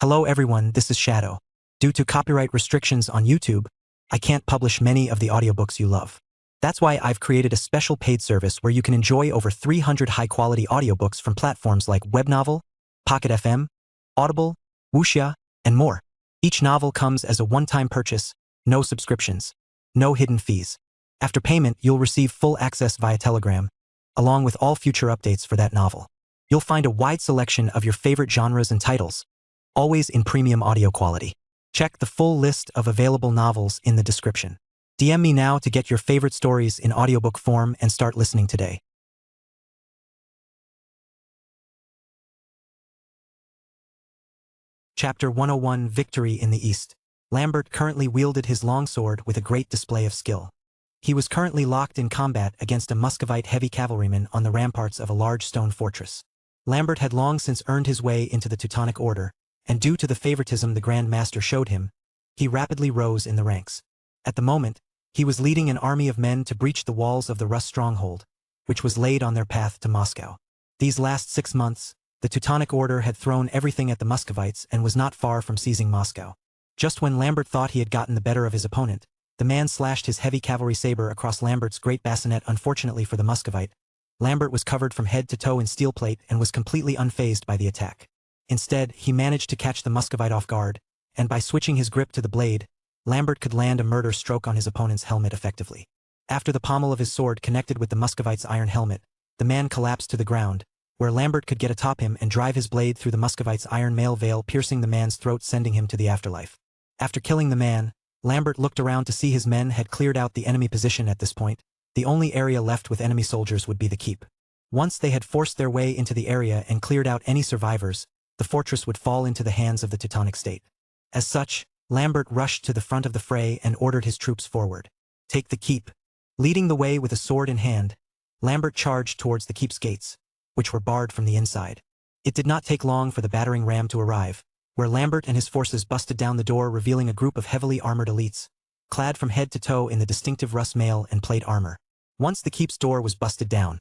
Hello everyone, this is Shadow. Due to copyright restrictions on YouTube, I can't publish many of the audiobooks you love. That's why I've created a special paid service where you can enjoy over 300 high-quality audiobooks from platforms like Webnovel, Pocket FM, Audible, Wuxia, and more. Each novel comes as a one-time purchase, no subscriptions, no hidden fees. After payment, you'll receive full access via Telegram, along with all future updates for that novel. You'll find a wide selection of your favorite genres and titles, always in premium audio quality. Check the full list of available novels in the description. DM me now to get your favorite stories in audiobook form and start listening today. Chapter 101: Victory in the East. Lambert currently wielded his longsword with a great display of skill. He was currently locked in combat against a Muscovite heavy cavalryman on the ramparts of a large stone fortress. Lambert had long since earned his way into the Teutonic Order, and due to the favoritism the Grand Master showed him, he rapidly rose in the ranks. At the moment, he was leading an army of men to breach the walls of the Rus stronghold, which was laid on their path to Moscow. These last 6 months, the Teutonic Order had thrown everything at the Muscovites and was not far from seizing Moscow. Just when Lambert thought he had gotten the better of his opponent, the man slashed his heavy cavalry saber across Lambert's great bassinet. Unfortunately for the Muscovite, Lambert was covered from head to toe in steel plate and was completely unfazed by the attack. Instead, he managed to catch the Muscovite off guard, and by switching his grip to the blade, Lambert could land a murder stroke on his opponent's helmet effectively. After the pommel of his sword connected with the Muscovite's iron helmet, the man collapsed to the ground, where Lambert could get atop him and drive his blade through the Muscovite's iron mail veil, piercing the man's throat, sending him to the afterlife. After killing the man, Lambert looked around to see his men had cleared out the enemy position. At this point, the only area left with enemy soldiers would be the keep. Once they had forced their way into the area and cleared out any survivors, the fortress would fall into the hands of the Teutonic state. As such, Lambert rushed to the front of the fray and ordered his troops forward. Take the keep. Leading the way with a sword in hand, Lambert charged towards the keep's gates, which were barred from the inside. It did not take long for the battering ram to arrive, where Lambert and his forces busted down the door, revealing a group of heavily armored elites, clad from head to toe in the distinctive Rus mail and plate armor. Once the keep's door was busted down,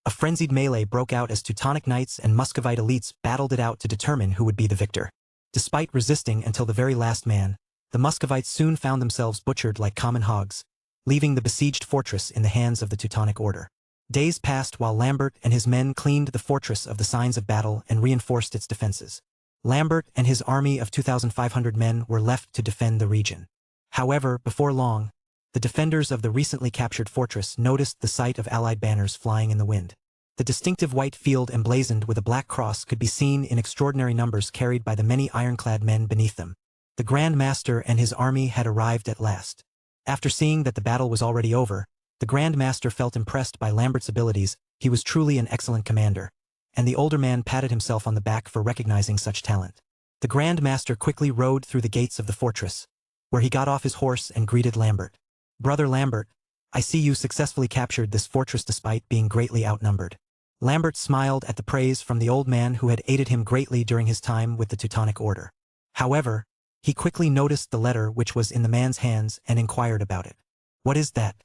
a frenzied melee broke out as Teutonic knights and Muscovite elites battled it out to determine who would be the victor. Despite resisting until the very last man, the Muscovites soon found themselves butchered like common hogs, leaving the besieged fortress in the hands of the Teutonic Order. Days passed while Lambert and his men cleaned the fortress of the signs of battle and reinforced its defenses. Lambert and his army of 2,500 men were left to defend the region. However, before long, the defenders of the recently captured fortress noticed the sight of Allied banners flying in the wind. The distinctive white field emblazoned with a black cross could be seen in extraordinary numbers, carried by the many ironclad men beneath them. The Grand Master and his army had arrived at last. After seeing that the battle was already over, the Grand Master felt impressed by Lambert's abilities. He was truly an excellent commander, and the older man patted himself on the back for recognizing such talent. The Grand Master quickly rode through the gates of the fortress, where he got off his horse and greeted Lambert. "Brother Lambert, I see you successfully captured this fortress despite being greatly outnumbered." Lambert smiled at the praise from the old man who had aided him greatly during his time with the Teutonic Order. However, he quickly noticed the letter which was in the man's hands and inquired about it. "What is that?"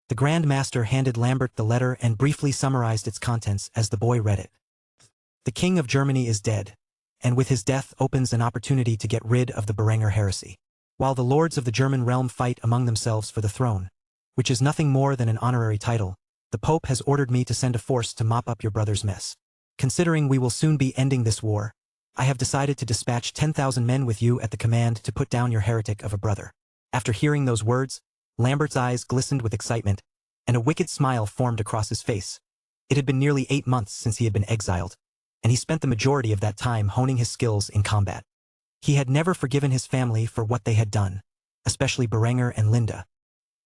The Grand Master handed Lambert the letter and briefly summarized its contents as the boy read it. "The King of Germany is dead, and with his death opens an opportunity to get rid of the Berenger heresy. While the lords of the German realm fight among themselves for the throne, which is nothing more than an honorary title, the Pope has ordered me to send a force to mop up your brother's mess. Considering we will soon be ending this war, I have decided to dispatch 10,000 men with you at the command to put down your heretic of a brother." After hearing those words, Lambert's eyes glistened with excitement, and a wicked smile formed across his face. It had been nearly 8 months since he had been exiled, and he spent the majority of that time honing his skills in combat. He had never forgiven his family for what they had done, especially Berenger and Linda.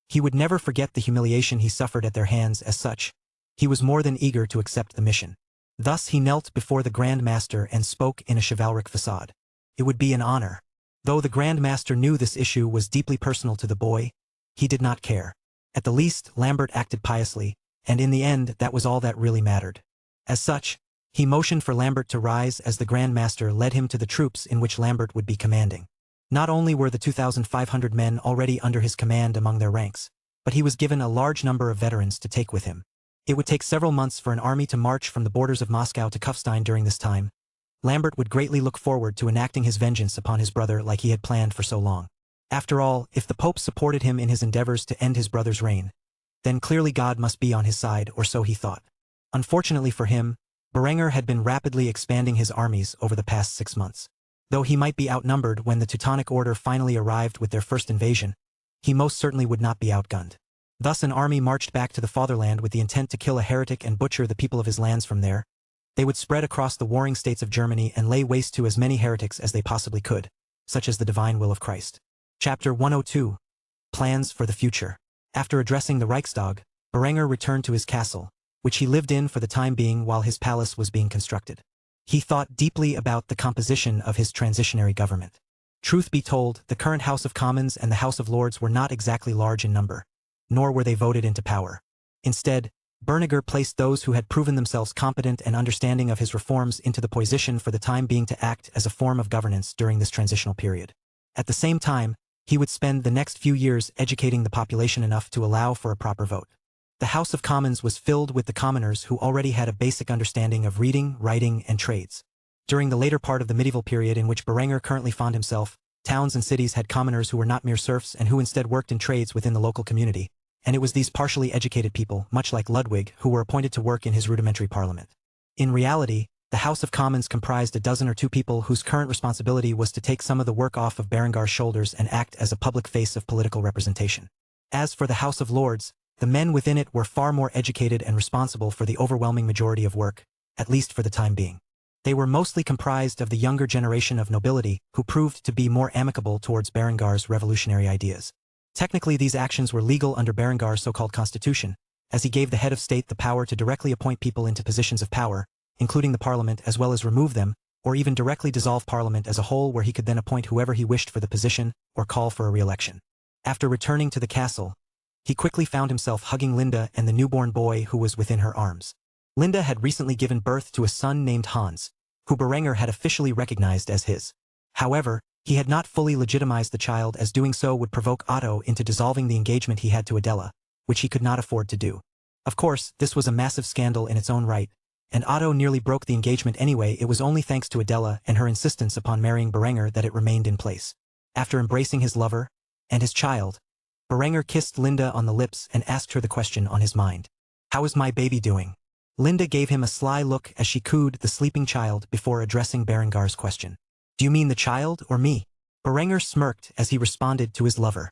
He would never forget the humiliation he suffered at their hands. As such, he was more than eager to accept the mission. Thus he knelt before the Grand Master and spoke in a chivalric facade. It would be an honor. Though the Grand Master knew this issue was deeply personal to the boy, he did not care. At the least, Lambert acted piously, and in the end that was all that really mattered. As such, he motioned for Lambert to rise as the Grand Master led him to the troops in which Lambert would be commanding. Not only were the 2,500 men already under his command among their ranks, but he was given a large number of veterans to take with him. It would take several months for an army to march from the borders of Moscow to Kufstein. During this time, Lambert would greatly look forward to enacting his vengeance upon his brother like he had planned for so long. After all, if the Pope supported him in his endeavors to end his brother's reign, then clearly God must be on his side, or so he thought. Unfortunately for him, Berenger had been rapidly expanding his armies over the past 6 months. Though he might be outnumbered when the Teutonic Order finally arrived with their first invasion, he most certainly would not be outgunned. Thus an army marched back to the fatherland with the intent to kill a heretic and butcher the people of his lands. From there, they would spread across the warring states of Germany and lay waste to as many heretics as they possibly could, such as the divine will of Christ. Chapter 102. Plans for the Future. After addressing the Reichstag, Berenger returned to his castle, which he lived in for the time being while his palace was being constructed. He thought deeply about the composition of his transitionary government. Truth be told, the current House of Commons and the House of Lords were not exactly large in number, nor were they voted into power. Instead, Berenger placed those who had proven themselves competent and understanding of his reforms into the position for the time being to act as a form of governance during this transitional period. At the same time, he would spend the next few years educating the population enough to allow for a proper vote. The House of Commons was filled with the commoners who already had a basic understanding of reading, writing, and trades. During the later part of the medieval period in which Berenger currently found himself, towns and cities had commoners who were not mere serfs and who instead worked in trades within the local community, and it was these partially educated people, much like Ludwig, who were appointed to work in his rudimentary parliament. In reality, the House of Commons comprised a dozen or two people whose current responsibility was to take some of the work off of Berengar's shoulders and act as a public face of political representation. As for the House of Lords, the men within it were far more educated and responsible for the overwhelming majority of work, at least for the time being. They were mostly comprised of the younger generation of nobility, who proved to be more amicable towards Berengar's revolutionary ideas. Technically, these actions were legal under Berengar's so-called constitution, as he gave the head of state the power to directly appoint people into positions of power, including the parliament, as well as remove them, or even directly dissolve parliament as a whole, where he could then appoint whoever he wished for the position, or call for a re-election. After returning to the castle, he quickly found himself hugging Linda and the newborn boy who was within her arms. Linda had recently given birth to a son named Hans, who Berenger had officially recognized as his. However, he had not fully legitimized the child, as doing so would provoke Otto into dissolving the engagement he had to Adela, which he could not afford to do. Of course, this was a massive scandal in its own right, and Otto nearly broke the engagement anyway. It was only thanks to Adela and her insistence upon marrying Berenger that it remained in place. After embracing his lover and his child, Berenger kissed Linda on the lips and asked her the question on his mind. "How is my baby doing?" Linda gave him a sly look as she cooed the sleeping child before addressing Berengar's question. "Do you mean the child or me?" Berenger smirked as he responded to his lover.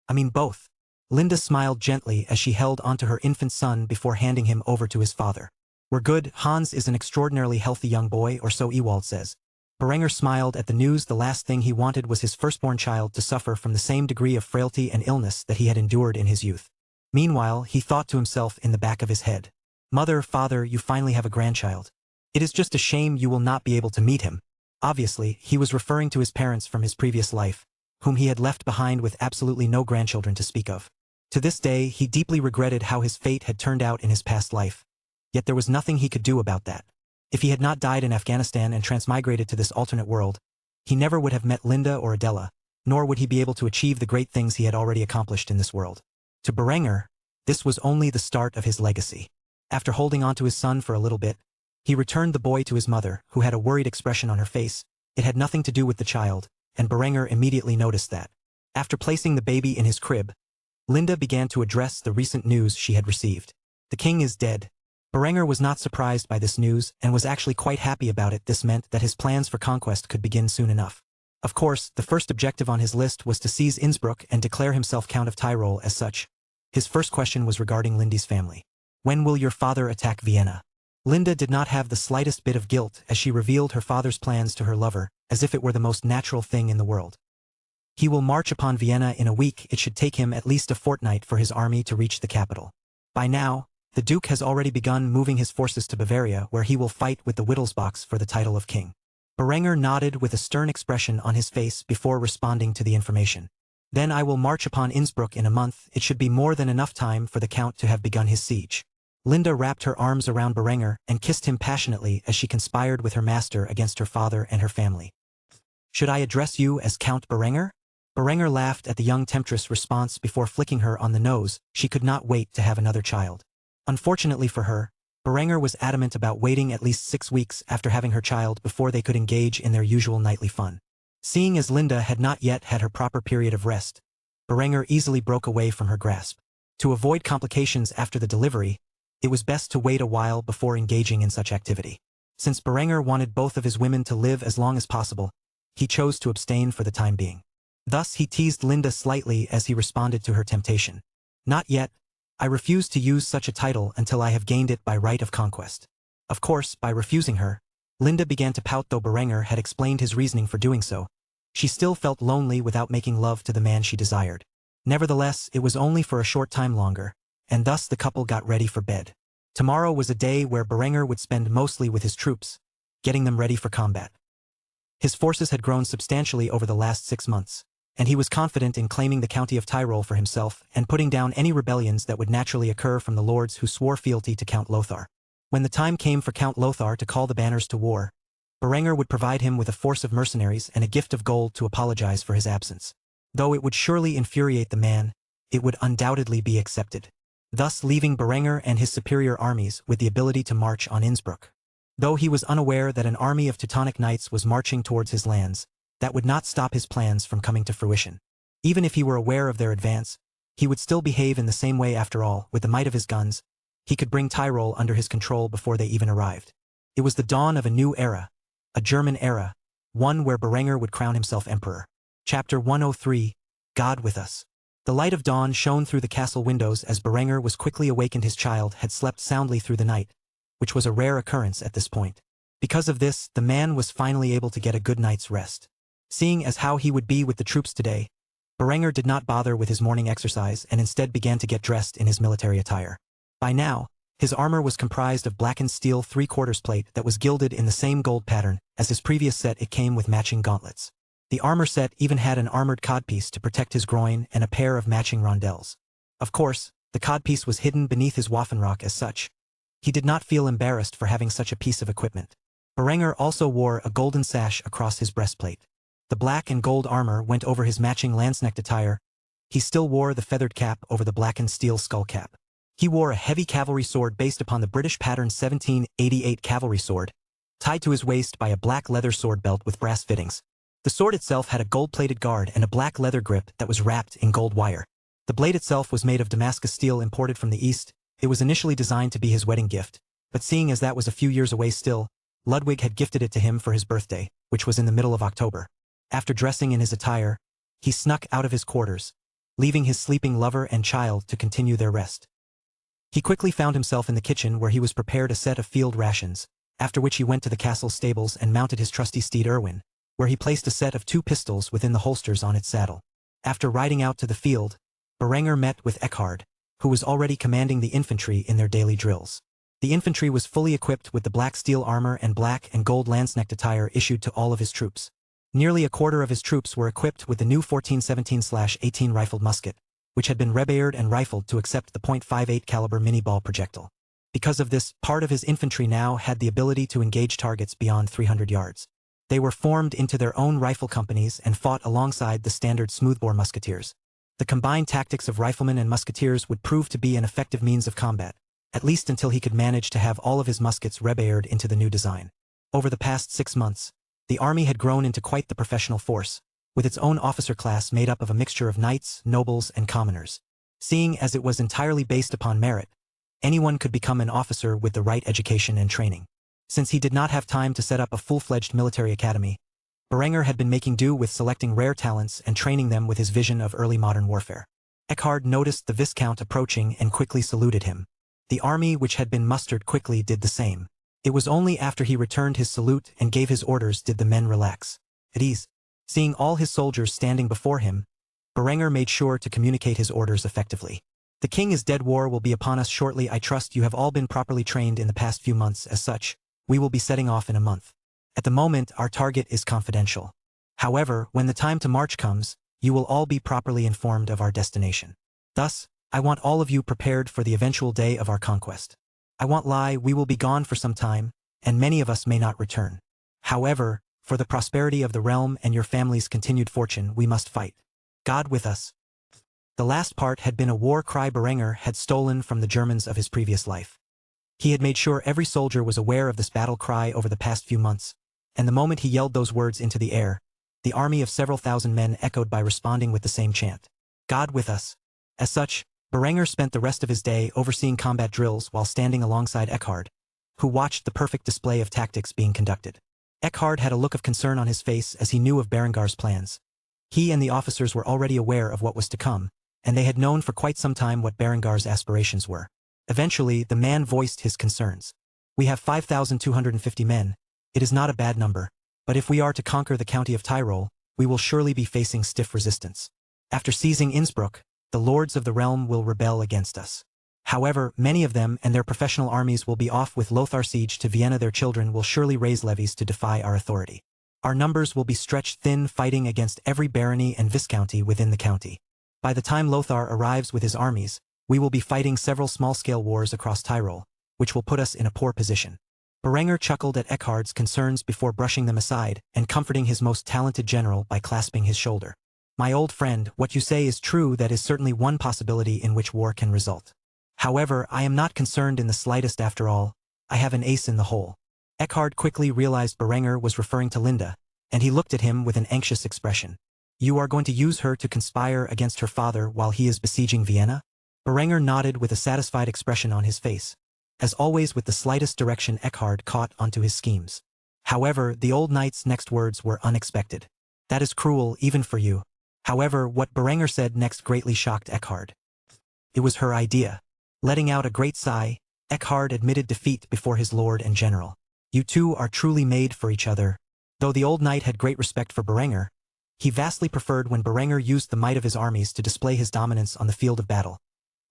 "I mean both." Linda smiled gently as she held onto her infant son before handing him over to his father. "We're good. Hans is an extraordinarily healthy young boy, or so Ewald says." Berenger smiled at the news. The last thing he wanted was his firstborn child to suffer from the same degree of frailty and illness that he had endured in his youth. Meanwhile, he thought to himself in the back of his head, "Mother, father, you finally have a grandchild. It is just a shame you will not be able to meet him." Obviously, he was referring to his parents from his previous life, whom he had left behind with absolutely no grandchildren to speak of. To this day, he deeply regretted how his fate had turned out in his past life. Yet there was nothing he could do about that. If he had not died in Afghanistan and transmigrated to this alternate world, he never would have met Linda or Adela, nor would he be able to achieve the great things he had already accomplished in this world. To Berenger, this was only the start of his legacy. After holding on to his son for a little bit, he returned the boy to his mother, who had a worried expression on her face. It had nothing to do with the child, and Berenger immediately noticed that. After placing the baby in his crib, Linda began to address the recent news she had received. "The king is dead." Berenger was not surprised by this news and was actually quite happy about it. This meant that his plans for conquest could begin soon enough. Of course, the first objective on his list was to seize Innsbruck and declare himself Count of Tyrol as such. His first question was regarding Lindy's family. "When will your father attack Vienna?" Linda did not have the slightest bit of guilt as she revealed her father's plans to her lover, as if it were the most natural thing in the world. "He will march upon Vienna in a week. It should take him at least a fortnight for his army to reach the capital. By now, the Duke has already begun moving his forces to Bavaria, where he will fight with the Wittelsbachs for the title of king." Berenger nodded with a stern expression on his face before responding to the information. "Then I will march upon Innsbruck in a month. It should be more than enough time for the Count to have begun his siege." Linda wrapped her arms around Berenger and kissed him passionately as she conspired with her master against her father and her family. "Should I address you as Count Berenger?" Berenger laughed at the young temptress' response before flicking her on the nose. She could not wait to have another child. Unfortunately for her, Berenger was adamant about waiting at least 6 weeks after having her child before they could engage in their usual nightly fun. Seeing as Linda had not yet had her proper period of rest, Berenger easily broke away from her grasp. To avoid complications after the delivery, it was best to wait a while before engaging in such activity. Since Berenger wanted both of his women to live as long as possible, he chose to abstain for the time being. Thus he teased Linda slightly as he responded to her temptation. "Not yet. I refuse to use such a title until I have gained it by right of conquest." Of course, by refusing her, Linda began to pout, though Berenger had explained his reasoning for doing so. She still felt lonely without making love to the man she desired. Nevertheless, it was only for a short time longer, and thus the couple got ready for bed. Tomorrow was a day where Berenger would spend mostly with his troops, getting them ready for combat. His forces had grown substantially over the last 6 months, and he was confident in claiming the county of Tyrol for himself and putting down any rebellions that would naturally occur from the lords who swore fealty to Count Lothar. When the time came for Count Lothar to call the banners to war, Berenger would provide him with a force of mercenaries and a gift of gold to apologize for his absence. Though it would surely infuriate the man, it would undoubtedly be accepted, thus leaving Berenger and his superior armies with the ability to march on Innsbruck. Though he was unaware that an army of Teutonic knights was marching towards his lands, that would not stop his plans from coming to fruition. Even if he were aware of their advance, he would still behave in the same way. After all, with the might of his guns, he could bring Tyrol under his control before they even arrived. It was the dawn of a new era, a German era, one where Berenger would crown himself emperor. Chapter 103, God with Us. The light of dawn shone through the castle windows as Berenger was quickly awakened. His child had slept soundly through the night, which was a rare occurrence at this point. Because of this, the man was finally able to get a good night's rest. Seeing as how he would be with the troops today, Berenger did not bother with his morning exercise and instead began to get dressed in his military attire. By now, his armor was comprised of blackened steel 3/4 plate that was gilded in the same gold pattern as his previous set. It came with matching gauntlets. The armor set even had an armored codpiece to protect his groin and a pair of matching rondelles. Of course, the codpiece was hidden beneath his Waffenrock. As such, he did not feel embarrassed for having such a piece of equipment. Berenger also wore a golden sash across his breastplate. The black and gold armor went over his matching Landsknecht attire. He still wore the feathered cap over the blackened steel skull cap. He wore a heavy cavalry sword based upon the British pattern 1788 cavalry sword, tied to his waist by a black leather sword belt with brass fittings. The sword itself had a gold-plated guard and a black leather grip that was wrapped in gold wire. The blade itself was made of Damascus steel imported from the East. It was initially designed to be his wedding gift, but seeing as that was a few years away still, Ludwig had gifted it to him for his birthday, which was in the middle of October. After dressing in his attire, he snuck out of his quarters, leaving his sleeping lover and child to continue their rest. He quickly found himself in the kitchen where he was prepared a set of field rations, after which he went to the castle stables and mounted his trusty steed Erwin, where he placed a set of 2 pistols within the holsters on its saddle. After riding out to the field, Berenger met with Eckhard, who was already commanding the infantry in their daily drills. The infantry was fully equipped with the black steel armor and black and gold Landsknecht attire issued to all of his troops. Nearly a quarter of his troops were equipped with the new 1417/18 rifled musket, which had been rebayed and rifled to accept the .58 caliber mini-ball projectile. Because of this, part of his infantry now had the ability to engage targets beyond 300 yards. They were formed into their own rifle companies and fought alongside the standard smoothbore musketeers. The combined tactics of riflemen and musketeers would prove to be an effective means of combat, at least until he could manage to have all of his muskets rebayed into the new design. Over the past 6 months, the army had grown into quite the professional force, with its own officer class made up of a mixture of knights, nobles, and commoners. Seeing as it was entirely based upon merit, anyone could become an officer with the right education and training. Since he did not have time to set up a full-fledged military academy, Berenger had been making do with selecting rare talents and training them with his vision of early modern warfare. Eckhard noticed the Viscount approaching and quickly saluted him. The army which had been mustered quickly did the same. It was only after he returned his salute and gave his orders did the men relax. At ease. Seeing all his soldiers standing before him, Berenger made sure to communicate his orders effectively. "The king is dead. War will be upon us shortly. I trust you have all been properly trained in the past few months. As such, we will be setting off in a month. At the moment, our target is confidential. However, when the time to march comes, you will all be properly informed of our destination. Thus, I want all of you prepared for the eventual day of our conquest. We will be gone for some time, and many of us may not return. However, for the prosperity of the realm and your family's continued fortune, we must fight. God with us." The last part had been a war cry Berenger had stolen from the Germans of his previous life. He had made sure every soldier was aware of this battle cry over the past few months, and the moment he yelled those words into the air, the army of several thousand men echoed by responding with the same chant. God with us. As such, Berenger spent the rest of his day overseeing combat drills while standing alongside Eckhard, who watched the perfect display of tactics being conducted. Eckhard had a look of concern on his face as he knew of Berengar's plans. He and the officers were already aware of what was to come, and they had known for quite some time what Berengar's aspirations were. Eventually, the man voiced his concerns. We have 5,250 men. It is not a bad number, but if we are to conquer the county of Tyrol, we will surely be facing stiff resistance. After seizing Innsbruck, the lords of the realm will rebel against us. However, many of them and their professional armies will be off with Lothar's siege to Vienna. Their children will surely raise levies to defy our authority. Our numbers will be stretched thin, fighting against every barony and viscounty within the county. By the time Lothar arrives with his armies, we will be fighting several small-scale wars across Tyrol, which will put us in a poor position. Berenger chuckled at Eckhard's concerns before brushing them aside and comforting his most talented general by clasping his shoulder. My old friend, what you say is true. That is certainly one possibility in which war can result. However, I am not concerned in the slightest. After all, I have an ace in the hole. Eckhard quickly realized Berenger was referring to Linda, and he looked at him with an anxious expression. You are going to use her to conspire against her father while he is besieging Vienna? Berenger nodded with a satisfied expression on his face. As always, with the slightest direction, Eckhard caught onto his schemes. However, the old knight's next words were unexpected. That is cruel, even for you. However, what Berenger said next greatly shocked Eckhard. It was her idea. Letting out a great sigh, Eckhard admitted defeat before his lord and general. You two are truly made for each other. Though the old knight had great respect for Berenger, he vastly preferred when Berenger used the might of his armies to display his dominance on the field of battle,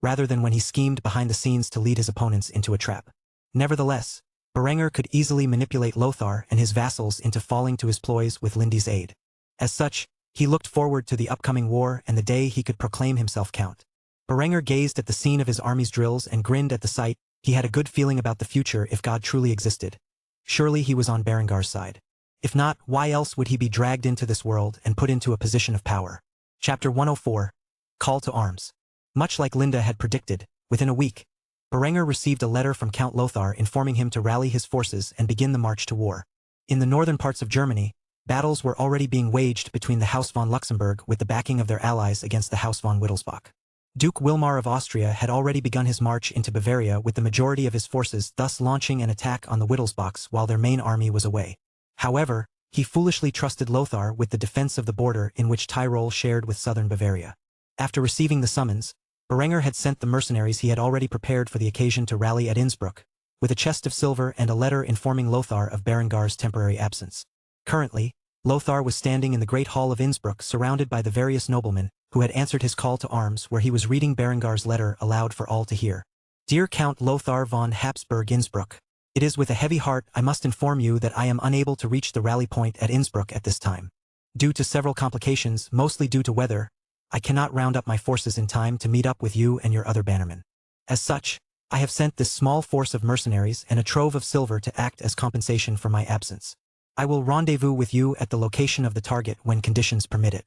rather than when he schemed behind the scenes to lead his opponents into a trap. Nevertheless, Berenger could easily manipulate Lothar and his vassals into falling to his ploys with Lindy's aid. As such, he looked forward to the upcoming war and the day he could proclaim himself count. Berenger gazed at the scene of his army's drills and grinned at the sight. He had a good feeling about the future. If God truly existed, surely he was on Berengar's side. If not, why else would he be dragged into this world and put into a position of power? Chapter 104. Call to Arms. Much like Linda had predicted, within a week, Berenger received a letter from Count Lothar informing him to rally his forces and begin the march to war. In the northern parts of Germany, battles were already being waged between the House von Luxemburg with the backing of their allies against the House von Wittelsbach. Duke Wilmar of Austria had already begun his march into Bavaria with the majority of his forces, thus launching an attack on the Wittelsbachs while their main army was away. However, he foolishly trusted Lothar with the defense of the border in which Tyrol shared with southern Bavaria. After receiving the summons, Berenger had sent the mercenaries he had already prepared for the occasion to rally at Innsbruck, with a chest of silver and a letter informing Lothar of Berengar's temporary absence. Currently, Lothar was standing in the great hall of Innsbruck surrounded by the various noblemen who had answered his call to arms, where he was reading Berengar's letter aloud for all to hear. Dear Count Lothar von Habsburg Innsbruck, it is with a heavy heart I must inform you that I am unable to reach the rally point at Innsbruck at this time. Due to several complications, mostly due to weather, I cannot round up my forces in time to meet up with you and your other bannermen. As such, I have sent this small force of mercenaries and a trove of silver to act as compensation for my absence. I will rendezvous with you at the location of the target when conditions permit it.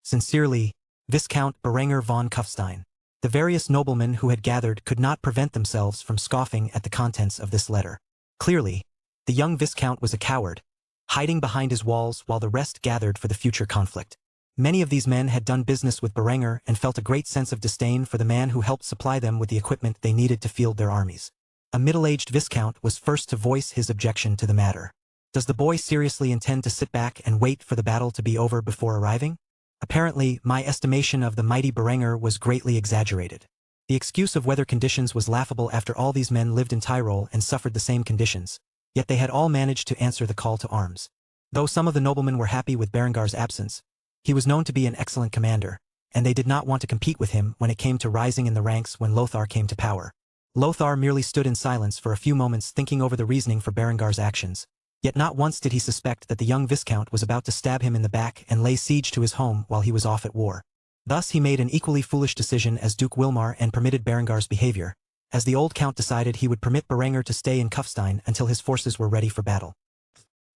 Sincerely, Viscount Berenger von Kufstein. The various noblemen who had gathered could not prevent themselves from scoffing at the contents of this letter. Clearly, the young Viscount was a coward, hiding behind his walls while the rest gathered for the future conflict. Many of these men had done business with Berenger and felt a great sense of disdain for the man who helped supply them with the equipment they needed to field their armies. A middle-aged Viscount was first to voice his objection to the matter. Does the boy seriously intend to sit back and wait for the battle to be over before arriving? Apparently, my estimation of the mighty Berenger was greatly exaggerated. The excuse of weather conditions was laughable. After all, these men lived in Tyrol and suffered the same conditions, yet they had all managed to answer the call to arms. Though some of the noblemen were happy with Berengar's absence, he was known to be an excellent commander, and they did not want to compete with him when it came to rising in the ranks when Lothar came to power. Lothar merely stood in silence for a few moments, thinking over the reasoning for Berengar's actions. Yet not once did he suspect that the young Viscount was about to stab him in the back and lay siege to his home while he was off at war. Thus he made an equally foolish decision as Duke Wilmar and permitted Berengar's behavior, as the old count decided he would permit Berenger to stay in Kufstein until his forces were ready for battle.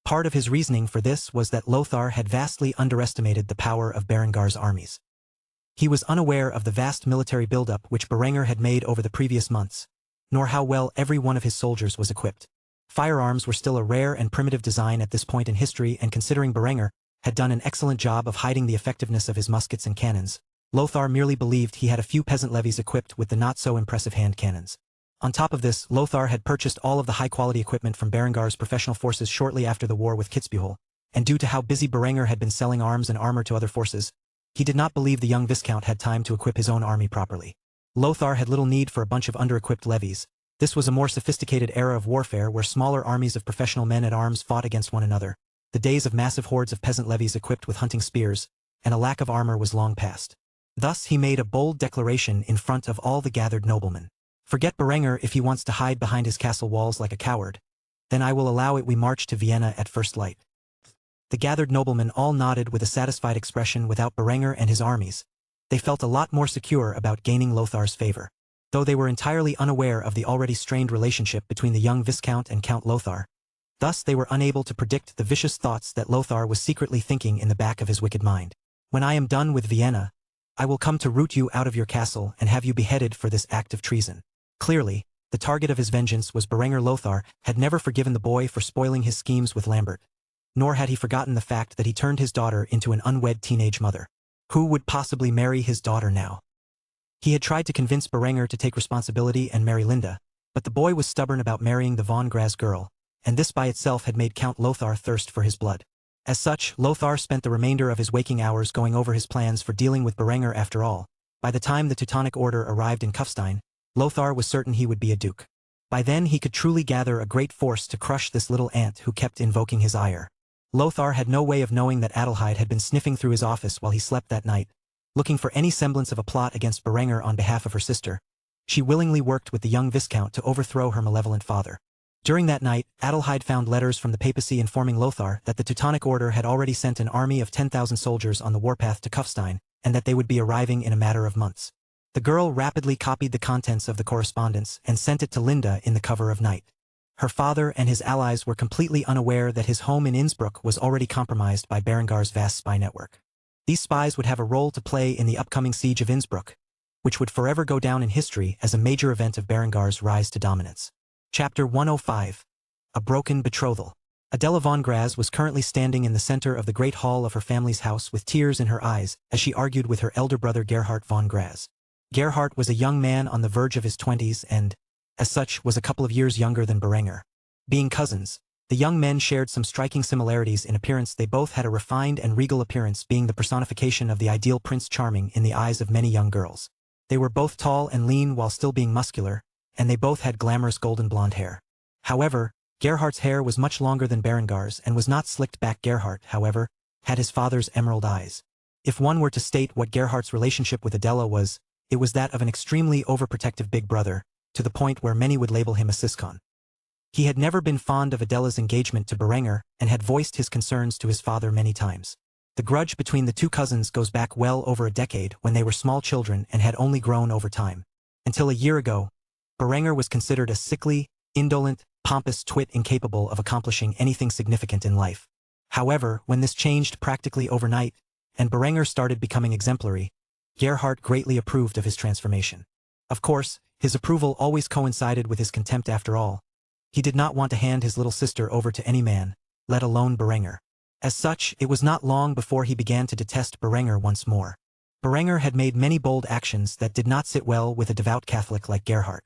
Part of his reasoning for this was that Lothar had vastly underestimated the power of Berengar's armies. He was unaware of the vast military buildup which Berenger had made over the previous months, nor how well every one of his soldiers was equipped. Firearms were still a rare and primitive design at this point in history, and considering Berenger had done an excellent job of hiding the effectiveness of his muskets and cannons, Lothar merely believed he had a few peasant levies equipped with the not-so-impressive hand cannons. On top of this, Lothar had purchased all of the high-quality equipment from Berengar's professional forces shortly after the war with Kitzbühel, and due to how busy Berenger had been selling arms and armor to other forces, he did not believe the young Viscount had time to equip his own army properly. Lothar had little need for a bunch of under-equipped levies. This was a more sophisticated era of warfare where smaller armies of professional men at arms fought against one another. The days of massive hordes of peasant levies equipped with hunting spears and a lack of armor was long past. Thus he made a bold declaration in front of all the gathered noblemen. Forget Berenger if he wants to hide behind his castle walls like a coward. Then I will allow it. We march to Vienna at first light. The gathered noblemen all nodded with a satisfied expression. Without Berenger and his armies, they felt a lot more secure about gaining Lothar's favor. Though they were entirely unaware of the already strained relationship between the young Viscount and Count Lothar. Thus they were unable to predict the vicious thoughts that Lothar was secretly thinking in the back of his wicked mind. When I am done with Vienna, I will come to root you out of your castle and have you beheaded for this act of treason. Clearly, the target of his vengeance was Berenger. Lothar had never forgiven the boy for spoiling his schemes with Lambert. Nor had he forgotten the fact that he turned his daughter into an unwed teenage mother. Who would possibly marry his daughter now? He had tried to convince Berenger to take responsibility and marry Linda, but the boy was stubborn about marrying the von Graz girl, and this by itself had made Count Lothar thirst for his blood. As such, Lothar spent the remainder of his waking hours going over his plans for dealing with Berenger. After all, by the time the Teutonic Order arrived in Kufstein, Lothar was certain he would be a duke. By then he could truly gather a great force to crush this little ant who kept invoking his ire. Lothar had no way of knowing that Adelheid had been sniffing through his office while he slept that night, looking for any semblance of a plot against Berenger on behalf of her sister. She willingly worked with the young Viscount to overthrow her malevolent father. During that night, Adelheid found letters from the papacy informing Lothar that the Teutonic Order had already sent an army of 10,000 soldiers on the warpath to Kufstein, and that they would be arriving in a matter of months. The girl rapidly copied the contents of the correspondence and sent it to Linda in the cover of night. Her father and his allies were completely unaware that his home in Innsbruck was already compromised by Berengar's vast spy network. These spies would have a role to play in the upcoming siege of Innsbruck, which would forever go down in history as a major event of Berengar's rise to dominance. Chapter 105. A Broken Betrothal. Adela von Graz was currently standing in the center of the great hall of her family's house with tears in her eyes as she argued with her elder brother Gerhard von Graz. Gerhard was a young man on the verge of his 20s and, as such, was a couple of years younger than Berenger. Being cousins, the young men shared some striking similarities in appearance. They both had a refined and regal appearance, being the personification of the ideal Prince Charming in the eyes of many young girls. They were both tall and lean while still being muscular, and they both had glamorous golden blonde hair. However, Gerhard's hair was much longer than Berengar's and was not slicked back. Gerhard, however, had his father's emerald eyes. If one were to state what Gerhard's relationship with Adela was, it was that of an extremely overprotective big brother, to the point where many would label him a siscon. He had never been fond of Adela's engagement to Berenger and had voiced his concerns to his father many times. The grudge between the two cousins goes back well over a decade when they were small children and had only grown over time. Until a year ago, Berenger was considered a sickly, indolent, pompous twit incapable of accomplishing anything significant in life. However, when this changed practically overnight, and Berenger started becoming exemplary, Gerhard greatly approved of his transformation. Of course, his approval always coincided with his contempt. After all, he did not want to hand his little sister over to any man, let alone Berenger. As such, it was not long before he began to detest Berenger once more. Berenger had made many bold actions that did not sit well with a devout Catholic like Gerhard.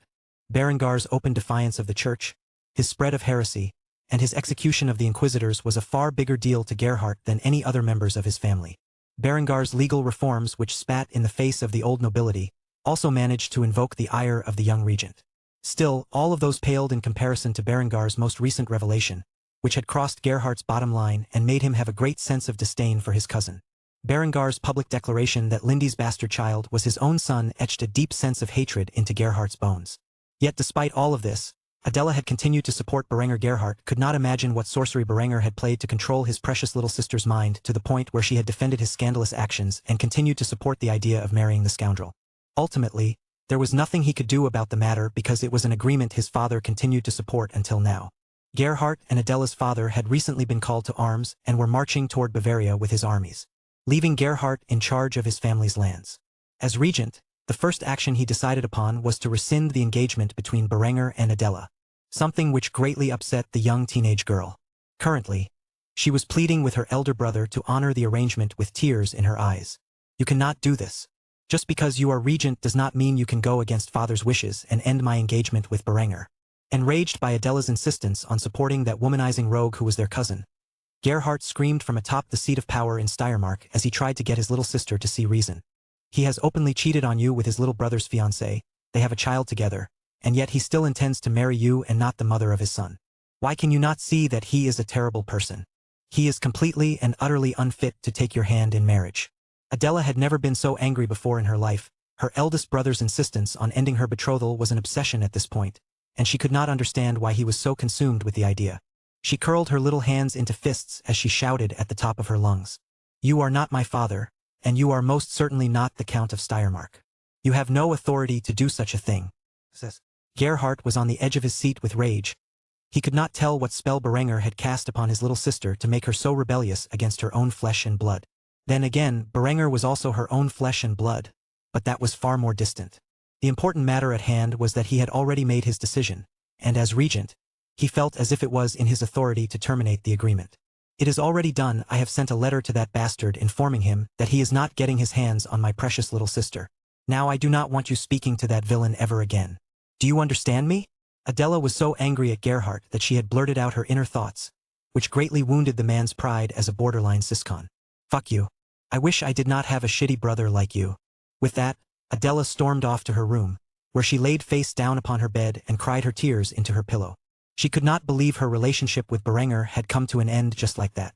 Berengar's open defiance of the Church, his spread of heresy, and his execution of the Inquisitors was a far bigger deal to Gerhard than any other members of his family. Berengar's legal reforms, which spat in the face of the old nobility, also managed to invoke the ire of the young regent. Still, all of those paled in comparison to Berengar's most recent revelation, which had crossed Gerhard's bottom line and made him have a great sense of disdain for his cousin. Berengar's public declaration that Lindy's bastard child was his own son etched a deep sense of hatred into Gerhard's bones. Yet despite all of this, Adela had continued to support Berenger. Gerhard could not imagine what sorcery Berenger had played to control his precious little sister's mind to the point where she had defended his scandalous actions and continued to support the idea of marrying the scoundrel. Ultimately, there was nothing he could do about the matter because it was an agreement his father continued to support until now. Gerhard and Adela's father had recently been called to arms and were marching toward Bavaria with his armies, leaving Gerhard in charge of his family's lands. As regent, The first action he decided upon was to rescind the engagement between Berenger and Adela, something which greatly upset the young teenage girl. Currently, she was pleading with her elder brother to honor the arrangement with tears in her eyes. You cannot do this. Just because you are regent does not mean you can go against father's wishes and end my engagement with Berenger. Enraged by Adela's insistence on supporting that womanizing rogue who was their cousin, Gerhardt screamed from atop the seat of power in Steiermark as he tried to get his little sister to see reason. He has openly cheated on you with his little brother's fiancée, they have a child together, and yet he still intends to marry you and not the mother of his son. Why can you not see that he is a terrible person? He is completely and utterly unfit to take your hand in marriage. Adela had never been so angry before in her life. Her eldest brother's insistence on ending her betrothal was an obsession at this point, and she could not understand why he was so consumed with the idea. She curled her little hands into fists as she shouted at the top of her lungs. You are not my father, and you are most certainly not the Count of Steiermark. You have no authority to do such a thing. Gerhardt was on the edge of his seat with rage. He could not tell what spell Berenger had cast upon his little sister to make her so rebellious against her own flesh and blood. Then again, Berenger was also her own flesh and blood, but that was far more distant. The important matter at hand was that he had already made his decision, and as regent, he felt as if it was in his authority to terminate the agreement. It is already done. I have sent a letter to that bastard informing him that he is not getting his hands on my precious little sister. Now I do not want you speaking to that villain ever again. Do you understand me? Adela was so angry at Gerhardt that she had blurted out her inner thoughts, which greatly wounded the man's pride as a borderline siscon. Fuck you. I wish I did not have a shitty brother like you. With that, Adela stormed off to her room, where she laid face down upon her bed and cried her tears into her pillow. She could not believe her relationship with Berenger had come to an end just like that.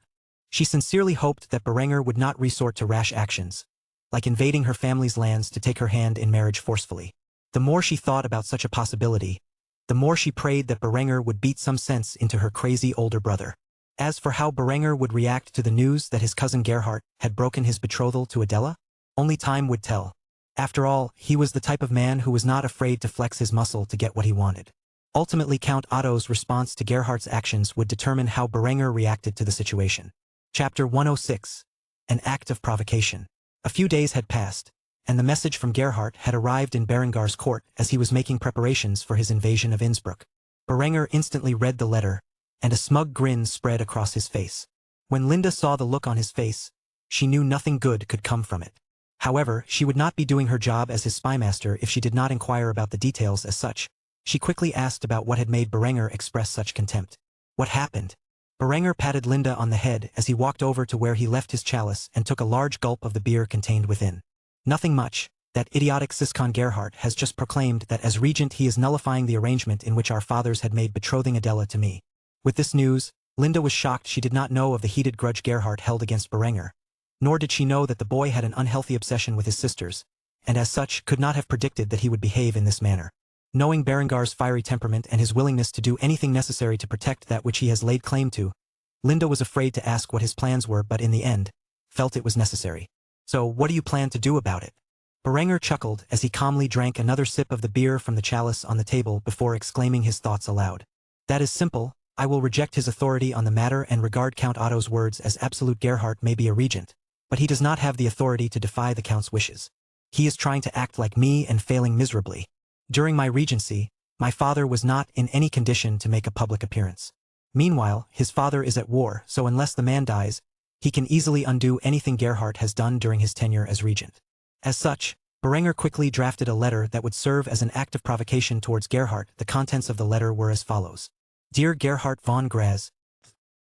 She sincerely hoped that Berenger would not resort to rash actions, like invading her family's lands to take her hand in marriage forcefully. The more she thought about such a possibility, the more she prayed that Berenger would beat some sense into her crazy older brother. As for how Berenger would react to the news that his cousin Gerhardt had broken his betrothal to Adela, only time would tell. After all, he was the type of man who was not afraid to flex his muscle to get what he wanted. Ultimately, Count Otto's response to Gerhardt's actions would determine how Berenger reacted to the situation. Chapter 106. An Act of Provocation. A few days had passed, and the message from Gerhardt had arrived in Berengar's court as he was making preparations for his invasion of Innsbruck. Berenger instantly read the letter, and a smug grin spread across his face. When Linda saw the look on his face, she knew nothing good could come from it. However, she would not be doing her job as his spymaster if she did not inquire about the details as such. She quickly asked about what had made Berenger express such contempt. What happened? Berenger patted Linda on the head as he walked over to where he left his chalice and took a large gulp of the beer contained within. Nothing much. That idiotic siscon Gerhardt has just proclaimed that as regent he is nullifying the arrangement in which our fathers had made betrothing Adela to me. With this news, Linda was shocked. She did not know of the heated grudge Gerhardt held against Berenger, nor did she know that the boy had an unhealthy obsession with his sisters, and as such could not have predicted that he would behave in this manner. Knowing Berengar's fiery temperament and his willingness to do anything necessary to protect that which he has laid claim to, Linda was afraid to ask what his plans were but in the end, felt it was necessary. So what do you plan to do about it? Berenger chuckled as he calmly drank another sip of the beer from the chalice on the table before exclaiming his thoughts aloud. That is simple. I will reject his authority on the matter and regard Count Otto's words as absolute. Gerhardt may be a regent, but he does not have the authority to defy the Count's wishes. He is trying to act like me and failing miserably. During my regency, my father was not in any condition to make a public appearance. Meanwhile, his father is at war, so unless the man dies, he can easily undo anything Gerhardt has done during his tenure as regent. As such, Berenger quickly drafted a letter that would serve as an act of provocation towards Gerhardt. The contents of the letter were as follows. Dear Gerhardt von Graz,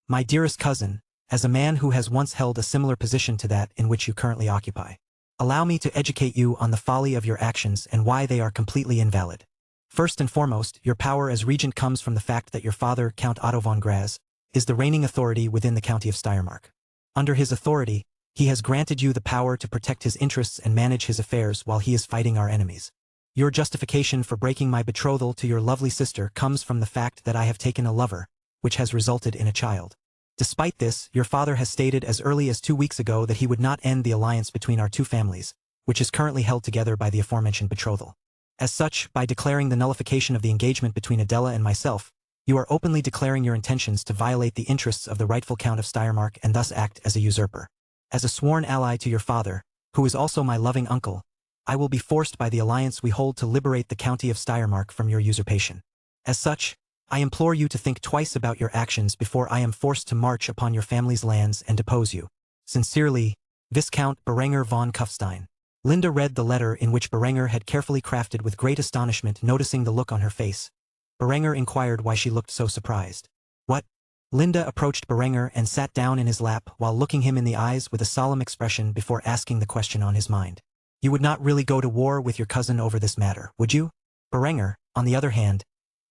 my dearest cousin, as a man who has once held a similar position to that in which you currently occupy, allow me to educate you on the folly of your actions and why they are completely invalid. First and foremost, your power as regent comes from the fact that your father, Count Otto von Graz, is the reigning authority within the county of Steiermark. Under his authority, he has granted you the power to protect his interests and manage his affairs while he is fighting our enemies. Your justification for breaking my betrothal to your lovely sister comes from the fact that I have taken a lover, which has resulted in a child. Despite this, your father has stated as early as 2 weeks ago that he would not end the alliance between our two families, which is currently held together by the aforementioned betrothal. As such, by declaring the nullification of the engagement between Adela and myself, you are openly declaring your intentions to violate the interests of the rightful Count of Steiermark and thus act as a usurper. As a sworn ally to your father, who is also my loving uncle, I will be forced by the alliance we hold to liberate the county of Steiermark from your usurpation. As such, I implore you to think twice about your actions before I am forced to march upon your family's lands and depose you. Sincerely, Viscount Berenger von Kufstein. Linda read the letter in which Berenger had carefully crafted with great astonishment, noticing the look on her face. Berenger inquired why she looked so surprised. What? Linda approached Berenger and sat down in his lap while looking him in the eyes with a solemn expression before asking the question on his mind. You would not really go to war with your cousin over this matter, would you? Berenger, on the other hand,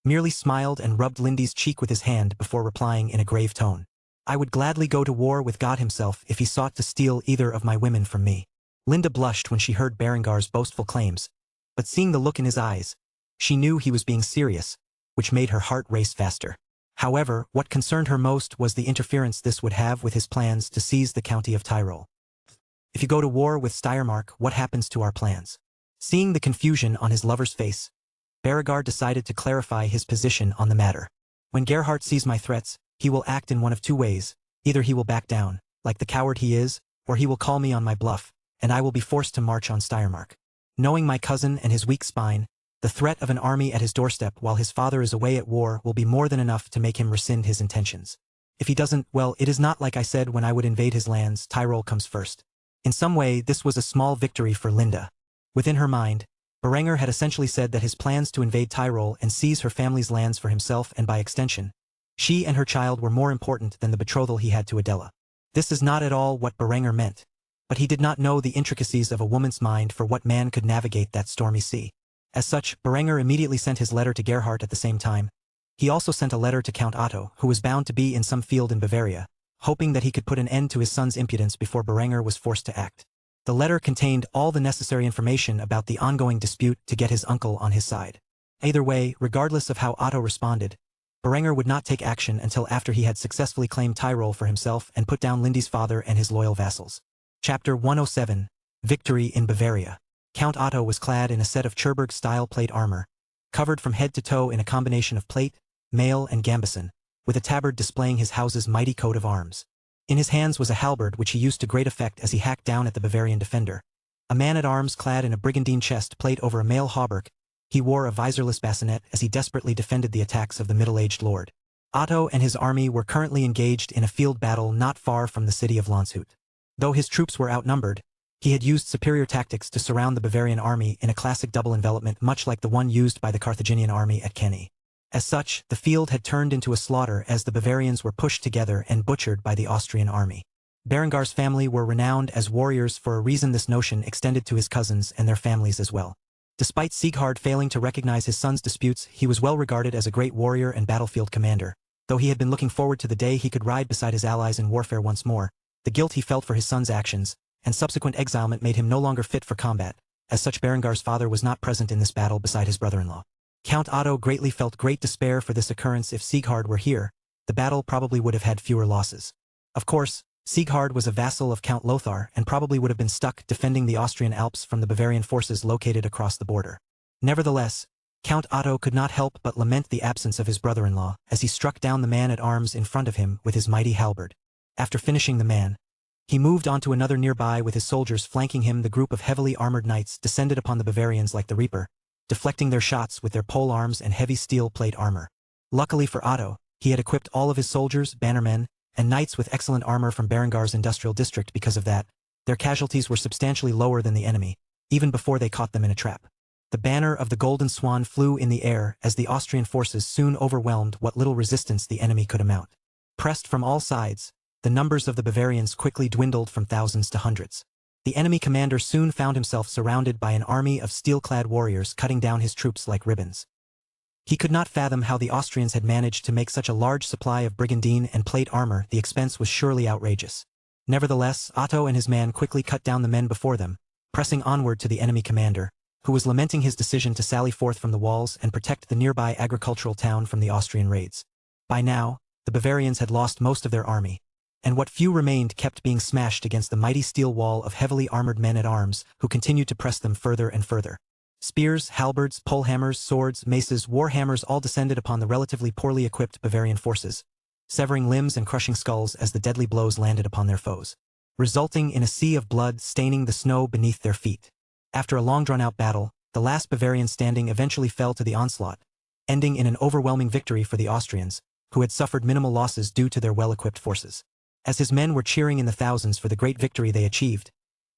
merely smiled and rubbed Lindy's cheek with his hand before replying in a grave tone. I would gladly go to war with God himself if he sought to steal either of my women from me. Linda blushed when she heard Berengar's boastful claims, but seeing the look in his eyes, she knew he was being serious, which made her heart race faster. However, what concerned her most was the interference this would have with his plans to seize the county of Tyrol. If you go to war with Steiermark, what happens to our plans? Seeing the confusion on his lover's face, Berengar decided to clarify his position on the matter. When Gerhardt sees my threats, he will act in one of two ways. Either he will back down, like the coward he is, or he will call me on my bluff, and I will be forced to march on Steiermark. Knowing my cousin and his weak spine, the threat of an army at his doorstep while his father is away at war will be more than enough to make him rescind his intentions. If he doesn't, well, it is not like I said when I would invade his lands, Tyrol comes first. In some way, this was a small victory for Linda. Within her mind, Berenger had essentially said that his plans to invade Tyrol and seize her family's lands for himself and by extension, she and her child were more important than the betrothal he had to Adela. This is not at all what Berenger meant, but he did not know the intricacies of a woman's mind for what man could navigate that stormy sea. As such, Berenger immediately sent his letter to Gerhardt at the same time. He also sent a letter to Count Otto, who was bound to be in some field in Bavaria, hoping that he could put an end to his son's impudence before Berenger was forced to act. The letter contained all the necessary information about the ongoing dispute to get his uncle on his side. Either way, regardless of how Otto responded, Berenger would not take action until after he had successfully claimed Tyrol for himself and put down Lindy's father and his loyal vassals. Chapter 107, Victory in Bavaria. Count Otto was clad in a set of Cherbourg-style plate armor, covered from head to toe in a combination of plate, mail and gambeson, with a tabard displaying his house's mighty coat of arms. In his hands was a halberd which he used to great effect as he hacked down at the Bavarian defender. A man-at-arms clad in a brigandine chest plate over a mail hauberk, he wore a visorless bassinet as he desperately defended the attacks of the middle-aged lord. Otto and his army were currently engaged in a field battle not far from the city of Landshut. Though his troops were outnumbered, he had used superior tactics to surround the Bavarian army in a classic double envelopment much like the one used by the Carthaginian army at Cannae. As such, the field had turned into a slaughter as the Bavarians were pushed together and butchered by the Austrian army. Berengar's family were renowned as warriors for a reason. This notion extended to his cousins and their families as well. Despite Sieghard failing to recognize his son's disputes, he was well regarded as a great warrior and battlefield commander. Though he had been looking forward to the day he could ride beside his allies in warfare once more, the guilt he felt for his son's actions and subsequent exilement made him no longer fit for combat. As such, Berengar's father was not present in this battle beside his brother-in-law. Count Otto greatly felt great despair for this occurrence. If Sieghard were here, the battle probably would have had fewer losses. Of course, Sieghard was a vassal of Count Lothar and probably would have been stuck defending the Austrian Alps from the Bavarian forces located across the border. Nevertheless, Count Otto could not help but lament the absence of his brother-in-law as he struck down the man-at-arms in front of him with his mighty halberd. After finishing the man, he moved on to another nearby with his soldiers flanking him. The group of heavily armored knights descended upon the Bavarians like the Reaper, deflecting their shots with their pole arms and heavy steel plate armor. Luckily for Otto, he had equipped all of his soldiers, bannermen, and knights with excellent armor from Berengar's industrial district. Because of that, their casualties were substantially lower than the enemy, even before they caught them in a trap. The banner of the Golden Swan flew in the air as the Austrian forces soon overwhelmed what little resistance the enemy could mount. Pressed from all sides, the numbers of the Bavarians quickly dwindled from thousands to hundreds. The enemy commander soon found himself surrounded by an army of steel-clad warriors cutting down his troops like ribbons. He could not fathom how the Austrians had managed to make such a large supply of brigandine and plate armor. The expense was surely outrageous. Nevertheless, Otto and his man quickly cut down the men before them, pressing onward to the enemy commander, who was lamenting his decision to sally forth from the walls and protect the nearby agricultural town from the Austrian raids. By now, the Bavarians had lost most of their army, and what few remained kept being smashed against the mighty steel wall of heavily armored men-at-arms who continued to press them further and further. Spears, halberds, polehammers, swords, maces, warhammers all descended upon the relatively poorly equipped Bavarian forces, severing limbs and crushing skulls as the deadly blows landed upon their foes, resulting in a sea of blood staining the snow beneath their feet. After a long drawn-out battle, the last Bavarian standing eventually fell to the onslaught, ending in an overwhelming victory for the Austrians, who had suffered minimal losses due to their well-equipped forces. As his men were cheering in the thousands for the great victory they achieved,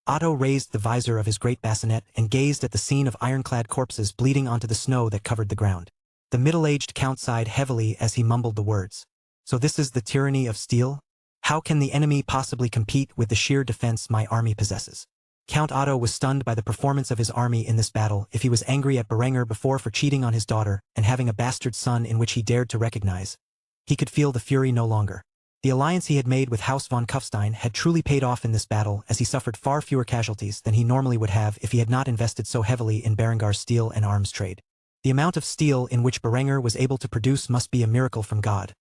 Otto raised the visor of his great bassinet and gazed at the scene of ironclad corpses bleeding onto the snow that covered the ground. The middle-aged count sighed heavily as he mumbled the words. "So this is the tyranny of steel? How can the enemy possibly compete with the sheer defense my army possesses?" Count Otto was stunned by the performance of his army in this battle. If he was angry at Berenger before for cheating on his daughter and having a bastard son in which he dared to recognize, he could feel the fury no longer. The alliance he had made with House von Kufstein had truly paid off in this battle, as he suffered far fewer casualties than he normally would have if he had not invested so heavily in Berengar's steel and arms trade. The amount of steel in which Berenger was able to produce must be a miracle from God,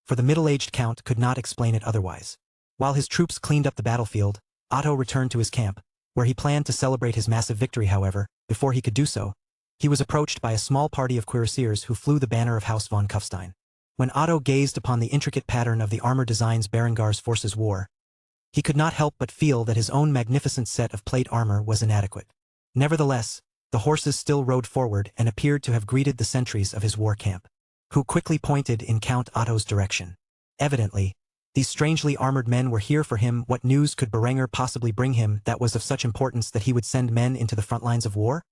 for the middle-aged count could not explain it otherwise. While his troops cleaned up the battlefield, Otto returned to his camp, where he planned to celebrate his massive victory. However, before he could do so, he was approached by a small party of cuirassiers who flew the banner of House von Kufstein. When Otto gazed upon the intricate pattern of the armor designs Berengar's forces wore, he could not help but feel that his own magnificent set of plate armor was inadequate. Nevertheless, the horses still rode forward and appeared to have greeted the sentries of his war camp, who quickly pointed in Count Otto's direction. Evidently, these strangely armored men were here for him. What news could Berenger possibly bring him that was of such importance that he would send men into the front lines of war?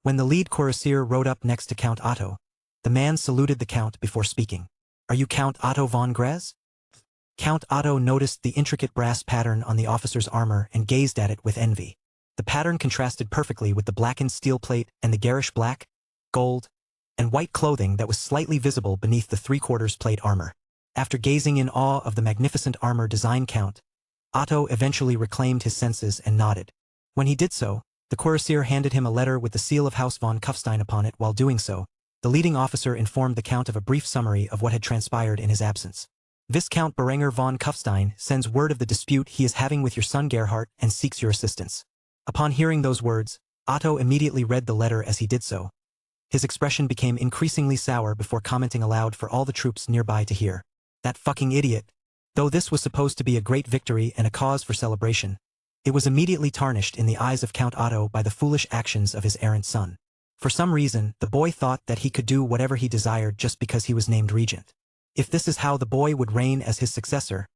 When the lead cuirassier rode up next to Count Otto, the man saluted the count before speaking. "Are you Count Otto von Graz?" Count Otto noticed the intricate brass pattern on the officer's armor and gazed at it with envy. The pattern contrasted perfectly with the blackened steel plate and the garish black, gold, and white clothing that was slightly visible beneath the three-quarters plate armor. After gazing in awe of the magnificent armor design, Count Otto eventually reclaimed his senses and nodded. When he did so, the cuirassier handed him a letter with the seal of House von Kufstein upon it. While doing so, the leading officer informed the count of a brief summary of what had transpired in his absence. "Viscount Berenger von Kufstein sends word of the dispute he is having with your son Gerhard and seeks your assistance." Upon hearing those words, Otto immediately read the letter. As he did so, his expression became increasingly sour before commenting aloud for all the troops nearby to hear. "That fucking idiot." Though this was supposed to be a great victory and a cause for celebration, it was immediately tarnished in the eyes of Count Otto by the foolish actions of his errant son. For some reason, the boy thought that he could do whatever he desired just because he was named regent. If this is how the boy would reign as his successor,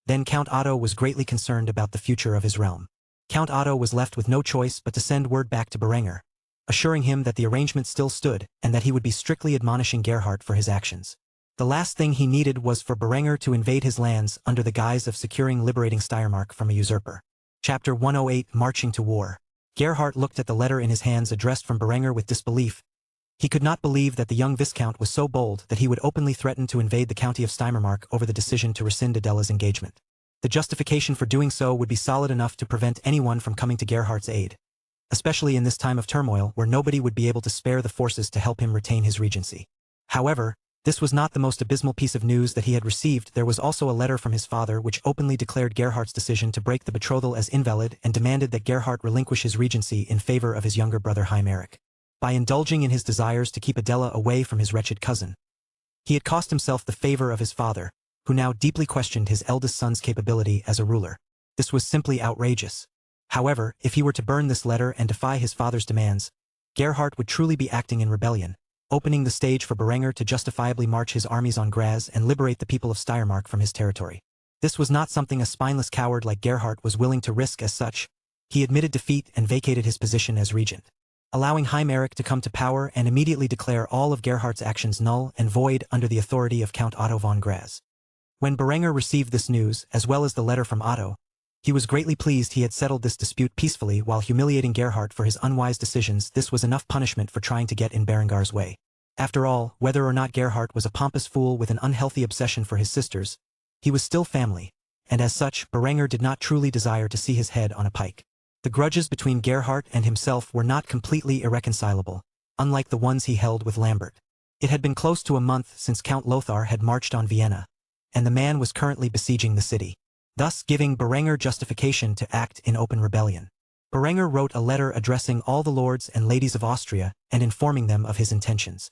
then Count Otto was greatly concerned about the future of his realm. Count Otto was left with no choice but to send word back to Berenger, assuring him that the arrangement still stood and that he would be strictly admonishing Gerhard for his actions. The last thing he needed was for Berenger to invade his lands under the guise of securing liberating Steiermark from a usurper. Chapter 108: Marching to War. Gerhard looked at the letter in his hands addressed from Berenger with disbelief. He could not believe that the young Viscount was so bold that he would openly threaten to invade the county of Steiermark over the decision to rescind Adela's engagement. The justification for doing so would be solid enough to prevent anyone from coming to Gerhard's aid, especially in this time of turmoil where nobody would be able to spare the forces to help him retain his regency. However, this was not the most abysmal piece of news that he had received. There was also a letter from his father which openly declared Gerhard's decision to break the betrothal as invalid and demanded that Gerhard relinquish his regency in favor of his younger brother Heinrich. By indulging in his desires to keep Adela away from his wretched cousin, he had cost himself the favor of his father, who now deeply questioned his eldest son's capability as a ruler. This was simply outrageous. However, if he were to burn this letter and defy his father's demands, Gerhard would truly be acting in rebellion, opening the stage for Berenger to justifiably march his armies on Graz and liberate the people of Steiermark from his territory. This was not something a spineless coward like Gerhard was willing to risk. As such, he admitted defeat and vacated his position as regent, allowing Heinrich to come to power and immediately declare all of Gerhard's actions null and void under the authority of Count Otto von Graz. When Berenger received this news, as well as the letter from Otto, he was greatly pleased he had settled this dispute peacefully while humiliating Gerhard for his unwise decisions. This was enough punishment for trying to get in Berengar's way. After all, whether or not Gerhard was a pompous fool with an unhealthy obsession for his sisters, he was still family, and as such, Berenger did not truly desire to see his head on a pike. The grudges between Gerhard and himself were not completely irreconcilable, unlike the ones he held with Lambert. It had been close to a month since Count Lothar had marched on Vienna, and the man was currently besieging the city, thus giving Berenger justification to act in open rebellion. Berenger wrote a letter addressing all the lords and ladies of Austria and informing them of his intentions.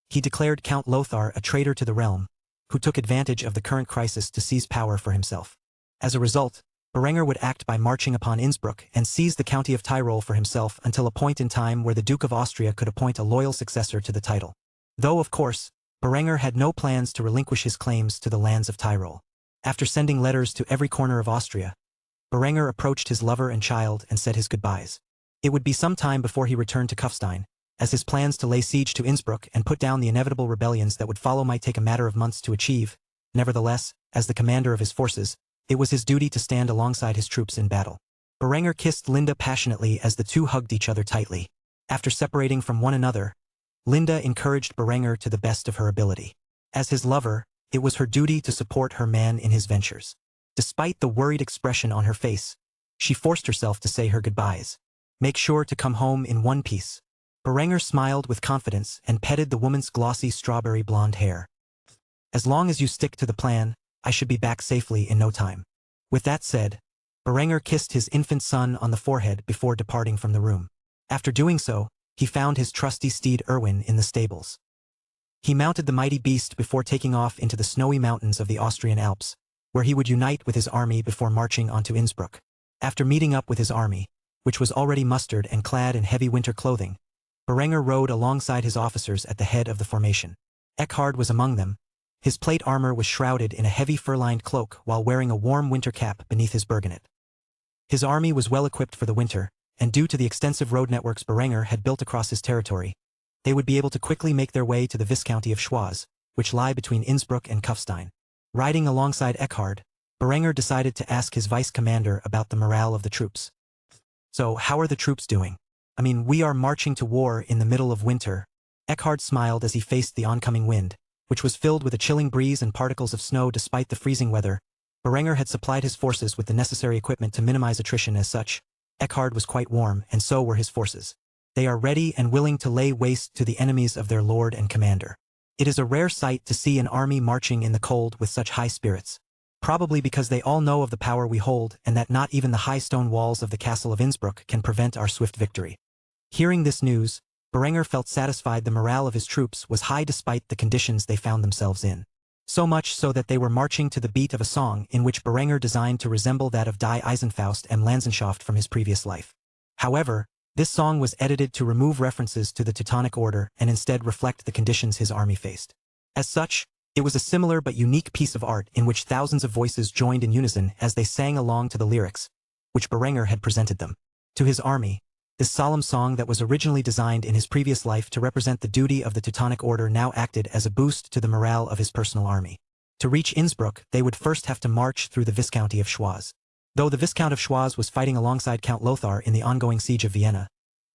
He declared Count Lothar a traitor to the realm, who took advantage of the current crisis to seize power for himself. As a result, Berenger would act by marching upon Innsbruck and seize the county of Tyrol for himself until a point in time where the Duke of Austria could appoint a loyal successor to the title. Though, of course, Berenger had no plans to relinquish his claims to the lands of Tyrol. After sending letters to every corner of Austria, Berenger approached his lover and child and said his goodbyes. It would be some time before he returned to Kufstein, as his plans to lay siege to Innsbruck and put down the inevitable rebellions that would follow might take a matter of months to achieve. Nevertheless, as the commander of his forces, it was his duty to stand alongside his troops in battle. Berenger kissed Linda passionately as the two hugged each other tightly. After separating from one another, Linda encouraged Berenger to the best of her ability. As his lover, it was her duty to support her man in his ventures. Despite the worried expression on her face, she forced herself to say her goodbyes. "Make sure to come home in one piece." Berenger smiled with confidence and petted the woman's glossy strawberry blonde hair. "As long as you stick to the plan, I should be back safely in no time." With that said, Berenger kissed his infant son on the forehead before departing from the room. After doing so, he found his trusty steed Erwin in the stables. He mounted the mighty beast before taking off into the snowy mountains of the Austrian Alps, where he would unite with his army before marching onto Innsbruck. After meeting up with his army, which was already mustered and clad in heavy winter clothing, Berenger rode alongside his officers at the head of the formation. Eckhard was among them. His plate armor was shrouded in a heavy fur-lined cloak while wearing a warm winter cap beneath his burgonet. His army was well equipped for the winter, and due to the extensive road networks Berenger had built across his territory, they would be able to quickly make their way to the Viscounty of Schwaz, which lie between Innsbruck and Kufstein. Riding alongside Eckhard, Berenger decided to ask his vice-commander about the morale of the troops. "So, how are the troops doing? I mean, we are marching to war in the middle of winter." Eckhard smiled as he faced the oncoming wind, which was filled with a chilling breeze and particles of snow despite the freezing weather. Berenger had supplied his forces with the necessary equipment to minimize attrition. As such, Eckhard was quite warm, and so were his forces. They are ready and willing to lay waste to the enemies of their lord and commander. It is a rare sight to see an army marching in the cold with such high spirits. Probably because they all know of the power we hold and that not even the high stone walls of the castle of Innsbruck can prevent our swift victory. Hearing this news, Berenger felt satisfied the morale of his troops was high despite the conditions they found themselves in. So much so that they were marching to the beat of a song in which Berenger designed to resemble that of Die Eisenfaust and Lanzenschaft from his previous life. However, this song was edited to remove references to the Teutonic Order and instead reflect the conditions his army faced. As such, it was a similar but unique piece of art in which thousands of voices joined in unison as they sang along to the lyrics, which Berenger had presented them. To his army, this solemn song that was originally designed in his previous life to represent the duty of the Teutonic Order now acted as a boost to the morale of his personal army. To reach Innsbruck, they would first have to march through the Viscounty of Schwaz. Though the Viscount of Schwaz was fighting alongside Count Lothar in the ongoing siege of Vienna,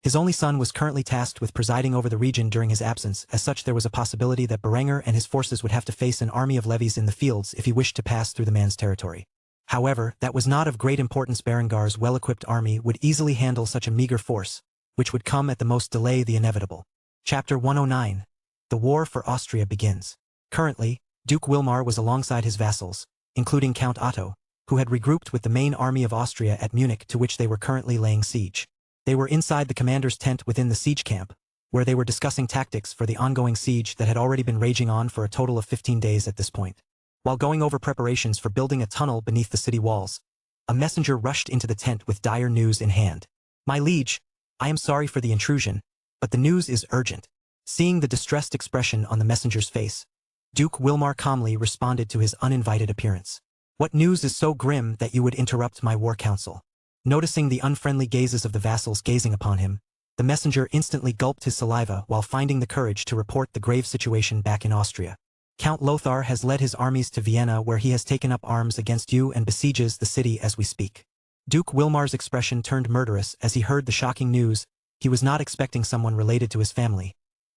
his only son was currently tasked with presiding over the region during his absence. As such, there was a possibility that Berenger and his forces would have to face an army of levies in the fields if he wished to pass through the man's territory. However, that was not of great importance. Berengar's well-equipped army would easily handle such a meager force, which would come at the most delay the inevitable. Chapter 109. The War for Austria begins. Currently, Duke Wilmar was alongside his vassals, including Count Otto, who had regrouped with the main army of Austria at Munich, to which they were currently laying siege. They were inside the commander's tent within the siege camp, where they were discussing tactics for the ongoing siege that had already been raging on for a total of 15 days at this point. While going over preparations for building a tunnel beneath the city walls, a messenger rushed into the tent with dire news in hand. "My liege, I am sorry for the intrusion, but the news is urgent." Seeing the distressed expression on the messenger's face, Duke Wilmar calmly responded to his uninvited appearance. "What news is so grim that you would interrupt my war council?" Noticing the unfriendly gazes of the vassals gazing upon him, the messenger instantly gulped his saliva while finding the courage to report the grave situation back in Austria. "Count Lothar has led his armies to Vienna, where he has taken up arms against you and besieges the city as we speak." Duke Wilmar's expression turned murderous as he heard the shocking news. He was not expecting someone related to his family,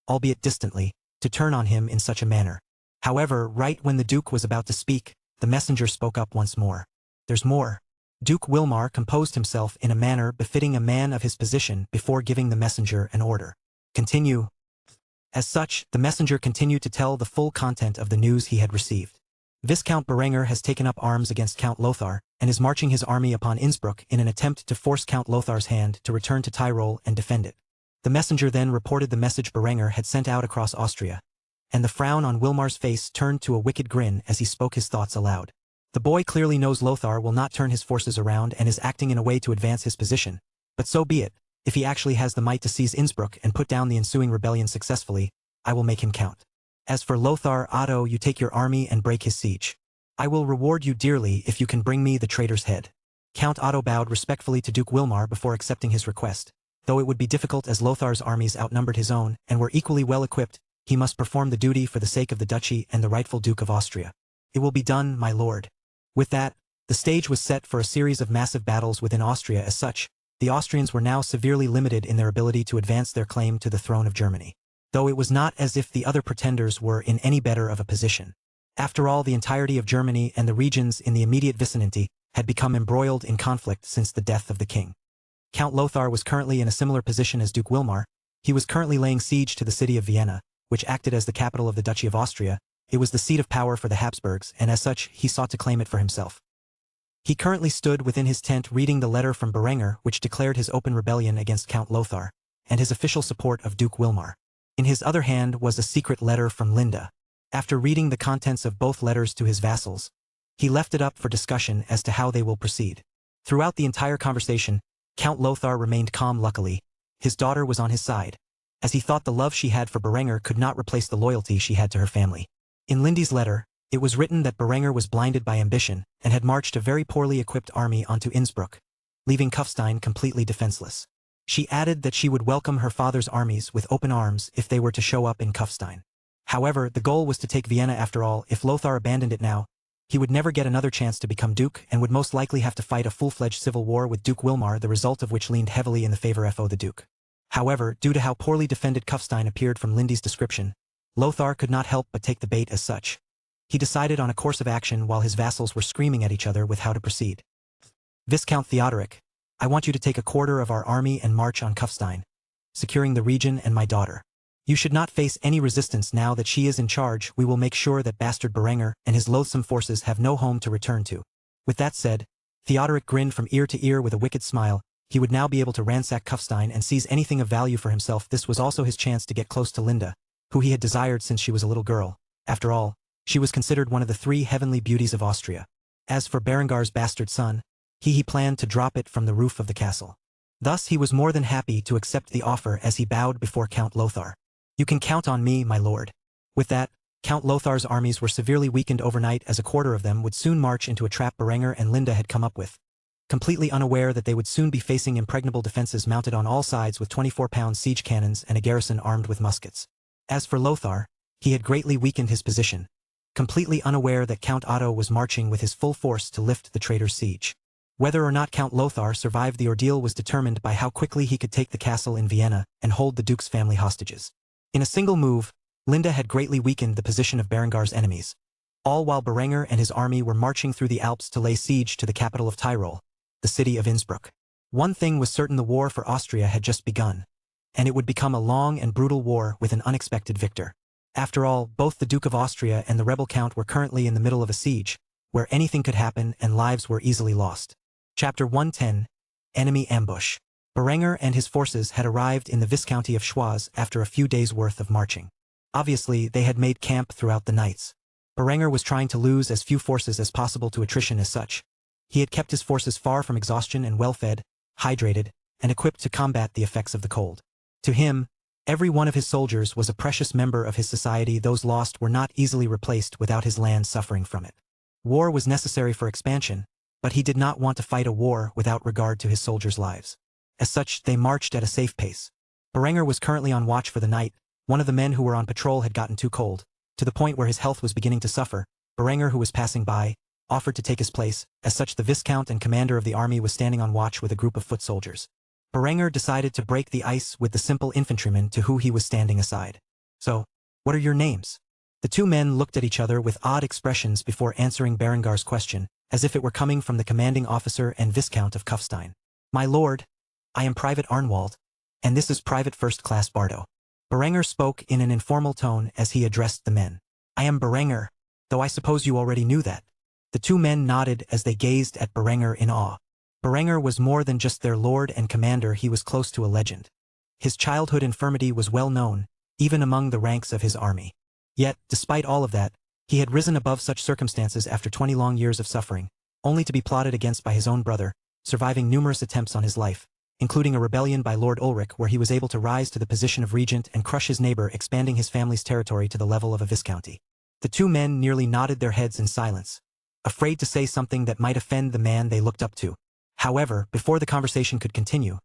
albeit distantly, to turn on him in such a manner. However, right when the Duke was about to speak, the messenger spoke up once more. "There's more." Duke Wilmar composed himself in a manner befitting a man of his position before giving the messenger an order. "Continue." As such, the messenger continued to tell the full content of the news he had received. Viscount Berenger has taken up arms against Count Lothar and is marching his army upon Innsbruck in an attempt to force Count Lothar's hand to return to Tyrol and defend it. The messenger then reported the message Berenger had sent out across Austria, and the frown on Wilmar's face turned to a wicked grin as he spoke his thoughts aloud. The boy clearly knows Lothar will not turn his forces around and is acting in a way to advance his position. But so be it. If he actually has the might to seize Innsbruck and put down the ensuing rebellion successfully, I will make him count. As for Lothar, Otto, you take your army and break his siege. I will reward you dearly if you can bring me the traitor's head. Count Otto bowed respectfully to Duke Wilmar before accepting his request. Though it would be difficult as Lothar's armies outnumbered his own and were equally well equipped, he must perform the duty for the sake of the duchy and the rightful Duke of Austria. It will be done, my lord. With that, the stage was set for a series of massive battles within Austria. As such, the Austrians were now severely limited in their ability to advance their claim to the throne of Germany. Though it was not as if the other pretenders were in any better of a position. After all, the entirety of Germany and the regions in the immediate vicinity had become embroiled in conflict since the death of the king. Count Lothar was currently in a similar position as Duke Wilmar. He was currently laying siege to the city of Vienna, which acted as the capital of the Duchy of Austria. It was the seat of power for the Habsburgs, and as such, he sought to claim it for himself. He currently stood within his tent reading the letter from Berenger, which declared his open rebellion against Count Lothar, and his official support of Duke Wilmar. In his other hand was a secret letter from Linda. After reading the contents of both letters to his vassals, he left it up for discussion as to how they will proceed. Throughout the entire conversation, Count Lothar remained calm. Luckily, his daughter was on his side, as he thought the love she had for Berenger could not replace the loyalty she had to her family. In Lindy's letter, it was written that Berenger was blinded by ambition and had marched a very poorly equipped army onto Innsbruck, leaving Kufstein completely defenseless. She added that she would welcome her father's armies with open arms if they were to show up in Kufstein. However, the goal was to take Vienna after all. If Lothar abandoned it now, he would never get another chance to become duke and would most likely have to fight a full-fledged civil war with Duke Wilmar, the result of which leaned heavily in the favor of the duke. However, due to how poorly defended Kufstein appeared from Lindy's description, Lothar could not help but take the bait as such. He decided on a course of action while his vassals were screaming at each other with how to proceed. Viscount Theodoric, I want you to take a quarter of our army and march on Kufstein, securing the region and my daughter. You should not face any resistance now that she is in charge. We will make sure that bastard Berenger and his loathsome forces have no home to return to. With that said, Theodoric grinned from ear to ear with a wicked smile. He would now be able to ransack Kufstein and seize anything of value for himself. This was also his chance to get close to Linda, who he had desired since she was a little girl. After all, she was considered one of the 3 heavenly beauties of Austria. As for Berengar's bastard son, he planned to drop it from the roof of the castle. Thus he was more than happy to accept the offer as he bowed before Count Lothar. You can count on me, my lord. With that, Count Lothar's armies were severely weakened overnight, as a quarter of them would soon march into a trap Berenger and Linda had come up with, completely unaware that they would soon be facing impregnable defenses mounted on all sides with 24-pound siege cannons and a garrison armed with muskets. As for Lothar, he had greatly weakened his position, completely unaware that Count Otto was marching with his full force to lift the traitor's siege. Whether or not Count Lothar survived the ordeal was determined by how quickly he could take the castle in Vienna and hold the duke's family hostages. In a single move, Linda had greatly weakened the position of Berengar's enemies, all while Berenger and his army were marching through the Alps to lay siege to the capital of Tyrol, the city of Innsbruck. One thing was certain: the war for Austria had just begun, and it would become a long and brutal war with an unexpected victor. After all, both the Duke of Austria and the rebel count were currently in the middle of a siege, where anything could happen and lives were easily lost. Chapter 110. Enemy Ambush. Berenger and his forces had arrived in the Viscounty of Schwaz after a few days' worth of marching. Obviously, they had made camp throughout the nights. Berenger was trying to lose as few forces as possible to attrition. As such, he had kept his forces far from exhaustion and well-fed, hydrated, and equipped to combat the effects of the cold. To him, every one of his soldiers was a precious member of his society. Those lost were not easily replaced without his land suffering from it. War was necessary for expansion, but he did not want to fight a war without regard to his soldiers' lives. As such, they marched at a safe pace. Berenger was currently on watch for the night. One of the men who were on patrol had gotten too cold, to the point where his health was beginning to suffer. Berenger, who was passing by, offered to take his place. As such, the Viscount and commander of the army was standing on watch with a group of foot soldiers. Berenger decided to break the ice with the simple infantryman to whom he was standing aside. So, what are your names? The 2 men looked at each other with odd expressions before answering Berengar's question, as if it were coming from the commanding officer and Viscount of Kufstein. My lord, I am Private Arnwald, and this is Private First Class Bardo. Berenger spoke in an informal tone as he addressed the men. I am Berenger, though I suppose you already knew that. The 2 men nodded as they gazed at Berenger in awe. Berenger was more than just their lord and commander. He was close to a legend. His childhood infirmity was well known, even among the ranks of his army. Yet, despite all of that, He had risen above such circumstances after 20 long years of suffering, only to be plotted against by his own brother, surviving numerous attempts on his life, including a rebellion by Lord Ulrich where he was able to rise to the position of regent and crush his neighbor, expanding his family's territory to the level of a viscounty. The two men nearly nodded their heads in silence, afraid to say something that might offend the man they looked up to. However, before the conversation could continue,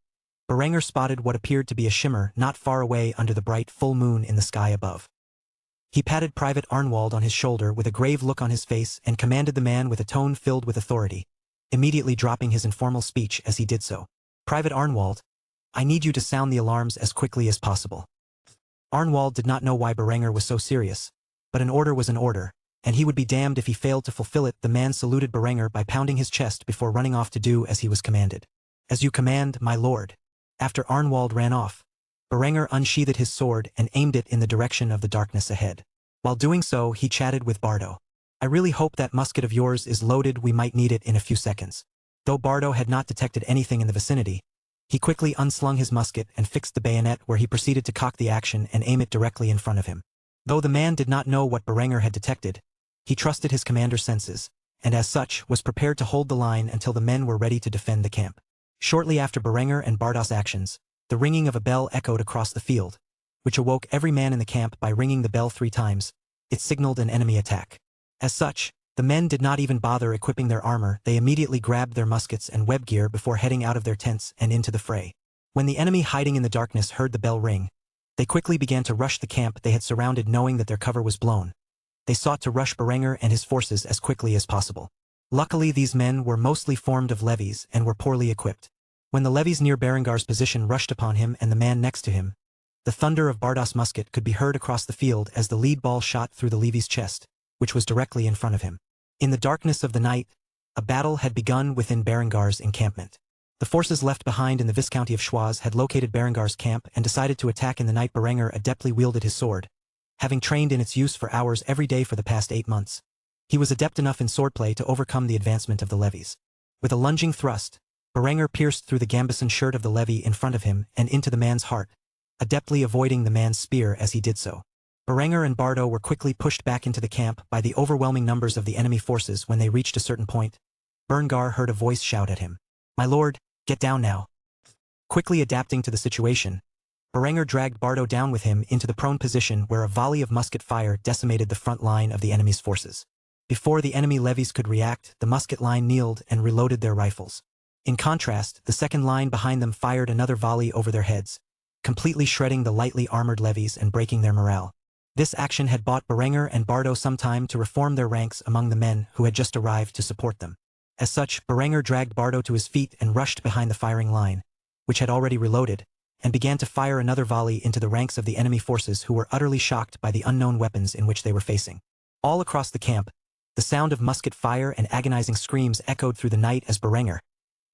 Berenger spotted what appeared to be a shimmer not far away under the bright full moon in the sky above. He patted Private Arnwald on his shoulder with a grave look on his face and commanded the man with a tone filled with authority, immediately dropping his informal speech as he did so. "Private Arnwald, I need you to sound the alarms as quickly as possible." Arnwald did not know why Berenger was so serious, but an order was an order, and he would be damned if he failed to fulfill it. The man saluted Berenger by pounding his chest before running off to do as he was commanded. "As you command, my lord." After Arnwald ran off, Berenger unsheathed his sword and aimed it in the direction of the darkness ahead. While doing so, he chatted with Bardo. "I really hope that musket of yours is loaded. We might need it in a few seconds." Though Bardo had not detected anything in the vicinity, he quickly unslung his musket and fixed the bayonet where he proceeded to cock the action and aim it directly in front of him. Though the man did not know what Berenger had detected, he trusted his commander's senses, and as such was prepared to hold the line until the men were ready to defend the camp. Shortly after Berenger and Bardo's actions, the ringing of a bell echoed across the field, which awoke every man in the camp. By ringing the bell 3 times, it signaled an enemy attack. As such, the men did not even bother equipping their armor. They immediately grabbed their muskets and web gear before heading out of their tents and into the fray. When the enemy hiding in the darkness heard the bell ring, they quickly began to rush the camp they had surrounded. Knowing that their cover was blown, they sought to rush Berenger and his forces as quickly as possible. Luckily, these men were mostly formed of levies and were poorly equipped. When the levies near Berengar's position rushed upon him and the man next to him, the thunder of Bardos' musket could be heard across the field as the lead ball shot through the levy's chest, which was directly in front of him. In the darkness of the night, a battle had begun within Berengar's encampment. The forces left behind in the Viscounty of Schwaz had located Berengar's camp and decided to attack in the night. Berenger adeptly wielded his sword, having trained in its use for hours every day for the past 8 months. He was adept enough in swordplay to overcome the advancement of the levies. With a lunging thrust, Berenger pierced through the gambeson shirt of the levy in front of him and into the man's heart, adeptly avoiding the man's spear as he did so. Berenger and Bardo were quickly pushed back into the camp by the overwhelming numbers of the enemy forces. When they reached a certain point, Berengar heard a voice shout at him, "My lord, get down now." Quickly adapting to the situation, Berenger dragged Bardo down with him into the prone position where a volley of musket fire decimated the front line of the enemy's forces. Before the enemy levies could react, the musket line kneeled and reloaded their rifles. In contrast, the second line behind them fired another volley over their heads, completely shredding the lightly armored levies and breaking their morale. This action had bought Berenger and Bardo some time to reform their ranks among the men who had just arrived to support them. As such, Berenger dragged Bardo to his feet and rushed behind the firing line, which had already reloaded, and began to fire another volley into the ranks of the enemy forces who were utterly shocked by the unknown weapons in which they were facing. All across the camp, the sound of musket fire and agonizing screams echoed through the night as Berenger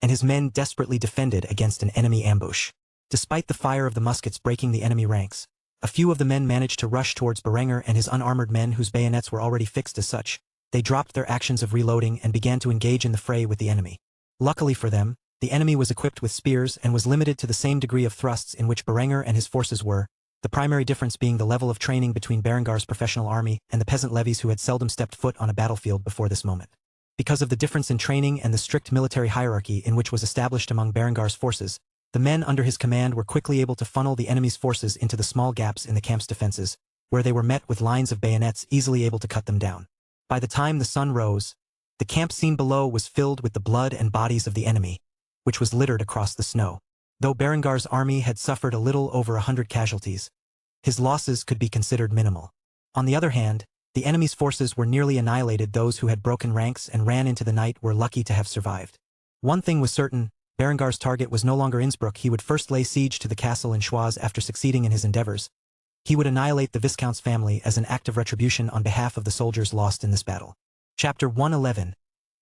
and his men desperately defended against an enemy ambush. Despite the fire of the muskets breaking the enemy ranks, a few of the men managed to rush towards Berenger and his unarmored men whose bayonets were already fixed. As such, they dropped their actions of reloading and began to engage in the fray with the enemy. Luckily for them, the enemy was equipped with spears and was limited to the same degree of thrusts in which Berenger and his forces were, the primary difference being the level of training between Berengar's professional army and the peasant levies who had seldom stepped foot on a battlefield before this moment. Because of the difference in training and the strict military hierarchy in which was established among Berengar's forces, the men under his command were quickly able to funnel the enemy's forces into the small gaps in the camp's defenses, where they were met with lines of bayonets easily able to cut them down. By the time the sun rose, the camp scene below was filled with the blood and bodies of the enemy, which was littered across the snow. Though Berengar's army had suffered a little over 100 casualties, his losses could be considered minimal. On the other hand, the enemy's forces were nearly annihilated. Those who had broken ranks and ran into the night were lucky to have survived. One thing was certain, Berengar's target was no longer Innsbruck. He would first lay siege to the castle in Schwaz. After succeeding in his endeavors, he would annihilate the Viscount's family as an act of retribution on behalf of the soldiers lost in this battle. Chapter 111.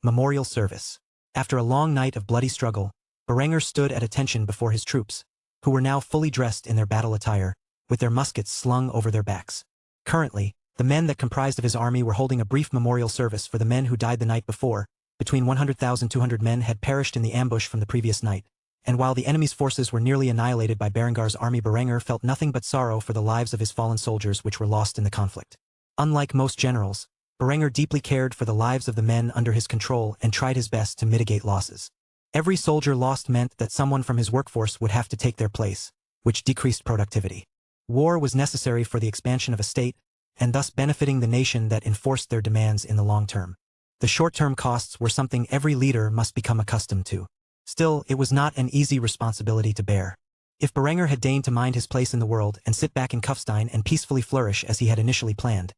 Memorial Service. After a long night of bloody struggle, Berenger stood at attention before his troops, who were now fully dressed in their battle attire, with their muskets slung over their backs. Currently, the men that comprised of his army were holding a brief memorial service for the men who died the night before. Between 100,200 men had perished in the ambush from the previous night, and while the enemy's forces were nearly annihilated by Berengar's army, Berenger felt nothing but sorrow for the lives of his fallen soldiers which were lost in the conflict. Unlike most generals, Berenger deeply cared for the lives of the men under his control and tried his best to mitigate losses. Every soldier lost meant that someone from his workforce would have to take their place, which decreased productivity. War was necessary for the expansion of a state, and thus benefiting the nation that enforced their demands in the long term. The short-term costs were something every leader must become accustomed to. Still, it was not an easy responsibility to bear. If Berenger had deigned to mind his place in the world and sit back in Kufstein and peacefully flourish as he had initially planned,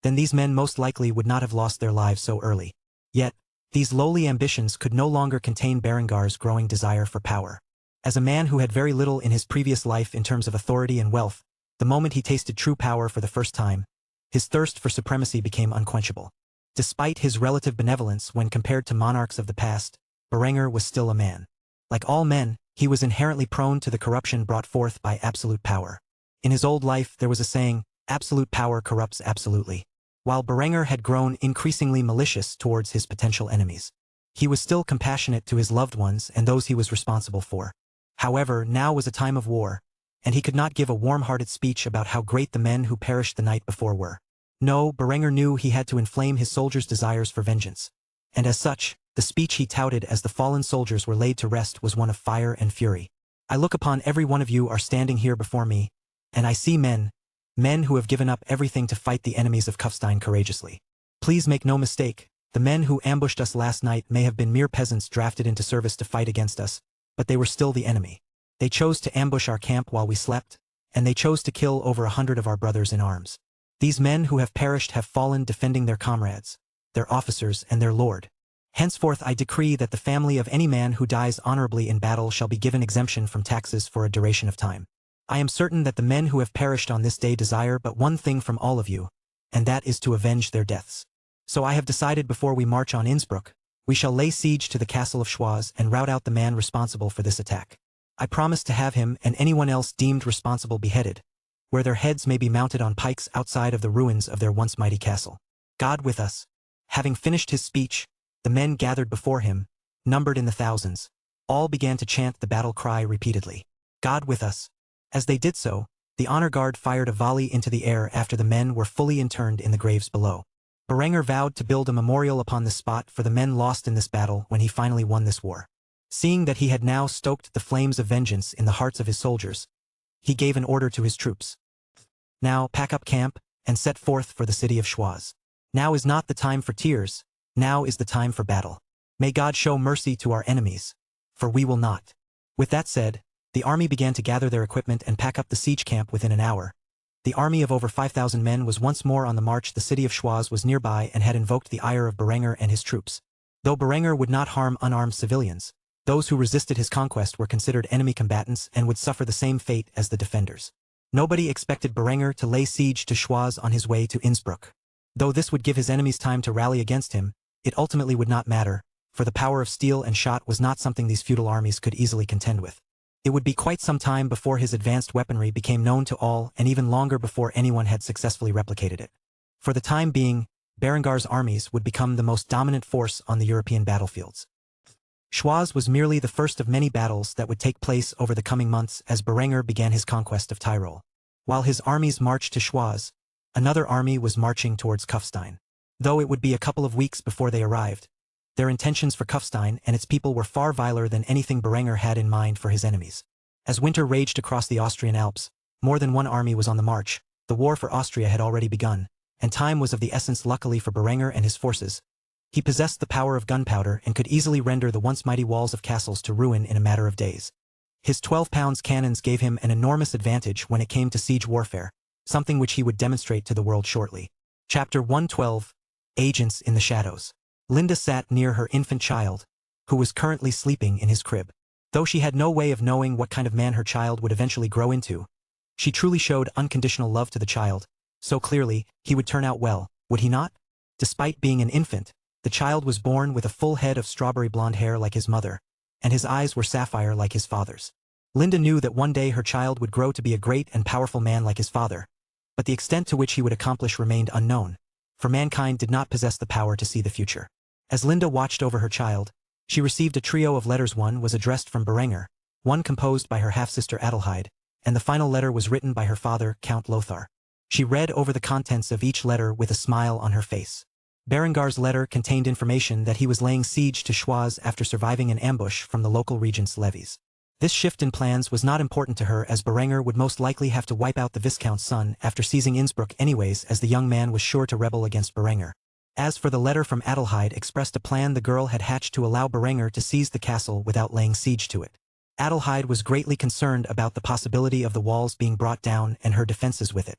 then these men most likely would not have lost their lives so early. Yet, these lowly ambitions could no longer contain Berengar's growing desire for power. As a man who had very little in his previous life in terms of authority and wealth, the moment he tasted true power for the first time, his thirst for supremacy became unquenchable. Despite his relative benevolence when compared to monarchs of the past, Berenger was still a man. Like all men, he was inherently prone to the corruption brought forth by absolute power. In his old life there was a saying, "Absolute power corrupts absolutely." While Berenger had grown increasingly malicious towards his potential enemies, he was still compassionate to his loved ones and those he was responsible for. However, now was a time of war, and he could not give a warm-hearted speech about how great the men who perished the night before were. No, Berenger knew he had to inflame his soldiers' desires for vengeance. And as such, the speech he touted as the fallen soldiers were laid to rest was one of fire and fury. "I look upon every one of you are standing here before me, and I see men who have given up everything to fight the enemies of Kufstein courageously. Please make no mistake, the men who ambushed us last night may have been mere peasants drafted into service to fight against us, but they were still the enemy. They chose to ambush our camp while we slept, and they chose to kill over 100 of our brothers in arms. These men who have perished have fallen defending their comrades, their officers, and their lord. Henceforth I decree that the family of any man who dies honorably in battle shall be given exemption from taxes for a duration of time. I am certain that the men who have perished on this day desire but one thing from all of you, and that is to avenge their deaths. So I have decided before we march on Innsbruck, we shall lay siege to the castle of Schwaz and rout out the man responsible for this attack. I promise to have him and anyone else deemed responsible beheaded, where their heads may be mounted on pikes outside of the ruins of their once mighty castle. God with us." Having finished his speech, the men gathered before him, numbered in the thousands. All began to chant the battle cry repeatedly. "God with us." As they did so, the honor guard fired a volley into the air after the men were fully interned in the graves below. Berenger vowed to build a memorial upon this spot for the men lost in this battle when he finally won this war. Seeing that he had now stoked the flames of vengeance in the hearts of his soldiers, he gave an order to his troops. "Now pack up camp and set forth for the city of Schwaz. Now is not the time for tears, now is the time for battle. May God show mercy to our enemies, for we will not." With that said, the army began to gather their equipment and pack up the siege camp within an hour. The army of over 5,000 men was once more on the march. The city of Schwaz was nearby and had invoked the ire of Berenger and his troops. Though Berenger would not harm unarmed civilians, those who resisted his conquest were considered enemy combatants and would suffer the same fate as the defenders. Nobody expected Berenger to lay siege to Schwaz on his way to Innsbruck. Though this would give his enemies time to rally against him, it ultimately would not matter, for the power of steel and shot was not something these feudal armies could easily contend with. It would be quite some time before his advanced weaponry became known to all and even longer before anyone had successfully replicated it. For the time being, Berengar's armies would become the most dominant force on the European battlefields. Schwaz was merely the first of many battles that would take place over the coming months as Berenger began his conquest of Tyrol. While his armies marched to Schwaz, another army was marching towards Kufstein. Though it would be a couple of weeks before they arrived, their intentions for Kufstein and its people were far viler than anything Berenger had in mind for his enemies. As winter raged across the Austrian Alps, more than one army was on the march. The war for Austria had already begun, and time was of the essence. Luckily for Berenger and his forces, he possessed the power of gunpowder and could easily render the once mighty walls of castles to ruin in a matter of days. His 12-pound cannons gave him an enormous advantage when it came to siege warfare, something which he would demonstrate to the world shortly. Chapter 112: Agents in the Shadows. Linda sat near her infant child, who was currently sleeping in his crib. Though she had no way of knowing what kind of man her child would eventually grow into, she truly showed unconditional love to the child. So clearly, he would turn out well, would he not? Despite being an infant, the child was born with a full head of strawberry blonde hair like his mother, and his eyes were sapphire like his father's. Linda knew that one day her child would grow to be a great and powerful man like his father, but the extent to which he would accomplish remained unknown, for mankind did not possess the power to see the future. As Linda watched over her child, she received a trio of letters. One was addressed from Berenger, one composed by her half-sister Adelheid, and the final letter was written by her father, Count Lothar. She read over the contents of each letter with a smile on her face. Berengar's letter contained information that he was laying siege to Schwaz after surviving an ambush from the local regent's levies. This shift in plans was not important to her, as Berenger would most likely have to wipe out the Viscount's son after seizing Innsbruck anyways, as the young man was sure to rebel against Berenger. As for the letter from Adelheid, expressed a plan the girl had hatched to allow Berenger to seize the castle without laying siege to it. Adelheid was greatly concerned about the possibility of the walls being brought down and her defenses with it.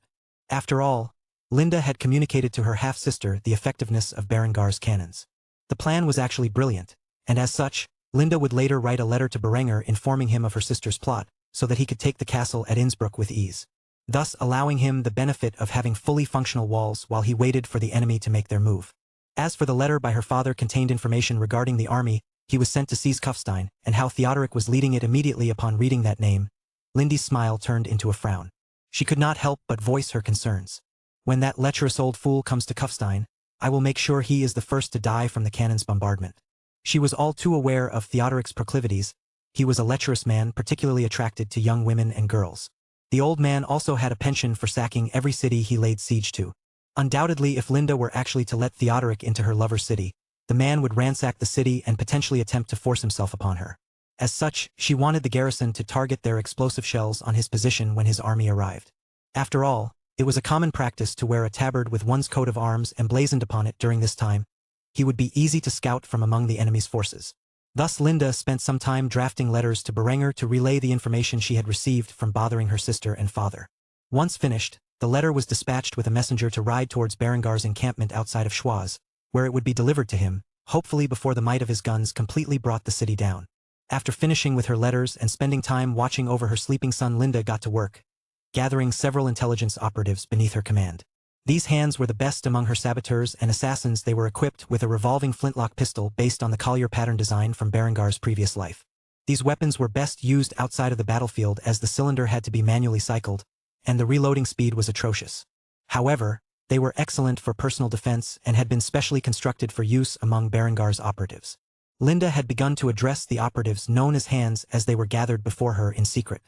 After all, Linda had communicated to her half-sister the effectiveness of Berengar's cannons. The plan was actually brilliant, and as such, Linda would later write a letter to Berenger informing him of her sister's plot, so that he could take the castle at Innsbruck with ease, thus allowing him the benefit of having fully functional walls while he waited for the enemy to make their move. As for the letter by her father, contained information regarding the army he was sent to seize Kufstein, and how Theodoric was leading it. Immediately upon reading that name, Lindy's smile turned into a frown. She could not help but voice her concerns. When that lecherous old fool comes to Kufstein, I will make sure he is the first to die from the cannon's bombardment. She was all too aware of Theodoric's proclivities. He was a lecherous man, particularly attracted to young women and girls. The old man also had a penchant for sacking every city he laid siege to. Undoubtedly, if Linda were actually to let Theodoric into her lover's city, the man would ransack the city and potentially attempt to force himself upon her. As such, she wanted the garrison to target their explosive shells on his position when his army arrived. After all, it was a common practice to wear a tabard with one's coat of arms emblazoned upon it during this time. He would be easy to scout from among the enemy's forces. Thus Linda spent some time drafting letters to Berenger to relay the information she had received from bothering her sister and father. Once finished, the letter was dispatched with a messenger to ride towards Berengar's encampment outside of Schwaz, where it would be delivered to him, hopefully before the might of his guns completely brought the city down. After finishing with her letters and spending time watching over her sleeping son, Linda got to work, gathering several intelligence operatives beneath her command. These hands were the best among her saboteurs and assassins. They were equipped with a revolving flintlock pistol based on the collier pattern design from Berengar's previous life. These weapons were best used outside of the battlefield, as the cylinder had to be manually cycled, and the reloading speed was atrocious. However, they were excellent for personal defense and had been specially constructed for use among Berengar's operatives. Linda had begun to address the operatives known as hands as they were gathered before her in secret.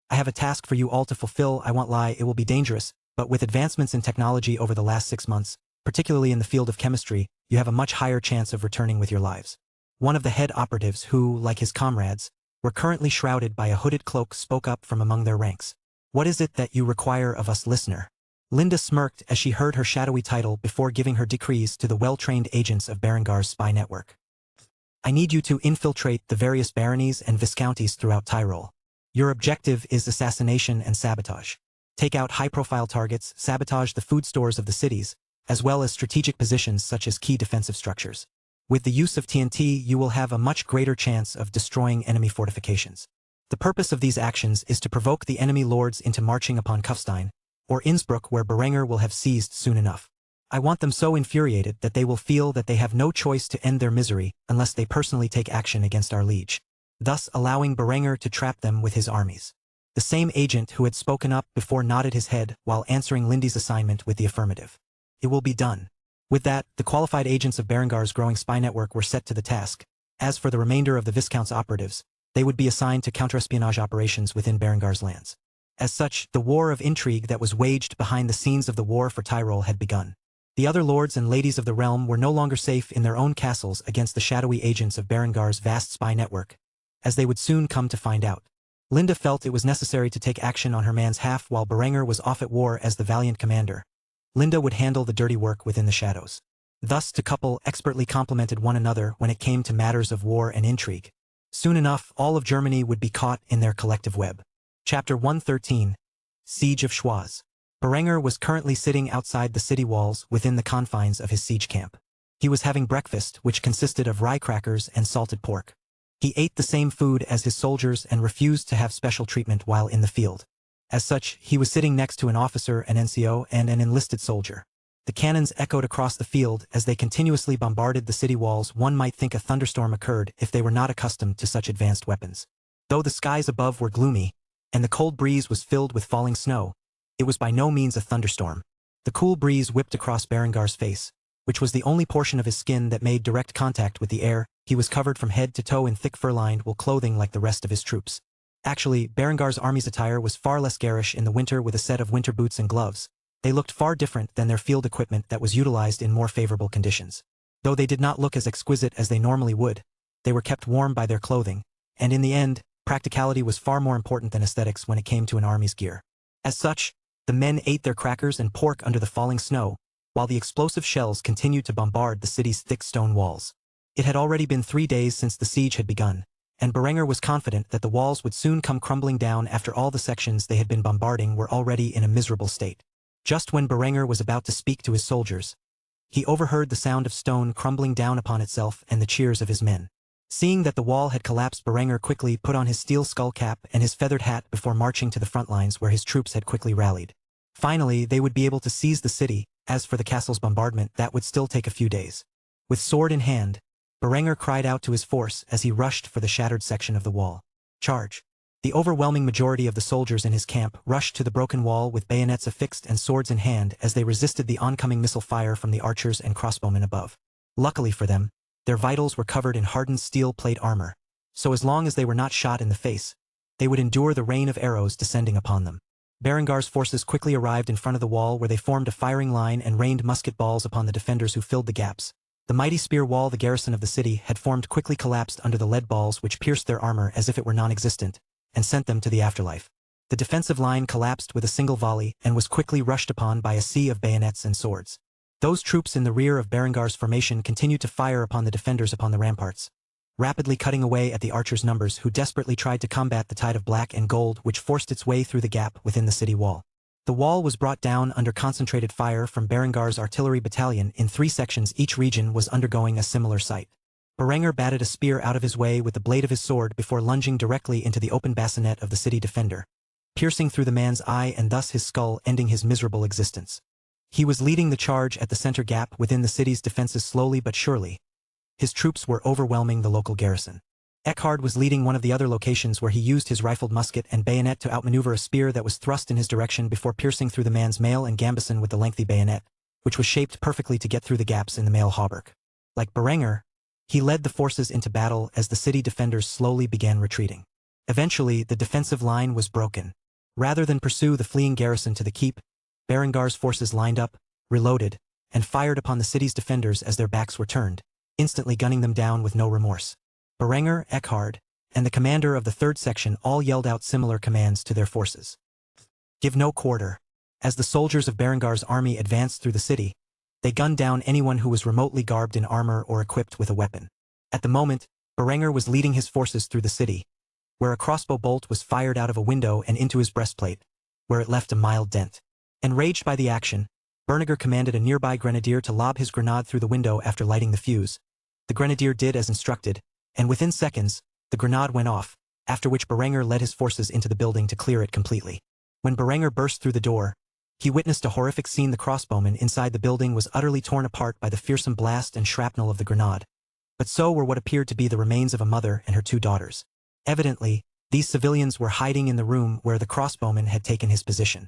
I have a task for you all to fulfill. I won't lie, it will be dangerous, but with advancements in technology over the last 6 months, particularly in the field of chemistry, you have a much higher chance of returning with your lives. One of the head operatives who, like his comrades, were currently shrouded by a hooded cloak spoke up from among their ranks. What is it that you require of us, listener? Linda smirked as she heard her shadowy title before giving her decrees to the well-trained agents of Berengar's spy network. I need you to infiltrate the various baronies and viscounties throughout Tyrol. Your objective is assassination and sabotage. Take out high-profile targets, sabotage the food stores of the cities, as well as strategic positions such as key defensive structures. With the use of TNT, you will have a much greater chance of destroying enemy fortifications. The purpose of these actions is to provoke the enemy lords into marching upon Kufstein, or Innsbruck, where Berenger will have seized soon enough. I want them so infuriated that they will feel that they have no choice to end their misery unless they personally take action against our liege, thus allowing Berenger to trap them with his armies. The same agent who had spoken up before nodded his head while answering Lindy's assignment with the affirmative. It will be done. With that, the qualified agents of Berengar's growing spy network were set to the task. As for the remainder of the Viscount's operatives, they would be assigned to counterespionage operations within Berengar's lands. As such, the war of intrigue that was waged behind the scenes of the war for Tyrol had begun. The other lords and ladies of the realm were no longer safe in their own castles against the shadowy agents of Berengar's vast spy network, as they would soon come to find out. Linda felt it was necessary to take action on her man's half while Berenger was off at war as the valiant commander. Linda would handle the dirty work within the shadows. Thus, the couple expertly complemented one another when it came to matters of war and intrigue. Soon enough, all of Germany would be caught in their collective web. Chapter 113. Siege of Schwaz. Berenger was currently sitting outside the city walls within the confines of his siege camp. He was having breakfast, which consisted of rye crackers and salted pork. He ate the same food as his soldiers and refused to have special treatment while in the field. As such, he was sitting next to an officer, an NCO, and an enlisted soldier. The cannons echoed across the field as they continuously bombarded the city walls. One might think a thunderstorm occurred if they were not accustomed to such advanced weapons. Though the skies above were gloomy, and the cold breeze was filled with falling snow, it was by no means a thunderstorm. The cool breeze whipped across Berengar's face, which was the only portion of his skin that made direct contact with the air. He was covered from head to toe in thick fur-lined wool clothing like the rest of his troops. Actually, Berengar's army's attire was far less garish in the winter, with a set of winter boots and gloves, They looked far different than their field equipment that was utilized in more favorable conditions. Though they did not look as exquisite as they normally would, they were kept warm by their clothing, and in the end, practicality was far more important than aesthetics when it came to an army's gear. As such, the men ate their crackers and pork under the falling snow, while the explosive shells continued to bombard the city's thick stone walls. It had already been 3 days since the siege had begun, and Berenger was confident that the walls would soon come crumbling down after all the sections they had been bombarding were already in a miserable state. Just when Berenger was about to speak to his soldiers, he overheard the sound of stone crumbling down upon itself and the cheers of his men. Seeing that the wall had collapsed, Berenger quickly put on his steel skull cap and his feathered hat before marching to the front lines where his troops had quickly rallied. Finally, they would be able to seize the city. As for the castle's bombardment, that would still take a few days. With sword in hand, Berenger cried out to his force as he rushed for the shattered section of the wall. Charge! The overwhelming majority of the soldiers in his camp rushed to the broken wall with bayonets affixed and swords in hand as they resisted the oncoming missile fire from the archers and crossbowmen above. Luckily for them, their vitals were covered in hardened steel plate armor, so as long as they were not shot in the face, they would endure the rain of arrows descending upon them. Berengar's forces quickly arrived in front of the wall where they formed a firing line and rained musket balls upon the defenders who filled the gaps. The mighty spear wall the garrison of the city had formed quickly collapsed under the lead balls which pierced their armor as if it were non-existent, and sent them to the afterlife. The defensive line collapsed with a single volley and was quickly rushed upon by a sea of bayonets and swords. Those troops in the rear of Berengar's formation continued to fire upon the defenders upon the ramparts, rapidly cutting away at the archers' numbers who desperately tried to combat the tide of black and gold which forced its way through the gap within the city wall. The wall was brought down under concentrated fire from Berengar's artillery battalion in 3 sections. Each region was undergoing a similar sight. Berenger batted a spear out of his way with the blade of his sword before lunging directly into the open bassinet of the city defender, piercing through the man's eye and thus his skull, ending his miserable existence. He was leading the charge at the center gap within the city's defenses slowly but surely. His troops were overwhelming the local garrison. Eckhard was leading one of the other locations where he used his rifled musket and bayonet to outmaneuver a spear that was thrust in his direction before piercing through the man's mail and gambeson with the lengthy bayonet, which was shaped perfectly to get through the gaps in the mail hauberk. Like Berenger, he led the forces into battle as the city defenders slowly began retreating. Eventually, the defensive line was broken. Rather than pursue the fleeing garrison to the keep, Berengar's forces lined up, reloaded, and fired upon the city's defenders as their backs were turned, instantly gunning them down with no remorse. Berenger, Eckhard, and the commander of the 3rd section all yelled out similar commands to their forces. Give no quarter. As the soldiers of Berengar's army advanced through the city, they gunned down anyone who was remotely garbed in armor or equipped with a weapon. At the moment, Berenger was leading his forces through the city, where a crossbow bolt was fired out of a window and into his breastplate, where it left a mild dent. Enraged by the action, Berenger commanded a nearby grenadier to lob his grenade through the window after lighting the fuse. The grenadier did as instructed, and within seconds, the grenade went off, after which Berenger led his forces into the building to clear it completely. When Berenger burst through the door, he witnessed a horrific scene. The crossbowman inside the building was utterly torn apart by the fearsome blast and shrapnel of the grenade. But so were what appeared to be the remains of a mother and her 2 daughters. Evidently, these civilians were hiding in the room where the crossbowman had taken his position.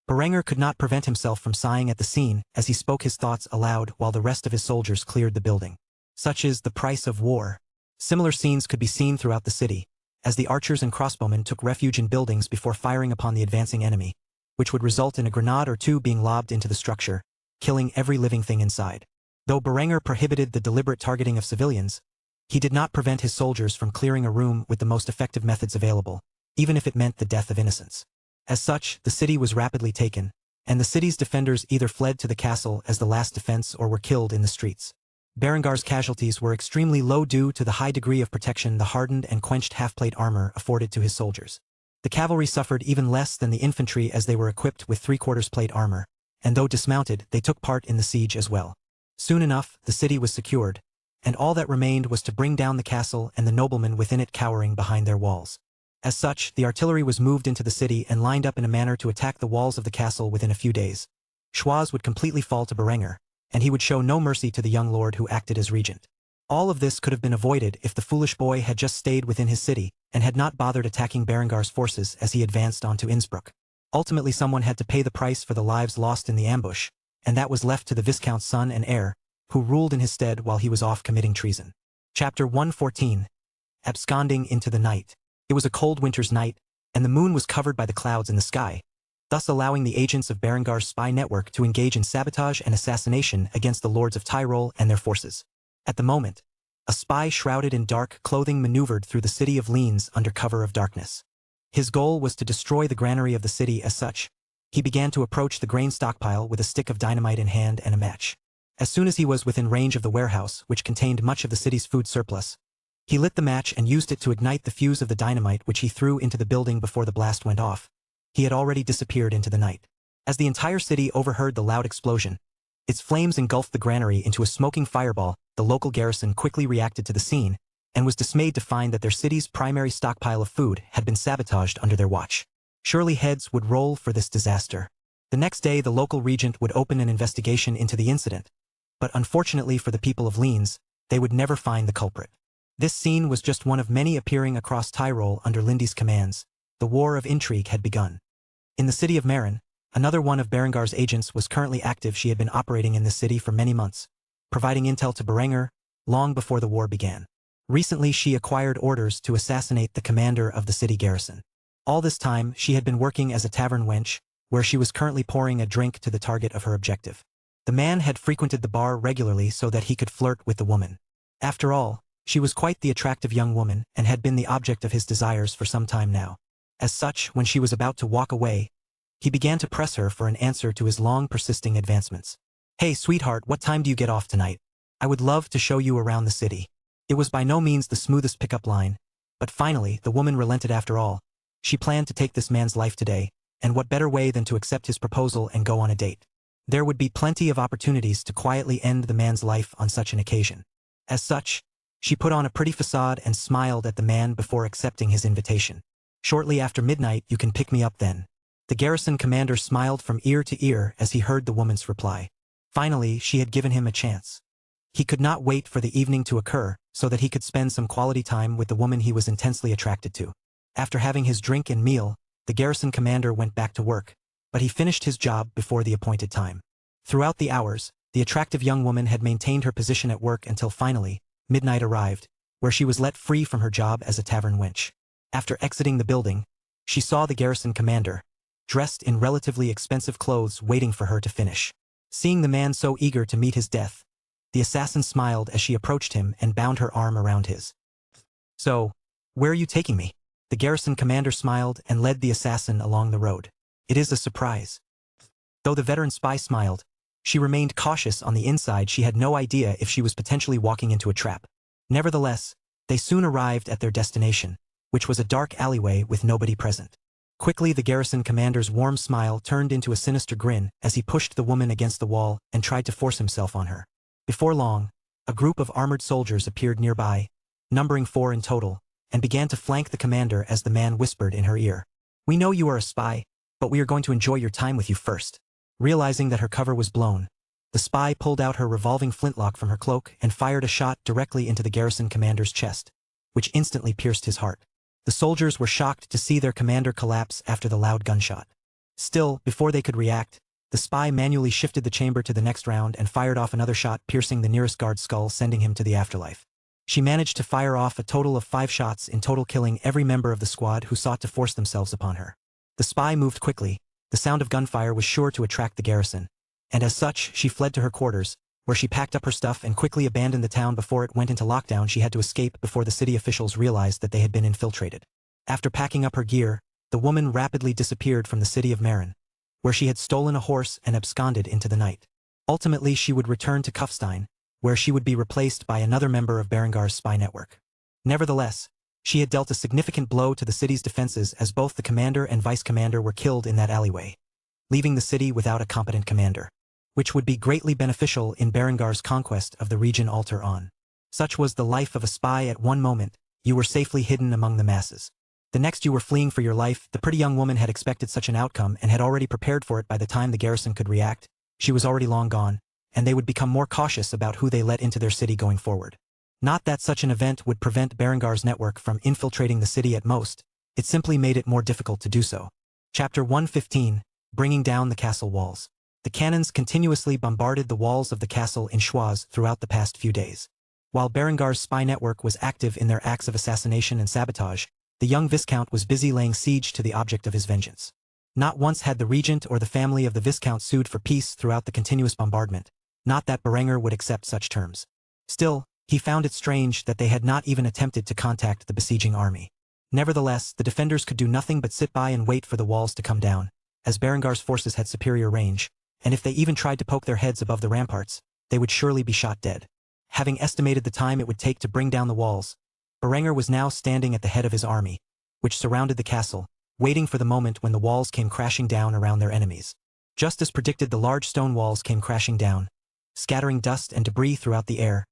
Berenger could not prevent himself from sighing at the scene as he spoke his thoughts aloud while the rest of his soldiers cleared the building. Such is the price of war. Similar scenes could be seen throughout the city, as the archers and crossbowmen took refuge in buildings before firing upon the advancing enemy, which would result in a grenade or 2 being lobbed into the structure, killing every living thing inside. Though Berenger prohibited the deliberate targeting of civilians, he did not prevent his soldiers from clearing a room with the most effective methods available, even if it meant the death of innocents. As such, the city was rapidly taken, and the city's defenders either fled to the castle as the last defense or were killed in the streets. Berengar's casualties were extremely low due to the high degree of protection the hardened and quenched half-plate armor afforded to his soldiers. The cavalry suffered even less than the infantry as they were equipped with 3/4 plate armor, and though dismounted, they took part in the siege as well. Soon enough, the city was secured, and all that remained was to bring down the castle and the noblemen within it cowering behind their walls. As such, the artillery was moved into the city and lined up in a manner to attack the walls of the castle within a few days. Schwarz would completely fall to Berenger, and he would show no mercy to the young lord who acted as regent. All of this could have been avoided if the foolish boy had just stayed within his city and had not bothered attacking Berengar's forces as he advanced onto Innsbruck. Ultimately, someone had to pay the price for the lives lost in the ambush, and that was left to the Viscount's son and heir, who ruled in his stead while he was off committing treason. Chapter 114. Absconding into the night. It was a cold winter's night, and the moon was covered by the clouds in the sky, thus allowing the agents of Berengar's spy network to engage in sabotage and assassination against the lords of Tyrol and their forces. At the moment, a spy shrouded in dark clothing maneuvered through the city of Liens under cover of darkness. His goal was to destroy the granary of the city. As such, he began to approach the grain stockpile with a stick of dynamite in hand and a match. As soon as he was within range of the warehouse, which contained much of the city's food surplus, he lit the match and used it to ignite the fuse of the dynamite, which he threw into the building before the blast went off. He had already disappeared into the night. As the entire city overheard the loud explosion, its flames engulfed the granary into a smoking fireball. The local garrison quickly reacted to the scene and was dismayed to find that their city's primary stockpile of food had been sabotaged under their watch. Surely heads would roll for this disaster. The next day, the local regent would open an investigation into the incident, but unfortunately for the people of Liens, they would never find the culprit. This scene was just one of many appearing across Tyrol under Lindy's commands. The war of intrigue had begun. In the city of Marin, another one of Berengar's agents was currently active. She had been operating in this city for many months, providing intel to Berenger long before the war began. Recently, she acquired orders to assassinate the commander of the city garrison. All this time, she had been working as a tavern wench, where she was currently pouring a drink to the target of her objective. The man had frequented the bar regularly so that he could flirt with the woman. After all, she was quite the attractive young woman and had been the object of his desires for some time now. As such, when she was about to walk away, he began to press her for an answer to his long persisting advancements. "Hey, sweetheart, what time do you get off tonight? I would love to show you around the city." It was by no means the smoothest pickup line, but finally, the woman relented after all. She planned to take this man's life today, and what better way than to accept his proposal and go on a date? There would be plenty of opportunities to quietly end the man's life on such an occasion. As such, she put on a pretty facade and smiled at the man before accepting his invitation. "Shortly after midnight, you can pick me up then." The garrison commander smiled from ear to ear as he heard the woman's reply. Finally, she had given him a chance. He could not wait for the evening to occur so that he could spend some quality time with the woman he was intensely attracted to. After having his drink and meal, the garrison commander went back to work, but he finished his job before the appointed time. Throughout the hours, the attractive young woman had maintained her position at work until finally, midnight arrived, where she was let free from her job as a tavern wench. After exiting the building, she saw the garrison commander, dressed in relatively expensive clothes, waiting for her to finish. Seeing the man so eager to meet his death, the assassin smiled as she approached him and bound her arm around his. "So, where are you taking me?" The garrison commander smiled and led the assassin along the road. "It is a surprise." Though the veteran spy smiled, she remained cautious. On the inside, she had no idea if she was potentially walking into a trap. Nevertheless, they soon arrived at their destination, which was a dark alleyway with nobody present. Quickly, the garrison commander's warm smile turned into a sinister grin as he pushed the woman against the wall and tried to force himself on her. Before long, a group of armored soldiers appeared nearby, numbering 4 in total, and began to flank the commander as the man whispered in her ear, "We know you are a spy, but we are going to enjoy your time with you first." Realizing that her cover was blown, the spy pulled out her revolving flintlock from her cloak and fired a shot directly into the garrison commander's chest, which instantly pierced his heart. The soldiers were shocked to see their commander collapse after the loud gunshot. Still, before they could react, the spy manually shifted the chamber to the next round and fired off another shot, piercing the nearest guard's skull, sending him to the afterlife. She managed to fire off a total of 5 shots in total, killing every member of the squad who sought to force themselves upon her. The spy moved quickly. The sound of gunfire was sure to attract the garrison, and as such, she fled to her quarters, where she packed up her stuff and quickly abandoned the town before it went into lockdown. She had to escape before the city officials realized that they had been infiltrated. After packing up her gear, the woman rapidly disappeared from the city of Marin, where she had stolen a horse and absconded into the night. Ultimately, she would return to Kufstein, where she would be replaced by another member of Berengar's spy network. Nevertheless, she had dealt a significant blow to the city's defenses as both the commander and vice-commander were killed in that alleyway, leaving the city without a competent commander, which would be greatly beneficial in Berengar's conquest of the region later on. Such was the life of a spy. At one moment, you were safely hidden among the masses. The next, you were fleeing for your life. The pretty young woman had expected such an outcome and had already prepared for it. By the time the garrison could react, she was already long gone, and they would become more cautious about who they let into their city going forward. Not that such an event would prevent Berengar's network from infiltrating the city. At most, it simply made it more difficult to do so. Chapter 115, Bringing Down the Castle Walls. The cannons continuously bombarded the walls of the castle in Schwaz throughout the past few days. While Berengar's spy network was active in their acts of assassination and sabotage, the young Viscount was busy laying siege to the object of his vengeance. Not once had the regent or the family of the Viscount sued for peace throughout the continuous bombardment. Not that Berenger would accept such terms. Still, he found it strange that they had not even attempted to contact the besieging army. Nevertheless, the defenders could do nothing but sit by and wait for the walls to come down, as Berengar's forces had superior range, and if they even tried to poke their heads above the ramparts, they would surely be shot dead. Having estimated the time it would take to bring down the walls, Berenger was now standing at the head of his army, which surrounded the castle, waiting for the moment when the walls came crashing down around their enemies. Just as predicted, the large stone walls came crashing down, scattering dust and debris throughout the air.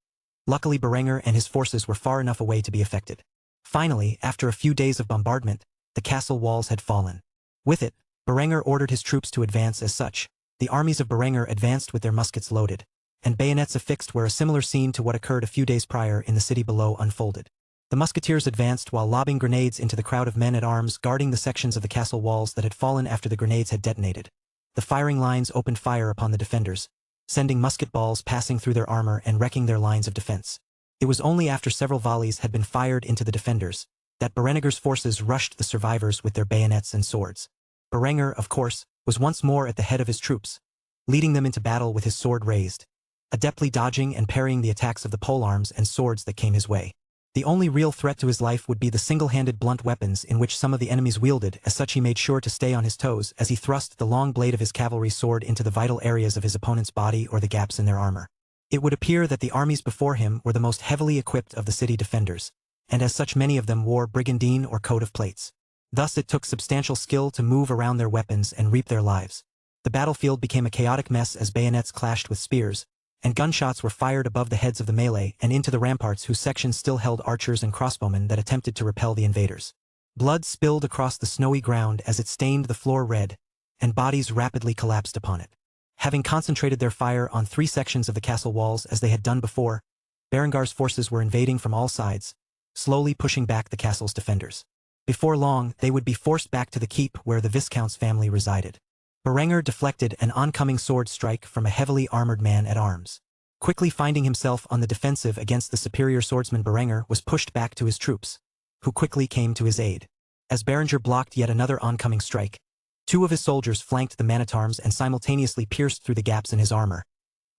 Luckily, Berenger and his forces were far enough away to be affected. Finally, after a few days of bombardment, the castle walls had fallen. With it, Berenger ordered his troops to advance as such. The armies of Berenger advanced with their muskets loaded, and bayonets affixed where a similar scene to what occurred a few days prior in the city below unfolded. The musketeers advanced while lobbing grenades into the crowd of men at arms guarding the sections of the castle walls that had fallen after the grenades had detonated. The firing lines opened fire upon the defenders, sending musket balls passing through their armor and wrecking their lines of defense. It was only after several volleys had been fired into the defenders that Berenger's forces rushed the survivors with their bayonets and swords. Berenger, of course, was once more at the head of his troops, leading them into battle with his sword raised, adeptly dodging and parrying the attacks of the polearms and swords that came his way. The only real threat to his life would be the single-handed blunt weapons in which some of the enemies wielded. As such, he made sure to stay on his toes as he thrust the long blade of his cavalry sword into the vital areas of his opponent's body or the gaps in their armor. It would appear that the armies before him were the most heavily equipped of the city defenders, and as such many of them wore brigandine or coat of plates. Thus it took substantial skill to move around their weapons and reap their lives. The battlefield became a chaotic mess as bayonets clashed with spears, and gunshots were fired above the heads of the melee and into the ramparts whose sections still held archers and crossbowmen that attempted to repel the invaders. Blood spilled across the snowy ground as it stained the floor red, and bodies rapidly collapsed upon it. Having concentrated their fire on 3 sections of the castle walls as they had done before, Berengar's forces were invading from all sides, slowly pushing back the castle's defenders. Before long, they would be forced back to the keep where the Viscount's family resided. Berenger deflected an oncoming sword strike from a heavily armored man at arms. Quickly finding himself on the defensive against the superior swordsman, Berenger was pushed back to his troops, who quickly came to his aid. As Berenger blocked yet another oncoming strike, 2 of his soldiers flanked the man-at-arms and simultaneously pierced through the gaps in his armor,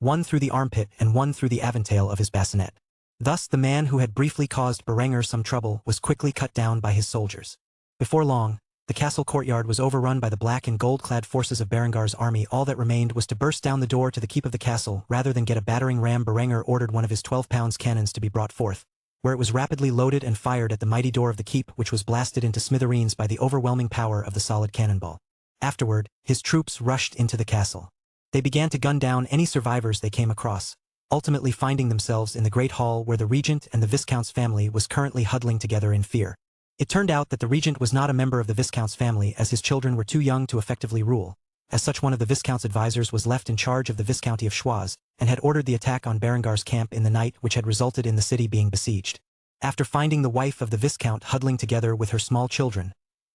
one through the armpit and one through the aventail of his bassinet. Thus the man who had briefly caused Berenger some trouble was quickly cut down by his soldiers. Before long, the castle courtyard was overrun by the black and gold-clad forces of Berengar's army. All that remained was to burst down the door to the keep of the castle. Rather than get a battering ram, Berenger ordered one of his 12-pound cannons to be brought forth, where it was rapidly loaded and fired at the mighty door of the keep, which was blasted into smithereens by the overwhelming power of the solid cannonball. Afterward, his troops rushed into the castle. They began to gun down any survivors they came across, ultimately finding themselves in the great hall where the regent and the Viscount's family was currently huddling together in fear. It turned out that the regent was not a member of the Viscount's family, as his children were too young to effectively rule. As such, one of the Viscount's advisors was left in charge of the Viscounty of Schwaz, and had ordered the attack on Berengar's camp in the night, which had resulted in the city being besieged. After finding the wife of the Viscount huddling together with her small children,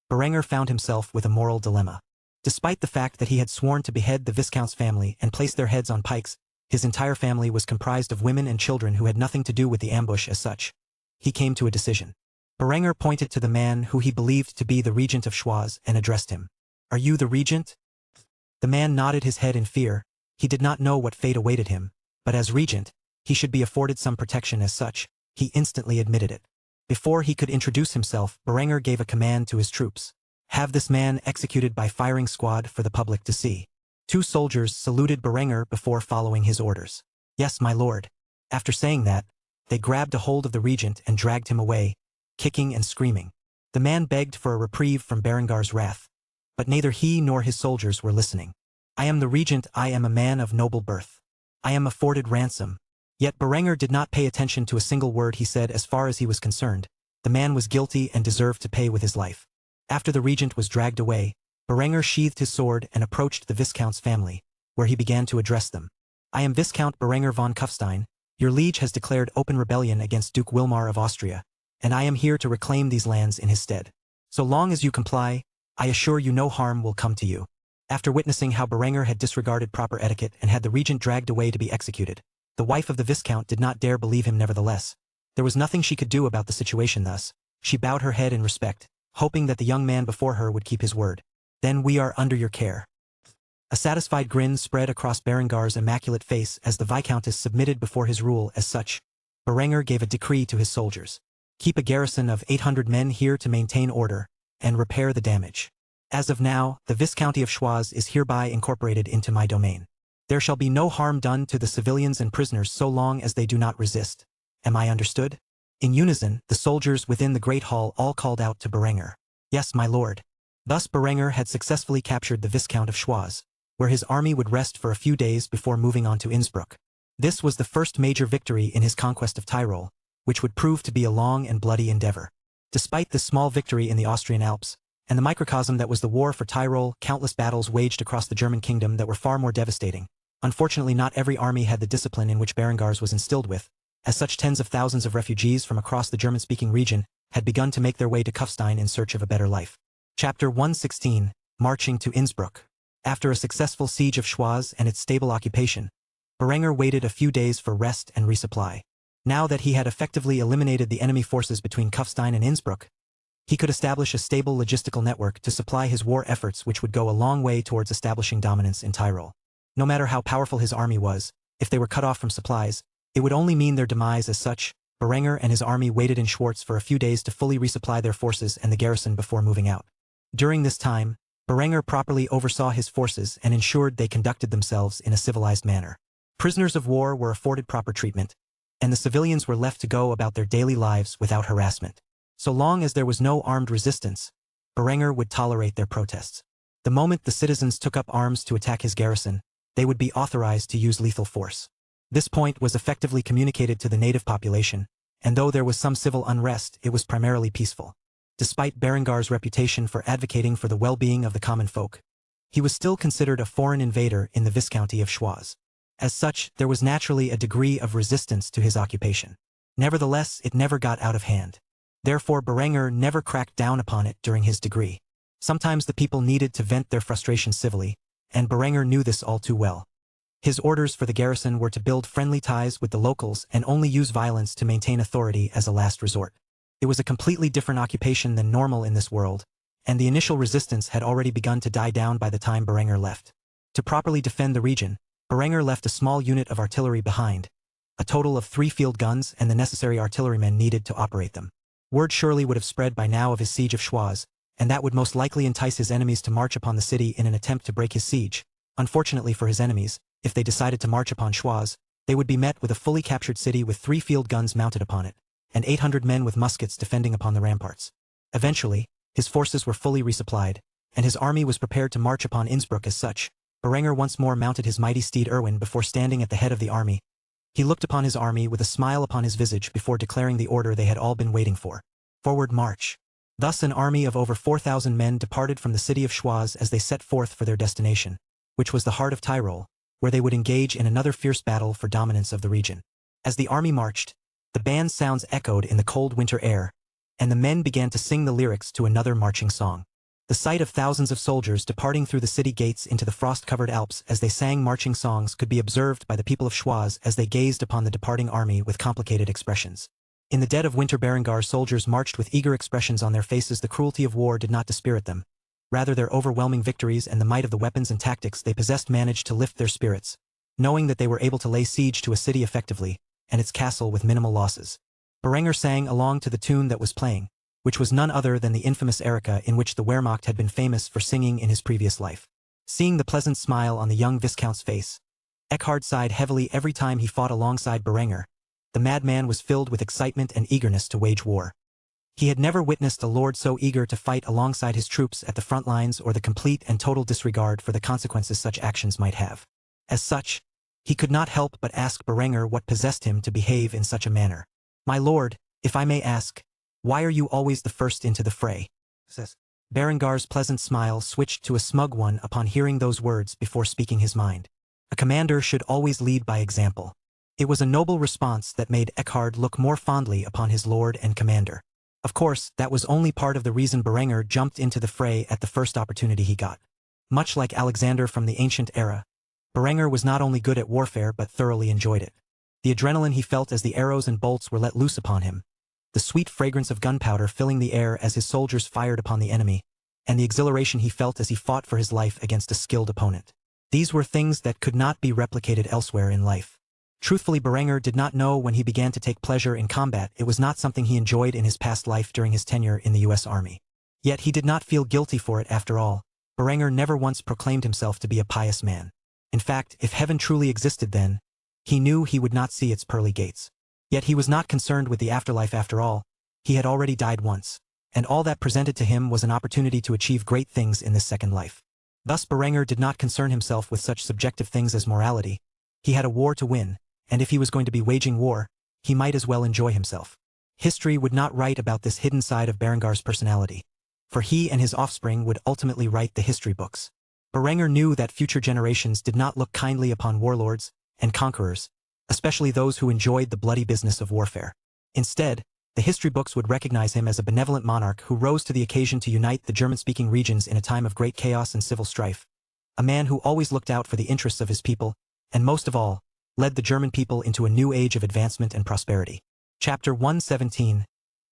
Berenger found himself with a moral dilemma. Despite the fact that he had sworn to behead the Viscount's family and place their heads on pikes, his entire family was comprised of women and children who had nothing to do with the ambush. As such, he came to a decision. Berenger pointed to the man who he believed to be the regent of Schwaz and addressed him. "Are you the regent?" The man nodded his head in fear. He did not know what fate awaited him, but as regent, he should be afforded some protection. As such, he instantly admitted it. Before he could introduce himself, Berenger gave a command to his troops. "Have this man executed by firing squad for the public to see." 2 soldiers saluted Berenger before following his orders. "Yes, my lord." After saying that, they grabbed a hold of the regent and dragged him away, kicking and screaming. The man begged for a reprieve from Berengar's wrath, but neither he nor his soldiers were listening. "I am the regent. I am a man of noble birth. I am afforded ransom." Yet Berenger did not pay attention to a single word he said. As far as he was concerned, the man was guilty and deserved to pay with his life. After the regent was dragged away, Berenger sheathed his sword and approached the Viscount's family, where he began to address them. "I am Viscount Berenger von Kufstein. Your liege has declared open rebellion against Duke Wilmar of Austria, and I am here to reclaim these lands in his stead. So long as you comply, I assure you no harm will come to you." After witnessing how Berenger had disregarded proper etiquette and had the regent dragged away to be executed, the wife of the Viscount did not dare believe him. Nevertheless, there was nothing she could do about the situation. Thus, she bowed her head in respect, hoping that the young man before her would keep his word. Then we are under your care. A satisfied grin spread across Berengar's immaculate face as the Viscountess submitted before his rule. As such, Berenger gave a decree to his soldiers. Keep a garrison of 800 men here to maintain order and repair the damage. As of now, the Viscounty of Schwaz is hereby incorporated into my domain. There shall be no harm done to the civilians and prisoners so long as they do not resist. Am I understood? In unison, the soldiers within the great hall all called out to Berenger. Yes, my lord. Thus Berenger had successfully captured the Viscount of Schwaz, where his army would rest for a few days before moving on to Innsbruck. This was the first major victory in his conquest of Tyrol, which would prove to be a long and bloody endeavor. Despite this small victory in the Austrian Alps, and the microcosm that was the war for Tyrol, countless battles waged across the German kingdom that were far more devastating. Unfortunately, not every army had the discipline in which Berengar's was instilled with. As such, tens of thousands of refugees from across the German-speaking region had begun to make their way to Kufstein in search of a better life. Chapter 116, Marching to Innsbruck. After a successful siege of Schwaz and its stable occupation, Berenger waited a few days for rest and resupply. Now that he had effectively eliminated the enemy forces between Kufstein and Innsbruck, he could establish a stable logistical network to supply his war efforts, which would go a long way towards establishing dominance in Tyrol. No matter how powerful his army was, if they were cut off from supplies, it would only mean their demise. As such, Berenger and his army waited in Schwarz for a few days to fully resupply their forces and the garrison before moving out. During this time, Berenger properly oversaw his forces and ensured they conducted themselves in a civilized manner. Prisoners of war were afforded proper treatment, and the civilians were left to go about their daily lives without harassment. So long as there was no armed resistance, Berenger would tolerate their protests. The moment the citizens took up arms to attack his garrison, they would be authorized to use lethal force. This point was effectively communicated to the native population, and though there was some civil unrest, it was primarily peaceful. Despite Berengar's reputation for advocating for the well-being of the common folk, he was still considered a foreign invader in the Viscounty of Schwaz. As such, there was naturally a degree of resistance to his occupation. Nevertheless, it never got out of hand. Therefore, Berenger never cracked down upon it during his degree. Sometimes the people needed to vent their frustration civilly, and Berenger knew this all too well. His orders for the garrison were to build friendly ties with the locals and only use violence to maintain authority as a last resort. It was a completely different occupation than normal in this world, and the initial resistance had already begun to die down by the time Berenger left. To properly defend the region, Berenger left a small unit of artillery behind, a total of 3 field guns and the necessary artillerymen needed to operate them. Word surely would have spread by now of his siege of Schwaz, and that would most likely entice his enemies to march upon the city in an attempt to break his siege. Unfortunately for his enemies, if they decided to march upon Schwaz, they would be met with a fully captured city with 3 field guns mounted upon it, and 800 men with muskets defending upon the ramparts. Eventually, his forces were fully resupplied, and his army was prepared to march upon Innsbruck. As such, Berenger once more mounted his mighty steed Erwin before standing at the head of the army. He looked upon his army with a smile upon his visage before declaring the order they had all been waiting for. Forward march. Thus an army of over 4,000 men departed from the city of Schwaz as they set forth for their destination, which was the heart of Tyrol, where they would engage in another fierce battle for dominance of the region. As the army marched, the band sounds echoed in the cold winter air, and the men began to sing the lyrics to another marching song. The sight of thousands of soldiers departing through the city gates into the frost-covered Alps as they sang marching songs could be observed by the people of Schwaz as they gazed upon the departing army with complicated expressions. In the dead of winter, Berengar's soldiers marched with eager expressions on their faces. The cruelty of war did not dispirit them. Rather, their overwhelming victories and the might of the weapons and tactics they possessed managed to lift their spirits, knowing that they were able to lay siege to a city effectively, and its castle with minimal losses. Berenger sang along to the tune that was playing, which was none other than the infamous Erika in which the Wehrmacht had been famous for singing in his previous life. Seeing the pleasant smile on the young Viscount's face, Eckhard sighed heavily every time he fought alongside Berenger. The madman was filled with excitement and eagerness to wage war. He had never witnessed a lord so eager to fight alongside his troops at the front lines or the complete and total disregard for the consequences such actions might have. As such, he could not help but ask Berenger what possessed him to behave in such a manner. "My lord, if I may ask, why are you always the first into the fray?" Berengar's pleasant smile switched to a smug one upon hearing those words before speaking his mind. A commander should always lead by example. It was a noble response that made Eckhard look more fondly upon his lord and commander. Of course, that was only part of the reason Berenger jumped into the fray at the first opportunity he got. Much like Alexander from the ancient era, Berenger was not only good at warfare but thoroughly enjoyed it. The adrenaline he felt as the arrows and bolts were let loose upon him, the sweet fragrance of gunpowder filling the air as his soldiers fired upon the enemy, and the exhilaration he felt as he fought for his life against a skilled opponent. These were things that could not be replicated elsewhere in life. Truthfully, Berenger did not know when he began to take pleasure in combat. It was not something he enjoyed in his past life during his tenure in the U.S. Army. Yet he did not feel guilty for it after all. Berenger never once proclaimed himself to be a pious man. In fact, if heaven truly existed then, he knew he would not see its pearly gates. Yet he was not concerned with the afterlife after all. He had already died once, and all that presented to him was an opportunity to achieve great things in this second life. Thus Berenger did not concern himself with such subjective things as morality. He had a war to win, and if he was going to be waging war, he might as well enjoy himself. History would not write about this hidden side of Berengar's personality, for he and his offspring would ultimately write the history books. Berenger knew that future generations did not look kindly upon warlords and conquerors, especially those who enjoyed the bloody business of warfare. Instead, the history books would recognize him as a benevolent monarch who rose to the occasion to unite the German-speaking regions in a time of great chaos and civil strife. A man who always looked out for the interests of his people, and most of all, led the German people into a new age of advancement and prosperity. Chapter 117.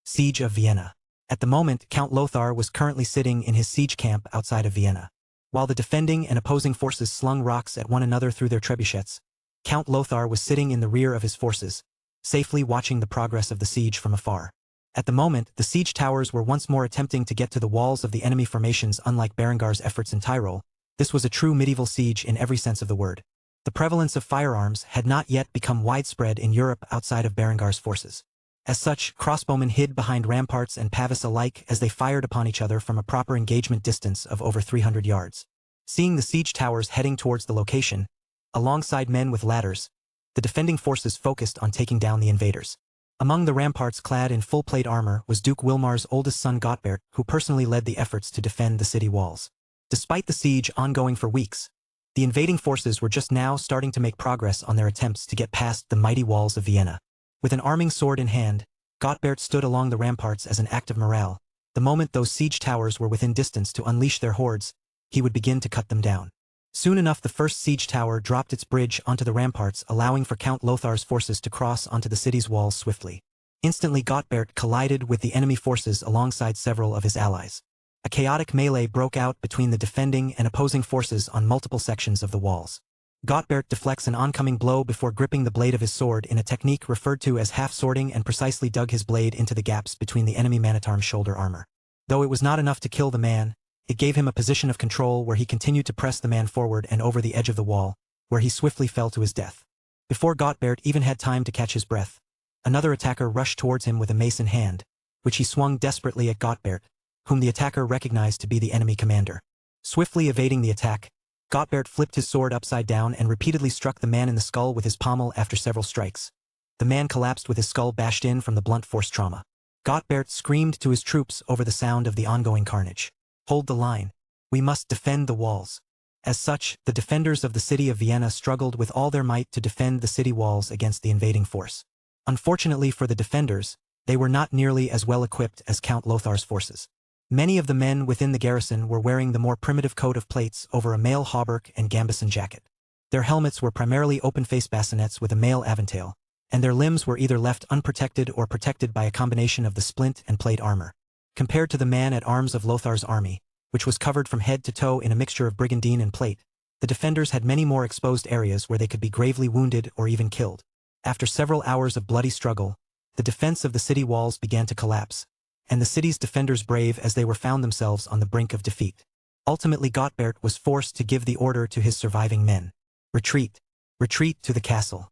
Siege of Vienna. At the moment, Count Lothar was currently sitting in his siege camp outside of Vienna. While the defending and opposing forces slung rocks at one another through their trebuchets, Count Lothar was sitting in the rear of his forces, safely watching the progress of the siege from afar. At the moment, the siege towers were once more attempting to get to the walls of the enemy formations. Unlike Berengar's efforts in Tyrol, this was a true medieval siege in every sense of the word. The prevalence of firearms had not yet become widespread in Europe outside of Berengar's forces. As such, crossbowmen hid behind ramparts and pavis alike as they fired upon each other from a proper engagement distance of over 300 yards. Seeing the siege towers heading towards the location, alongside men with ladders, the defending forces focused on taking down the invaders. Among the ramparts clad in full plate armor was Duke Wilmar's oldest son Gottbert, who personally led the efforts to defend the city walls. Despite the siege ongoing for weeks, the invading forces were just now starting to make progress on their attempts to get past the mighty walls of Vienna. With an arming sword in hand, Gottbert stood along the ramparts as an act of morale. The moment those siege towers were within distance to unleash their hordes, he would begin to cut them down. Soon enough the first siege tower dropped its bridge onto the ramparts, allowing for Count Lothar's forces to cross onto the city's walls swiftly. Instantly Gottbert collided with the enemy forces alongside several of his allies. A chaotic melee broke out between the defending and opposing forces on multiple sections of the walls. Gottbert deflects an oncoming blow before gripping the blade of his sword in a technique referred to as half-swording and precisely dug his blade into the gaps between the enemy man-at-arms shoulder armor. Though it was not enough to kill the man, it gave him a position of control where he continued to press the man forward and over the edge of the wall, where he swiftly fell to his death. Before Gottbert even had time to catch his breath, another attacker rushed towards him with a mace in hand, which he swung desperately at Gottbert, whom the attacker recognized to be the enemy commander. Swiftly evading the attack, Gottbert flipped his sword upside down and repeatedly struck the man in the skull with his pommel. After several strikes, the man collapsed with his skull bashed in from the blunt force trauma. Gottbert screamed to his troops over the sound of the ongoing carnage. "Hold the line. We must defend the walls." As such, the defenders of the city of Vienna struggled with all their might to defend the city walls against the invading force. Unfortunately for the defenders, they were not nearly as well equipped as Count Lothar's forces. Many of the men within the garrison were wearing the more primitive coat of plates over a mail hauberk and gambeson jacket. Their helmets were primarily open-face bassinets with a mail aventail, and their limbs were either left unprotected or protected by a combination of the splint and plate armor. Compared to the man-at-arms of Lothar's army, which was covered from head to toe in a mixture of brigandine and plate, the defenders had many more exposed areas where they could be gravely wounded or even killed. After several hours of bloody struggle, the defense of the city walls began to collapse, and the city's defenders, brave as they were, found themselves on the brink of defeat. Ultimately Gottbert was forced to give the order to his surviving men. Retreat. Retreat to the castle.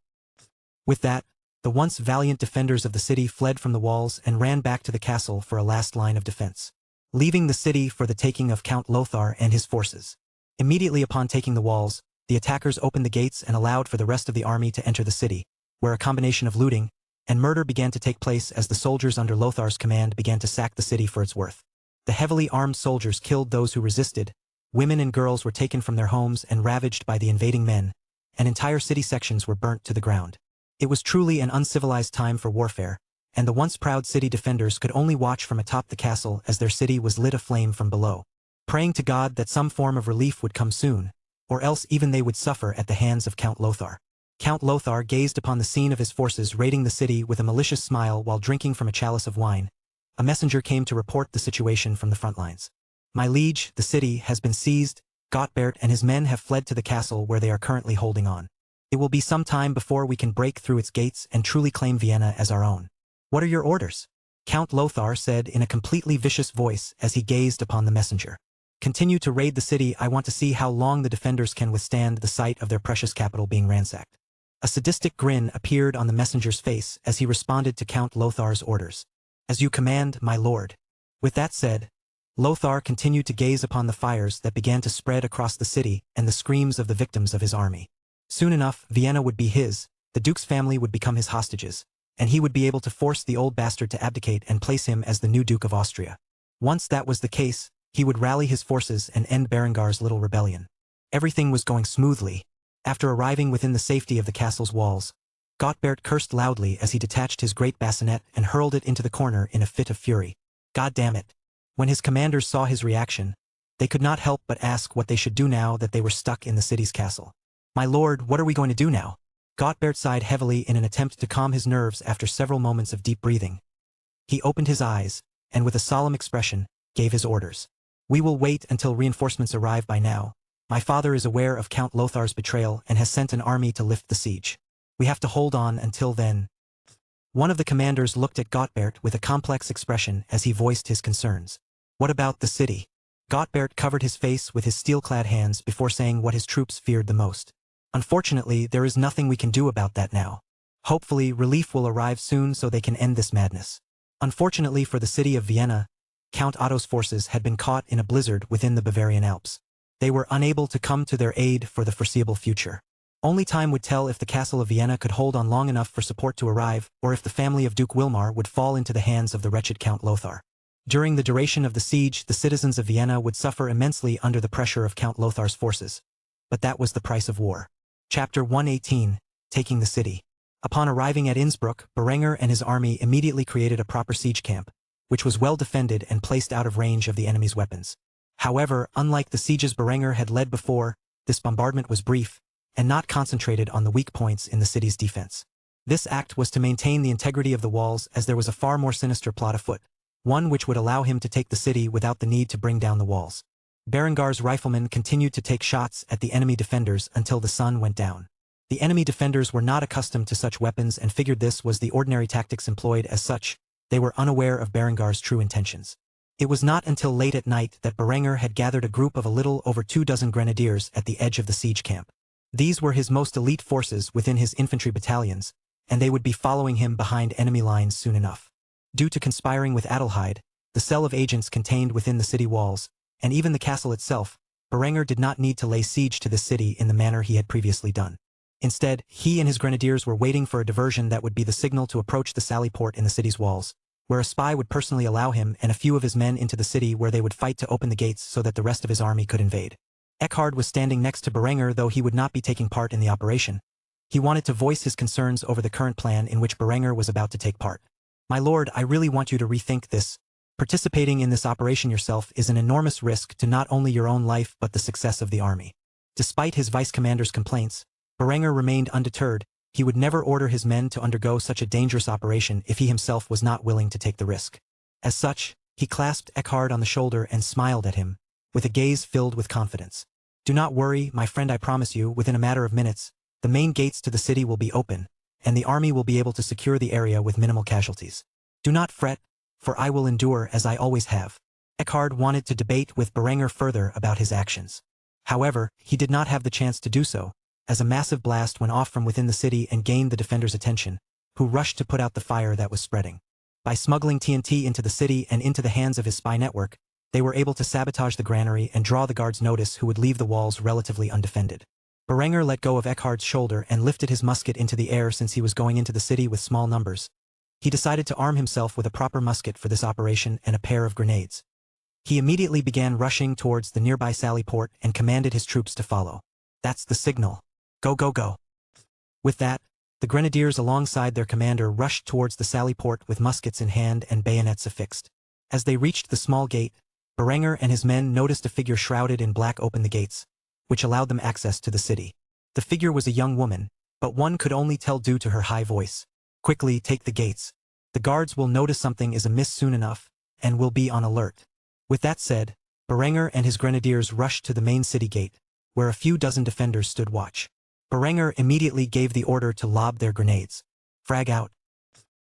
With that, the once valiant defenders of the city fled from the walls and ran back to the castle for a last line of defense, leaving the city for the taking of Count Lothar and his forces. Immediately upon taking the walls, the attackers opened the gates and allowed for the rest of the army to enter the city, where a combination of looting and murder began to take place as the soldiers under Lothar's command began to sack the city for its worth. The heavily armed soldiers killed those who resisted, women and girls were taken from their homes and ravaged by the invading men, and entire city sections were burnt to the ground. It was truly an uncivilized time for warfare, and the once proud city defenders could only watch from atop the castle as their city was lit aflame from below, praying to God that some form of relief would come soon, or else even they would suffer at the hands of Count Lothar. Count Lothar gazed upon the scene of his forces raiding the city with a malicious smile while drinking from a chalice of wine. A messenger came to report the situation from the front lines. My liege, the city has been seized. Gottbert and his men have fled to the castle where they are currently holding on. It will be some time before we can break through its gates and truly claim Vienna as our own. What are your orders? Count Lothar said in a completely vicious voice as he gazed upon the messenger. Continue to raid the city. I want to see how long the defenders can withstand the sight of their precious capital being ransacked. A sadistic grin appeared on the messenger's face as he responded to Count Lothar's orders. As you command, my lord. With that said, Lothar continued to gaze upon the fires that began to spread across the city and the screams of the victims of his army. Soon enough, Vienna would be his, the duke's family would become his hostages, and he would be able to force the old bastard to abdicate and place him as the new Duke of Austria. Once that was the case, he would rally his forces and end Berengar's little rebellion. Everything was going smoothly. After arriving within the safety of the castle's walls, Gottbert cursed loudly as he detached his great bassinet and hurled it into the corner in a fit of fury. God damn it. When his commanders saw his reaction, they could not help but ask what they should do now that they were stuck in the city's castle. My lord, what are we going to do now? Gottbert sighed heavily in an attempt to calm his nerves after several moments of deep breathing. He opened his eyes, and with a solemn expression, gave his orders. We will wait until reinforcements arrive. By now, my father is aware of Count Lothar's betrayal and has sent an army to lift the siege. We have to hold on until then. One of the commanders looked at Gottbert with a complex expression as he voiced his concerns. What about the city? Gottbert covered his face with his steel-clad hands before saying what his troops feared the most. Unfortunately, there is nothing we can do about that now. Hopefully, relief will arrive soon so they can end this madness. Unfortunately for the city of Vienna, Count Otto's forces had been caught in a blizzard within the Bavarian Alps. They were unable to come to their aid for the foreseeable future. Only time would tell if the castle of Vienna could hold on long enough for support to arrive, or if the family of Duke Wilmar would fall into the hands of the wretched Count Lothar. During the duration of the siege, the citizens of Vienna would suffer immensely under the pressure of Count Lothar's forces. But that was the price of war. Chapter 118, Taking the City. Upon arriving at Innsbruck, Berenger and his army immediately created a proper siege camp, which was well defended and placed out of range of the enemy's weapons. However, unlike the sieges Berenger had led before, this bombardment was brief, and not concentrated on the weak points in the city's defense. This act was to maintain the integrity of the walls, as there was a far more sinister plot afoot, one which would allow him to take the city without the need to bring down the walls. Berengar's riflemen continued to take shots at the enemy defenders until the sun went down. The enemy defenders were not accustomed to such weapons and figured this was the ordinary tactics employed. As such, they were unaware of Berengar's true intentions. It was not until late at night that Berenger had gathered a group of a little over 24 grenadiers at the edge of the siege camp. These were his most elite forces within his infantry battalions, and they would be following him behind enemy lines soon enough. Due to conspiring with Adelheid, the cell of agents contained within the city walls, and even the castle itself, Berenger did not need to lay siege to the city in the manner he had previously done. Instead, he and his grenadiers were waiting for a diversion that would be the signal to approach the sally port in the city's walls, where a spy would personally allow him and a few of his men into the city, where they would fight to open the gates so that the rest of his army could invade. Eckhard was standing next to Berenger, though he would not be taking part in the operation. He wanted to voice his concerns over the current plan in which Berenger was about to take part. My lord, I really want you to rethink this. Participating in this operation yourself is an enormous risk to not only your own life but the success of the army. Despite his vice commander's complaints, Berenger remained undeterred. He would never order his men to undergo such a dangerous operation if he himself was not willing to take the risk. As such, he clasped Eckhard on the shoulder and smiled at him, with a gaze filled with confidence. Do not worry, my friend, I promise you, within a matter of minutes, the main gates to the city will be open, and the army will be able to secure the area with minimal casualties. Do not fret, for I will endure as I always have. Eckhard wanted to debate with Berenger further about his actions. However, he did not have the chance to do so, as a massive blast went off from within the city and gained the defenders' attention, who rushed to put out the fire that was spreading. By smuggling TNT into the city and into the hands of his spy network, they were able to sabotage the granary and draw the guards' notice, who would leave the walls relatively undefended. Berenger let go of Eckhard's shoulder and lifted his musket into the air. Since he was going into the city with small numbers, he decided to arm himself with a proper musket for this operation and a pair of grenades. He immediately began rushing towards the nearby sally port and commanded his troops to follow. That's the signal. Go, go, go. With that, the grenadiers alongside their commander rushed towards the sally port with muskets in hand and bayonets affixed. As they reached the small gate, Berenger and his men noticed a figure shrouded in black open the gates, which allowed them access to the city. The figure was a young woman, but one could only tell due to her high voice. Quickly, take the gates. The guards will notice something is amiss soon enough, and will be on alert. With that said, Berenger and his grenadiers rushed to the main city gate, where a few dozen defenders stood watch. Berenger immediately gave the order to lob their grenades. Frag out.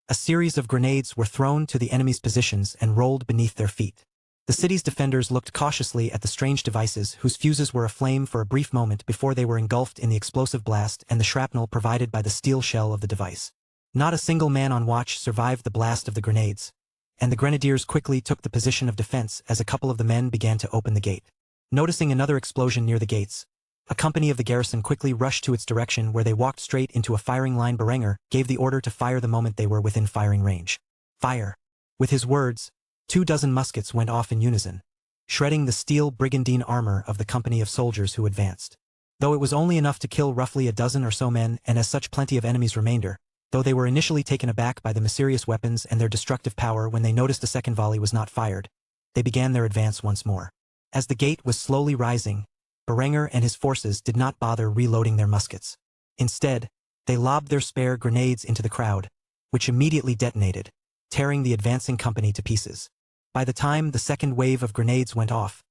A series of grenades were thrown to the enemy's positions and rolled beneath their feet. The city's defenders looked cautiously at the strange devices whose fuses were aflame for a brief moment before they were engulfed in the explosive blast and the shrapnel provided by the steel shell of the device. Not a single man on watch survived the blast of the grenades, and the grenadiers quickly took the position of defense as a couple of the men began to open the gate. Noticing another explosion near the gates, a company of the garrison quickly rushed to its direction where they walked straight into a firing line. Berenger gave the order to fire the moment they were within firing range. Fire! With his words, 24 muskets went off in unison, shredding the steel brigandine armor of the company of soldiers who advanced. Though it was only enough to kill roughly a dozen or so men and as such plenty of enemies remainder, though they were initially taken aback by the mysterious weapons and their destructive power when they noticed a second volley was not fired, they began their advance once more. As the gate was slowly rising, Berenger and his forces did not bother reloading their muskets. Instead, they lobbed their spare grenades into the crowd, which immediately detonated, tearing the advancing company to pieces. By the time the second wave of grenades went off,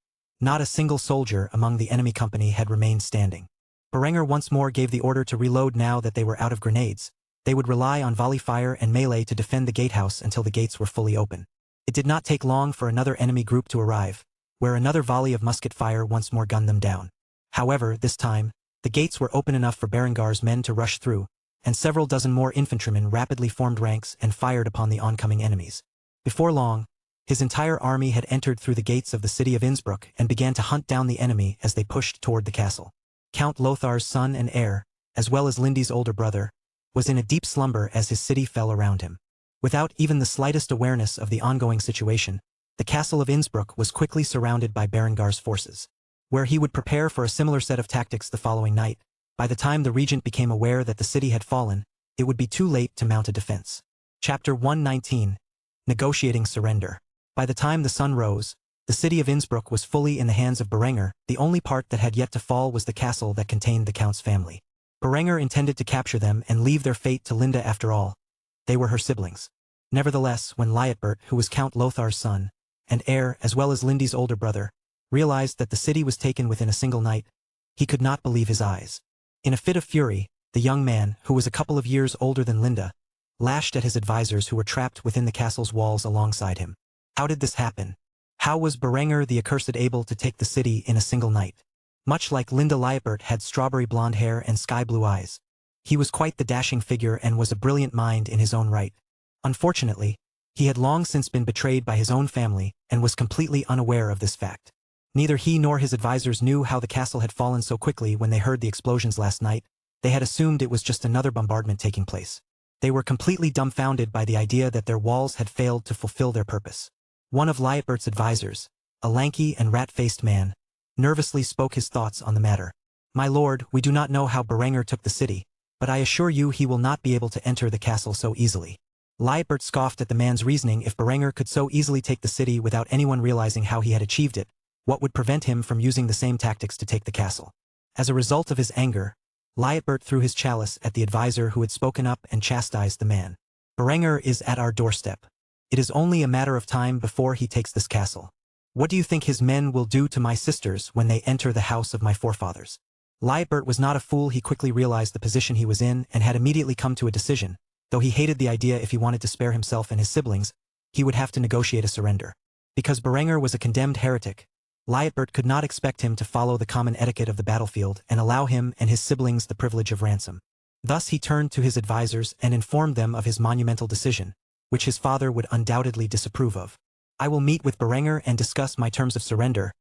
not a single soldier among the enemy company had remained standing. Berenger once more gave the order to reload. Now that they were out of grenades, they would rely on volley fire and melee to defend the gatehouse until the gates were fully open. It did not take long for another enemy group to arrive, where another volley of musket fire once more gunned them down. However, this time, the gates were open enough for Berengar's men to rush through, and several dozen more infantrymen rapidly formed ranks and fired upon the oncoming enemies. Before long, his entire army had entered through the gates of the city of Innsbruck and began to hunt down the enemy as they pushed toward the castle. Count Lothar's son and heir, as well as Lindy's older brother, was in a deep slumber as his city fell around him. Without even the slightest awareness of the ongoing situation, the castle of Innsbruck was quickly surrounded by Berengar's forces. Where he would prepare for a similar set of tactics the following night, by the time the regent became aware that the city had fallen, it would be too late to mount a defense. Chapter 119. Negotiating Surrender. By the time the sun rose, the city of Innsbruck was fully in the hands of Berenger. The only part that had yet to fall was the castle that contained the count's family. Berenger intended to capture them and leave their fate to Linda. After all, they were her siblings. Nevertheless, when Lietbert, who was Count Lothar's son and heir as well as Lindy's older brother, realized that the city was taken within a single night, he could not believe his eyes. In a fit of fury, the young man, who was a couple of years older than Linda, lashed at his advisors who were trapped within the castle's walls alongside him. How did this happen? How was Berenger the accursed able to take the city in a single night? Much like Linda, Lietbert had strawberry blonde hair and sky-blue eyes. He was quite the dashing figure and was a brilliant mind in his own right. Unfortunately, he had long since been betrayed by his own family and was completely unaware of this fact. Neither he nor his advisors knew how the castle had fallen so quickly when they heard the explosions last night. They had assumed it was just another bombardment taking place. They were completely dumbfounded by the idea that their walls had failed to fulfill their purpose. One of Lietbert's advisors, a lanky and rat-faced man, nervously spoke his thoughts on the matter. "My lord, we do not know how Berenger took the city, but I assure you he will not be able to enter the castle so easily." Lietbert scoffed at the man's reasoning. If Berenger could so easily take the city without anyone realizing how he had achieved it, what would prevent him from using the same tactics to take the castle? As a result of his anger, Lietbert threw his chalice at the advisor who had spoken up and chastised the man. "Berenger is at our doorstep. It is only a matter of time before he takes this castle. What do you think his men will do to my sisters when they enter the house of my forefathers?" Lietbert was not a fool. He quickly realized the position he was in and had immediately come to a decision. Though he hated the idea, if he wanted to spare himself and his siblings, he would have to negotiate a surrender. Because Berenger was a condemned heretic, Lietbert could not expect him to follow the common etiquette of the battlefield and allow him and his siblings the privilege of ransom. Thus he turned to his advisors and informed them of his monumental decision, which his father would undoubtedly disapprove of. "I will meet with Berenger and discuss my terms of surrender.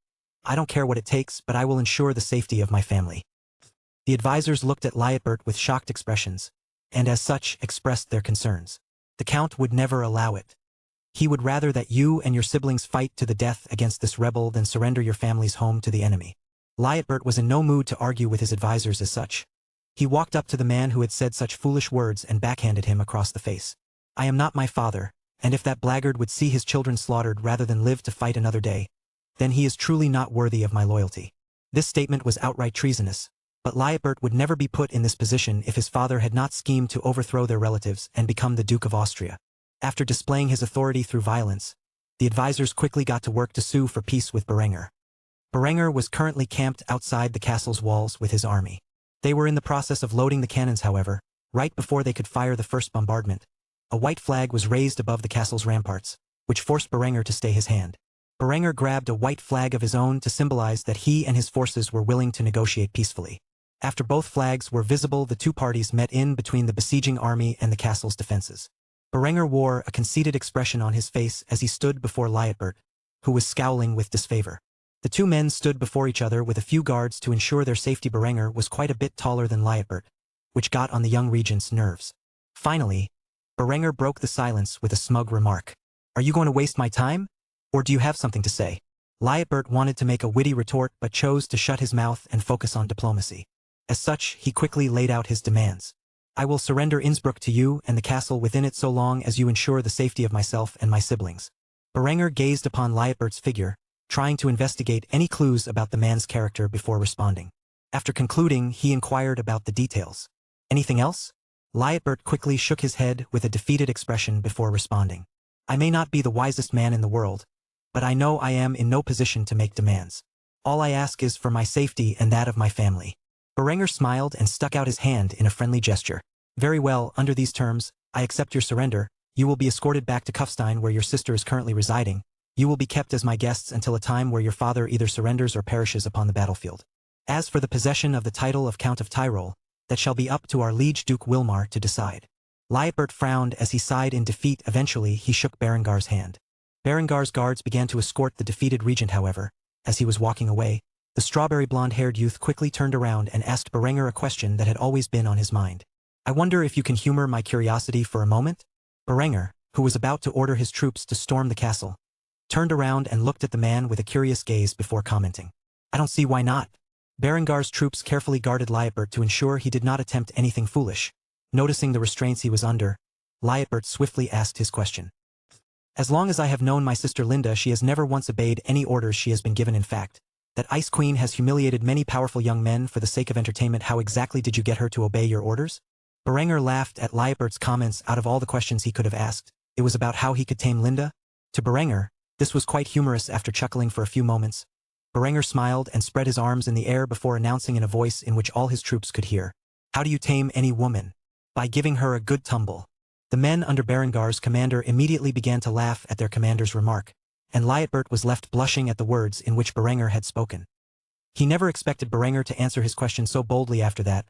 I don't care what it takes, but I will ensure the safety of my family." The advisors looked at Lietbert with shocked expressions, and as such expressed their concerns. "The Count would never allow it. He would rather that you and your siblings fight to the death against this rebel than surrender your family's home to the enemy." Lietbert was in no mood to argue with his advisors as such. He walked up to the man who had said such foolish words and backhanded him across the face. "I am not my father, and if that blackguard would see his children slaughtered rather than live to fight another day, then he is truly not worthy of my loyalty." This statement was outright treasonous, but Lietbert would never be put in this position if his father had not schemed to overthrow their relatives and become the Duke of Austria. After displaying his authority through violence, the advisors quickly got to work to sue for peace with Berenger. Berenger was currently camped outside the castle's walls with his army. They were in the process of loading the cannons, however, right before they could fire the first bombardment. A white flag was raised above the castle's ramparts, which forced Berenger to stay his hand. Berenger grabbed a white flag of his own to symbolize that he and his forces were willing to negotiate peacefully. After both flags were visible, the two parties met in between the besieging army and the castle's defenses. Berenger wore a conceited expression on his face as he stood before Lietbert, who was scowling with disfavor. The two men stood before each other with a few guards to ensure their safety. Berenger was quite a bit taller than Lietbert, which got on the young regent's nerves. Finally, Berenger broke the silence with a smug remark. "Are you going to waste my time? Or do you have something to say?" Lietbert wanted to make a witty retort but chose to shut his mouth and focus on diplomacy. As such, he quickly laid out his demands. "I will surrender Innsbruck to you and the castle within it so long as you ensure the safety of myself and my siblings." Berenger gazed upon Lietbert's figure, trying to investigate any clues about the man's character before responding. After concluding, he inquired about the details. "Anything else?" Lietbert quickly shook his head with a defeated expression before responding. "I may not be the wisest man in the world, but I know I am in no position to make demands. All I ask is for my safety and that of my family." Berenger smiled and stuck out his hand in a friendly gesture. "Very well, under these terms, I accept your surrender. You will be escorted back to Kufstein where your sister is currently residing. You will be kept as my guests until a time where your father either surrenders or perishes upon the battlefield. As for the possession of the title of Count of Tyrol, that shall be up to our liege Duke Wilmar to decide." Lietbert frowned as he sighed in defeat. Eventually, he shook Berengar's hand. Berengar's guards began to escort the defeated regent. However, as he was walking away, the strawberry blonde-haired youth quickly turned around and asked Berenger a question that had always been on his mind. "I wonder if you can humor my curiosity for a moment?" Berenger, who was about to order his troops to storm the castle, turned around and looked at the man with a curious gaze before commenting. "I don't see why not." Berengar's troops carefully guarded Lietbert to ensure he did not attempt anything foolish. Noticing the restraints he was under, Lietbert swiftly asked his question. "As long as I have known my sister Linda, she has never once obeyed any orders she has been given. In fact, that Ice Queen has humiliated many powerful young men for the sake of entertainment. How exactly did you get her to obey your orders?" Berenger laughed at Lietbert's comments. Out of all the questions he could have asked, it was about how he could tame Linda. To Berenger, this was quite humorous. After chuckling for a few moments, Berenger smiled and spread his arms in the air before announcing in a voice in which all his troops could hear, "How do you tame any woman? By giving her a good tumble." The men under Berengar's commander immediately began to laugh at their commander's remark, and Lietbert was left blushing at the words in which Berenger had spoken. He never expected Berenger to answer his question so boldly. After that,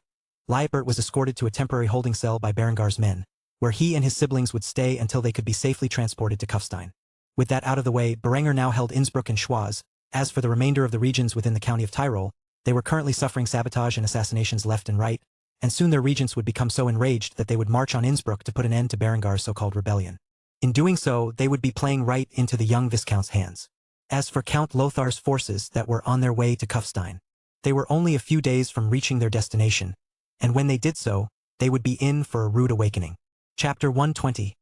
Lietbert was escorted to a temporary holding cell by Berengar's men, where he and his siblings would stay until they could be safely transported to Kufstein. With that out of the way, Berenger now held Innsbruck and Schwaz. As for the remainder of the regions within the county of Tyrol, they were currently suffering sabotage and assassinations left and right, and soon their regents would become so enraged that they would march on Innsbruck to put an end to Berengar's so-called rebellion. In doing so, they would be playing right into the young Viscount's hands. As for Count Lothar's forces that were on their way to Kufstein, they were only a few days from reaching their destination, and when they did so, they would be in for a rude awakening. Chapter 120.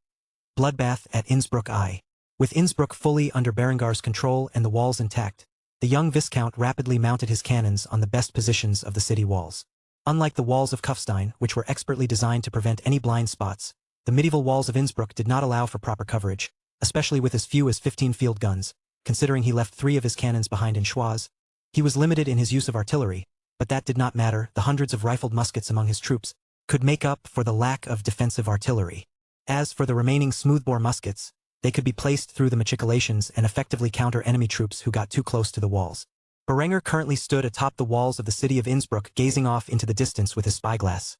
Bloodbath at Innsbruck I. With Innsbruck fully under Berengar's control and the walls intact, the young Viscount rapidly mounted his cannons on the best positions of the city walls. Unlike the walls of Kufstein, which were expertly designed to prevent any blind spots, the medieval walls of Innsbruck did not allow for proper coverage, especially with as few as 15 field guns. Considering he left 3 of his cannons behind in Schwaz, he was limited in his use of artillery, but that did not matter. The hundreds of rifled muskets among his troops could make up for the lack of defensive artillery. As for the remaining smoothbore muskets, they could be placed through the machicolations and effectively counter enemy troops who got too close to the walls. Berenger currently stood atop the walls of the city of Innsbruck, gazing off into the distance with his spyglass.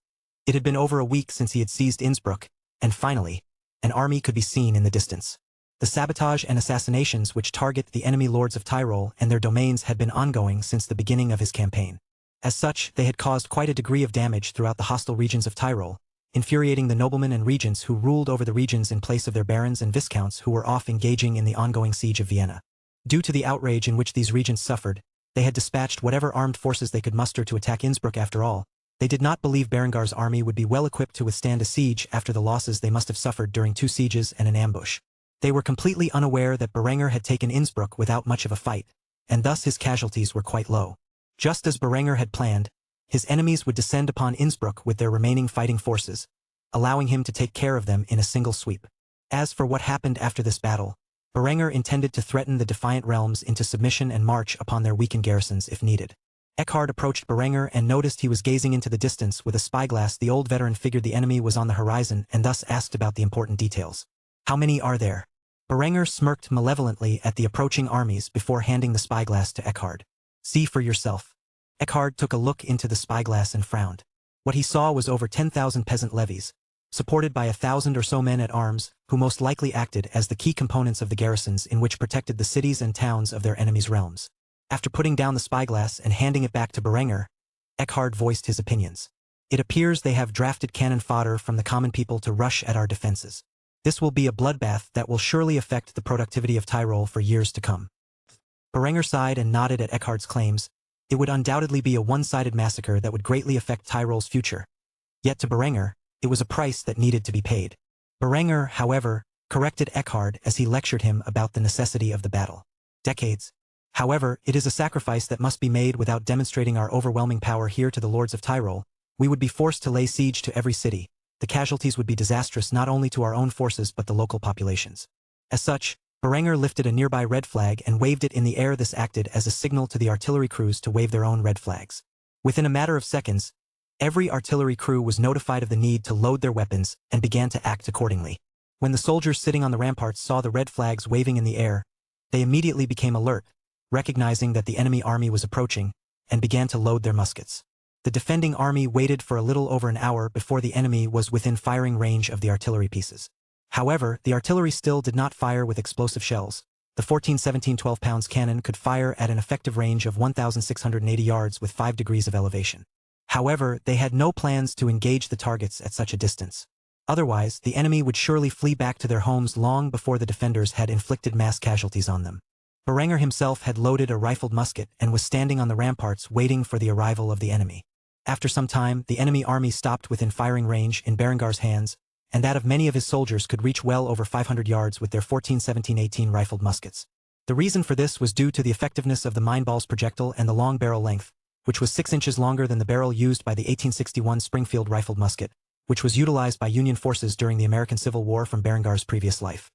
It had been over a week since he had seized Innsbruck, and finally, an army could be seen in the distance. The sabotage and assassinations which target the enemy lords of Tyrol and their domains had been ongoing since the beginning of his campaign. As such, they had caused quite a degree of damage throughout the hostile regions of Tyrol, infuriating the noblemen and regents who ruled over the regions in place of their barons and viscounts who were off engaging in the ongoing siege of Vienna. Due to the outrage in which these regents suffered, they had dispatched whatever armed forces they could muster to attack Innsbruck. After all, they did not believe Berengar's army would be well equipped to withstand a siege after the losses they must have suffered during 2 sieges and an ambush. They were completely unaware that Berenger had taken Innsbruck without much of a fight, and thus his casualties were quite low. Just as Berenger had planned, his enemies would descend upon Innsbruck with their remaining fighting forces, allowing him to take care of them in a single sweep. As for what happened after this battle, Berenger intended to threaten the defiant realms into submission and march upon their weakened garrisons if needed. Eckhard approached Berenger and noticed he was gazing into the distance with a spyglass. The old veteran figured the enemy was on the horizon and thus asked about the important details. "How many are there?" Berenger smirked malevolently at the approaching armies before handing the spyglass to Eckhard. "See for yourself." Eckhard took a look into the spyglass and frowned. What he saw was over 10,000 peasant levies, supported by 1,000 or so men at arms, who most likely acted as the key components of the garrisons in which protected the cities and towns of their enemies' realms. After putting down the spyglass and handing it back to Berenger, Eckhard voiced his opinions. "It appears they have drafted cannon fodder from the common people to rush at our defenses. This will be a bloodbath that will surely affect the productivity of Tyrol for years to come." Berenger sighed and nodded at Eckhard's claims. It would undoubtedly be a one-sided massacre that would greatly affect Tyrol's future. Yet to Berenger, it was a price that needed to be paid. Berenger, however, corrected Eckhard as he lectured him about the necessity of the battle. "Decades. However, it is a sacrifice that must be made without demonstrating our overwhelming power here to the lords of Tyrol. We would be forced to lay siege to every city. The casualties would be disastrous not only to our own forces but the local populations." As such, Berenger lifted a nearby red flag and waved it in the air. This acted as a signal to the artillery crews to wave their own red flags. Within a matter of seconds, every artillery crew was notified of the need to load their weapons and began to act accordingly. When the soldiers sitting on the ramparts saw the red flags waving in the air, they immediately became alert, recognizing that the enemy army was approaching, and began to load their muskets. The defending army waited for a little over an hour before the enemy was within firing range of the artillery pieces. However, the artillery still did not fire with explosive shells. The 14-17 12-pounds cannon could fire at an effective range of 1,680 yards with 5 degrees of elevation. However, they had no plans to engage the targets at such a distance. Otherwise, the enemy would surely flee back to their homes long before the defenders had inflicted mass casualties on them. Berenger himself had loaded a rifled musket and was standing on the ramparts waiting for the arrival of the enemy. After some time, the enemy army stopped within firing range in Berengar's hands, and that of many of his soldiers could reach well over 500 yards with their 14-17-18 rifled muskets. The reason for this was due to the effectiveness of the mine ball's projectile and the long barrel length, which was 6 inches longer than the barrel used by the 1861 Springfield rifled musket, which was utilized by Union forces during the American Civil War from Berengar's previous life.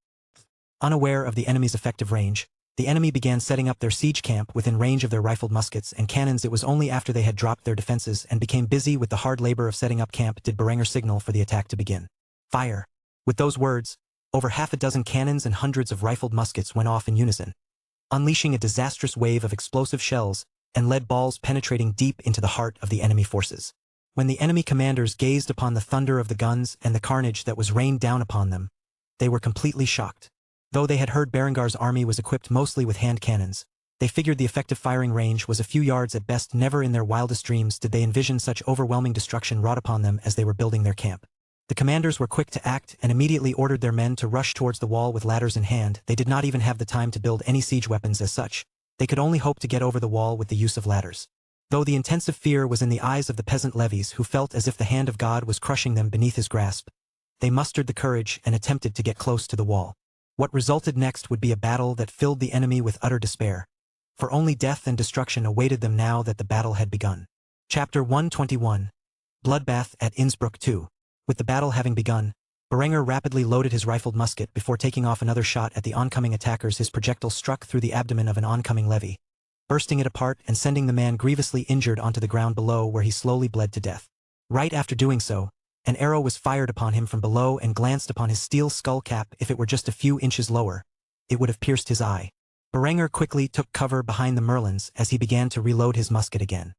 Unaware of the enemy's effective range, the enemy began setting up their siege camp within range of their rifled muskets and cannons. It was only after they had dropped their defenses and became busy with the hard labor of setting up camp did Berenger signal for the attack to begin. "Fire!" With those words, over half a dozen cannons and hundreds of rifled muskets went off in unison, unleashing a disastrous wave of explosive shells and lead balls penetrating deep into the heart of the enemy forces. When the enemy commanders gazed upon the thunder of the guns and the carnage that was rained down upon them, they were completely shocked. Though they had heard Berengar's army was equipped mostly with hand cannons, they figured the effective firing range was a few yards at best. Never in their wildest dreams did they envision such overwhelming destruction wrought upon them as they were building their camp. The commanders were quick to act and immediately ordered their men to rush towards the wall with ladders in hand. They did not even have the time to build any siege weapons as such. They could only hope to get over the wall with the use of ladders. Though the intensive fear was in the eyes of the peasant levies who felt as if the hand of God was crushing them beneath his grasp, they mustered the courage and attempted to get close to the wall. What resulted next would be a battle that filled the enemy with utter despair, for only death and destruction awaited them now that the battle had begun. Chapter 121. Bloodbath at Innsbruck II. With the battle having begun, Berenger rapidly loaded his rifled musket before taking off another shot at the oncoming attackers. His projectile struck through the abdomen of an oncoming levy, bursting it apart and sending the man grievously injured onto the ground below, where he slowly bled to death. Right after doing so, an arrow was fired upon him from below and glanced upon his steel skull cap. If it were just a few inches lower, it would have pierced his eye. Berenger quickly took cover behind the merlins as he began to reload his musket again.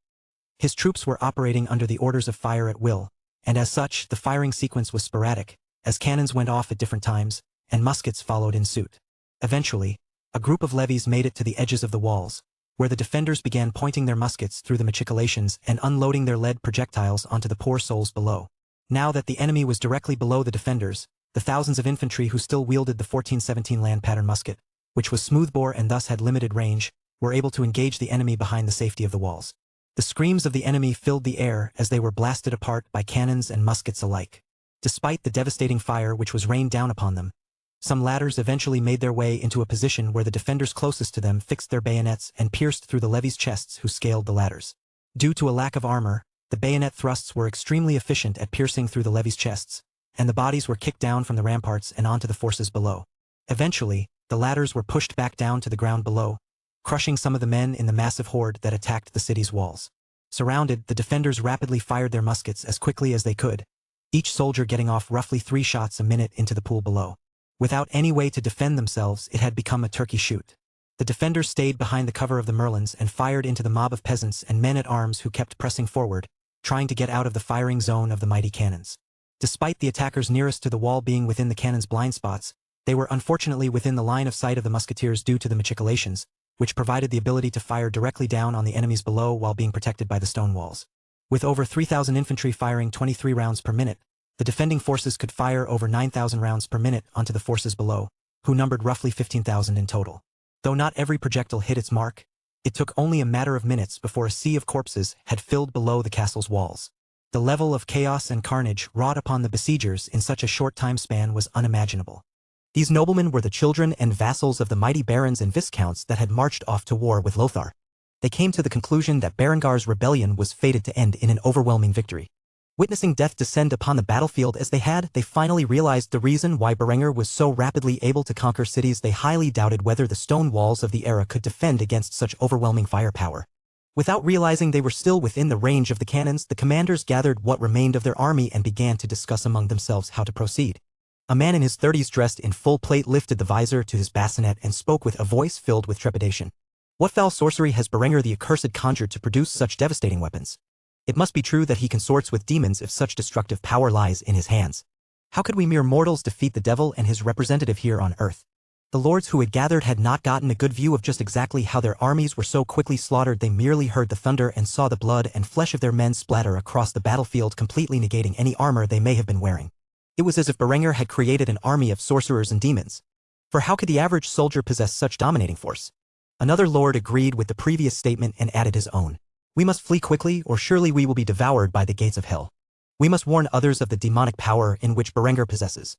His troops were operating under the orders of fire at will, and as such, the firing sequence was sporadic, as cannons went off at different times, and muskets followed in suit. Eventually, a group of levies made it to the edges of the walls, where the defenders began pointing their muskets through the machicolations and unloading their lead projectiles onto the poor souls below. Now that the enemy was directly below the defenders, the thousands of infantry who still wielded the 14-17 land pattern musket, which was smoothbore and thus had limited range, were able to engage the enemy behind the safety of the walls. The screams of the enemy filled the air as they were blasted apart by cannons and muskets alike. Despite the devastating fire which was rained down upon them, some ladders eventually made their way into a position where the defenders closest to them fixed their bayonets and pierced through the levies' chests who scaled the ladders. Due to a lack of armor, the bayonet thrusts were extremely efficient at piercing through the levies' chests, and the bodies were kicked down from the ramparts and onto the forces below. Eventually, the ladders were pushed back down to the ground below, crushing some of the men in the massive horde that attacked the city's walls. Surrounded, the defenders rapidly fired their muskets as quickly as they could, each soldier getting off roughly 3 shots a minute into the pool below. Without any way to defend themselves, it had become a turkey shoot. The defenders stayed behind the cover of the merlons and fired into the mob of peasants and men-at-arms who kept pressing forward, trying to get out of the firing zone of the mighty cannons. Despite the attackers nearest to the wall being within the cannon's blind spots, they were unfortunately within the line of sight of the musketeers due to the machicolations, which provided the ability to fire directly down on the enemies below while being protected by the stone walls. With over 3,000 infantry firing 23 rounds per minute, the defending forces could fire over 9,000 rounds per minute onto the forces below, who numbered roughly 15,000 in total. Though not every projectile hit its mark, it took only a matter of minutes before a sea of corpses had filled below the castle's walls. The level of chaos and carnage wrought upon the besiegers in such a short time span was unimaginable. These noblemen were the children and vassals of the mighty barons and viscounts that had marched off to war with Lothar. They came to the conclusion that Berengar's rebellion was fated to end in an overwhelming victory. Witnessing death descend upon the battlefield as they finally realized the reason why Berengar was so rapidly able to conquer cities they highly doubted whether the stone walls of the era could defend against such overwhelming firepower. Without realizing they were still within the range of the cannons, the commanders gathered what remained of their army and began to discuss among themselves how to proceed. A man in his 30s dressed in full plate lifted the visor to his bassinet and spoke with a voice filled with trepidation. What foul sorcery has Berengar the Accursed conjured to produce such devastating weapons? It must be true that he consorts with demons if such destructive power lies in his hands. How could we mere mortals defeat the devil and his representative here on earth? The lords who had gathered had not gotten a good view of just exactly how their armies were so quickly slaughtered. They merely heard the thunder and saw the blood and flesh of their men splatter across the battlefield, completely negating any armor they may have been wearing. It was as if Berengar had created an army of sorcerers and demons. For how could the average soldier possess such dominating force? Another lord agreed with the previous statement and added his own. We must flee quickly, or surely we will be devoured by the gates of hell. We must warn others of the demonic power in which Berengar possesses.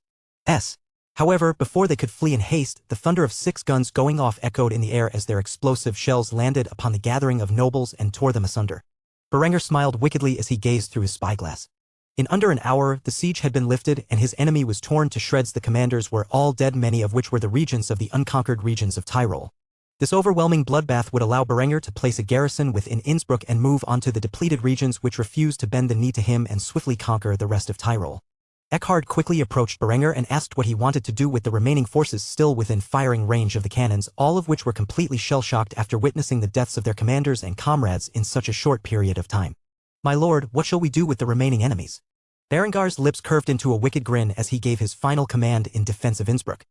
However, before they could flee in haste, the thunder of 6 guns going off echoed in the air as their explosive shells landed upon the gathering of nobles and tore them asunder. Berengar smiled wickedly as he gazed through his spyglass. In under an hour, the siege had been lifted and his enemy was torn to shreds. The commanders were all dead, many of which were the regents of the unconquered regions of Tyrol. This overwhelming bloodbath would allow Berengar to place a garrison within Innsbruck and move on to the depleted regions which refused to bend the knee to him and swiftly conquer the rest of Tyrol. Eckhard quickly approached Berengar and asked what he wanted to do with the remaining forces still within firing range of the cannons, all of which were completely shell-shocked after witnessing the deaths of their commanders and comrades in such a short period of time. My lord, what shall we do with the remaining enemies? Berengar's lips curved into a wicked grin as he gave his final command in defense of Innsbruck.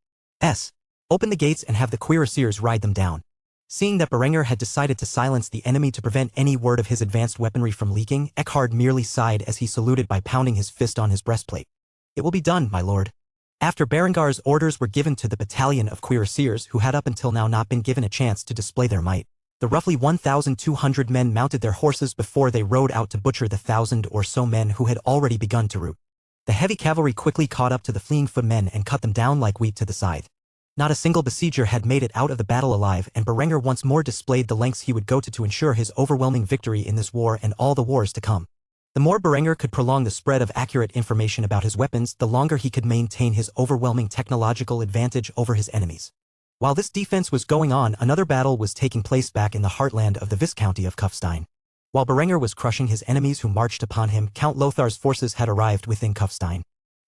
Open the gates and have the cuirassiers ride them down. Seeing that Berengar had decided to silence the enemy to prevent any word of his advanced weaponry from leaking, Eckhard merely sighed as he saluted by pounding his fist on his breastplate. It will be done, my lord. After Berengar's orders were given to the battalion of cuirassiers who had up until now not been given a chance to display their might, the roughly 1,200 men mounted their horses before they rode out to butcher the 1,000 or so men who had already begun to rout. The heavy cavalry quickly caught up to the fleeing footmen and cut them down like wheat to the scythe. Not a single besieger had made it out of the battle alive, and Berengar once more displayed the lengths he would go to ensure his overwhelming victory in this war and all the wars to come. The more Berengar could prolong the spread of accurate information about his weapons, the longer he could maintain his overwhelming technological advantage over his enemies. While this defense was going on, another battle was taking place back in the heartland of the Viscounty of Kufstein. While Berengar was crushing his enemies who marched upon him, Count Lothar's forces had arrived within Kufstein.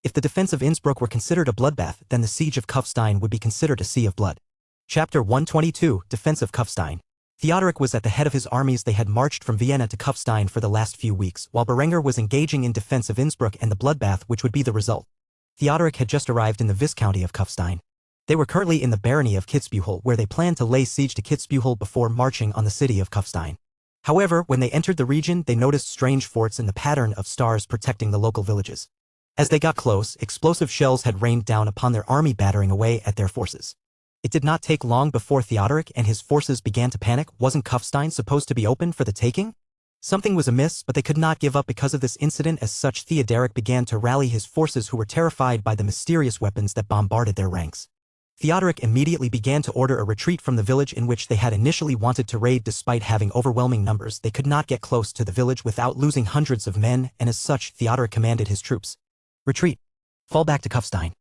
If the defense of Innsbruck were considered a bloodbath, then the siege of Kufstein would be considered a sea of blood. Chapter 122, Defense of Kufstein. Theodoric was at the head of his armies. They had marched from Vienna to Kufstein for the last few weeks, while Berengar was engaging in defense of Innsbruck and the bloodbath which would be the result. Theodoric had just arrived in the Viscounty of Kufstein. They were currently in the barony of Kitzbühel, where they planned to lay siege to Kitzbühel before marching on the city of Kufstein. However, when they entered the region, they noticed strange forts in the pattern of stars protecting the local villages. As they got close, explosive shells had rained down upon their army, battering away at their forces. It did not take long before Theodoric and his forces began to panic. Wasn't Kufstein supposed to be open for the taking? Something was amiss, but they could not give up because of this incident. As such, Theodoric began to rally his forces, who were terrified by the mysterious weapons that bombarded their ranks. Theodoric immediately began to order a retreat from the village in which they had initially wanted to raid. Despite having overwhelming numbers, they could not get close to the village without losing hundreds of men, and as such, Theodoric commanded his troops. Retreat. Fall back to Kufstein.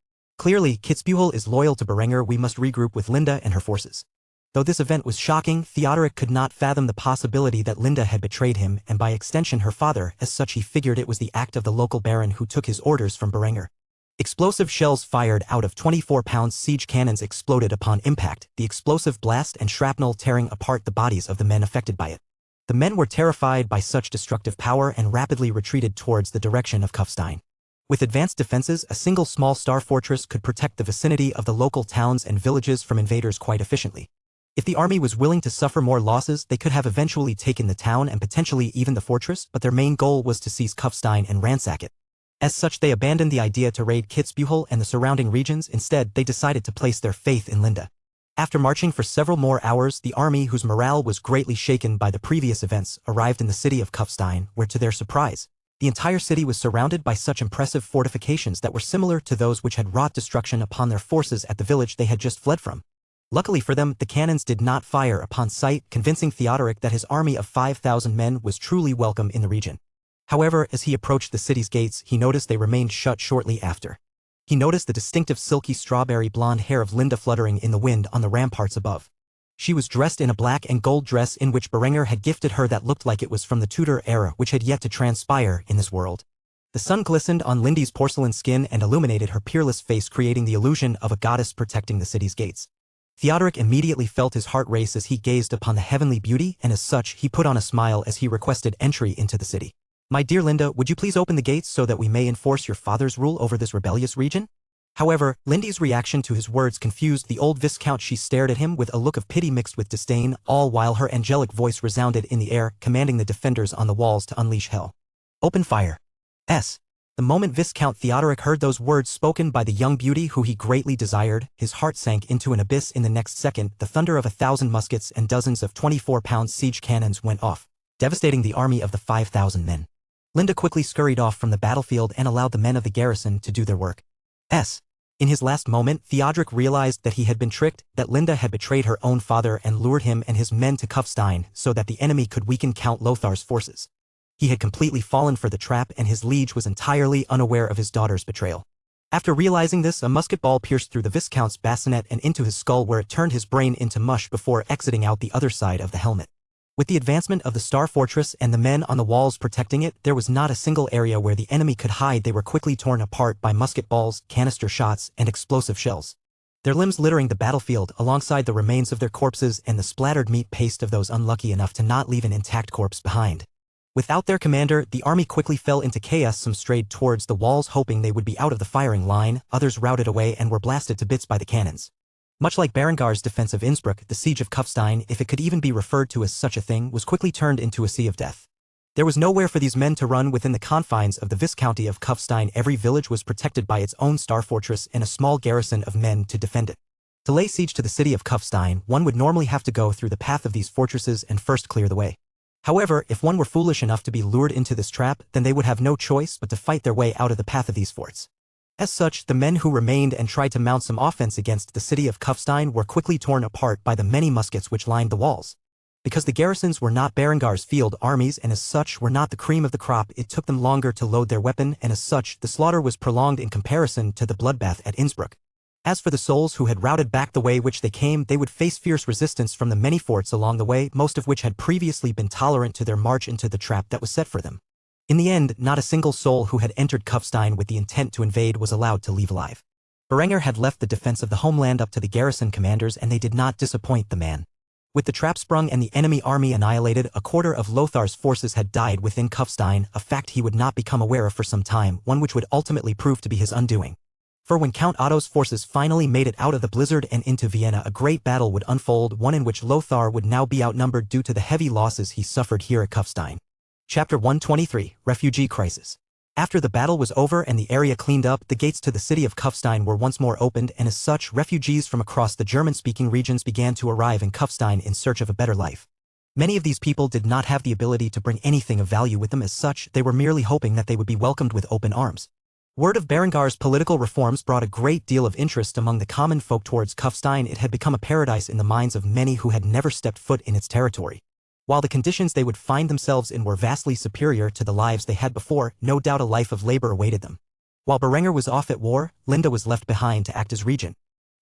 Clearly, Kitzbühel is loyal to Berenger. We must regroup with Linda and her forces. Though this event was shocking, Theodoric could not fathom the possibility that Linda had betrayed him and by extension her father. As such, he figured it was the act of the local baron who took his orders from Berenger. Explosive shells fired out of 24-pound siege cannons exploded upon impact, the explosive blast and shrapnel tearing apart the bodies of the men affected by it. The men were terrified by such destructive power and rapidly retreated towards the direction of Kufstein. With advanced defenses, a single small star fortress could protect the vicinity of the local towns and villages from invaders quite efficiently. If the army was willing to suffer more losses, they could have eventually taken the town and potentially even the fortress, but their main goal was to seize Kufstein and ransack it. As such, they abandoned the idea to raid Kitzbühel and the surrounding regions. Instead, they decided to place their faith in Linda. After marching for several more hours, the army, whose morale was greatly shaken by the previous events, arrived in the city of Kufstein, where to their surprise, the entire city was surrounded by such impressive fortifications that were similar to those which had wrought destruction upon their forces at the village they had just fled from. Luckily for them, the cannons did not fire upon sight, convincing Theodoric that his army of 5,000 men was truly welcome in the region. However, as he approached the city's gates, he noticed they remained shut shortly after. He noticed the distinctive silky strawberry blonde hair of Linda fluttering in the wind on the ramparts above. She was dressed in a black and gold dress in which Berenger had gifted her that looked like it was from the Tudor era, which had yet to transpire in this world. The sun glistened on Lindy's porcelain skin and illuminated her peerless face, creating the illusion of a goddess protecting the city's gates. Theodoric immediately felt his heart race as he gazed upon the heavenly beauty, and as such, he put on a smile as he requested entry into the city. "My dear Linda, would you please open the gates so that we may enforce your father's rule over this rebellious region?" However, Lindy's reaction to his words confused the old Viscount. She stared at him with a look of pity mixed with disdain, all while her angelic voice resounded in the air, commanding the defenders on the walls to unleash hell. "Open fire." The moment Viscount Theodoric heard those words spoken by the young beauty who he greatly desired, his heart sank into an abyss. In the next second, the thunder of 1,000 muskets and dozens of 24-pound siege cannons went off, devastating the army of the 5,000 men. Linda quickly scurried off from the battlefield and allowed the men of the garrison to do their work. In his last moment, Theodoric realized that he had been tricked, that Linda had betrayed her own father and lured him and his men to Kufstein so that the enemy could weaken Count Lothar's forces. He had completely fallen for the trap, and his liege was entirely unaware of his daughter's betrayal. After realizing this, a musket ball pierced through the Viscount's bassinet and into his skull, where it turned his brain into mush before exiting out the other side of the helmet. With the advancement of the Star Fortress and the men on the walls protecting it, there was not a single area where the enemy could hide. They were quickly torn apart by musket balls, canister shots, and explosive shells, their limbs littering the battlefield alongside the remains of their corpses and the splattered meat paste of those unlucky enough to not leave an intact corpse behind. Without their commander, the army quickly fell into chaos. Some strayed towards the walls hoping they would be out of the firing line, others routed away and were blasted to bits by the cannons. Much like Berengar's defense of Innsbruck, the siege of Kufstein, if it could even be referred to as such a thing, was quickly turned into a sea of death. There was nowhere for these men to run within the confines of the Viscounty of Kufstein. Every village was protected by its own star fortress and a small garrison of men to defend it. To lay siege to the city of Kufstein, one would normally have to go through the path of these fortresses and first clear the way. However, if one were foolish enough to be lured into this trap, then they would have no choice but to fight their way out of the path of these forts. As such, the men who remained and tried to mount some offense against the city of Kufstein were quickly torn apart by the many muskets which lined the walls. Because the garrisons were not Berengar's field armies and as such were not the cream of the crop, it took them longer to load their weapon, and as such, the slaughter was prolonged in comparison to the bloodbath at Innsbruck. As for the souls who had routed back the way which they came, they would face fierce resistance from the many forts along the way, most of which had previously been tolerant to their march into the trap that was set for them. In the end, not a single soul who had entered Kufstein with the intent to invade was allowed to leave alive. Berenger had left the defense of the homeland up to the garrison commanders, and they did not disappoint the man. With the trap sprung and the enemy army annihilated, a quarter of Lothar's forces had died within Kufstein, a fact he would not become aware of for some time, one which would ultimately prove to be his undoing. For when Count Otto's forces finally made it out of the blizzard and into Vienna, a great battle would unfold, one in which Lothar would now be outnumbered due to the heavy losses he suffered here at Kufstein. Chapter 123, Refugee Crisis. After the battle was over and the area cleaned up, the gates to the city of Kufstein were once more opened, and as such, refugees from across the German-speaking regions began to arrive in Kufstein in search of a better life. Many of these people did not have the ability to bring anything of value with them. As such, they were merely hoping that they would be welcomed with open arms. Word of Berengar's political reforms brought a great deal of interest among the common folk towards Kufstein. It had become a paradise in the minds of many who had never stepped foot in its territory. While the conditions they would find themselves in were vastly superior to the lives they had before, no doubt a life of labor awaited them. While Berenger was off at war, Linda was left behind to act as regent.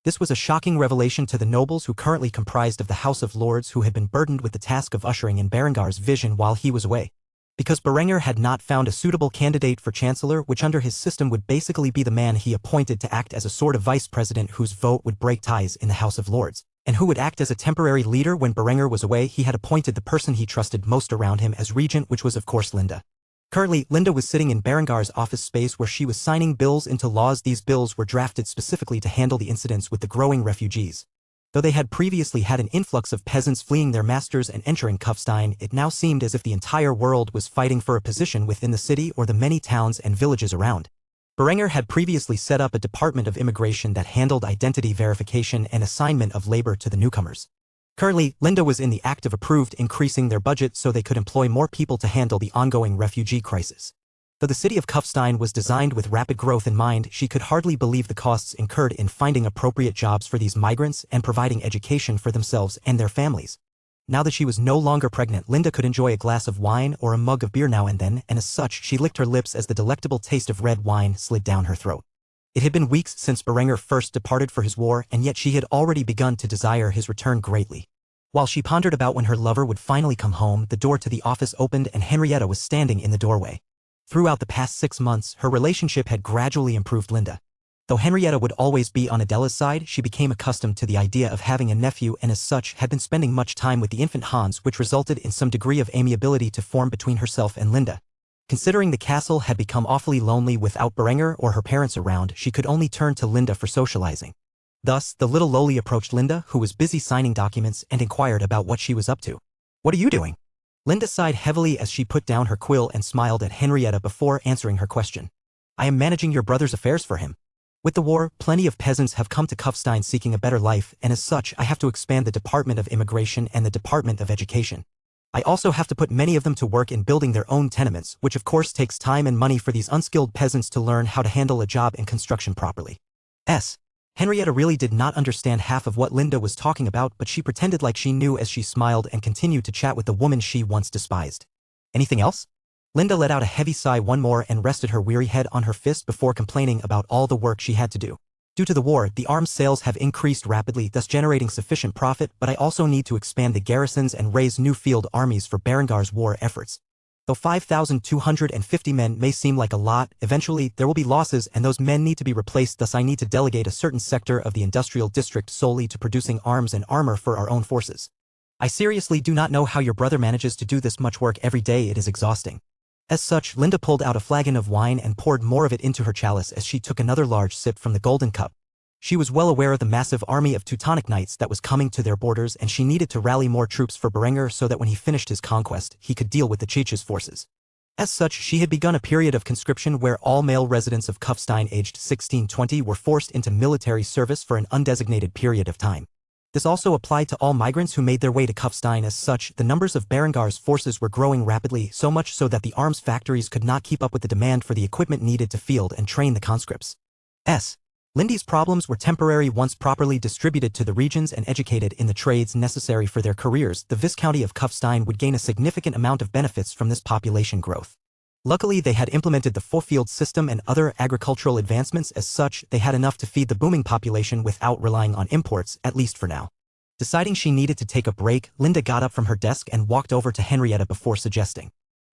This was a shocking revelation to the nobles who currently comprised of the House of Lords who had been burdened with the task of ushering in Berengar's vision while he was away. Because Berenger had not found a suitable candidate for chancellor, which under his system would basically be the man he appointed to act as a sort of vice president whose vote would break ties in the House of Lords, and who would act as a temporary leader when Berenger was away, he had appointed the person he trusted most around him as regent, which was of course Linda. Currently, Linda was sitting in Berengar's office space where she was signing bills into laws. These bills were drafted specifically to handle the incidents with the growing refugees. Though they had previously had an influx of peasants fleeing their masters and entering Kufstein, it now seemed as if the entire world was fighting for a position within the city or the many towns and villages around. Berenger had previously set up a department of immigration that handled identity verification and assignment of labor to the newcomers. Currently, Linda was in the act of increasing their budget so they could employ more people to handle the ongoing refugee crisis. Though the city of Kufstein was designed with rapid growth in mind, she could hardly believe the costs incurred in finding appropriate jobs for these migrants and providing education for themselves and their families. Now that she was no longer pregnant, Linda could enjoy a glass of wine or a mug of beer now and then, and as such, she licked her lips as the delectable taste of red wine slid down her throat. It had been weeks since Berenger first departed for his war, and yet she had already begun to desire his return greatly. While she pondered about when her lover would finally come home, the door to the office opened and Henrietta was standing in the doorway. Throughout the past 6 months, her relationship had gradually improved Linda. Though Henrietta would always be on Adela's side, she became accustomed to the idea of having a nephew and as such had been spending much time with the infant Hans, which resulted in some degree of amiability to form between herself and Linda. Considering the castle had become awfully lonely without Berenger or her parents around, she could only turn to Linda for socializing. Thus, the little loli approached Linda, who was busy signing documents, and inquired about what she was up to. "What are you doing?" Linda sighed heavily as she put down her quill and smiled at Henrietta before answering her question. "I am managing your brother's affairs for him. With the war, plenty of peasants have come to Kufstein seeking a better life, and as such, I have to expand the Department of Immigration and the Department of Education. I also have to put many of them to work in building their own tenements, which of course takes time and money for these unskilled peasants to learn how to handle a job in construction properly." Henrietta really did not understand half of what Linda was talking about, but she pretended like she knew as she smiled and continued to chat with the woman she once despised. "Anything else?" Linda let out a heavy sigh one more and rested her weary head on her fist before complaining about all the work she had to do. "Due to the war, the arms sales have increased rapidly, thus generating sufficient profit, but I also need to expand the garrisons and raise new field armies for Berengar's war efforts. Though 5,250 men may seem like a lot, eventually there will be losses and those men need to be replaced, thus I need to delegate a certain sector of the industrial district solely to producing arms and armor for our own forces. I seriously do not know how your brother manages to do this much work every day, it is exhausting." As such, Linda pulled out a flagon of wine and poured more of it into her chalice as she took another large sip from the golden cup. She was well aware of the massive army of Teutonic knights that was coming to their borders, and she needed to rally more troops for Berenger so that when he finished his conquest, he could deal with the Cheech's forces. As such, she had begun a period of conscription where all male residents of Kufstein aged 16-20 were forced into military service for an undesignated period of time. This also applied to all migrants who made their way to Kufstein. As such, the numbers of Berengar's forces were growing rapidly, so much so that the arms factories could not keep up with the demand for the equipment needed to field and train the conscripts. Lindy's problems were temporary. Once properly distributed to the regions and educated in the trades necessary for their careers, the Viscounty of Kufstein would gain a significant amount of benefits from this population growth. Luckily, they had implemented the four-field system and other agricultural advancements. As such, they had enough to feed the booming population without relying on imports, at least for now. Deciding she needed to take a break, Linda got up from her desk and walked over to Henrietta before suggesting,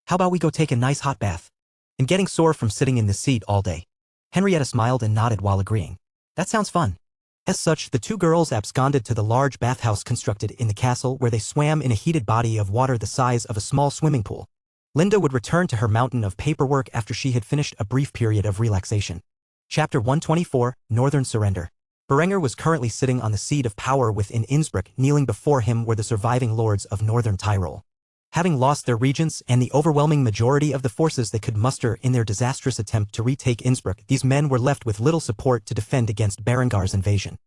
"How about we go take a nice hot bath? I'm getting sore from sitting in this seat all day." Henrietta smiled and nodded while agreeing. "That sounds fun." As such, the two girls absconded to the large bathhouse constructed in the castle where they swam in a heated body of water the size of a small swimming pool. Linda would return to her mountain of paperwork after she had finished a brief period of relaxation. Chapter 124, Northern Surrender. Berenger was currently sitting on the seat of power within Innsbruck. Kneeling before him were the surviving lords of Northern Tyrol. Having lost their regents and the overwhelming majority of the forces they could muster in their disastrous attempt to retake Innsbruck, these men were left with little support to defend against Berengar's invasion.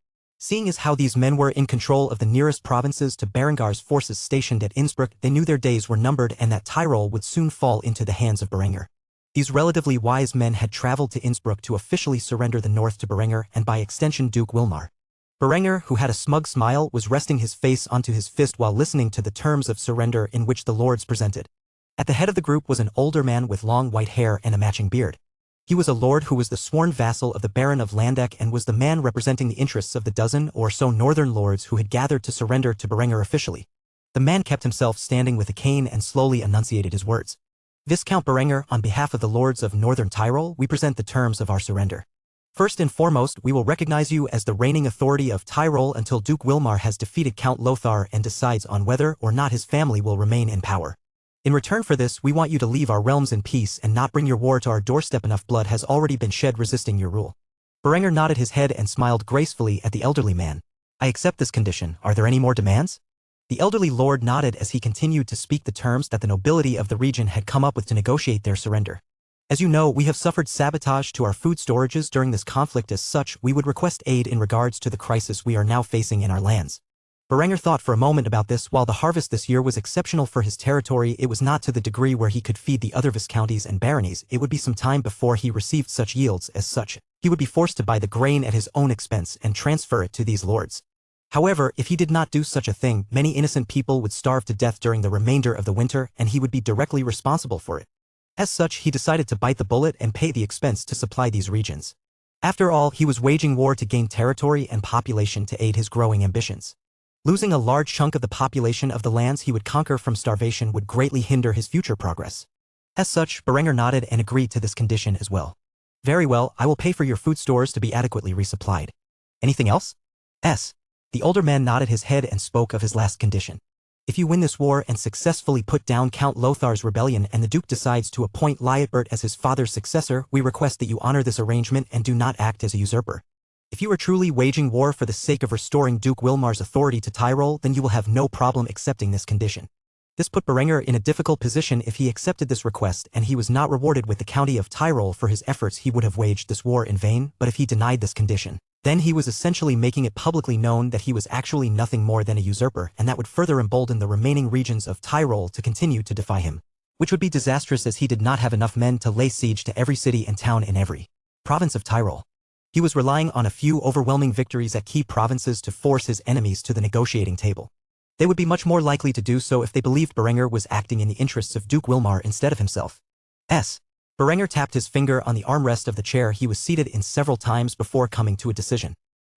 Seeing as how these men were in control of the nearest provinces to Berengar's forces stationed at Innsbruck, they knew their days were numbered and that Tyrol would soon fall into the hands of Berenger. These relatively wise men had traveled to Innsbruck to officially surrender the north to Berenger and by extension Duke Wilmar. Berenger, who had a smug smile, was resting his face onto his fist while listening to the terms of surrender in which the lords presented. At the head of the group was an older man with long white hair and a matching beard. He was a lord who was the sworn vassal of the Baron of Landeck and was the man representing the interests of the dozen or so northern lords who had gathered to surrender to Berenger officially. The man kept himself standing with a cane and slowly enunciated his words. Viscount Berenger, on behalf of the lords of Northern Tyrol, we present the terms of our surrender. First and foremost, we will recognize you as the reigning authority of Tyrol until Duke Wilmar has defeated Count Lothar and decides on whether or not his family will remain in power. In return for this, we want you to leave our realms in peace and not bring your war to our doorstep. Enough blood has already been shed resisting your rule. Berenger nodded his head and smiled gracefully at the elderly man. I accept this condition. Are there any more demands? The elderly lord nodded as he continued to speak the terms that the nobility of the region had come up with to negotiate their surrender. As you know, we have suffered sabotage to our food storages during this conflict. As such, we would request aid in regards to the crisis we are now facing in our lands. Berenger thought for a moment about this. While the harvest this year was exceptional for his territory, it was not to the degree where he could feed the other viscounties and baronies. It would be some time before he received such yields. As such, he would be forced to buy the grain at his own expense and transfer it to these lords. However, if he did not do such a thing, many innocent people would starve to death during the remainder of the winter, and he would be directly responsible for it. As such, he decided to bite the bullet and pay the expense to supply these regions. After all, he was waging war to gain territory and population to aid his growing ambitions. Losing a large chunk of the population of the lands he would conquer from starvation would greatly hinder his future progress. As such, Berenger nodded and agreed to this condition as well. Very well, I will pay for your food stores to be adequately resupplied. Anything else? S. The older man nodded his head and spoke of his last condition. If you win this war and successfully put down Count Lothar's rebellion and the Duke decides to appoint Liutbert as his father's successor, we request that you honor this arrangement and do not act as a usurper. If you are truly waging war for the sake of restoring Duke Wilmar's authority to Tyrol, then you will have no problem accepting this condition. This put Berenger in a difficult position. If he accepted this request and he was not rewarded with the county of Tyrol for his efforts, he would have waged this war in vain. But if he denied this condition, then he was essentially making it publicly known that he was actually nothing more than a usurper, and that would further embolden the remaining regions of Tyrol to continue to defy him, which would be disastrous as he did not have enough men to lay siege to every city and town in every province of Tyrol. He was relying on a few overwhelming victories at key provinces to force his enemies to the negotiating table. They would be much more likely to do so if they believed Berenger was acting in the interests of Duke Wilmar instead of himself. Berenger tapped his finger on the armrest of the chair he was seated in several times before coming to a decision.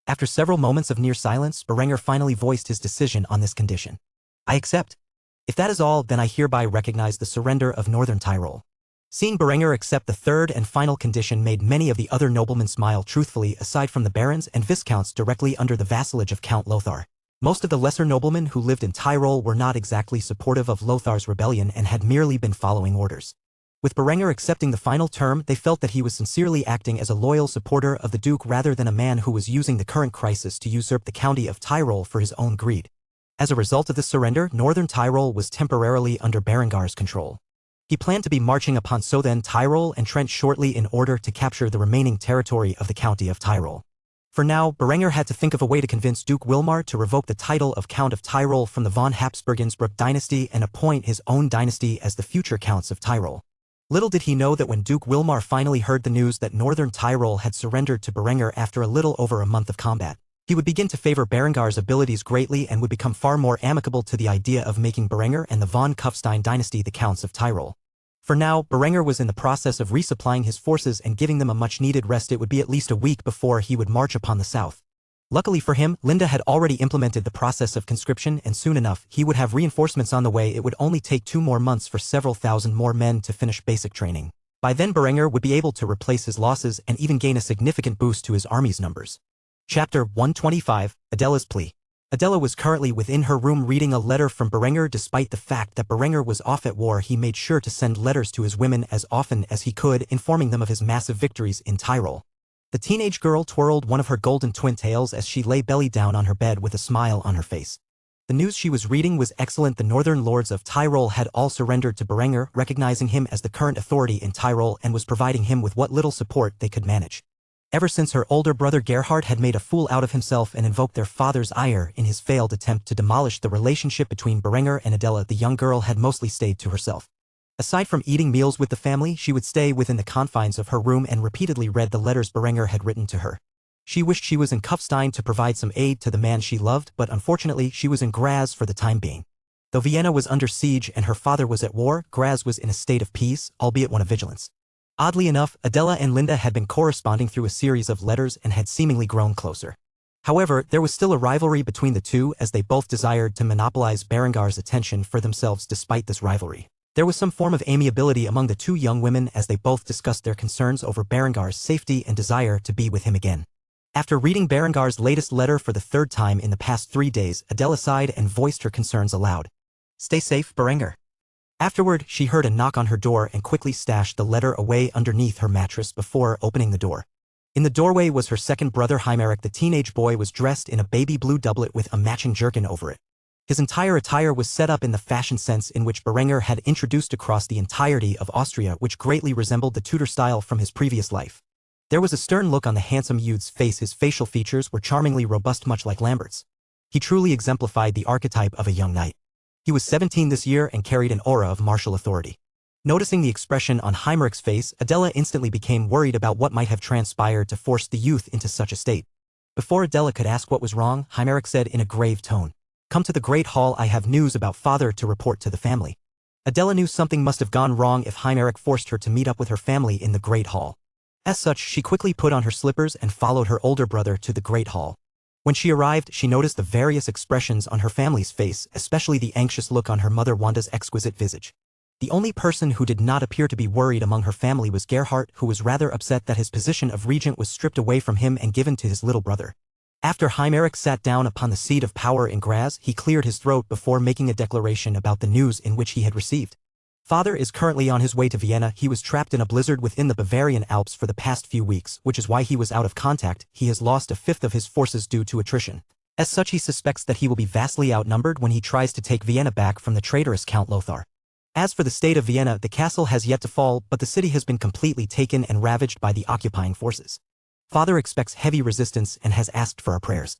After several moments of near silence, Berenger finally voiced his decision on this condition. I accept. If that is all, then I hereby recognize the surrender of Northern Tyrol. Seeing Berenger accept the third and final condition made many of the other noblemen smile truthfully. Aside from the barons and viscounts directly under the vassalage of Count Lothar, most of the lesser noblemen who lived in Tyrol were not exactly supportive of Lothar's rebellion and had merely been following orders. With Berenger accepting the final term, they felt that he was sincerely acting as a loyal supporter of the Duke rather than a man who was using the current crisis to usurp the county of Tyrol for his own greed. As a result of this surrender, Northern Tyrol was temporarily under Berengar's control. He planned to be marching upon Southern Tyrol and Trent shortly in order to capture the remaining territory of the county of Tyrol. For now, Berenger had to think of a way to convince Duke Wilmar to revoke the title of Count of Tyrol from the von Habsburgensbruck dynasty and appoint his own dynasty as the future counts of Tyrol. Little did he know that when Duke Wilmar finally heard the news that Northern Tyrol had surrendered to Berenger after a little over a month of combat, he would begin to favor Berengar's abilities greatly and would become far more amicable to the idea of making Berenger and the von Kufstein dynasty the counts of Tyrol. For now, Berenger was in the process of resupplying his forces and giving them a much-needed rest. It would be at least a week before he would march upon the south. Luckily for him, Linda had already implemented the process of conscription, and soon enough, he would have reinforcements on the way. It would only take 2 more months for several thousand more men to finish basic training. By then, Berenger would be able to replace his losses and even gain a significant boost to his army's numbers. Chapter 125, Adela's Plea. Adela was currently within her room reading a letter from Berenger. Despite the fact that Berenger was off at war, he made sure to send letters to his women as often as he could, informing them of his massive victories in Tyrol. The teenage girl twirled one of her golden twin tails as she lay belly down on her bed with a smile on her face. The news she was reading was excellent. The northern lords of Tyrol had all surrendered to Berenger, recognizing him as the current authority in Tyrol and was providing him with what little support they could manage. Ever since her older brother Gerhard had made a fool out of himself and invoked their father's ire in his failed attempt to demolish the relationship between Berenger and Adela, the young girl had mostly stayed to herself. Aside from eating meals with the family, she would stay within the confines of her room and repeatedly read the letters Berenger had written to her. She wished she was in Kufstein to provide some aid to the man she loved, but unfortunately she was in Graz for the time being. Though Vienna was under siege and her father was at war, Graz was in a state of peace, albeit one of vigilance. Oddly enough, Adela and Linda had been corresponding through a series of letters and had seemingly grown closer. However, there was still a rivalry between the two as they both desired to monopolize Berengar's attention for themselves despite this rivalry. There was some form of amiability among the two young women as they both discussed their concerns over Berengar's safety and desire to be with him again. After reading Berengar's latest letter for the third time in the past 3 days, Adela sighed and voiced her concerns aloud. "Stay safe, Berengar." Afterward, she heard a knock on her door and quickly stashed the letter away underneath her mattress before opening the door. In the doorway was her second brother Hymeric. The teenage boy was dressed in a baby blue doublet with a matching jerkin over it. His entire attire was set up in the fashion sense in which Berengar had introduced across the entirety of Austria, which greatly resembled the Tudor style from his previous life. There was a stern look on the handsome youth's face. His facial features were charmingly robust, much like Lambert's. He truly exemplified the archetype of a young knight. He was 17 this year and carried an aura of martial authority. Noticing the expression on Hymeric's face, Adela instantly became worried about what might have transpired to force the youth into such a state. Before Adela could ask what was wrong, Hymeric said in a grave tone, "Come to the Great Hall. I have news about father to report to the family." Adela knew something must have gone wrong if Hymeric forced her to meet up with her family in the Great Hall. As such, she quickly put on her slippers and followed her older brother to the Great Hall. When she arrived, she noticed the various expressions on her family's face, especially the anxious look on her mother Wanda's exquisite visage. The only person who did not appear to be worried among her family was Gerhardt, who was rather upset that his position of regent was stripped away from him and given to his little brother. After Hymeric sat down upon the seat of power in Graz, he cleared his throat before making a declaration about the news in which he had received. Father is currently on his way to Vienna. He was trapped in a blizzard within the Bavarian Alps for the past few weeks, which is why he was out of contact. He has lost a fifth of his forces due to attrition. As such, he suspects that he will be vastly outnumbered when he tries to take Vienna back from the traitorous Count Lothar. As for the state of Vienna, the castle has yet to fall, but the city has been completely taken and ravaged by the occupying forces. Father expects heavy resistance and has asked for our prayers.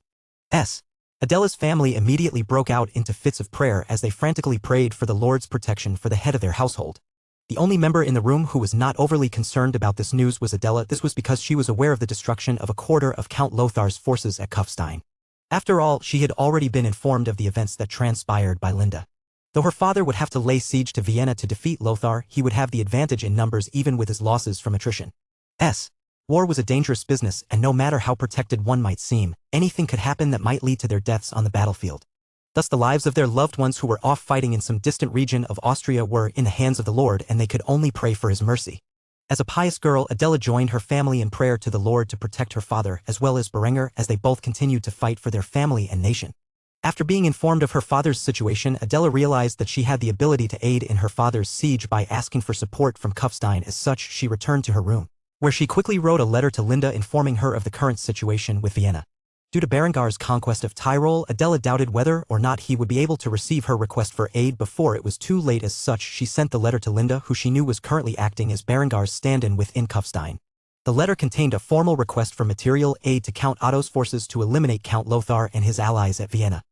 Adela's family immediately broke out into fits of prayer as they frantically prayed for the Lord's protection for the head of their household. The only member in the room who was not overly concerned about this news was Adela. This was because she was aware of the destruction of a quarter of Count Lothar's forces at Kufstein. After all, she had already been informed of the events that transpired by Linda. Though her father would have to lay siege to Vienna to defeat Lothar, he would have the advantage in numbers even with his losses from attrition. War was a dangerous business, and no matter how protected one might seem, anything could happen that might lead to their deaths on the battlefield. Thus the lives of their loved ones who were off fighting in some distant region of Austria were in the hands of the Lord, and they could only pray for his mercy. As a pious girl, Adela joined her family in prayer to the Lord to protect her father as well as Berengar as they both continued to fight for their family and nation. After being informed of her father's situation, Adela realized that she had the ability to aid in her father's siege by asking for support from Kufstein. As such, she returned to her room, where she quickly wrote a letter to Linda informing her of the current situation with Vienna. Due to Berengar's conquest of Tyrol, Adela doubted whether or not he would be able to receive her request for aid before it was too late. As such, she sent the letter to Linda, who she knew was currently acting as Berengar's stand-in within Kufstein. The letter contained a formal request for material aid to Count Otto's forces to eliminate Count Lothar and his allies at Vienna.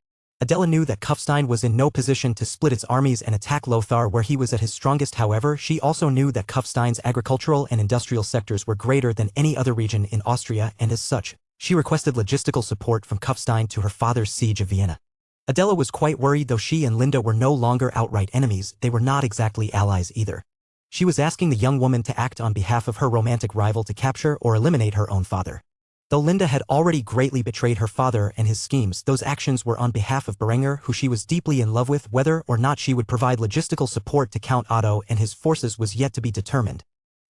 Adela knew that Kufstein was in no position to split its armies and attack Lothar where he was at his strongest. However, she also knew that Kufstein's agricultural and industrial sectors were greater than any other region in Austria, and as such, she requested logistical support from Kufstein to her father's siege of Vienna. Adela was quite worried. Though she and Linda were no longer outright enemies, they were not exactly allies either. She was asking the young woman to act on behalf of her romantic rival to capture or eliminate her own father. Though Linda had already greatly betrayed her father and his schemes, those actions were on behalf of Berengar, who she was deeply in love with. Whether or not she would provide logistical support to Count Otto and his forces was yet to be determined.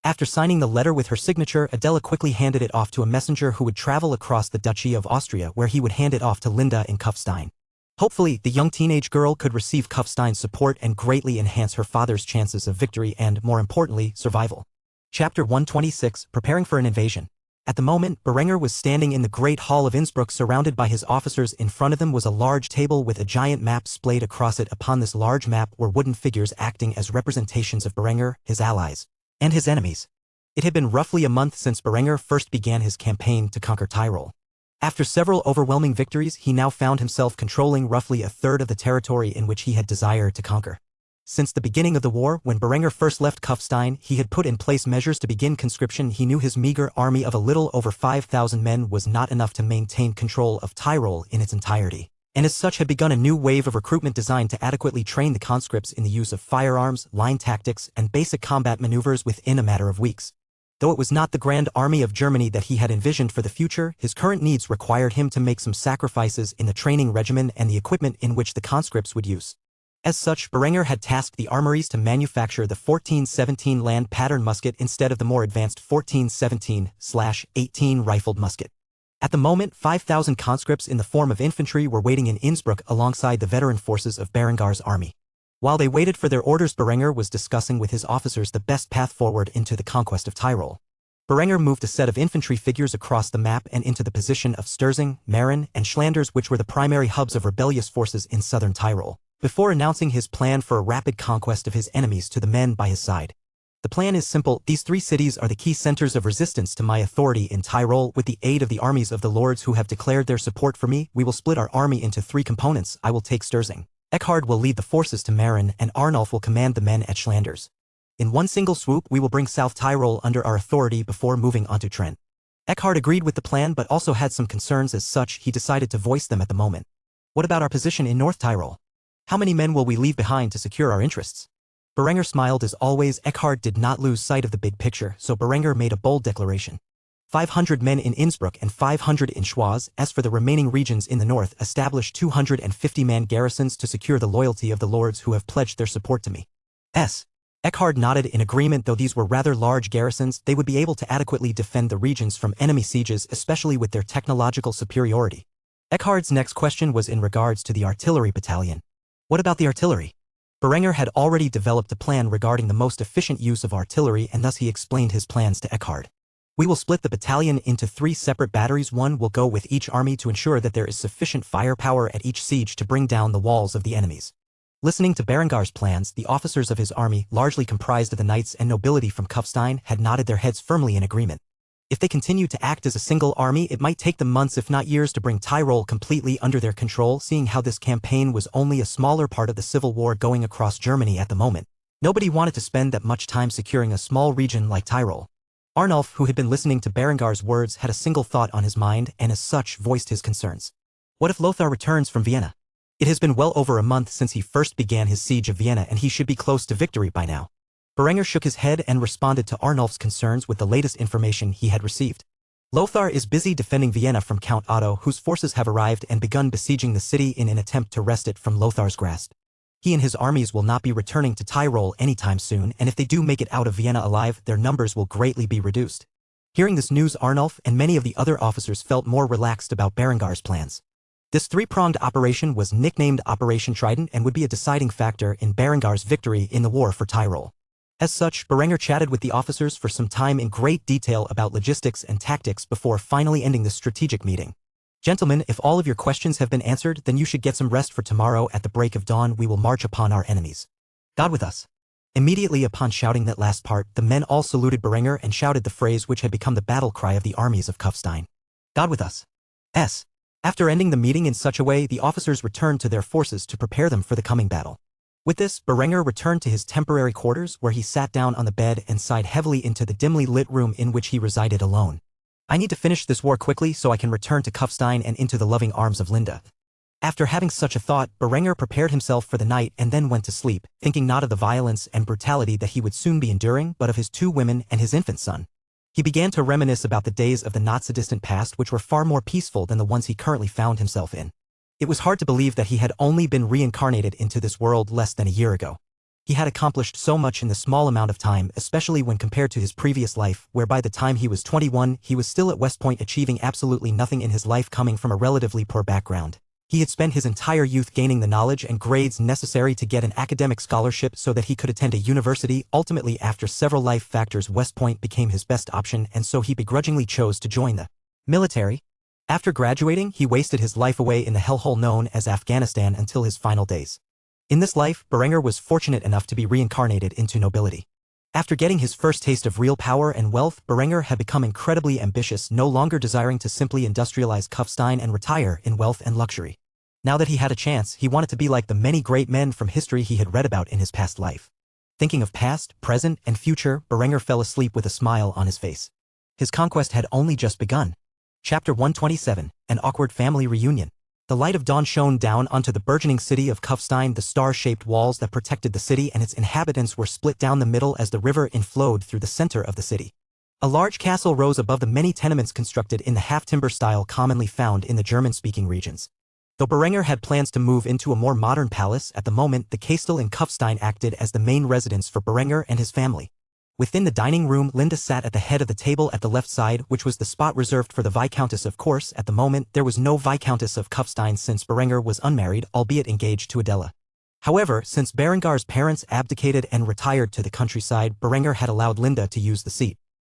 After signing the letter with her signature, Adela quickly handed it off to a messenger who would travel across the Duchy of Austria, where he would hand it off to Linda in Kufstein. Hopefully, the young teenage girl could receive Kufstein's support and greatly enhance her father's chances of victory and, more importantly, survival. Chapter 126, Preparing for an Invasion. At the moment, Berengar was standing in the Great Hall of Innsbruck surrounded by his officers. In front of them was a large table with a giant map splayed across it. Upon this large map were wooden figures acting as representations of Berengar, his allies, and his enemies. It had been roughly a month since Berengar first began his campaign to conquer Tyrol. After several overwhelming victories, he now found himself controlling roughly a third of the territory in which he had desired to conquer. Since the beginning of the war, when Berengar first left Kufstein, he had put in place measures to begin conscription. He knew his meager army of a little over 5,000 men was not enough to maintain control of Tyrol in its entirety, and as such had begun a new wave of recruitment designed to adequately train the conscripts in the use of firearms, line tactics, and basic combat maneuvers within a matter of weeks. Though it was not the grand army of Germany that he had envisioned for the future, his current needs required him to make some sacrifices in the training regimen and the equipment in which the conscripts would use. As such, Berenger had tasked the armories to manufacture the 1417 land pattern musket instead of the more advanced 1417/18 rifled musket. At the moment, 5,000 conscripts in the form of infantry were waiting in Innsbruck alongside the veteran forces of Berengar's army. While they waited for their orders, Berenger was discussing with his officers the best path forward into the conquest of Tyrol. Berenger moved a set of infantry figures across the map and into the position of Sturzing, Maren, and Schlanders, which were the primary hubs of rebellious forces in southern Tyrol, before announcing his plan for a rapid conquest of his enemies to the men by his side. The plan is simple. These three cities are the key centers of resistance to my authority in Tyrol. With the aid of the armies of the lords who have declared their support for me, we will split our army into three components. I will take Sturzing. Eckhard will lead the forces to Maren, and Arnulf will command the men at Schlanders. In one single swoop, we will bring South Tyrol under our authority before moving on to Trent. Eckhard agreed with the plan but also had some concerns. As such, he decided to voice them at the moment. What about our position in North Tyrol? How many men will we leave behind to secure our interests? Berenger smiled as always. Eckhard did not lose sight of the big picture, so Berenger made a bold declaration. 500 men in Innsbruck and 500 in Schwaz. As for the remaining regions in the north, establish 250-man garrisons to secure the loyalty of the lords who have pledged their support to me. Eckhard nodded in agreement. Though these were rather large garrisons, they would be able to adequately defend the regions from enemy sieges, especially with their technological superiority. Eckhard's next question was in regards to the artillery battalion. What about the artillery? Berenger had already developed a plan regarding the most efficient use of artillery, and thus he explained his plans to Eckhard. We will split the battalion into three separate batteries. One will go with each army to ensure that there is sufficient firepower at each siege to bring down the walls of the enemies. Listening to Berengar's plans, the officers of his army, largely comprised of the knights and nobility from Kufstein, had nodded their heads firmly in agreement. If they continued to act as a single army, it might take them months if not years to bring Tyrol completely under their control. Seeing how this campaign was only a smaller part of the civil war going across Germany at the moment, nobody wanted to spend that much time securing a small region like Tyrol. Arnulf, who had been listening to Berengar's words, had a single thought on his mind and as such voiced his concerns. What if Lothar returns from Vienna? It has been well over a month since he first began his siege of Vienna, and he should be close to victory by now. Berenger shook his head and responded to Arnulf's concerns with the latest information he had received. Lothar is busy defending Vienna from Count Otto, whose forces have arrived and begun besieging the city in an attempt to wrest it from Lothar's grasp. He and his armies will not be returning to Tyrol anytime soon, and if they do make it out of Vienna alive, their numbers will greatly be reduced. Hearing this news, Arnulf and many of the other officers felt more relaxed about Berengar's plans. This three-pronged operation was nicknamed Operation Trident and would be a deciding factor in Berengar's victory in the war for Tyrol. As such, Berenger chatted with the officers for some time in great detail about logistics and tactics before finally ending the strategic meeting. Gentlemen, if all of your questions have been answered, then you should get some rest, for tomorrow at the break of dawn we will march upon our enemies. God with us. Immediately upon shouting that last part, the men all saluted Berenger and shouted the phrase which had become the battle cry of the armies of Kufstein. God with us. After ending the meeting in such a way, the officers returned to their forces to prepare them for the coming battle. With this, Berenger returned to his temporary quarters, where he sat down on the bed and sighed heavily into the dimly lit room in which he resided alone. I need to finish this war quickly so I can return to Kufstein and into the loving arms of Linda. After having such a thought, Berenger prepared himself for the night and then went to sleep, thinking not of the violence and brutality that he would soon be enduring, but of his two women and his infant son. He began to reminisce about the days of the not-so-distant past, which were far more peaceful than the ones he currently found himself in. It was hard to believe that he had only been reincarnated into this world less than a year ago. He had accomplished so much in the small amount of time, especially when compared to his previous life, where by the time he was 21, he was still at West Point achieving absolutely nothing in his life, coming from a relatively poor background. He had spent his entire youth gaining the knowledge and grades necessary to get an academic scholarship so that he could attend a university. Ultimately, after several life factors, West Point became his best option, and so he begrudgingly chose to join the military. After graduating, he wasted his life away in the hellhole known as Afghanistan until his final days. In this life, Berenger was fortunate enough to be reincarnated into nobility. After getting his first taste of real power and wealth, Berenger had become incredibly ambitious, no longer desiring to simply industrialize Kufstein and retire in wealth and luxury. Now that he had a chance, he wanted to be like the many great men from history he had read about in his past life. Thinking of past, present, and future, Berenger fell asleep with a smile on his face. His conquest had only just begun. Chapter 127, An Awkward Family Reunion. The light of dawn shone down onto the burgeoning city of Kufstein. The star-shaped walls that protected the city and its inhabitants were split down the middle as the river flowed through the center of the city. A large castle rose above the many tenements constructed in the half-timber style commonly found in the German-speaking regions. Though Berenger had plans to move into a more modern palace, at the moment the castle in Kufstein acted as the main residence for Berenger and his family. Within the dining room, Linda sat at the head of the table at the left side, which was the spot reserved for the Viscountess. Of course, at the moment there was no Viscountess of Kufstein since Berenger was unmarried, albeit engaged to Adela. However, since Berengar's parents abdicated and retired to the countryside, Berenger had allowed Linda to use the seat.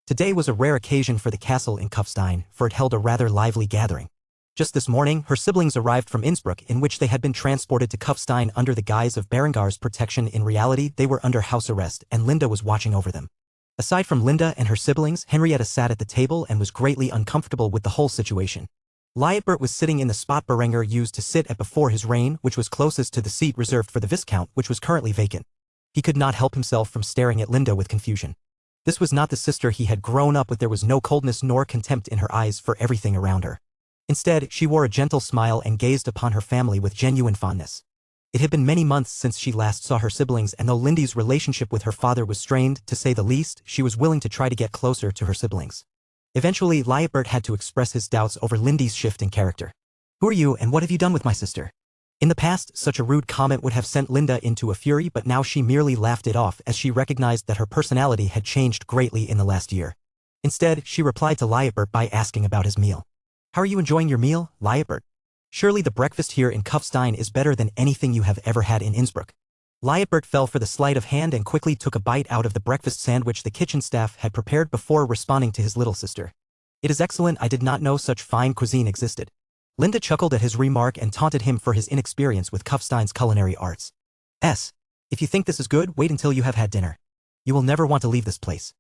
Today was a rare occasion for the castle in Kufstein, for it held a rather lively gathering. Just this morning, her siblings arrived from Innsbruck, in which they had been transported to Kufstein under the guise of Berengar's protection. In reality, they were under house arrest, and Linda was watching over them. Aside from Linda and her siblings, Henrietta sat at the table and was greatly uncomfortable with the whole situation. Lietbert was sitting in the spot Berenger used to sit at before his reign, which was closest to the seat reserved for the Viscount, which was currently vacant. He could not help himself from staring at Linda with confusion. This was not the sister he had grown up with. There was no coldness nor contempt in her eyes for everything around her. Instead, she wore a gentle smile and gazed upon her family with genuine fondness. It had been many months since she last saw her siblings, and though Lindy's relationship with her father was strained, to say the least, she was willing to try to get closer to her siblings. Eventually, Lietbert had to express his doubts over Lindy's shift in character. "Who are you, and what have you done with my sister?" In the past, such a rude comment would have sent Linda into a fury, but now she merely laughed it off as she recognized that her personality had changed greatly in the last year. Instead, she replied to Lietbert by asking about his meal. "How are you enjoying your meal, Lietbert? Surely the breakfast here in Kufstein is better than anything you have ever had in Innsbruck." Lietbert fell for the sleight of hand and quickly took a bite out of the breakfast sandwich the kitchen staff had prepared before responding to his little sister. "It is excellent. I did not know such fine cuisine existed." Linda chuckled at his remark and taunted him for his inexperience with Kufstein's culinary arts. If you think this is good, wait until you have had dinner. You will never want to leave this place."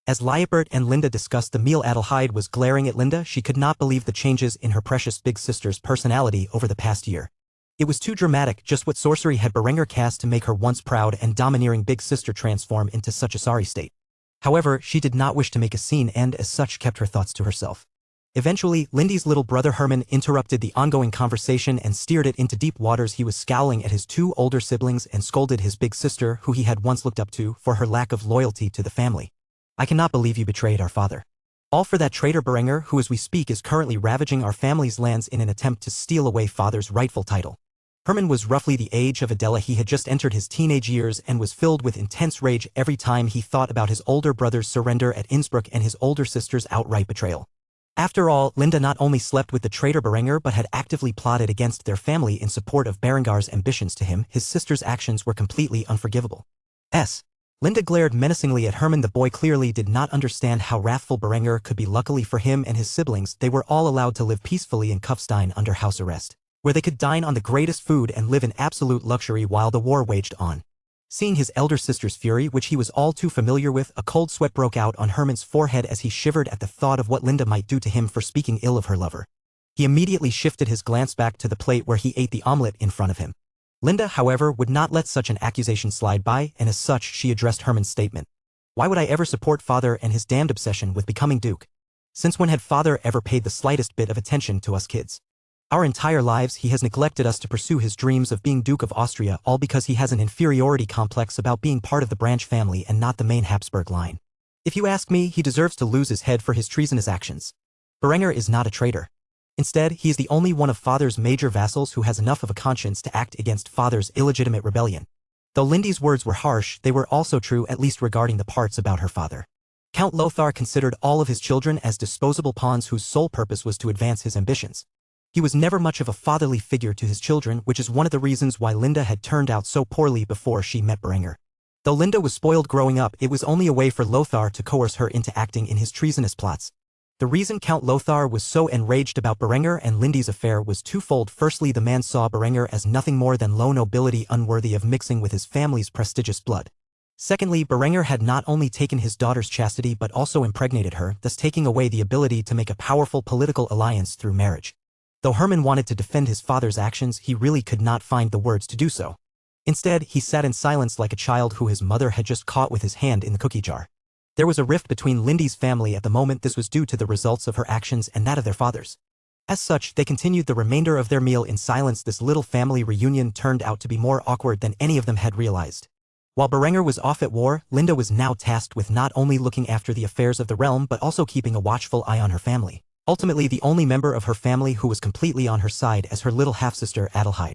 As Lietbert and Linda discussed the meal, Adelheid was glaring at Linda. She could not believe the changes in her precious big sister's personality over the past year. It was too dramatic. Just what sorcery had Berenger cast to make her once proud and domineering big sister transform into such a sorry state? However, she did not wish to make a scene and as such kept her thoughts to herself. Eventually, Lindy's little brother Herman interrupted the ongoing conversation and steered it into deep waters. He was scowling at his two older siblings and scolded his big sister, who he had once looked up to, for her lack of loyalty to the family. "I cannot believe you betrayed our father. All for that traitor Berenger, who as we speak is currently ravaging our family's lands in an attempt to steal away father's rightful title." Herman was roughly the age of Adela. He had just entered his teenage years and was filled with intense rage every time he thought about his older brother's surrender at Innsbruck and his older sister's outright betrayal. After all, Linda not only slept with the traitor Berenger but had actively plotted against their family in support of Berengar's ambitions. To him, his sister's actions were completely unforgivable. Linda glared menacingly at Herman. The boy clearly did not understand how wrathful Berenger could be. Luckily for him and his siblings, they were all allowed to live peacefully in Kufstein under house arrest, where they could dine on the greatest food and live in absolute luxury while the war waged on. Seeing his elder sister's fury, which he was all too familiar with, a cold sweat broke out on Herman's forehead as he shivered at the thought of what Linda might do to him for speaking ill of her lover. He immediately shifted his glance back to the plate where he ate the omelette in front of him. Linda, however, would not let such an accusation slide by, and as such she addressed Herman's statement. "Why would I ever support father and his damned obsession with becoming duke? Since when had father ever paid the slightest bit of attention to us kids? Our entire lives he has neglected us to pursue his dreams of being Duke of Austria, all because he has an inferiority complex about being part of the branch family and not the main Habsburg line. If you ask me, he deserves to lose his head for his treasonous actions. Berenger is not a traitor. Instead, he is the only one of father's major vassals who has enough of a conscience to act against father's illegitimate rebellion." Though Lindy's words were harsh, they were also true, at least regarding the parts about her father. Count Lothar considered all of his children as disposable pawns whose sole purpose was to advance his ambitions. He was never much of a fatherly figure to his children, which is one of the reasons why Linda had turned out so poorly before she met Berenger. Though Linda was spoiled growing up, it was only a way for Lothar to coerce her into acting in his treasonous plots. The reason Count Lothar was so enraged about Berenger and Lindy's affair was twofold. Firstly, the man saw Berenger as nothing more than low nobility unworthy of mixing with his family's prestigious blood. Secondly, Berenger had not only taken his daughter's chastity but also impregnated her, thus taking away the ability to make a powerful political alliance through marriage. Though Herman wanted to defend his father's actions, he really could not find the words to do so. Instead, he sat in silence like a child who his mother had just caught with his hand in the cookie jar. There was a rift between Lindy's family at the moment. This was due to the results of her actions and that of their fathers. As such, they continued the remainder of their meal in silence. This little family reunion turned out to be more awkward than any of them had realized. While Berenger was off at war, Linda was now tasked with not only looking after the affairs of the realm but also keeping a watchful eye on her family. Ultimately the only member of her family who was completely on her side as her little half-sister Adelheid.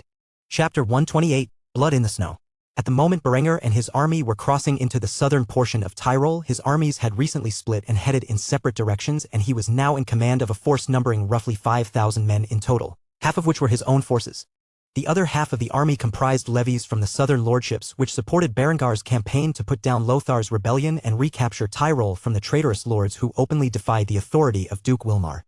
Chapter 128, Blood in the Snow. At the moment Berenger and his army were crossing into the southern portion of Tyrol, his armies had recently split and headed in separate directions, and he was now in command of a force numbering roughly 5,000 men in total, half of which were his own forces. The other half of the army comprised levies from the southern lordships which supported Berengar's campaign to put down Lothar's rebellion and recapture Tyrol from the traitorous lords who openly defied the authority of Duke Wilmar.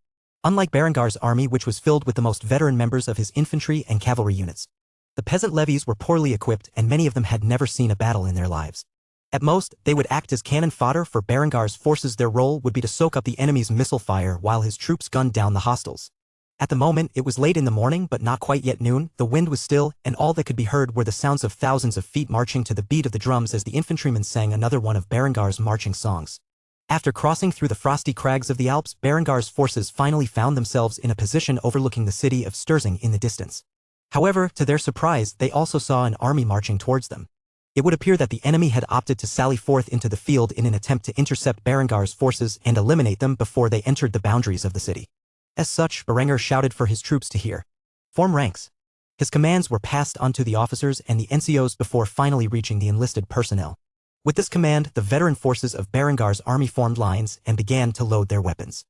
Unlike Berengar's army, which was filled with the most veteran members of his infantry and cavalry units, the peasant levies were poorly equipped and many of them had never seen a battle in their lives. At most, they would act as cannon fodder for Berengar's forces. Their role would be to soak up the enemy's missile fire while his troops gunned down the hostiles. At the moment, it was late in the morning but not quite yet noon, the wind was still, and all that could be heard were the sounds of thousands of feet marching to the beat of the drums as the infantrymen sang another one of Berengar's marching songs. After crossing through the frosty crags of the Alps, Berengar's forces finally found themselves in a position overlooking the city of Sturzing in the distance. However, to their surprise, they also saw an army marching towards them. It would appear that the enemy had opted to sally forth into the field in an attempt to intercept Berengar's forces and eliminate them before they entered the boundaries of the city. As such, Berenger shouted for his troops to hear. Form ranks. His commands were passed on to the officers and the NCOs before finally reaching the enlisted personnel. With this command, the veteran forces of Berengar's army formed lines and began to load their weapons.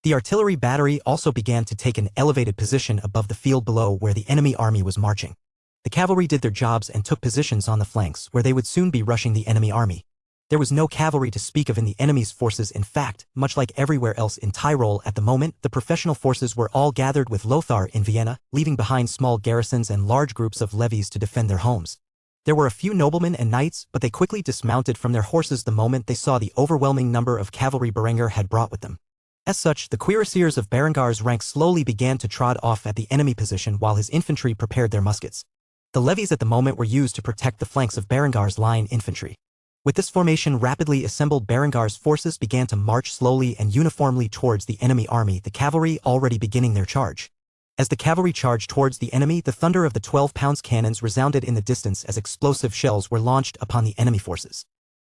The artillery battery also began to take an elevated position above the field below where the enemy army was marching. The cavalry did their jobs and took positions on the flanks where they would soon be rushing the enemy army. There was no cavalry to speak of in the enemy's forces. In fact, much like everywhere else in Tyrol at the moment, the professional forces were all gathered with Lothar in Vienna, leaving behind small garrisons and large groups of levies to defend their homes. There were a few noblemen and knights, but they quickly dismounted from their horses the moment they saw the overwhelming number of cavalry Berenger had brought with them. As such, the cuirassiers of Berengar's ranks slowly began to trot off at the enemy position while his infantry prepared their muskets. The levies at the moment were used to protect the flanks of Berengar's line infantry. With this formation rapidly assembled, Berengar's forces began to march slowly and uniformly towards the enemy army, the cavalry already beginning their charge. As the cavalry charged towards the enemy, the thunder of the 12-pound cannons resounded in the distance as explosive shells were launched upon the enemy forces.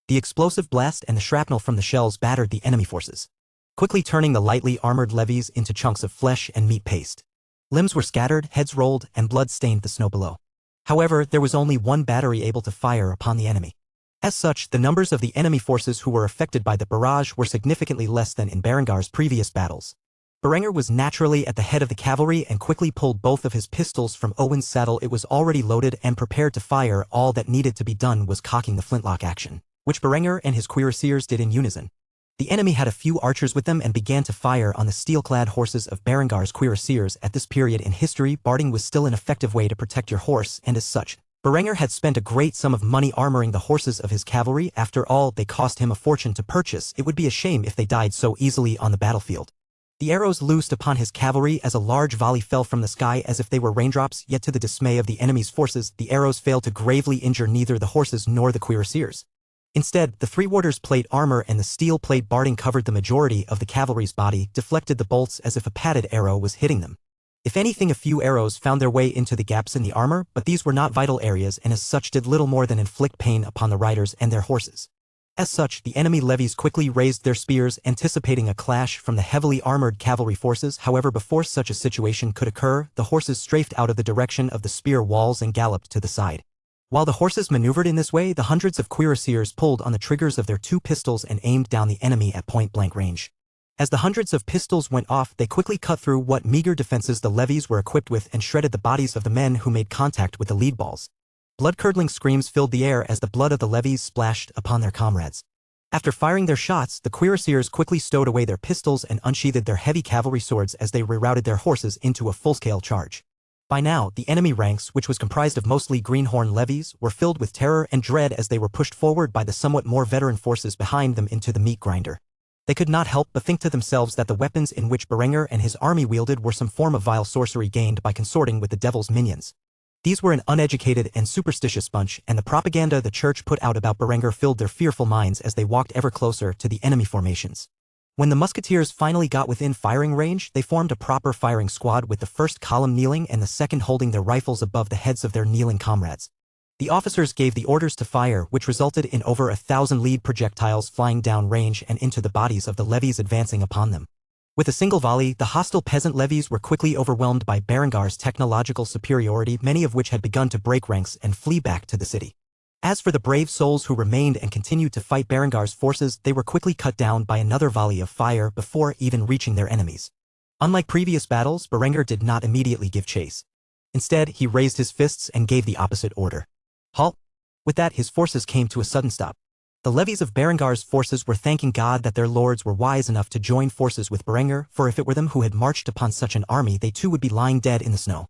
The explosive blast and the shrapnel from the shells battered the enemy forces, quickly turning the lightly armored levies into chunks of flesh and meat paste. Limbs were scattered, heads rolled, and blood stained the snow below. However, there was only one battery able to fire upon the enemy. As such, the numbers of the enemy forces who were affected by the barrage were significantly less than in Berengar's previous battles. Berenger was naturally at the head of the cavalry and quickly pulled both of his pistols from Owen's saddle. It was already loaded and prepared to fire. All that needed to be done was cocking the flintlock action, which Berenger and his cuirassiers did in unison. The enemy had a few archers with them and began to fire on the steel-clad horses of Berengar's cuirassiers. At this period in history, barding was still an effective way to protect your horse, and as such, Berenger had spent a great sum of money armoring the horses of his cavalry. After all, they cost him a fortune to purchase. It would be a shame if they died so easily on the battlefield. The arrows loosed upon his cavalry as a large volley fell from the sky as if they were raindrops, yet to the dismay of the enemy's forces, the arrows failed to gravely injure neither the horses nor the cuirassiers. Instead, the three warders' plate armor and the steel plate barding covered the majority of the cavalry's body, deflected the bolts as if a padded arrow was hitting them. If anything, a few arrows found their way into the gaps in the armor, but these were not vital areas and as such did little more than inflict pain upon the riders and their horses. As such, the enemy levies quickly raised their spears, anticipating a clash from the heavily armored cavalry forces. However, before such a situation could occur, the horses strafed out of the direction of the spear walls and galloped to the side. While the horses maneuvered in this way, the hundreds of cuirassiers pulled on the triggers of their 2 pistols and aimed down the enemy at point-blank range. As the hundreds of pistols went off, they quickly cut through what meager defenses the levies were equipped with and shredded the bodies of the men who made contact with the lead balls. Blood-curdling screams filled the air as the blood of the levies splashed upon their comrades. After firing their shots, the cuirassiers quickly stowed away their pistols and unsheathed their heavy cavalry swords as they rerouted their horses into a full-scale charge. By now, the enemy ranks, which was comprised of mostly greenhorn levies, were filled with terror and dread as they were pushed forward by the somewhat more veteran forces behind them into the meat grinder. They could not help but think to themselves that the weapons in which Berenger and his army wielded were some form of vile sorcery gained by consorting with the devil's minions. These were an uneducated and superstitious bunch, and the propaganda the church put out about Berenger filled their fearful minds as they walked ever closer to the enemy formations. When the musketeers finally got within firing range, they formed a proper firing squad with the first column kneeling and the second holding their rifles above the heads of their kneeling comrades. The officers gave the orders to fire, which resulted in over 1,000 lead projectiles flying down range and into the bodies of the levies advancing upon them. With a single volley, the hostile peasant levies were quickly overwhelmed by Berengar's technological superiority, many of which had begun to break ranks and flee back to the city. As for the brave souls who remained and continued to fight Berengar's forces, they were quickly cut down by another volley of fire before even reaching their enemies. Unlike previous battles, Berengar did not immediately give chase. Instead, he raised his fists and gave the opposite order. Halt! With that, his forces came to a sudden stop. The levies of Berengar's forces were thanking God that their lords were wise enough to join forces with Berengar, for if it were them who had marched upon such an army, they too would be lying dead in the snow.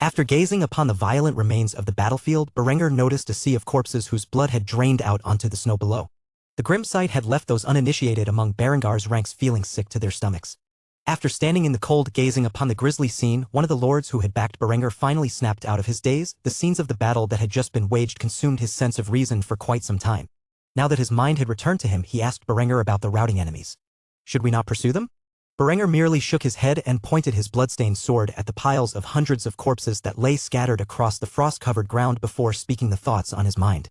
After gazing upon the violent remains of the battlefield, Berengar noticed a sea of corpses whose blood had drained out onto the snow below. The grim sight had left those uninitiated among Berengar's ranks feeling sick to their stomachs. After standing in the cold gazing upon the grisly scene, one of the lords who had backed Berengar finally snapped out of his daze. The scenes of the battle that had just been waged consumed his sense of reason for quite some time. Now that his mind had returned to him, he asked Berengar about the routing enemies. Should we not pursue them? Berengar merely shook his head and pointed his bloodstained sword at the piles of hundreds of corpses that lay scattered across the frost-covered ground before speaking the thoughts on his mind.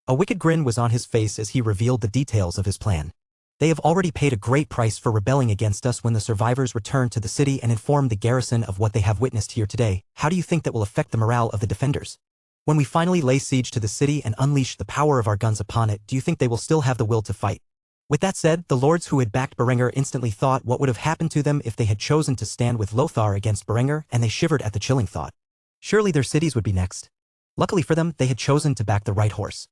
A wicked grin was on his face as he revealed the details of his plan. They have already paid a great price for rebelling against us. When the survivors return to the city and inform the garrison of what they have witnessed here today, how do you think that will affect the morale of the defenders? When we finally lay siege to the city and unleash the power of our guns upon it, do you think they will still have the will to fight? With that said, the lords who had backed Berengar instantly thought what would have happened to them if they had chosen to stand with Lothar against Berengar, and they shivered at the chilling thought. Surely their cities would be next. Luckily for them, they had chosen to back the right horse.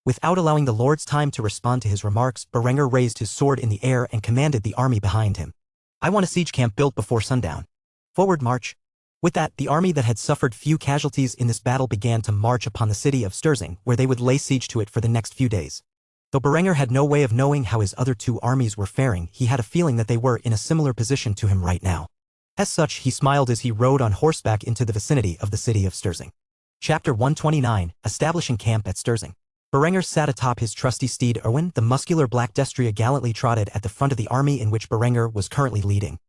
Without allowing the lords time to respond to his remarks, Berengar raised his sword in the air and commanded the army behind him. I want a siege camp built before sundown. Forward march. With that, the army that had suffered few casualties in this battle began to march upon the city of Sturzing, where they would lay siege to it for the next few days. Though Berengar had no way of knowing how his other two armies were faring, he had a feeling that they were in a similar position to him right now. As such, he smiled as he rode on horseback into the vicinity of the city of Sturzing. Chapter 129, Establishing Camp at Sturzing. Berengar sat atop his trusty steed Erwin. The muscular black Destria gallantly trotted at the front of the army in which Berengar was currently leading.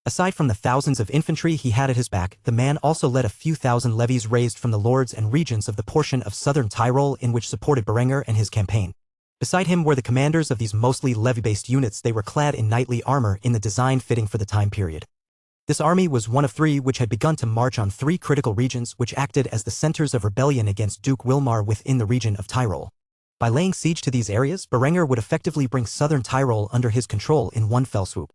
Aside from the thousands of infantry he had at his back, the man also led a few thousand levies raised from the lords and regents of the portion of southern Tyrol in which supported Berengar and his campaign. Beside him were the commanders of these mostly levy-based units. They were clad in knightly armor in the design fitting for the time period. This army was one of three which had begun to march on three critical regions which acted as the centers of rebellion against Duke Wilmar within the region of Tyrol. By laying siege to these areas, Berengar would effectively bring southern Tyrol under his control in one fell swoop.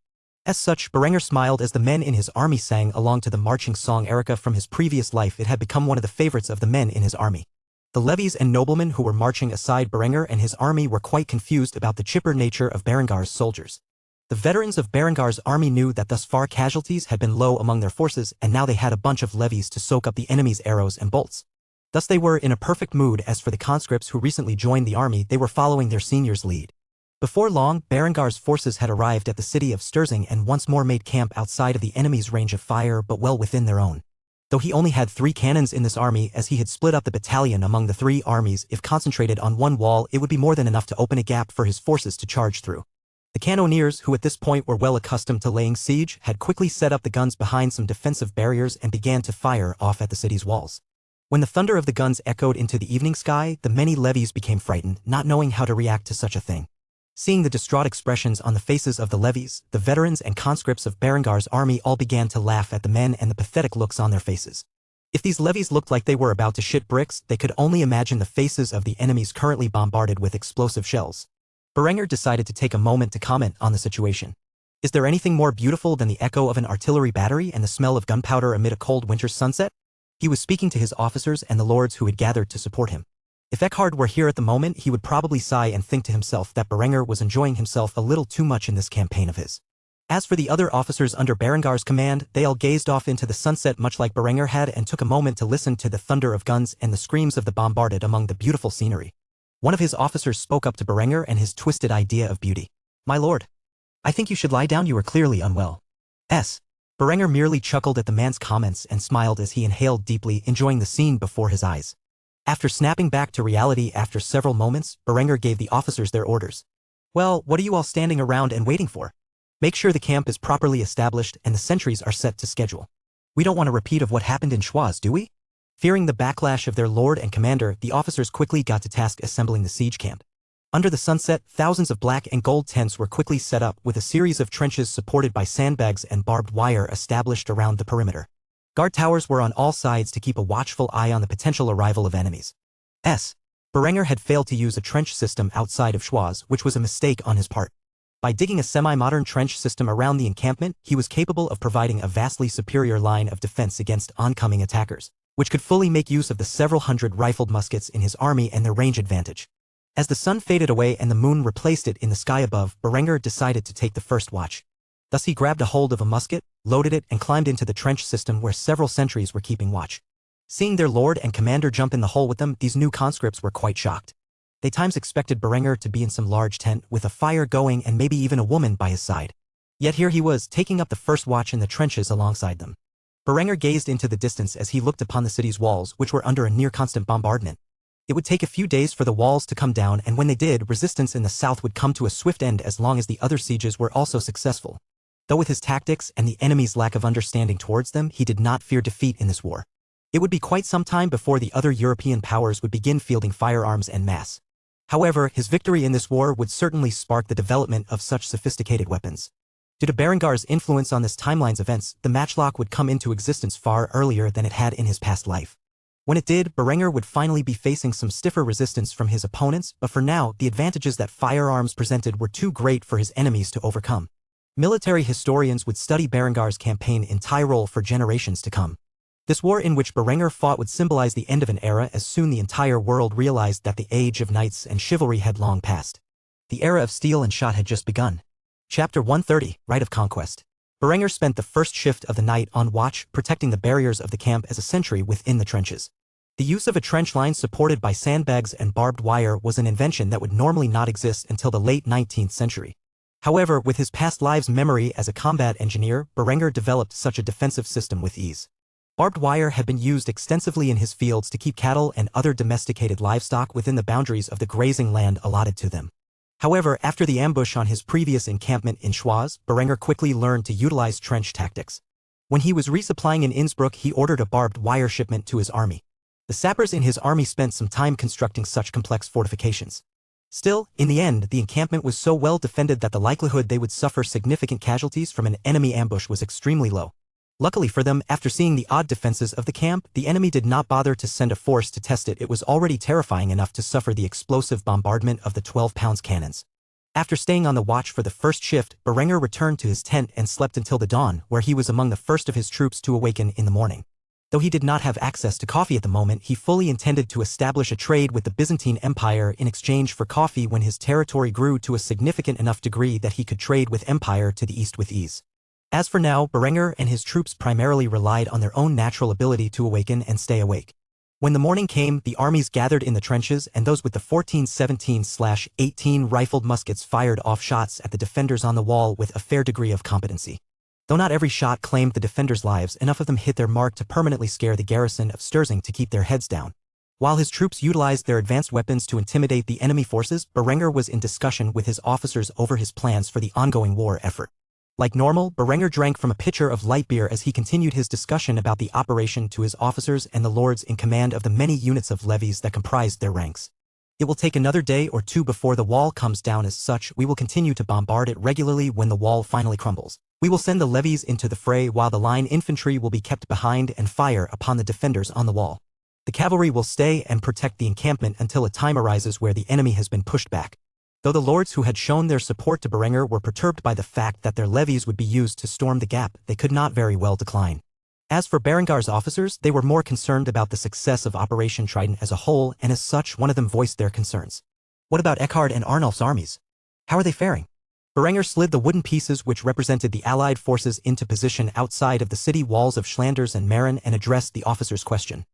As such, Berengar smiled as the men in his army sang along to the marching song Erica from his previous life. It had become one of the favorites of the men in his army. The levies and noblemen who were marching aside Berengar and his army were quite confused about the chipper nature of Berengar's soldiers. The veterans of Berengar's army knew that thus far casualties had been low among their forces, and now they had a bunch of levies to soak up the enemy's arrows and bolts. Thus they were in a perfect mood. As for the conscripts who recently joined the army, they were following their senior's lead. Before long, Berengar's forces had arrived at the city of Sturzing and once more made camp outside of the enemy's range of fire, but well within their own. Though he only had 3 cannons in this army, as he had split up the battalion among the 3 armies, if concentrated on one wall, it would be more than enough to open a gap for his forces to charge through. The cannoneers, who at this point were well accustomed to laying siege, had quickly set up the guns behind some defensive barriers and began to fire off at the city's walls. When the thunder of the guns echoed into the evening sky, the many levies became frightened, not knowing how to react to such a thing. Seeing the distraught expressions on the faces of the levies, the veterans and conscripts of Berengar's army all began to laugh at the men and the pathetic looks on their faces. If these levies looked like they were about to shit bricks, they could only imagine the faces of the enemies currently bombarded with explosive shells. Berengar decided to take a moment to comment on the situation. Is there anything more beautiful than the echo of an artillery battery and the smell of gunpowder amid a cold winter's sunset? He was speaking to his officers and the lords who had gathered to support him. If Eckhard were here at the moment, he would probably sigh and think to himself that Berengar was enjoying himself a little too much in this campaign of his. As for the other officers under Berengar's command, they all gazed off into the sunset much like Berengar had and took a moment to listen to the thunder of guns and the screams of the bombarded among the beautiful scenery. One of his officers spoke up to Berengar and his twisted idea of beauty. "My lord, I think you should lie down. You are clearly unwell." Berengar merely chuckled at the man's comments and smiled as he inhaled deeply, enjoying the scene before his eyes. After snapping back to reality after several moments, Berengar gave the officers their orders. "Well, what are you all standing around and waiting for? Make sure the camp is properly established and the sentries are set to schedule. We don't want a repeat of what happened in Schwaz, do we?" Fearing the backlash of their lord and commander, the officers quickly got to task assembling the siege camp. Under the sunset, thousands of black and gold tents were quickly set up with a series of trenches supported by sandbags and barbed wire established around the perimeter. Guard towers were on all sides to keep a watchful eye on the potential arrival of enemies. Berenger had failed to use a trench system outside of Schwarz, which was a mistake on his part. By digging a semi-modern trench system around the encampment, he was capable of providing a vastly superior line of defense against oncoming attackers, which could fully make use of the several hundred rifled muskets in his army and their range advantage. As the sun faded away and the moon replaced it in the sky above, Berenger decided to take the first watch. Thus he grabbed a hold of a musket, loaded it, and climbed into the trench system where several sentries were keeping watch. Seeing their lord and commander jump in the hole with them, these new conscripts were quite shocked. They times expected Berenger to be in some large tent with a fire going and maybe even a woman by his side. Yet here he was, taking up the first watch in the trenches alongside them. Berenger gazed into the distance as he looked upon the city's walls, which were under a near-constant bombardment. It would take a few days for the walls to come down, and when they did, resistance in the south would come to a swift end as long as the other sieges were also successful. Though with his tactics and the enemy's lack of understanding towards them, he did not fear defeat in this war. It would be quite some time before the other European powers would begin fielding firearms en masse. However, his victory in this war would certainly spark the development of such sophisticated weapons. Due to Berengar's influence on this timeline's events, the matchlock would come into existence far earlier than it had in his past life. When it did, Berenger would finally be facing some stiffer resistance from his opponents, but for now, the advantages that firearms presented were too great for his enemies to overcome. Military historians would study Berengar's campaign in Tyrol for generations to come. This war in which Berenger fought would symbolize the end of an era, as soon the entire world realized that the age of knights and chivalry had long passed. The era of steel and shot had just begun. Chapter 130, Rite of Conquest. Berenger spent the first shift of the night on watch, protecting the barriers of the camp as a sentry within the trenches. The use of a trench line supported by sandbags and barbed wire was an invention that would normally not exist until the late 19th century. However, with his past lives' memory as a combat engineer, Berenger developed such a defensive system with ease. Barbed wire had been used extensively in his fields to keep cattle and other domesticated livestock within the boundaries of the grazing land allotted to them. However, after the ambush on his previous encampment in Schwarz, Berenger quickly learned to utilize trench tactics. When he was resupplying in Innsbruck, he ordered a barbed wire shipment to his army. The sappers in his army spent some time constructing such complex fortifications. Still, in the end, the encampment was so well defended that the likelihood they would suffer significant casualties from an enemy ambush was extremely low. Luckily for them, after seeing the odd defenses of the camp, the enemy did not bother to send a force to test it. It was already terrifying enough to suffer the explosive bombardment of the 12-pound cannons. After staying on the watch for the first shift, Berenger returned to his tent and slept until the dawn, where he was among the first of his troops to awaken in the morning. Though he did not have access to coffee at the moment, he fully intended to establish a trade with the Byzantine Empire in exchange for coffee when his territory grew to a significant enough degree that he could trade with Empire to the east with ease. As for now, Berenger and his troops primarily relied on their own natural ability to awaken and stay awake. When the morning came, the armies gathered in the trenches, and those with the 14-17/18 rifled muskets fired off shots at the defenders on the wall with a fair degree of competency. Though not every shot claimed the defenders' lives, enough of them hit their mark to permanently scare the garrison of Sturzing to keep their heads down. While his troops utilized their advanced weapons to intimidate the enemy forces, Berenger was in discussion with his officers over his plans for the ongoing war effort. Like normal, Berenger drank from a pitcher of light beer as he continued his discussion about the operation to his officers and the lords in command of the many units of levies that comprised their ranks. It will take another day or two before the wall comes down. As such, we will continue to bombard it regularly. When the wall finally crumbles, we will send the levies into the fray while the line infantry will be kept behind and fire upon the defenders on the wall. The cavalry will stay and protect the encampment until a time arises where the enemy has been pushed back. Though the lords who had shown their support to Berenger were perturbed by the fact that their levies would be used to storm the gap, they could not very well decline. As for Berengar's officers, they were more concerned about the success of Operation Trident as a whole, and as such, one of them voiced their concerns. What about Eckhard and Arnulf's armies? How are they faring? Berenger slid the wooden pieces which represented the Allied forces into position outside of the city walls of Schlanders and Marin and addressed the officer's question.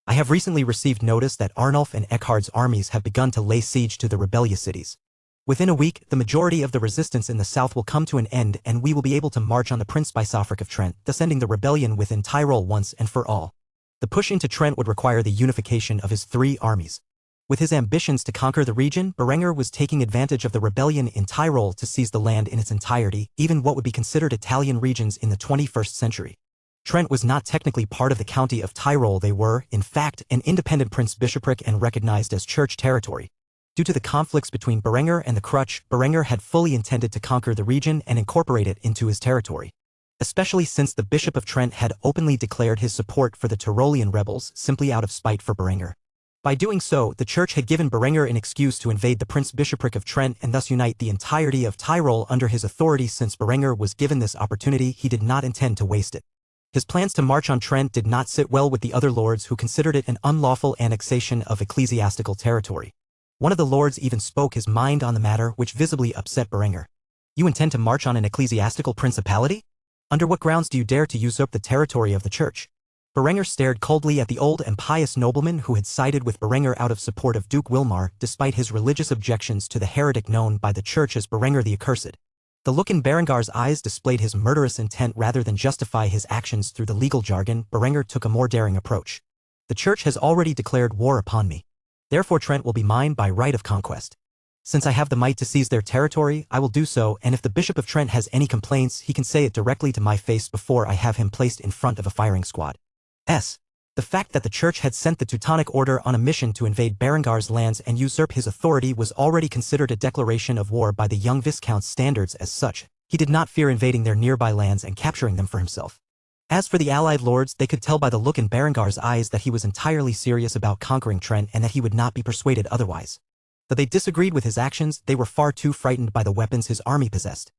I have recently received notice that Arnulf and Eckhard's armies have begun to lay siege to the rebellious cities. Within a week, the majority of the resistance in the south will come to an end, and we will be able to march on the Prince-Bishopric of Trent, thus ending the rebellion within Tyrol once and for all. The push into Trent would require the unification of his three armies. With his ambitions to conquer the region, Berenger was taking advantage of the rebellion in Tyrol to seize the land in its entirety, even what would be considered Italian regions in the 21st century. Trent was not technically part of the county of Tyrol. They were, in fact, an independent prince-bishopric and recognized as church territory. Due to the conflicts between Berenger and the Crutch, Berenger had fully intended to conquer the region and incorporate it into his territory. Especially since the Bishop of Trent had openly declared his support for the Tyrolean rebels simply out of spite for Berenger. By doing so, the church had given Berenger an excuse to invade the prince-bishopric of Trent and thus unite the entirety of Tyrol under his authority. Since Berenger was given this opportunity, he did not intend to waste it. His plans to march on Trent did not sit well with the other lords, who considered it an unlawful annexation of ecclesiastical territory. One of the lords even spoke his mind on the matter, which visibly upset Berenger. "You intend to march on an ecclesiastical principality? Under what grounds do you dare to usurp the territory of the church?" Berenger stared coldly at the old and pious nobleman who had sided with Berenger out of support of Duke Wilmar, despite his religious objections to the heretic known by the church as Berenger the Accursed. The look in Berengar's eyes displayed his murderous intent rather than justify his actions through the legal jargon. Berenger took a more daring approach. "The church has already declared war upon me. Therefore Trent will be mine by right of conquest. Since I have the might to seize their territory, I will do so, and if the Bishop of Trent has any complaints, he can say it directly to my face before I have him placed in front of a firing squad." The fact that the church had sent the Teutonic Order on a mission to invade Berengar's lands and usurp his authority was already considered a declaration of war by the young Viscount's standards. As such, he did not fear invading their nearby lands and capturing them for himself. As for the allied lords, they could tell by the look in Berengar's eyes that he was entirely serious about conquering Trent and that he would not be persuaded otherwise. Though they disagreed with his actions, they were far too frightened by the weapons his army possessed.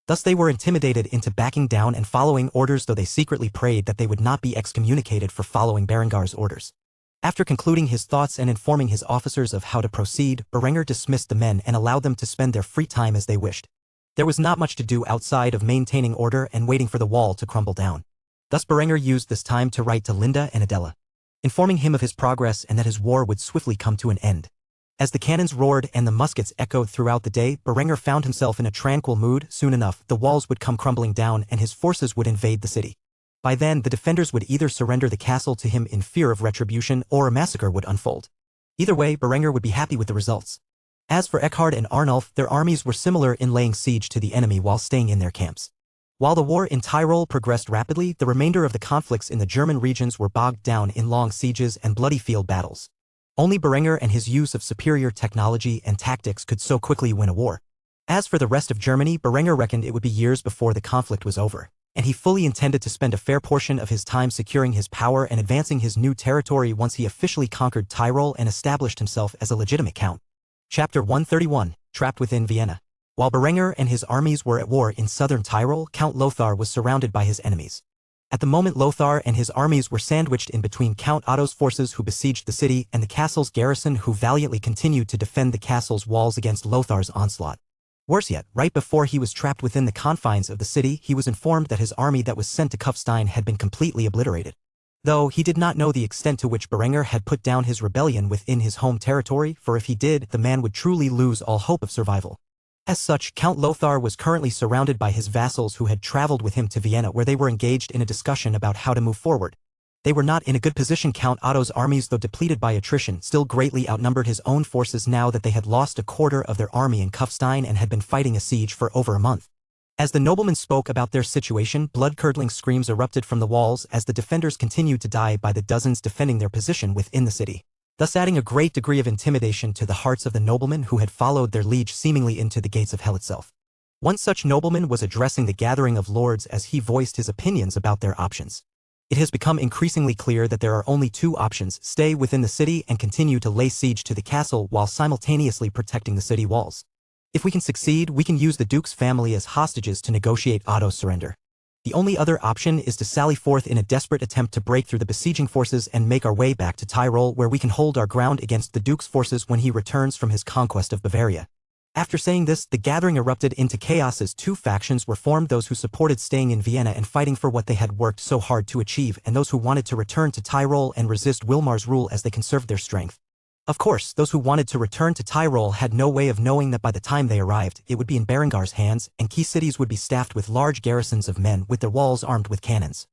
Thus they were intimidated into backing down and following orders, though they secretly prayed that they would not be excommunicated for following Berengar's orders. After concluding his thoughts and informing his officers of how to proceed, Berenger dismissed the men and allowed them to spend their free time as they wished. There was not much to do outside of maintaining order and waiting for the wall to crumble down. Thus Berenger used this time to write to Linda and Adela, informing him of his progress and that his war would swiftly come to an end. As the cannons roared and the muskets echoed throughout the day, Berenger found himself in a tranquil mood. Soon enough, the walls would come crumbling down and his forces would invade the city. By then, the defenders would either surrender the castle to him in fear of retribution or a massacre would unfold. Either way, Berenger would be happy with the results. As for Eckhard and Arnulf, their armies were similar in laying siege to the enemy while staying in their camps. While the war in Tyrol progressed rapidly, the remainder of the conflicts in the German regions were bogged down in long sieges and bloody field battles. Only Berenger and his use of superior technology and tactics could so quickly win a war. As for the rest of Germany, Berenger reckoned it would be years before the conflict was over, and he fully intended to spend a fair portion of his time securing his power and advancing his new territory once he officially conquered Tyrol and established himself as a legitimate count. Chapter 131, Trapped Within Vienna. While Berenger and his armies were at war in southern Tyrol, Count Lothar was surrounded by his enemies. At the moment, Lothar and his armies were sandwiched in between Count Otto's forces who besieged the city and the castle's garrison who valiantly continued to defend the castle's walls against Lothar's onslaught. Worse yet, right before he was trapped within the confines of the city, he was informed that his army that was sent to Kufstein had been completely obliterated. Though he did not know the extent to which Berenger had put down his rebellion within his home territory, for if he did, the man would truly lose all hope of survival. As such, Count Lothar was currently surrounded by his vassals who had traveled with him to Vienna, where they were engaged in a discussion about how to move forward. They were not in a good position. Count Otto's armies, though depleted by attrition, still greatly outnumbered his own forces now that they had lost a quarter of their army in Kufstein and had been fighting a siege for over a month. As the noblemen spoke about their situation, blood-curdling screams erupted from the walls as the defenders continued to die by the dozens defending their position within the city, thus adding a great degree of intimidation to the hearts of the noblemen who had followed their liege seemingly into the gates of hell itself. One such nobleman was addressing the gathering of lords as he voiced his opinions about their options. It has become increasingly clear that there are only two options: stay within the city and continue to lay siege to the castle while simultaneously protecting the city walls. If we can succeed, we can use the Duke's family as hostages to negotiate Otto's surrender. The only other option is to sally forth in a desperate attempt to break through the besieging forces and make our way back to Tyrol, where we can hold our ground against the Duke's forces when he returns from his conquest of Bavaria. After saying this, the gathering erupted into chaos as two factions were formed: those who supported staying in Vienna and fighting for what they had worked so hard to achieve, and those who wanted to return to Tyrol and resist Wilmar's rule as they conserved their strength. Of course, those who wanted to return to Tyrol had no way of knowing that by the time they arrived, it would be in Berengar's hands, and key cities would be staffed with large garrisons of men with their walls armed with cannons.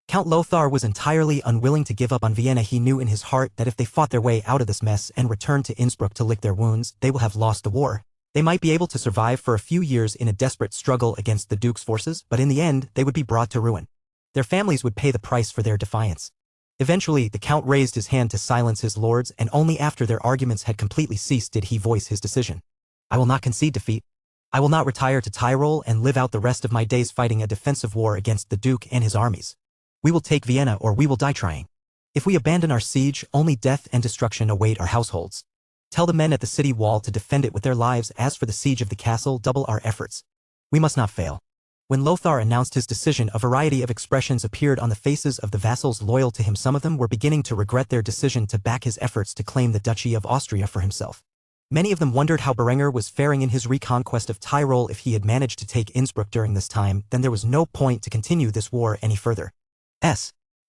Count Lothar was entirely unwilling to give up on Vienna. He knew in his heart that if they fought their way out of this mess and returned to Innsbruck to lick their wounds, they will have lost the war. They might be able to survive for a few years in a desperate struggle against the Duke's forces, but in the end, they would be brought to ruin. Their families would pay the price for their defiance. Eventually, the Count raised his hand to silence his lords, and only after their arguments had completely ceased did he voice his decision. I will not concede defeat. I will not retire to Tyrol and live out the rest of my days fighting a defensive war against the Duke and his armies. We will take Vienna or we will die trying. If we abandon our siege, only death and destruction await our households. Tell the men at the city wall to defend it with their lives. As for the siege of the castle, double our efforts. We must not fail. When Lothar announced his decision, a variety of expressions appeared on the faces of the vassals loyal to him. Some of them were beginning to regret their decision to back his efforts to claim the Duchy of Austria for himself. Many of them wondered how Berenger was faring in his reconquest of Tyrol. If he had managed to take Innsbruck during this time, then there was no point to continue this war any further.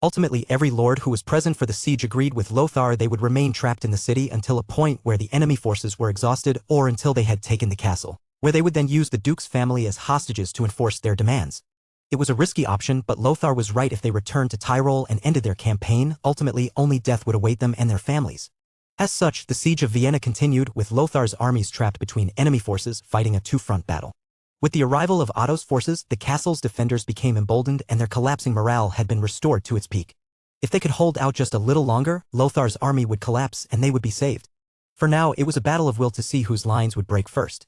Ultimately, every lord who was present for the siege agreed with Lothar. They would remain trapped in the city until a point where the enemy forces were exhausted, or until they had taken the castle, where they would then use the Duke's family as hostages to enforce their demands. It was a risky option, but Lothar was right. If they returned to Tyrol and ended their campaign, ultimately only death would await them and their families. As such, the siege of Vienna continued, with Lothar's armies trapped between enemy forces, fighting a two-front battle. With the arrival of Otto's forces, the castle's defenders became emboldened and their collapsing morale had been restored to its peak. If they could hold out just a little longer, Lothar's army would collapse and they would be saved. For now, it was a battle of will to see whose lines would break first.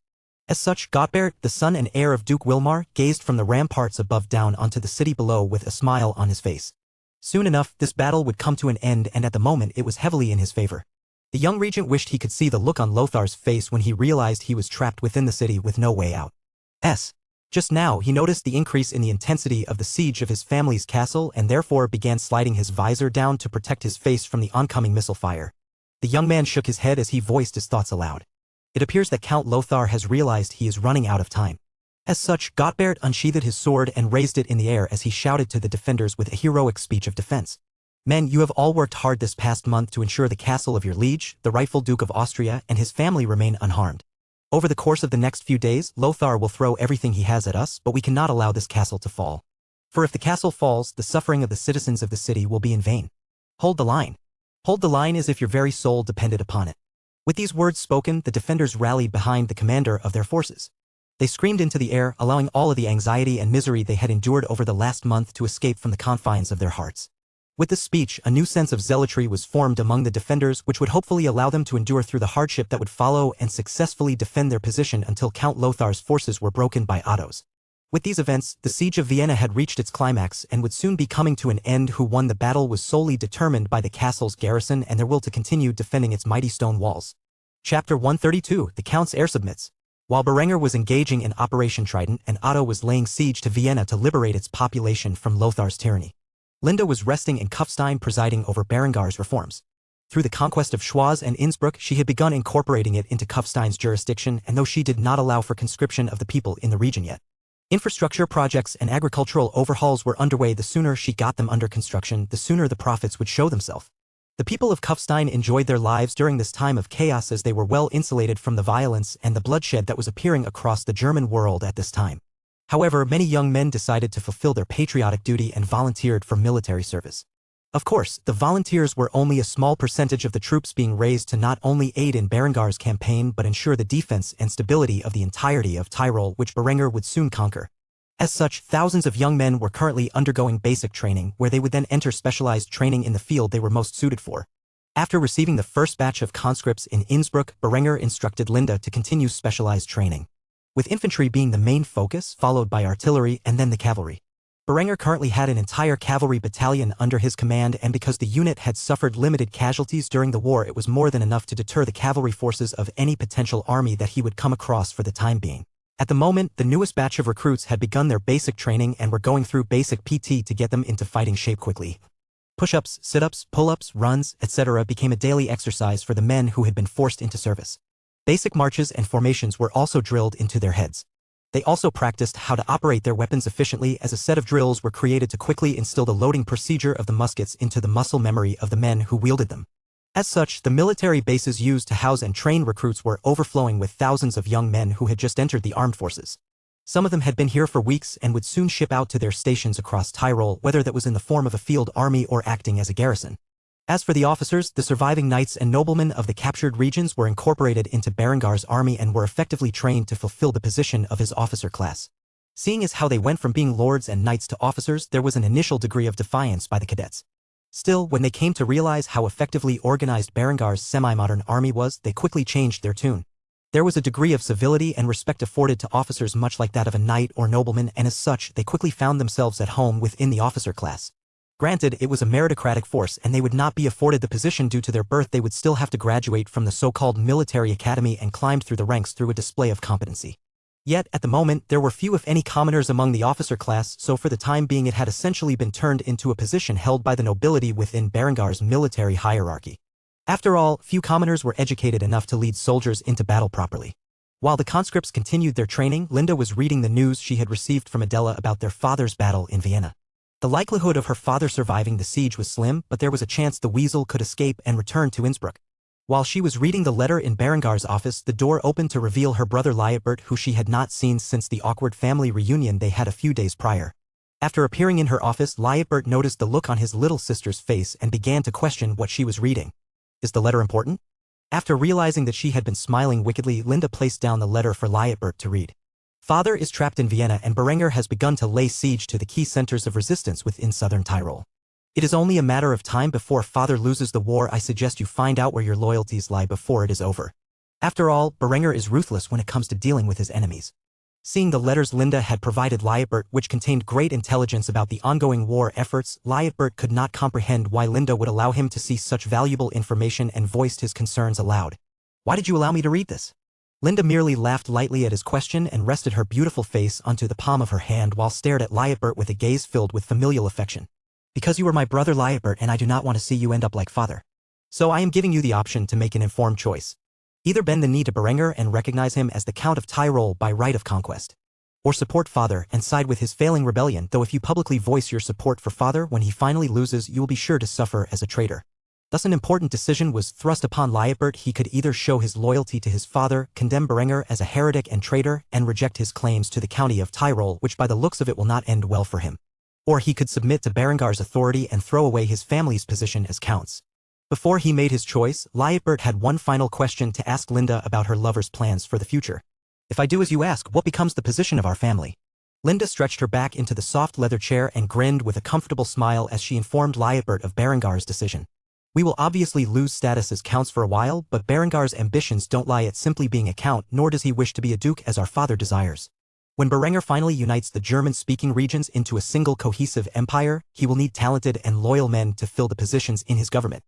As such, Gottbert, the son and heir of Duke Wilmar, gazed from the ramparts above down onto the city below with a smile on his face. Soon enough, this battle would come to an end, and at the moment it was heavily in his favor. The young regent wished he could see the look on Lothar's face when he realized he was trapped within the city with no way out. Just now, he noticed the increase in the intensity of the siege of his family's castle and therefore began sliding his visor down to protect his face from the oncoming missile fire. The young man shook his head as he voiced his thoughts aloud. It appears that Count Lothar has realized he is running out of time. As such, Gottbert unsheathed his sword and raised it in the air as he shouted to the defenders with a heroic speech of defense. Men, you have all worked hard this past month to ensure the castle of your liege, the rightful Duke of Austria, and his family remain unharmed. Over the course of the next few days, Lothar will throw everything he has at us, but we cannot allow this castle to fall. For if the castle falls, the suffering of the citizens of the city will be in vain. Hold the line. Hold the line as if your very soul depended upon it. With these words spoken, the defenders rallied behind the commander of their forces. They screamed into the air, allowing all of the anxiety and misery they had endured over the last month to escape from the confines of their hearts. With this speech, a new sense of zealotry was formed among the defenders, which would hopefully allow them to endure through the hardship that would follow and successfully defend their position until Count Lothar's forces were broken by Otto's. With these events, the siege of Vienna had reached its climax and would soon be coming to an end. Who won the battle was solely determined by the castle's garrison and their will to continue defending its mighty stone walls. Chapter 132, The Count's Heir Submits. While Berenger was engaging in Operation Trident and Otto was laying siege to Vienna to liberate its population from Lothar's tyranny, Linda was resting in Kufstein, presiding over Berengar's reforms. Through the conquest of Schwaz and Innsbruck, she had begun incorporating it into Kufstein's jurisdiction, and though she did not allow for conscription of the people in the region yet, infrastructure projects and agricultural overhauls were underway. The sooner she got them under construction, the sooner the profits would show themselves. The people of Kufstein enjoyed their lives during this time of chaos as they were well insulated from the violence and the bloodshed that was appearing across the German world at this time. However, many young men decided to fulfill their patriotic duty and volunteered for military service. Of course, the volunteers were only a small percentage of the troops being raised to not only aid in Berengar's campaign but ensure the defense and stability of the entirety of Tyrol, which Berenger would soon conquer. As such, thousands of young men were currently undergoing basic training, where they would then enter specialized training in the field they were most suited for. After receiving the first batch of conscripts in Innsbruck, Berenger instructed Linda to continue specialized training, with infantry being the main focus, followed by artillery and then the cavalry. Berenger currently had an entire cavalry battalion under his command, and because the unit had suffered limited casualties during the war, it was more than enough to deter the cavalry forces of any potential army that he would come across for the time being. At the moment, the newest batch of recruits had begun their basic training and were going through basic PT to get them into fighting shape quickly. Push-ups, sit-ups, pull-ups, runs, etc. became a daily exercise for the men who had been forced into service. Basic marches and formations were also drilled into their heads. They also practiced how to operate their weapons efficiently, as a set of drills were created to quickly instill the loading procedure of the muskets into the muscle memory of the men who wielded them. As such, the military bases used to house and train recruits were overflowing with thousands of young men who had just entered the armed forces. Some of them had been here for weeks and would soon ship out to their stations across Tyrol, whether that was in the form of a field army or acting as a garrison. As for the officers, the surviving knights and noblemen of the captured regions were incorporated into Berengar's army and were effectively trained to fulfill the position of his officer class. Seeing as how they went from being lords and knights to officers, there was an initial degree of defiance by the cadets. Still, when they came to realize how effectively organized Berengar's semi-modern army was, they quickly changed their tune. There was a degree of civility and respect afforded to officers much like that of a knight or nobleman, and as such, they quickly found themselves at home within the officer class. Granted, it was a meritocratic force and they would not be afforded the position due to their birth. They would still have to graduate from the so-called military academy and climb through the ranks through a display of competency. Yet, at the moment, there were few if any commoners among the officer class, so for the time being it had essentially been turned into a position held by the nobility within Berengar's military hierarchy. After all, few commoners were educated enough to lead soldiers into battle properly. While the conscripts continued their training, Linda was reading the news she had received from Adela about their father's battle in Vienna. The likelihood of her father surviving the siege was slim, but there was a chance the weasel could escape and return to Innsbruck. While she was reading the letter in Berengar's office, the door opened to reveal her brother Liutbert, who she had not seen since the awkward family reunion they had a few days prior. After appearing in her office, Liutbert noticed the look on his little sister's face and began to question what she was reading. Is the letter important? After realizing that she had been smiling wickedly, Linda placed down the letter for Liutbert to read. Father is trapped in Vienna and Berenger has begun to lay siege to the key centers of resistance within southern Tyrol. It is only a matter of time before father loses the war. I suggest you find out where your loyalties lie before it is over. After all, Berenger is ruthless when it comes to dealing with his enemies. Seeing the letters Linda had provided Liutbert, which contained great intelligence about the ongoing war efforts, Liutbert could not comprehend why Linda would allow him to see such valuable information and voiced his concerns aloud. Why did you allow me to read this? Linda merely laughed lightly at his question and rested her beautiful face onto the palm of her hand while stared at Liutbert with a gaze filled with familial affection. Because you are my brother Liutbert and I do not want to see you end up like father. So I am giving you the option to make an informed choice. Either bend the knee to Berenger and recognize him as the Count of Tyrol by right of conquest. Or support father and side with his failing rebellion, though if you publicly voice your support for father when he finally loses, you will be sure to suffer as a traitor. Thus an important decision was thrust upon Liutbert. He could either show his loyalty to his father, condemn Berenger as a heretic and traitor, and reject his claims to the county of Tyrol, which by the looks of it will not end well for him. Or he could submit to Berengar's authority and throw away his family's position as counts. Before he made his choice, Liutbert had one final question to ask Linda about her lover's plans for the future. If I do as you ask, what becomes the position of our family? Linda stretched her back into the soft leather chair and grinned with a comfortable smile as she informed Liutbert of Berengar's decision. We will obviously lose status as counts for a while, but Berengar's ambitions don't lie at simply being a count, nor does he wish to be a duke as our father desires. When Berenger finally unites the German-speaking regions into a single cohesive empire, he will need talented and loyal men to fill the positions in his government.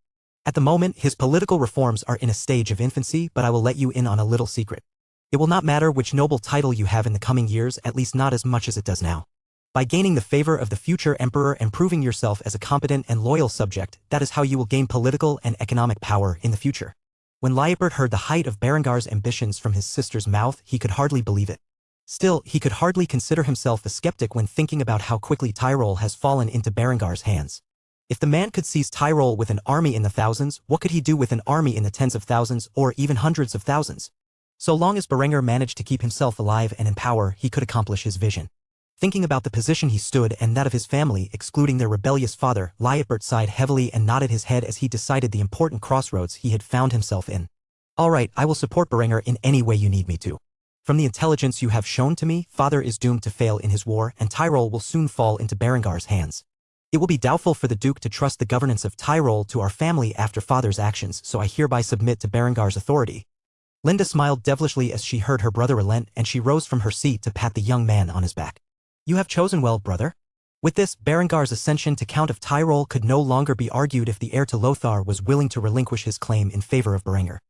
At the moment, his political reforms are in a stage of infancy, but I will let you in on a little secret. It will not matter which noble title you have in the coming years, at least not as much as it does now. By gaining the favor of the future emperor and proving yourself as a competent and loyal subject, that is how you will gain political and economic power in the future. When Liutbert heard the height of Berengar's ambitions from his sister's mouth, he could hardly believe it. Still, he could hardly consider himself a skeptic when thinking about how quickly Tyrol has fallen into Berengar's hands. If the man could seize Tyrol with an army in the thousands, what could he do with an army in the tens of thousands or even hundreds of thousands? So long as Berenger managed to keep himself alive and in power, he could accomplish his vision. Thinking about the position he stood and that of his family, excluding their rebellious father, Liutbert sighed heavily and nodded his head as he decided the important crossroads he had found himself in. All right, I will support Berenger in any way you need me to. From the intelligence you have shown to me, father is doomed to fail in his war and Tyrol will soon fall into Berengar's hands. It will be doubtful for the Duke to trust the governance of Tyrol to our family after father's actions, so I hereby submit to Berengar's authority. Linda smiled devilishly as she heard her brother relent, and she rose from her seat to pat the young man on his back. You have chosen well, brother. With this, Berengar's ascension to Count of Tyrol could no longer be argued if the heir to Lothar was willing to relinquish his claim in favor of Berenger.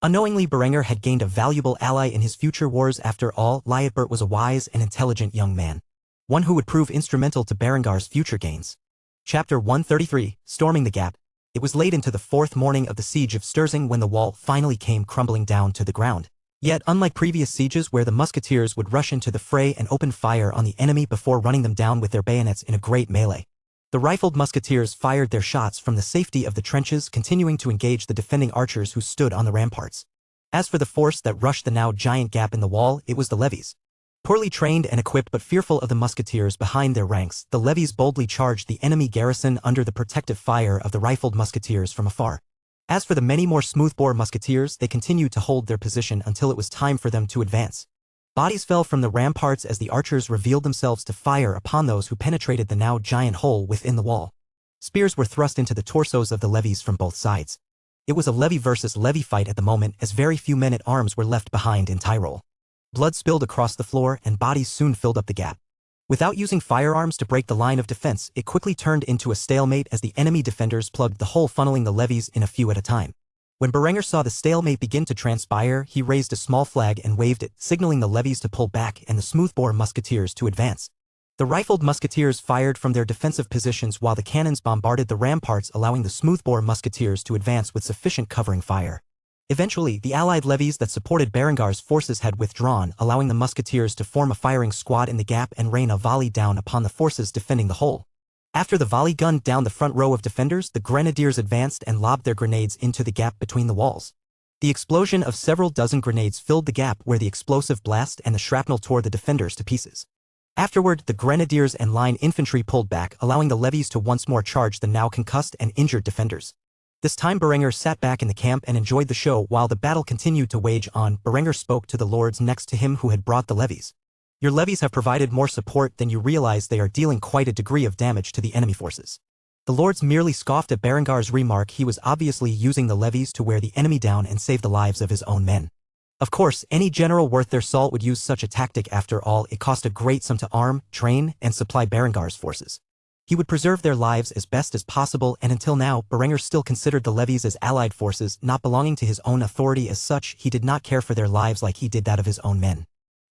Unknowingly, Berenger had gained a valuable ally in his future wars. After all, Liutbert was a wise and intelligent young man. One who would prove instrumental to Berengar's future gains. Chapter 133, Storming the Gap. It was late into the fourth morning of the siege of Sturzing when the wall finally came crumbling down to the ground. Yet, unlike previous sieges where the musketeers would rush into the fray and open fire on the enemy before running them down with their bayonets in a great melee, the rifled musketeers fired their shots from the safety of the trenches, continuing to engage the defending archers who stood on the ramparts. As for the force that rushed the now giant gap in the wall, it was the levies. Poorly trained and equipped but fearful of the musketeers behind their ranks, the levies boldly charged the enemy garrison under the protective fire of the rifled musketeers from afar. As for the many more smoothbore musketeers, they continued to hold their position until it was time for them to advance. Bodies fell from the ramparts as the archers revealed themselves to fire upon those who penetrated the now giant hole within the wall. Spears were thrust into the torsos of the levies from both sides. It was a levy versus levy fight at the moment, as very few men-at-arms were left behind in Tyrol. Blood spilled across the floor and bodies soon filled up the gap. Without using firearms to break the line of defense, it quickly turned into a stalemate as the enemy defenders plugged the hole, funneling the levies in a few at a time. When Berenger saw the stalemate begin to transpire, he raised a small flag and waved it, signaling the levies to pull back and the smoothbore musketeers to advance. The rifled musketeers fired from their defensive positions while the cannons bombarded the ramparts, allowing the smoothbore musketeers to advance with sufficient covering fire. Eventually, the allied levies that supported Berengar's forces had withdrawn, allowing the musketeers to form a firing squad in the gap and rain a volley down upon the forces defending the hole. After the volley gunned down the front row of defenders, the grenadiers advanced and lobbed their grenades into the gap between the walls. The explosion of several dozen grenades filled the gap where the explosive blast and the shrapnel tore the defenders to pieces. Afterward, the grenadiers and line infantry pulled back, allowing the levies to once more charge the now concussed and injured defenders. This time Berenger sat back in the camp and enjoyed the show while the battle continued to wage on. Berenger spoke to the lords next to him who had brought the levies. Your levies have provided more support than you realize. They are dealing quite a degree of damage to the enemy forces. The lords merely scoffed at Berengar's remark. He was obviously using the levies to wear the enemy down and save the lives of his own men. Of course, any general worth their salt would use such a tactic. After all, it cost a great sum to arm, train, and supply Berengar's forces. He would preserve their lives as best as possible, and until now, Berenger still considered the levies as allied forces, not belonging to his own authority. As such, he did not care for their lives like he did that of his own men.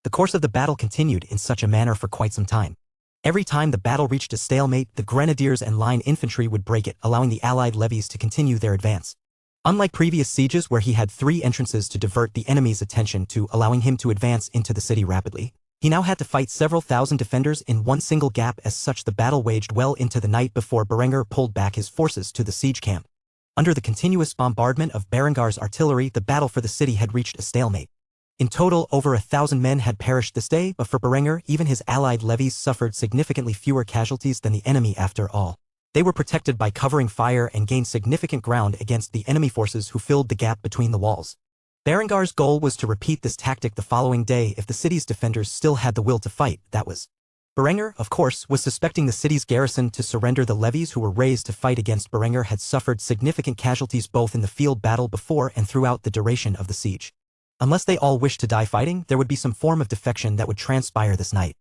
The course of the battle continued in such a manner for quite some time. Every time the battle reached a stalemate, the grenadiers and line infantry would break it, allowing the allied levies to continue their advance. Unlike previous sieges where he had 3 entrances to divert the enemy's attention to, allowing him to advance into the city rapidly, he now had to fight several thousand defenders in one single gap. As such, the battle waged well into the night before Berenger pulled back his forces to the siege camp. Under the continuous bombardment of Berengar's artillery, the battle for the city had reached a stalemate. In total, over 1,000 men had perished this day, but for Berenger, even his allied levies suffered significantly fewer casualties than the enemy. After all, they were protected by covering fire and gained significant ground against the enemy forces who filled the gap between the walls. Berengar's goal was to repeat this tactic the following day if the city's defenders still had the will to fight. That was. Berenger, of course, was suspecting the city's garrison to surrender. The levies who were raised to fight against Berenger had suffered significant casualties both in the field battle before and throughout the duration of the siege. Unless they all wished to die fighting, there would be some form of defection that would transpire this night.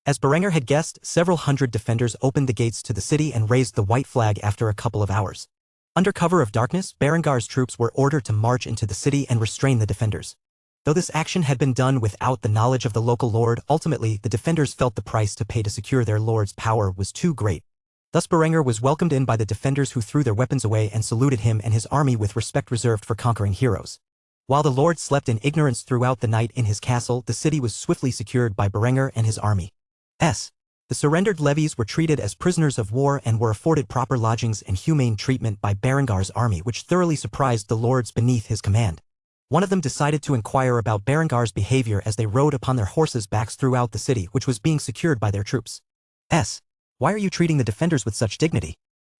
As Berenger had guessed, several hundred defenders opened the gates to the city and raised the white flag after a couple of hours. Under cover of darkness, Berengar's troops were ordered to march into the city and restrain the defenders. Though this action had been done without the knowledge of the local lord, ultimately the defenders felt the price to pay to secure their lord's power was too great. Thus Berenger was welcomed in by the defenders who threw their weapons away and saluted him and his army with respect reserved for conquering heroes. While the lord slept in ignorance throughout the night in his castle, the city was swiftly secured by Berenger and his army. The surrendered levies were treated as prisoners of war and were afforded proper lodgings and humane treatment by Berengar's army, which thoroughly surprised the lords beneath his command. One of them decided to inquire about Berengar's behavior as they rode upon their horses' backs throughout the city, which was being secured by their troops. Why are you treating the defenders with such dignity?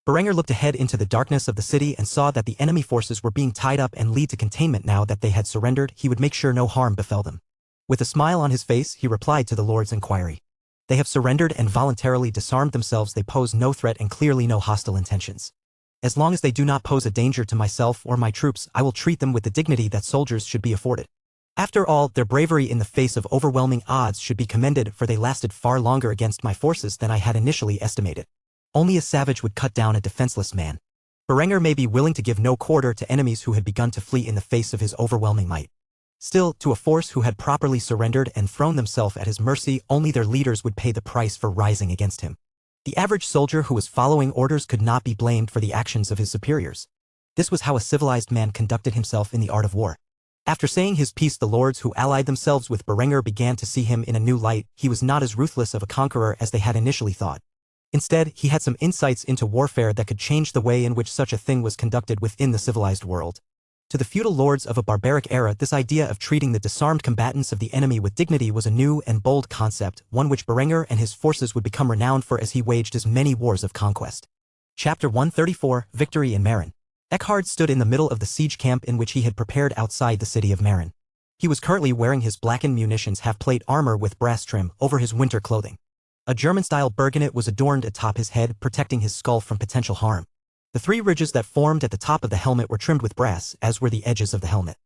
Berenger looked ahead into the darkness of the city and saw that the enemy forces were being tied up and lead to containment. Now that they had surrendered, he would make sure no harm befell them. With a smile on his face, he replied to the lord's inquiry. They have surrendered and voluntarily disarmed themselves. They pose no threat and clearly no hostile intentions. As long as they do not pose a danger to myself or my troops, I will treat them with the dignity that soldiers should be afforded. After all, their bravery in the face of overwhelming odds should be commended, for they lasted far longer against my forces than I had initially estimated. Only a savage would cut down a defenseless man. Berenger may be willing to give no quarter to enemies who had begun to flee in the face of his overwhelming might. Still, to a force who had properly surrendered and thrown themselves at his mercy, only their leaders would pay the price for rising against him. The average soldier who was following orders could not be blamed for the actions of his superiors. This was how a civilized man conducted himself in the art of war. After saying his piece, the lords who allied themselves with Berenger began to see him in a new light. He was not as ruthless of a conqueror as they had initially thought. Instead, he had some insights into warfare that could change the way in which such a thing was conducted within the civilized world. To the feudal lords of a barbaric era, this idea of treating the disarmed combatants of the enemy with dignity was a new and bold concept, one which Berenger and his forces would become renowned for as he waged as many wars of conquest. Chapter 134, Victory in Marin. Eckhard stood in the middle of the siege camp in which he had prepared outside the city of Marin. He was currently wearing his blackened munitions half-plate armor with brass trim over his winter clothing. A German-style bergonet was adorned atop his head, protecting his skull from potential harm. The 3 ridges that formed at the top of the helmet were trimmed with brass, as were the edges of the helmet.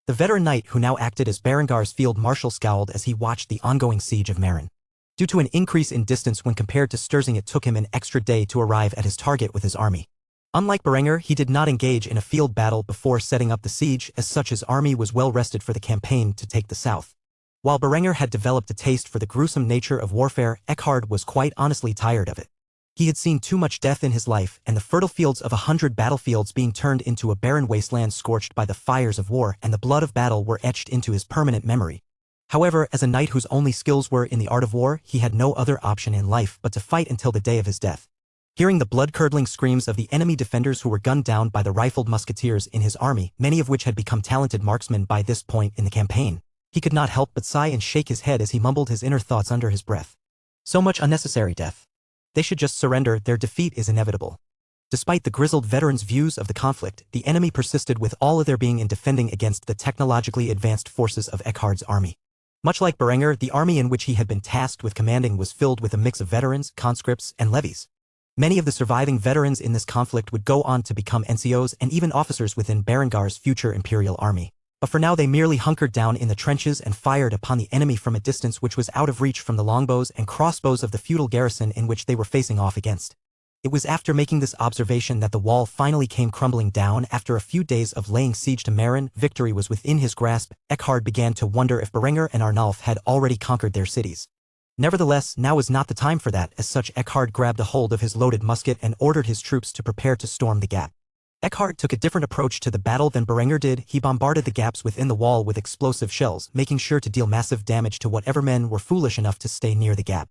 The veteran knight who now acted as Berengar's field marshal scowled as he watched the ongoing siege of Marin. Due to an increase in distance when compared to Sturzing, it took him an extra day to arrive at his target with his army. Unlike Berenger, he did not engage in a field battle before setting up the siege, as such his army was well rested for the campaign to take the south. While Berenger had developed a taste for the gruesome nature of warfare, Eckhard was quite honestly tired of it. He had seen too much death in his life, and the fertile fields of 100 battlefields being turned into a barren wasteland scorched by the fires of war and the blood of battle were etched into his permanent memory. However, as a knight whose only skills were in the art of war, he had no other option in life but to fight until the day of his death. Hearing the blood-curdling screams of the enemy defenders who were gunned down by the rifled musketeers in his army, many of which had become talented marksmen by this point in the campaign, he could not help but sigh and shake his head as he mumbled his inner thoughts under his breath. So much unnecessary death. They should just surrender, their defeat is inevitable. Despite the grizzled veteran's views of the conflict, the enemy persisted with all of their being in defending against the technologically advanced forces of Eckhard's army. Much like Berenger, the army in which he had been tasked with commanding was filled with a mix of veterans, conscripts, and levies. Many of the surviving veterans in this conflict would go on to become NCOs and even officers within Berengar's future imperial army. But for now they merely hunkered down in the trenches and fired upon the enemy from a distance which was out of reach from the longbows and crossbows of the feudal garrison in which they were facing off against. It was after making this observation that the wall finally came crumbling down. After a few days of laying siege to Marin, victory was within his grasp. Eckhard began to wonder if Berenger and Arnulf had already conquered their cities. Nevertheless, now was not the time for that. As such, Eckhard grabbed a hold of his loaded musket and ordered his troops to prepare to storm the gap. Eckhard took a different approach to the battle than Berenger did. He bombarded the gaps within the wall with explosive shells, making sure to deal massive damage to whatever men were foolish enough to stay near the gap.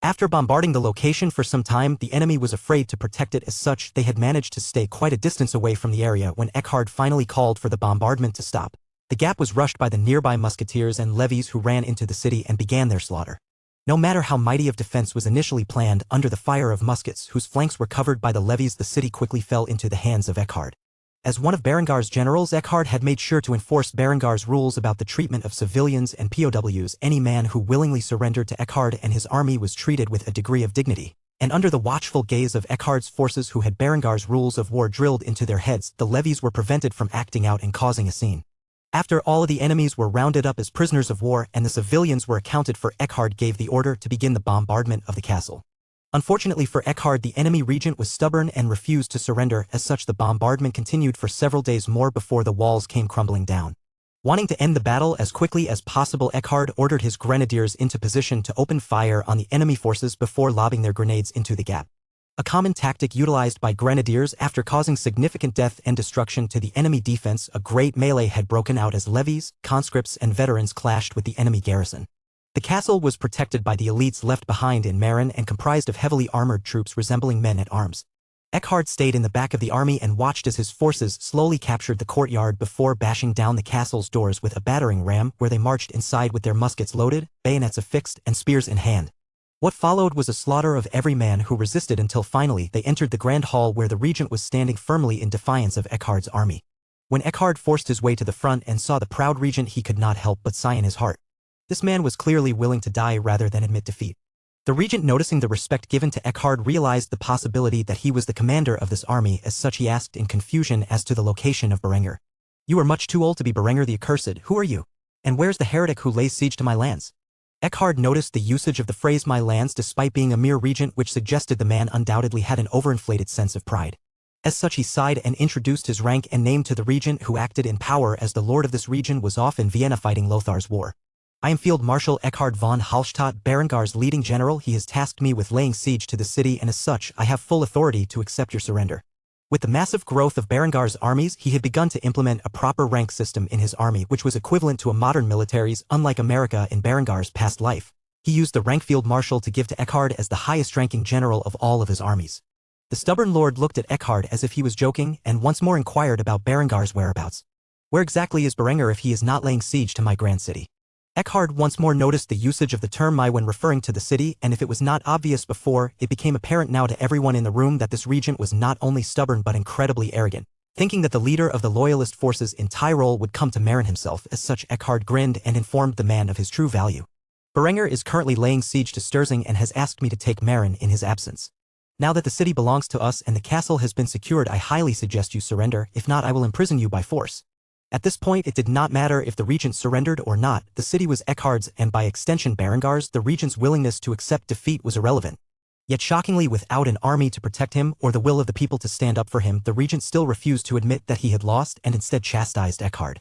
After bombarding the location for some time, the enemy was afraid to protect it. As such, they had managed to stay quite a distance away from the area when Eckhard finally called for the bombardment to stop. The gap was rushed by the nearby musketeers and levies who ran into the city and began their slaughter. No matter how mighty of defense was initially planned, under the fire of muskets whose flanks were covered by the levies, the city quickly fell into the hands of Eckhard. As one of Berengar's generals, Eckhard had made sure to enforce Berengar's rules about the treatment of civilians and POWs. Any man who willingly surrendered to Eckhard and his army was treated with a degree of dignity. And under the watchful gaze of Eckhard's forces who had Berengar's rules of war drilled into their heads, the levies were prevented from acting out and causing a scene. After all of the enemies were rounded up as prisoners of war and the civilians were accounted for, Eckhard gave the order to begin the bombardment of the castle. Unfortunately for Eckhard, the enemy regent was stubborn and refused to surrender. As such, the bombardment continued for several days more before the walls came crumbling down. Wanting to end the battle as quickly as possible, Eckhard ordered his grenadiers into position to open fire on the enemy forces before lobbing their grenades into the gap. A common tactic utilized by grenadiers after causing significant death and destruction to the enemy defense, a great melee had broken out as levies, conscripts, and veterans clashed with the enemy garrison. The castle was protected by the elites left behind in Marin and comprised of heavily armored troops resembling men at arms. Eckhard stayed in the back of the army and watched as his forces slowly captured the courtyard before bashing down the castle's doors with a battering ram, where they marched inside with their muskets loaded, bayonets affixed, and spears in hand. What followed was a slaughter of every man who resisted until finally they entered the grand hall where the regent was standing firmly in defiance of Eckhard's army. When Eckhard forced his way to the front and saw the proud regent, he could not help but sigh in his heart. This man was clearly willing to die rather than admit defeat. The regent, noticing the respect given to Eckhard, realized the possibility that he was the commander of this army. As such, he asked in confusion as to the location of Berenger. "You are much too old to be Berenger the Accursed. Who are you? And where's the heretic who lays siege to my lands?" Eckhard noticed the usage of the phrase "my lands" despite being a mere regent, which suggested the man undoubtedly had an overinflated sense of pride. As such, he sighed and introduced his rank and name to the regent, who acted in power as the lord of this region, was off in Vienna fighting Lothar's war. "I am Field Marshal Eckhard von Hallstatt, Berengar's leading general. He has tasked me with laying siege to the city, and as such, I have full authority to accept your surrender." With the massive growth of Berengar's armies, he had begun to implement a proper rank system in his army, which was equivalent to a modern military's. Unlike America in Berengar's past life, he used the rank Field Marshal to give to Eckhard as the highest-ranking general of all of his armies. The stubborn lord looked at Eckhard as if he was joking, and once more inquired about Berengar's whereabouts. "Where exactly is Berenger if he is not laying siege to my grand city?" Eckhard once more noticed the usage of the term "my" when referring to the city, and if it was not obvious before, it became apparent now to everyone in the room that this regent was not only stubborn but incredibly arrogant. Thinking that the leader of the loyalist forces in Tyrol would come to Marin himself, as such Eckhard grinned and informed the man of his true value. Berenger is currently laying siege to Sturzing and has asked me to take Marin in his absence. Now that the city belongs to us and the castle has been secured, I highly suggest you surrender, if not I will imprison you by force. At this point it did not matter if the regent surrendered or not, the city was Eckhard's and by extension Berengar's. The regent's willingness to accept defeat was irrelevant. Yet shockingly, without an army to protect him or the will of the people to stand up for him, the regent still refused to admit that he had lost and instead chastised Eckhard.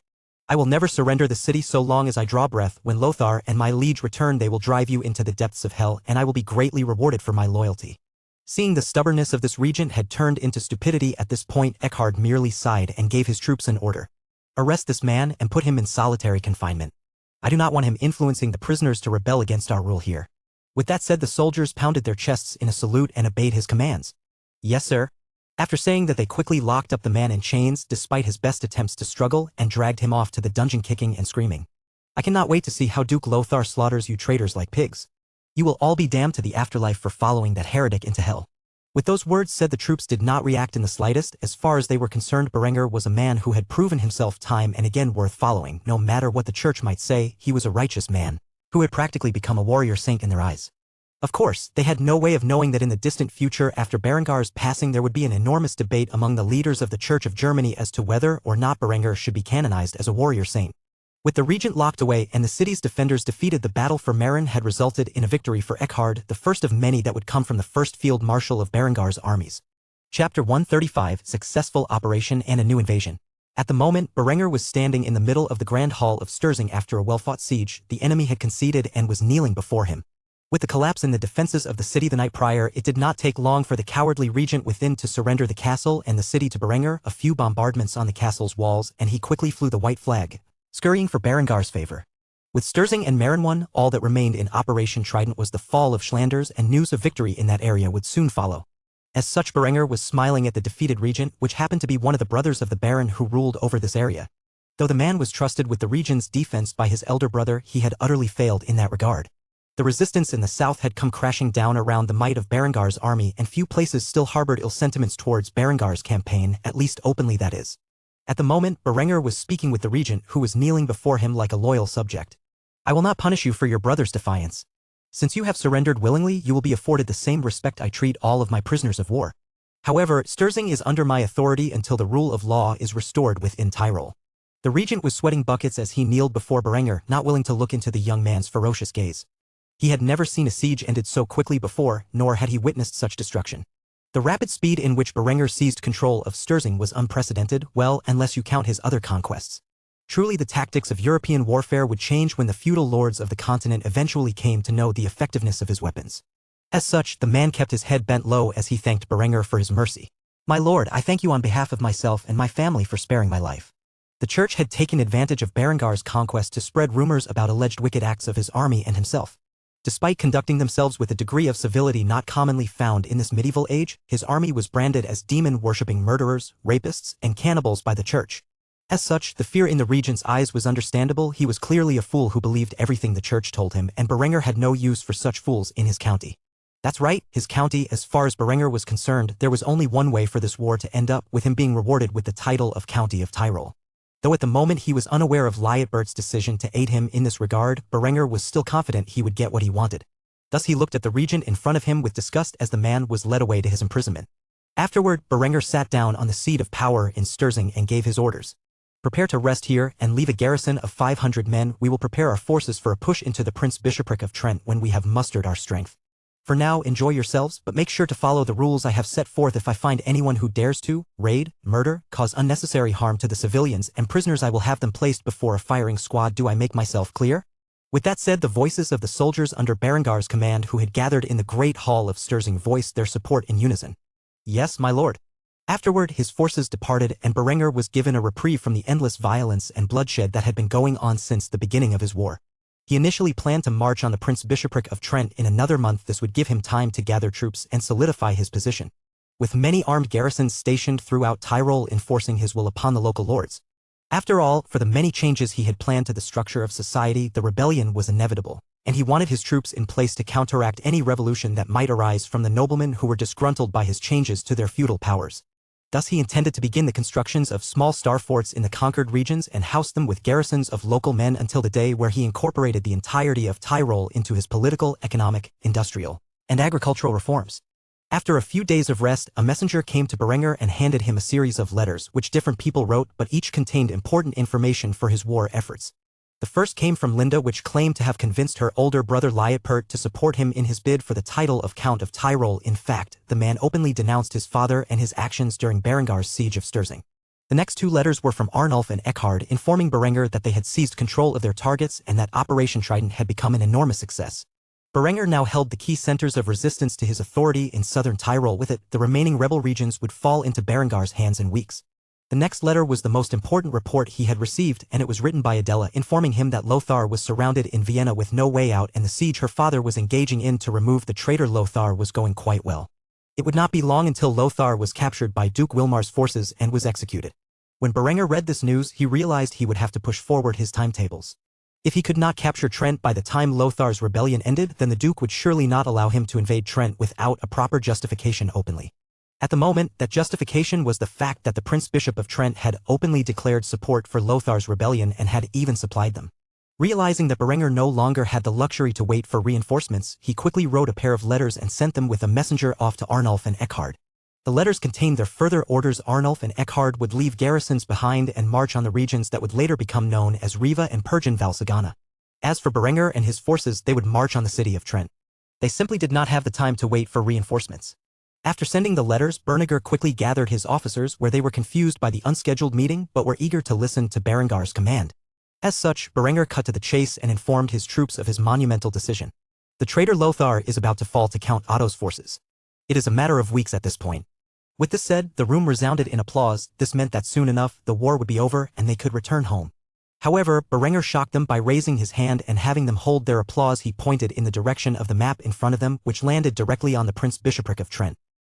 I will never surrender the city so long as I draw breath. When Lothar and my liege return they will drive you into the depths of hell and I will be greatly rewarded for my loyalty. Seeing the stubbornness of this regent had turned into stupidity at this point, Eckhard merely sighed and gave his troops an order. Arrest this man and put him in solitary confinement. I do not want him influencing the prisoners to rebel against our rule here. With that said, the soldiers pounded their chests in a salute and obeyed his commands. Yes, sir. After saying that, they quickly locked up the man in chains despite his best attempts to struggle and dragged him off to the dungeon kicking and screaming. I cannot wait to see how Duke Lothar slaughters you traitors like pigs. You will all be damned to the afterlife for following that heretic into hell. With those words said, the troops did not react in the slightest. As far as they were concerned, Berenger was a man who had proven himself time and again worth following. No matter what the church might say, he was a righteous man, who had practically become a warrior saint in their eyes. Of course, they had no way of knowing that in the distant future after Berengar's passing there would be an enormous debate among the leaders of the Church of Germany as to whether or not Berenger should be canonized as a warrior saint. With the regent locked away and the city's defenders defeated, the battle for Marin had resulted in a victory for Eckhard, the first of many that would come from the first field marshal of Berengar's armies. Chapter 135, Successful Operation and a New Invasion. At the moment, Berenger was standing in the middle of the Grand Hall of Sturzing after a well-fought siege. The enemy had conceded and was kneeling before him. With the collapse in the defenses of the city the night prior, it did not take long for the cowardly regent within to surrender the castle and the city to Berenger. A few bombardments on the castle's walls and he quickly flew the white flag, scurrying for Berengar's favor. With Sturzing and Marin won, all that remained in Operation Trident was the fall of Schlanders, and news of victory in that area would soon follow. As such, Berenger was smiling at the defeated regent, which happened to be one of the brothers of the baron who ruled over this area. Though the man was trusted with the region's defense by his elder brother, he had utterly failed in that regard. The resistance in the south had come crashing down around the might of Berengar's army, and few places still harbored ill sentiments towards Berengar's campaign, at least openly that is. At the moment, Berenger was speaking with the regent, who was kneeling before him like a loyal subject. I will not punish you for your brother's defiance. Since you have surrendered willingly, you will be afforded the same respect I treat all of my prisoners of war. However, Sturzing is under my authority until the rule of law is restored within Tyrol. The regent was sweating buckets as he kneeled before Berenger, not willing to look into the young man's ferocious gaze. He had never seen a siege ended so quickly before, nor had he witnessed such destruction. The rapid speed in which Berenger seized control of Sturzing was unprecedented, well, unless you count his other conquests. Truly, the tactics of European warfare would change when the feudal lords of the continent eventually came to know the effectiveness of his weapons. As such, the man kept his head bent low as he thanked Berenger for his mercy. My lord, I thank you on behalf of myself and my family for sparing my life. The church had taken advantage of Berengar's conquest to spread rumors about alleged wicked acts of his army and himself. Despite conducting themselves with a degree of civility not commonly found in this medieval age, his army was branded as demon-worshipping murderers, rapists, and cannibals by the church. As such, the fear in the regent's eyes was understandable. He was clearly a fool who believed everything the church told him, and Berenger had no use for such fools in his county. That's right, his county. As far as Berenger was concerned, there was only one way for this war to end up, with him being rewarded with the title of County of Tyrol. Though at the moment he was unaware of Lietbert's decision to aid him in this regard, Berenger was still confident he would get what he wanted. Thus he looked at the regent in front of him with disgust as the man was led away to his imprisonment. Afterward, Berenger sat down on the seat of power in Sturzing and gave his orders. Prepare to rest here and leave a garrison of 500 men. We will prepare our forces for a push into the Prince-Bishopric of Trent when we have mustered our strength. For now, enjoy yourselves, but make sure to follow the rules I have set forth. If I find anyone who dares to raid, murder, cause unnecessary harm to the civilians and prisoners, I will have them placed before a firing squad. Do I make myself clear? With that said, the voices of the soldiers under Berengar's command who had gathered in the great hall of Sturzing voiced their support in unison. Yes, my lord. Afterward, his forces departed and Berenger was given a reprieve from the endless violence and bloodshed that had been going on since the beginning of his war. He initially planned to march on the Prince-Bishopric of Trent in another month. This would give him time to gather troops and solidify his position, with many armed garrisons stationed throughout Tyrol enforcing his will upon the local lords. After all, for the many changes he had planned to the structure of society, the rebellion was inevitable, and he wanted his troops in place to counteract any revolution that might arise from the noblemen who were disgruntled by his changes to their feudal powers. Thus he intended to begin the constructions of small star forts in the conquered regions and house them with garrisons of local men until the day where he incorporated the entirety of Tyrol into his political, economic, industrial, and agricultural reforms. After a few days of rest, a messenger came to Berenger and handed him a series of letters which different people wrote, but each contained important information for his war efforts. The first came from Linda, which claimed to have convinced her older brother Liutpert to support him in his bid for the title of Count of Tyrol. In fact, the man openly denounced his father and his actions during Berengar's siege of Sturzing. The next two letters were from Arnulf and Eckhard, informing Berenger that they had seized control of their targets and that Operation Trident had become an enormous success. Berenger now held the key centers of resistance to his authority in southern Tyrol. With it, the remaining rebel regions would fall into Berengar's hands in weeks. The next letter was the most important report he had received, and it was written by Adela, informing him that Lothar was surrounded in Vienna with no way out, and the siege her father was engaging in to remove the traitor Lothar was going quite well. It would not be long until Lothar was captured by Duke Wilmar's forces and was executed. When Berenger read this news, he realized he would have to push forward his timetables. If he could not capture Trent by the time Lothar's rebellion ended, then the Duke would surely not allow him to invade Trent without a proper justification openly. At the moment, that justification was the fact that the Prince Bishop of Trent had openly declared support for Lothar's rebellion and had even supplied them. Realizing that Berenger no longer had the luxury to wait for reinforcements, he quickly wrote a pair of letters and sent them with a messenger off to Arnulf and Eckhard. The letters contained their further orders. Arnulf and Eckhard would leave garrisons behind and march on the regions that would later become known as Riva and Persian Valsagana. As for Berenger and his forces, they would march on the city of Trent. They simply did not have the time to wait for reinforcements. After sending the letters, Berenger quickly gathered his officers, where they were confused by the unscheduled meeting but were eager to listen to Berengar's command. As such, Berenger cut to the chase and informed his troops of his monumental decision. The traitor Lothar is about to fall to Count Otto's forces. It is a matter of weeks at this point. With this said, the room resounded in applause. This meant that soon enough, the war would be over and they could return home. However, Berenger shocked them by raising his hand and having them hold their applause. He pointed in the direction of the map in front of them, which landed directly on the Prince Bishopric of Trent.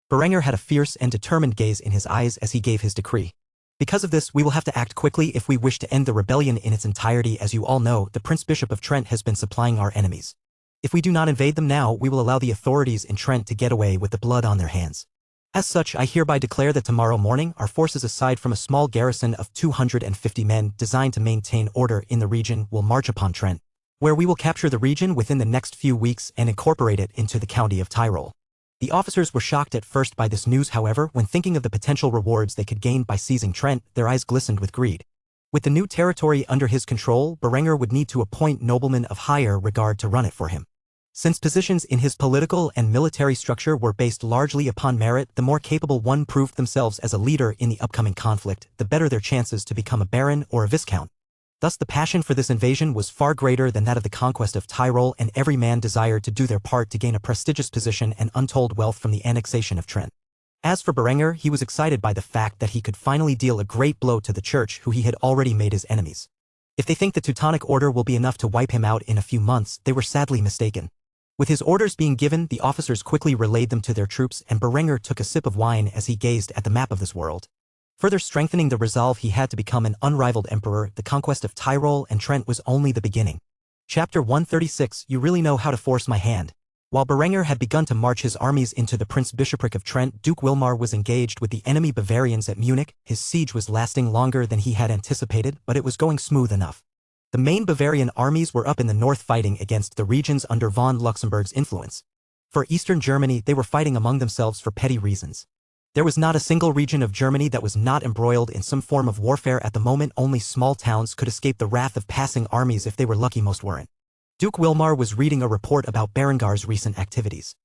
Berenger had a fierce and determined gaze in his eyes as he gave his decree. Because of this, we will have to act quickly if we wish to end the rebellion in its entirety. As you all know, the Prince Bishop of Trent has been supplying our enemies. If we do not invade them now, we will allow the authorities in Trent to get away with the blood on their hands. As such, I hereby declare that tomorrow morning, our forces, aside from a small garrison of 250 men designed to maintain order in the region, will march upon Trent, where we will capture the region within the next few weeks and incorporate it into the county of Tyrol. The officers were shocked at first by this news. However, when thinking of the potential rewards they could gain by seizing Trent, their eyes glistened with greed. With the new territory under his control, Berenger would need to appoint noblemen of higher regard to run it for him. Since positions in his political and military structure were based largely upon merit, the more capable one proved themselves as a leader in the upcoming conflict, the better their chances to become a baron or a viscount. Thus the passion for this invasion was far greater than that of the conquest of Tyrol, and every man desired to do their part to gain a prestigious position and untold wealth from the annexation of Trent. As for Berenger, he was excited by the fact that he could finally deal a great blow to the church, who he had already made his enemies. If they think the Teutonic Order will be enough to wipe him out in a few months, they were sadly mistaken. With his orders being given, the officers quickly relayed them to their troops, and Berenger took a sip of wine as he gazed at the map of this world. Further strengthening the resolve he had to become an unrivaled emperor, the conquest of Tyrol and Trent was only the beginning. Chapter 136. You really know how to force my hand. While Berenger had begun to march his armies into the Prince Bishopric of Trent, Duke Wilmar was engaged with the enemy Bavarians at Munich. His siege was lasting longer than he had anticipated, but it was going smooth enough. The main Bavarian armies were up in the north fighting against the regions under von Luxemburg's influence. For eastern Germany, they were fighting among themselves for petty reasons. There was not a single region of Germany that was not embroiled in some form of warfare at the moment. Only small towns could escape the wrath of passing armies if they were lucky. Most weren't. Duke Wilmar was reading a report about Berengar's recent activities.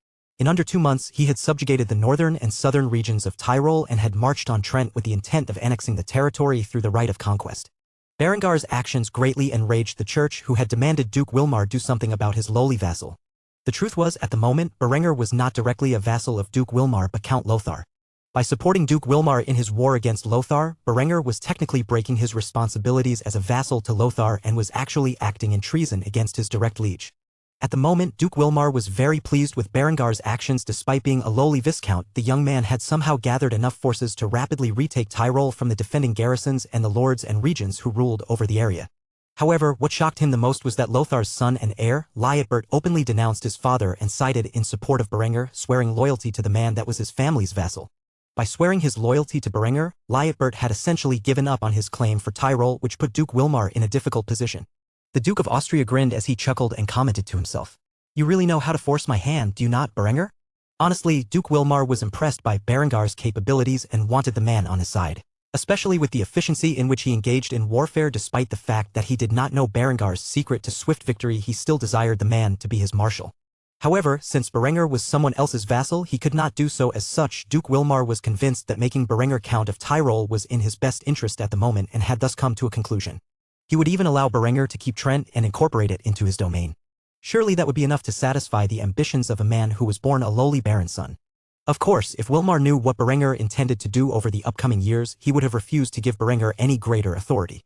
In under 2 months, he had subjugated the northern and southern regions of Tyrol and had marched on Trent with the intent of annexing the territory through the right of conquest. Berengar's actions greatly enraged the church, who had demanded Duke Wilmar do something about his lowly vassal. The truth was, at the moment, Berenger was not directly a vassal of Duke Wilmar but Count Lothar. By supporting Duke Wilmar in his war against Lothar, Berenger was technically breaking his responsibilities as a vassal to Lothar and was actually acting in treason against his direct liege. At the moment, Duke Wilmar was very pleased with Berengar's actions. Despite being a lowly viscount, the young man had somehow gathered enough forces to rapidly retake Tyrol from the defending garrisons and the lords and regents who ruled over the area. However, what shocked him the most was that Lothar's son and heir, Liutpert, openly denounced his father and sided in support of Berenger, swearing loyalty to the man that was his family's vassal. By swearing his loyalty to Berenger, Liutbert had essentially given up on his claim for Tyrol, which put Duke Wilmar in a difficult position. The Duke of Austria grinned as he chuckled and commented to himself, "You really know how to force my hand, do you not, Berenger?" Honestly, Duke Wilmar was impressed by Berengar's capabilities and wanted the man on his side, especially with the efficiency in which he engaged in warfare. Despite the fact that he did not know Berengar's secret to swift victory, he still desired the man to be his marshal. However, since Berenger was someone else's vassal, he could not do so. As such, Duke Wilmar was convinced that making Berenger Count of Tyrol was in his best interest at the moment and had thus come to a conclusion. He would even allow Berenger to keep Trent and incorporate it into his domain. Surely that would be enough to satisfy the ambitions of a man who was born a lowly baron's son. Of course, if Wilmar knew what Berenger intended to do over the upcoming years, he would have refused to give Berenger any greater authority.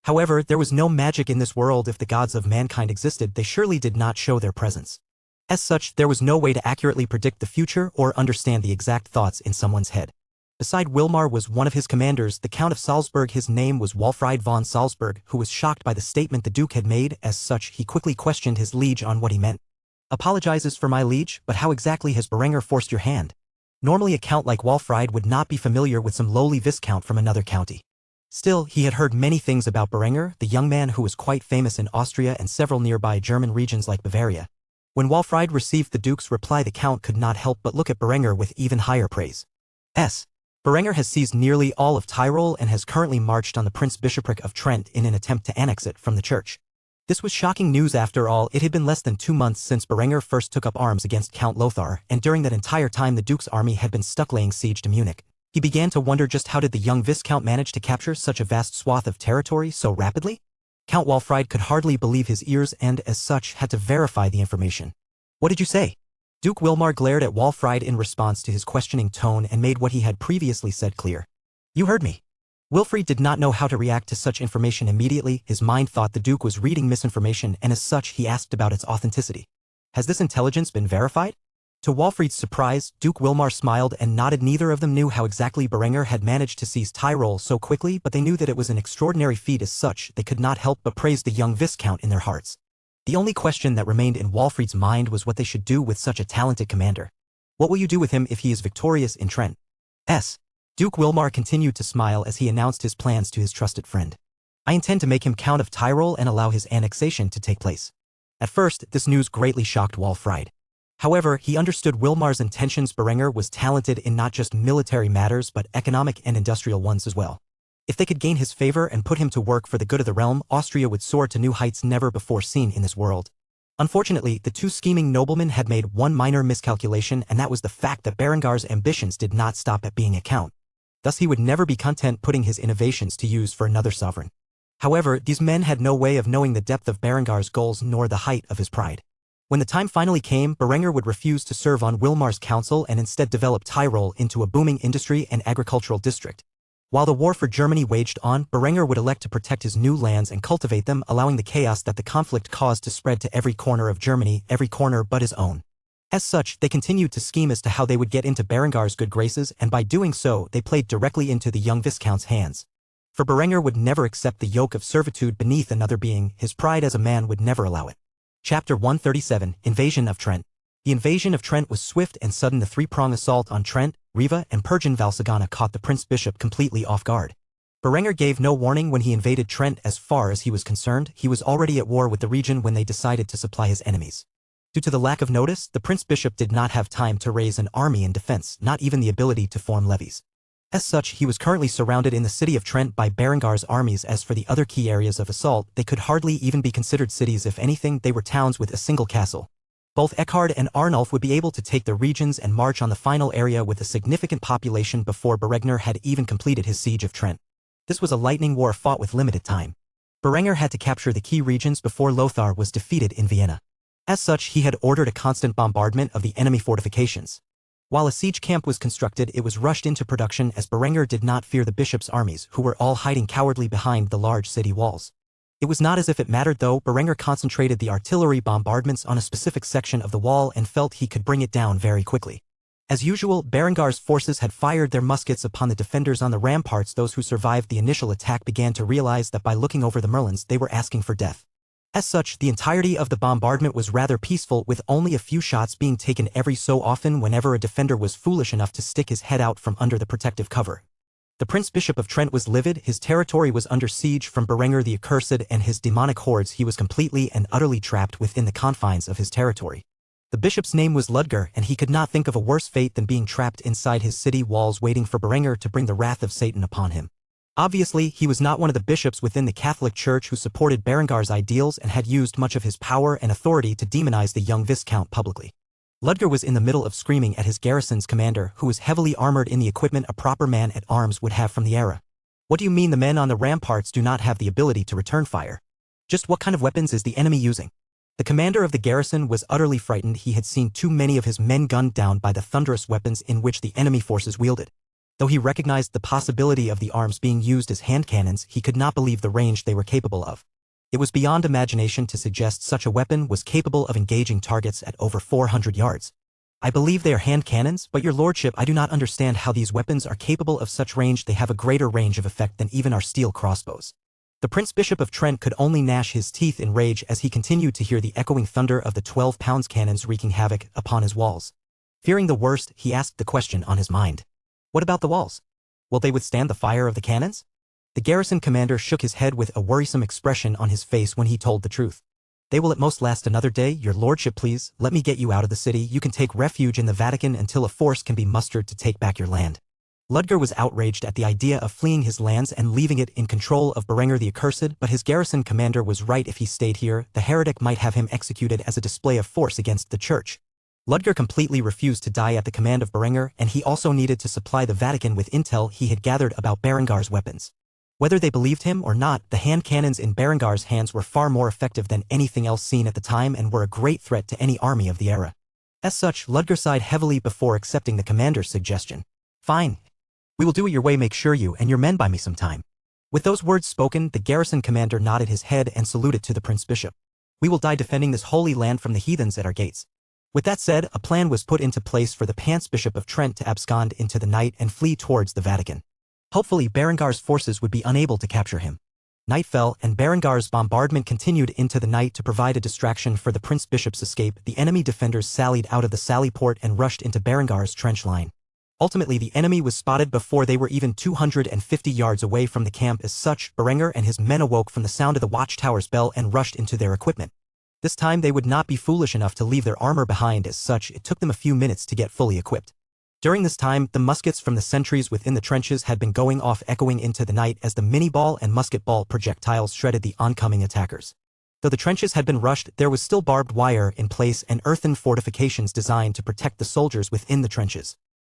However, there was no magic in this world. If the gods of mankind existed, they surely did not show their presence. As such, there was no way to accurately predict the future or understand the exact thoughts in someone's head. Beside Wilmar was one of his commanders, the Count of Salzburg. His name was Walfried von Salzburg, who was shocked by the statement the Duke had made. As such, he quickly questioned his liege on what he meant. "Apologizes for my liege, but how exactly has Berenger forced your hand?" Normally a count like Walfried would not be familiar with some lowly viscount from another county. Still, he had heard many things about Berenger, the young man who was quite famous in Austria and several nearby German regions like Bavaria. When Walfried received the Duke's reply, the Count could not help but look at Berenger with even higher praise. Berenger has seized nearly all of Tyrol and has currently marched on the Prince-Bishopric of Trent in an attempt to annex it from the Church. This was shocking news. After all, it had been less than 2 months since Berenger first took up arms against Count Lothar, and during that entire time the Duke's army had been stuck laying siege to Munich. He began to wonder just how did the young Viscount manage to capture such a vast swath of territory so rapidly? Count Walfried could hardly believe his ears and, as such, had to verify the information. "What did you say?" Duke Wilmar glared at Walfried in response to his questioning tone and made what he had previously said clear. "You heard me." Wilfried did not know how to react to such information immediately. His mind thought the Duke was reading misinformation, and as such he asked about its authenticity. "Has this intelligence been verified?" To Walfried's surprise, Duke Wilmar smiled and nodded. Neither of them knew how exactly Berenger had managed to seize Tyrol so quickly, but they knew that it was an extraordinary feat. As such, they could not help but praise the young Viscount in their hearts. The only question that remained in Walfried's mind was what they should do with such a talented commander. "What will you do with him if he is victorious in Trent?" Duke Wilmar continued to smile as he announced his plans to his trusted friend. "I intend to make him Count of Tyrol and allow his annexation to take place." At first, this news greatly shocked Walfried. However, he understood Wilmar's intentions. Berenger was talented in not just military matters but economic and industrial ones as well. If they could gain his favor and put him to work for the good of the realm, Austria would soar to new heights never before seen in this world. Unfortunately, the two scheming noblemen had made one minor miscalculation, and that was the fact that Berengar's ambitions did not stop at being a count. Thus he would never be content putting his innovations to use for another sovereign. However, these men had no way of knowing the depth of Berengar's goals nor the height of his pride. When the time finally came, Berenger would refuse to serve on Wilmar's council and instead develop Tyrol into a booming industry and agricultural district. While the war for Germany waged on, Berenger would elect to protect his new lands and cultivate them, allowing the chaos that the conflict caused to spread to every corner of Germany, every corner but his own. As such, they continued to scheme as to how they would get into Berengar's good graces, and by doing so, they played directly into the young Viscount's hands. For Berenger would never accept the yoke of servitude beneath another being. His pride as a man would never allow it. Chapter 137, Invasion of Trent. The invasion of Trent was swift and sudden. The three-prong assault on Trent, Riva, and Pergen Valsagana caught the Prince-Bishop completely off guard. Berenger gave no warning when he invaded Trent. As far as he was concerned, he was already at war with the region when they decided to supply his enemies. Due to the lack of notice, the Prince-Bishop did not have time to raise an army in defense, not even the ability to form levies. As such, he was currently surrounded in the city of Trent by Berengar's armies. As for the other key areas of assault, they could hardly even be considered cities. If anything, they were towns with a single castle. Both Eckhard and Arnulf would be able to take the regions and march on the final area with a significant population before Berenger had even completed his siege of Trent. This was a lightning war fought with limited time. Berenger had to capture the key regions before Lothar was defeated in Vienna. As such, he had ordered a constant bombardment of the enemy fortifications. While a siege camp was constructed, it was rushed into production as Berenger did not fear the bishop's armies, who were all hiding cowardly behind the large city walls. It was not as if it mattered though. Berenger concentrated the artillery bombardments on a specific section of the wall and felt he could bring it down very quickly. As usual, Berengar's forces had fired their muskets upon the defenders on the ramparts. Those who survived the initial attack began to realize that by looking over the merlins they were asking for death. As such, the entirety of the bombardment was rather peaceful, with only a few shots being taken every so often whenever a defender was foolish enough to stick his head out from under the protective cover. The Prince Bishop of Trent was livid, his territory was under siege from Berenger the Accursed and his demonic hordes. He was completely and utterly trapped within the confines of his territory. The bishop's name was Ludger, and he could not think of a worse fate than being trapped inside his city walls waiting for Berenger to bring the wrath of Satan upon him. Obviously, he was not one of the bishops within the Catholic Church who supported Berengar's ideals and had used much of his power and authority to demonize the young Viscount publicly. Ludger was in the middle of screaming at his garrison's commander, who was heavily armored in the equipment a proper man-at-arms would have from the era. What do you mean the men on the ramparts do not have the ability to return fire? Just what kind of weapons is the enemy using? The commander of the garrison was utterly frightened. He had seen too many of his men gunned down by the thunderous weapons in which the enemy forces wielded. Though he recognized the possibility of the arms being used as hand cannons, he could not believe the range they were capable of. It was beyond imagination to suggest such a weapon was capable of engaging targets at over 400 yards. I believe they are hand cannons, but your lordship, I do not understand how these weapons are capable of such range. They have a greater range of effect than even our steel crossbows. The Prince Bishop of Trent could only gnash his teeth in rage as he continued to hear the echoing thunder of the 12-pound cannons wreaking havoc upon his walls. Fearing the worst, he asked the question on his mind. What about the walls? Will they withstand the fire of the cannons? The garrison commander shook his head with a worrisome expression on his face when he told the truth. They will at most last another day. Your lordship, please, let me get you out of the city. You can take refuge in the Vatican until a force can be mustered to take back your land. Ludger was outraged at the idea of fleeing his lands and leaving it in control of Berenger the Accursed, but his garrison commander was right. If he stayed here, the heretic might have him executed as a display of force against the church. Ludger completely refused to die at the command of Berenger, and he also needed to supply the Vatican with intel he had gathered about Berengar's weapons. Whether they believed him or not, the hand cannons in Berengar's hands were far more effective than anything else seen at the time and were a great threat to any army of the era. As such, Ludger sighed heavily before accepting the commander's suggestion. Fine. We will do it your way. Make sure you and your men buy me some time. With those words spoken, the garrison commander nodded his head and saluted to the Prince Bishop. We will die defending this holy land from the heathens at our gates. With that said, a plan was put into place for the Prince Bishop of Trent to abscond into the night and flee towards the Vatican. Hopefully Berengar's forces would be unable to capture him. Night fell, and Berengar's bombardment continued into the night to provide a distraction for the Prince Bishop's escape. The enemy defenders sallied out of the sally port and rushed into Berengar's trench line. Ultimately, the enemy was spotted before they were even 250 yards away from the camp. As such, Berenger and his men awoke from the sound of the watchtower's bell and rushed into their equipment. This time they would not be foolish enough to leave their armor behind. As such, it took them a few minutes to get fully equipped. During this time, the muskets from the sentries within the trenches had been going off, echoing into the night as the mini-ball and musket ball projectiles shredded the oncoming attackers. Though the trenches had been rushed, there was still barbed wire in place and earthen fortifications designed to protect the soldiers within the trenches.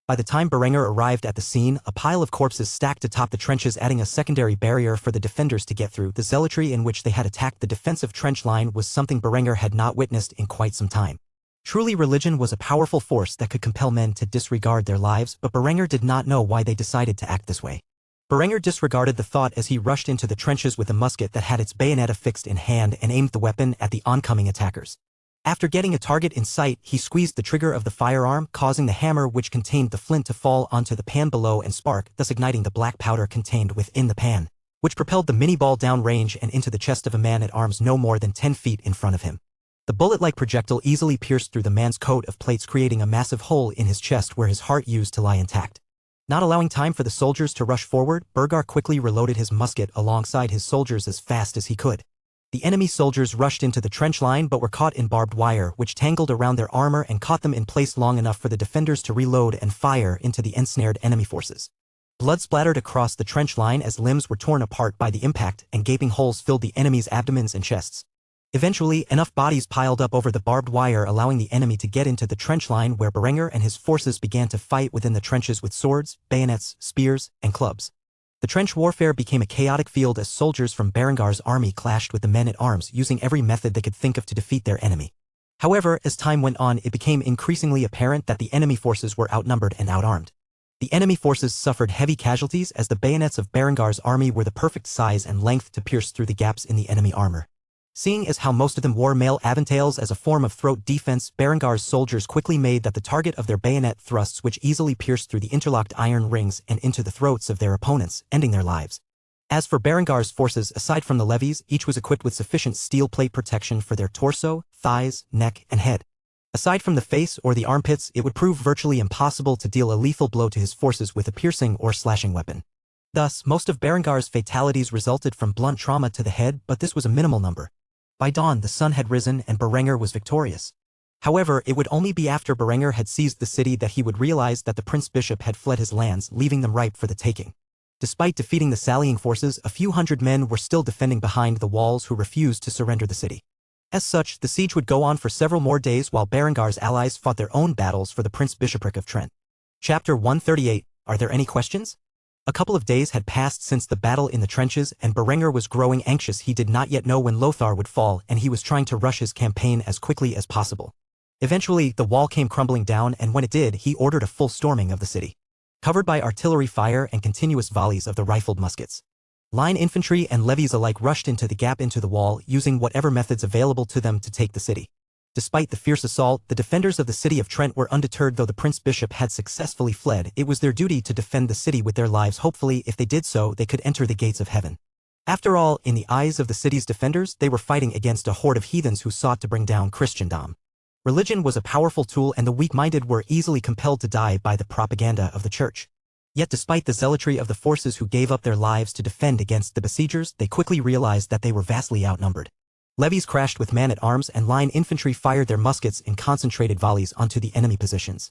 By the time Berenger arrived at the scene, a pile of corpses stacked atop the trenches, adding a secondary barrier for the defenders to get through. The zealotry in which they had attacked the defensive trench line was something Berenger had not witnessed in quite some time. Truly, religion was a powerful force that could compel men to disregard their lives, but Berenger did not know why they decided to act this way. Berenger disregarded the thought as he rushed into the trenches with a musket that had its bayonet affixed in hand and aimed the weapon at the oncoming attackers. After getting a target in sight, he squeezed the trigger of the firearm, causing the hammer which contained the flint to fall onto the pan below and spark, thus igniting the black powder contained within the pan, which propelled the mini-ball down range and into the chest of a man at arms no more than 10 feet in front of him. The bullet-like projectile easily pierced through the man's coat of plates, creating a massive hole in his chest where his heart used to lie intact. Not allowing time for the soldiers to rush forward, Berengar quickly reloaded his musket alongside his soldiers as fast as he could. The enemy soldiers rushed into the trench line but were caught in barbed wire, which tangled around their armor and caught them in place long enough for the defenders to reload and fire into the ensnared enemy forces. Blood splattered across the trench line as limbs were torn apart by the impact, and gaping holes filled the enemy's abdomens and chests. Eventually, enough bodies piled up over the barbed wire, allowing the enemy to get into the trench line, where Berenger and his forces began to fight within the trenches with swords, bayonets, spears, and clubs. The trench warfare became a chaotic field as soldiers from Berengar's army clashed with the men-at-arms, using every method they could think of to defeat their enemy. However, as time went on, it became increasingly apparent that the enemy forces were outnumbered and outarmed. The enemy forces suffered heavy casualties as the bayonets of Berengar's army were the perfect size and length to pierce through the gaps in the enemy armor. Seeing as how most of them wore mail aventails as a form of throat defense, Berengar's soldiers quickly made that the target of their bayonet thrusts, which easily pierced through the interlocked iron rings and into the throats of their opponents, ending their lives. As for Berengar's forces, aside from the levies, each was equipped with sufficient steel plate protection for their torso, thighs, neck, and head. Aside from the face or the armpits, it would prove virtually impossible to deal a lethal blow to his forces with a piercing or slashing weapon. Thus, most of Berengar's fatalities resulted from blunt trauma to the head, but this was a minimal number. By dawn, the sun had risen and Berengar was victorious. However, it would only be after Berengar had seized the city that he would realize that the Prince Bishop had fled his lands, leaving them ripe for the taking. Despite defeating the sallying forces, a few hundred men were still defending behind the walls who refused to surrender the city. As such, the siege would go on for several more days while Berengar's allies fought their own battles for the Prince Bishopric of Trent. Chapter 138. Are there any questions? A couple of days had passed since the battle in the trenches, and Berengar was growing anxious. He did not yet know when Lothar would fall, and he was trying to rush his campaign as quickly as possible. Eventually, the wall came crumbling down, and when it did, he ordered a full storming of the city. Covered by artillery fire and continuous volleys of the rifled muskets, line infantry and levies alike rushed into the gap into the wall, using whatever methods available to them to take the city. Despite the fierce assault, the defenders of the city of Trent were undeterred. Though the Prince Bishop had successfully fled, it was their duty to defend the city with their lives. Hopefully, if they did so, they could enter the gates of heaven. After all, in the eyes of the city's defenders, they were fighting against a horde of heathens who sought to bring down Christendom. Religion was a powerful tool, and the weak-minded were easily compelled to die by the propaganda of the church. Yet despite the zealotry of the forces who gave up their lives to defend against the besiegers, they quickly realized that they were vastly outnumbered. Levies crashed with men-at-arms, and line infantry fired their muskets in concentrated volleys onto the enemy positions.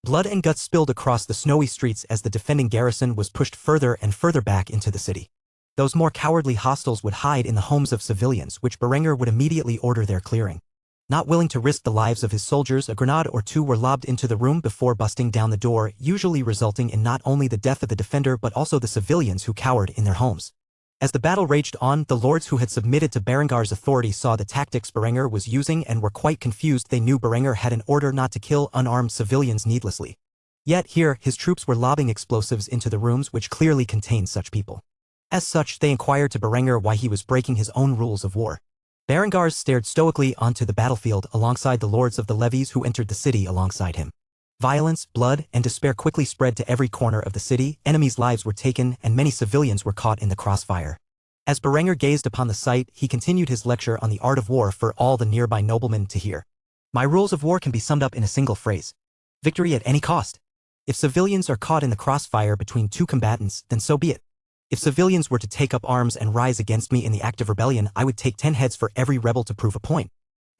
Blood and guts spilled across the snowy streets as the defending garrison was pushed further and further back into the city. Those more cowardly hostiles would hide in the homes of civilians, which Berengar would immediately order their clearing. Not willing to risk the lives of his soldiers, a grenade or two were lobbed into the room before busting down the door, usually resulting in not only the death of the defender but also the civilians who cowered in their homes. As the battle raged on, the lords who had submitted to Berengar's authority saw the tactics Berengar was using and were quite confused. They knew Berengar had an order not to kill unarmed civilians needlessly. Yet here, his troops were lobbing explosives into the rooms which clearly contained such people. As such, they inquired to Berengar why he was breaking his own rules of war. Berengar stared stoically onto the battlefield alongside the lords of the levies who entered the city alongside him. Violence, blood, and despair quickly spread to every corner of the city. Enemies' lives were taken, and many civilians were caught in the crossfire. As Berengar gazed upon the sight, he continued his lecture on the art of war for all the nearby noblemen to hear. My rules of war can be summed up in a single phrase: victory at any cost. If civilians are caught in the crossfire between two combatants, then so be it. If civilians were to take up arms and rise against me in the act of rebellion, I would take 10 heads for every rebel to prove a point.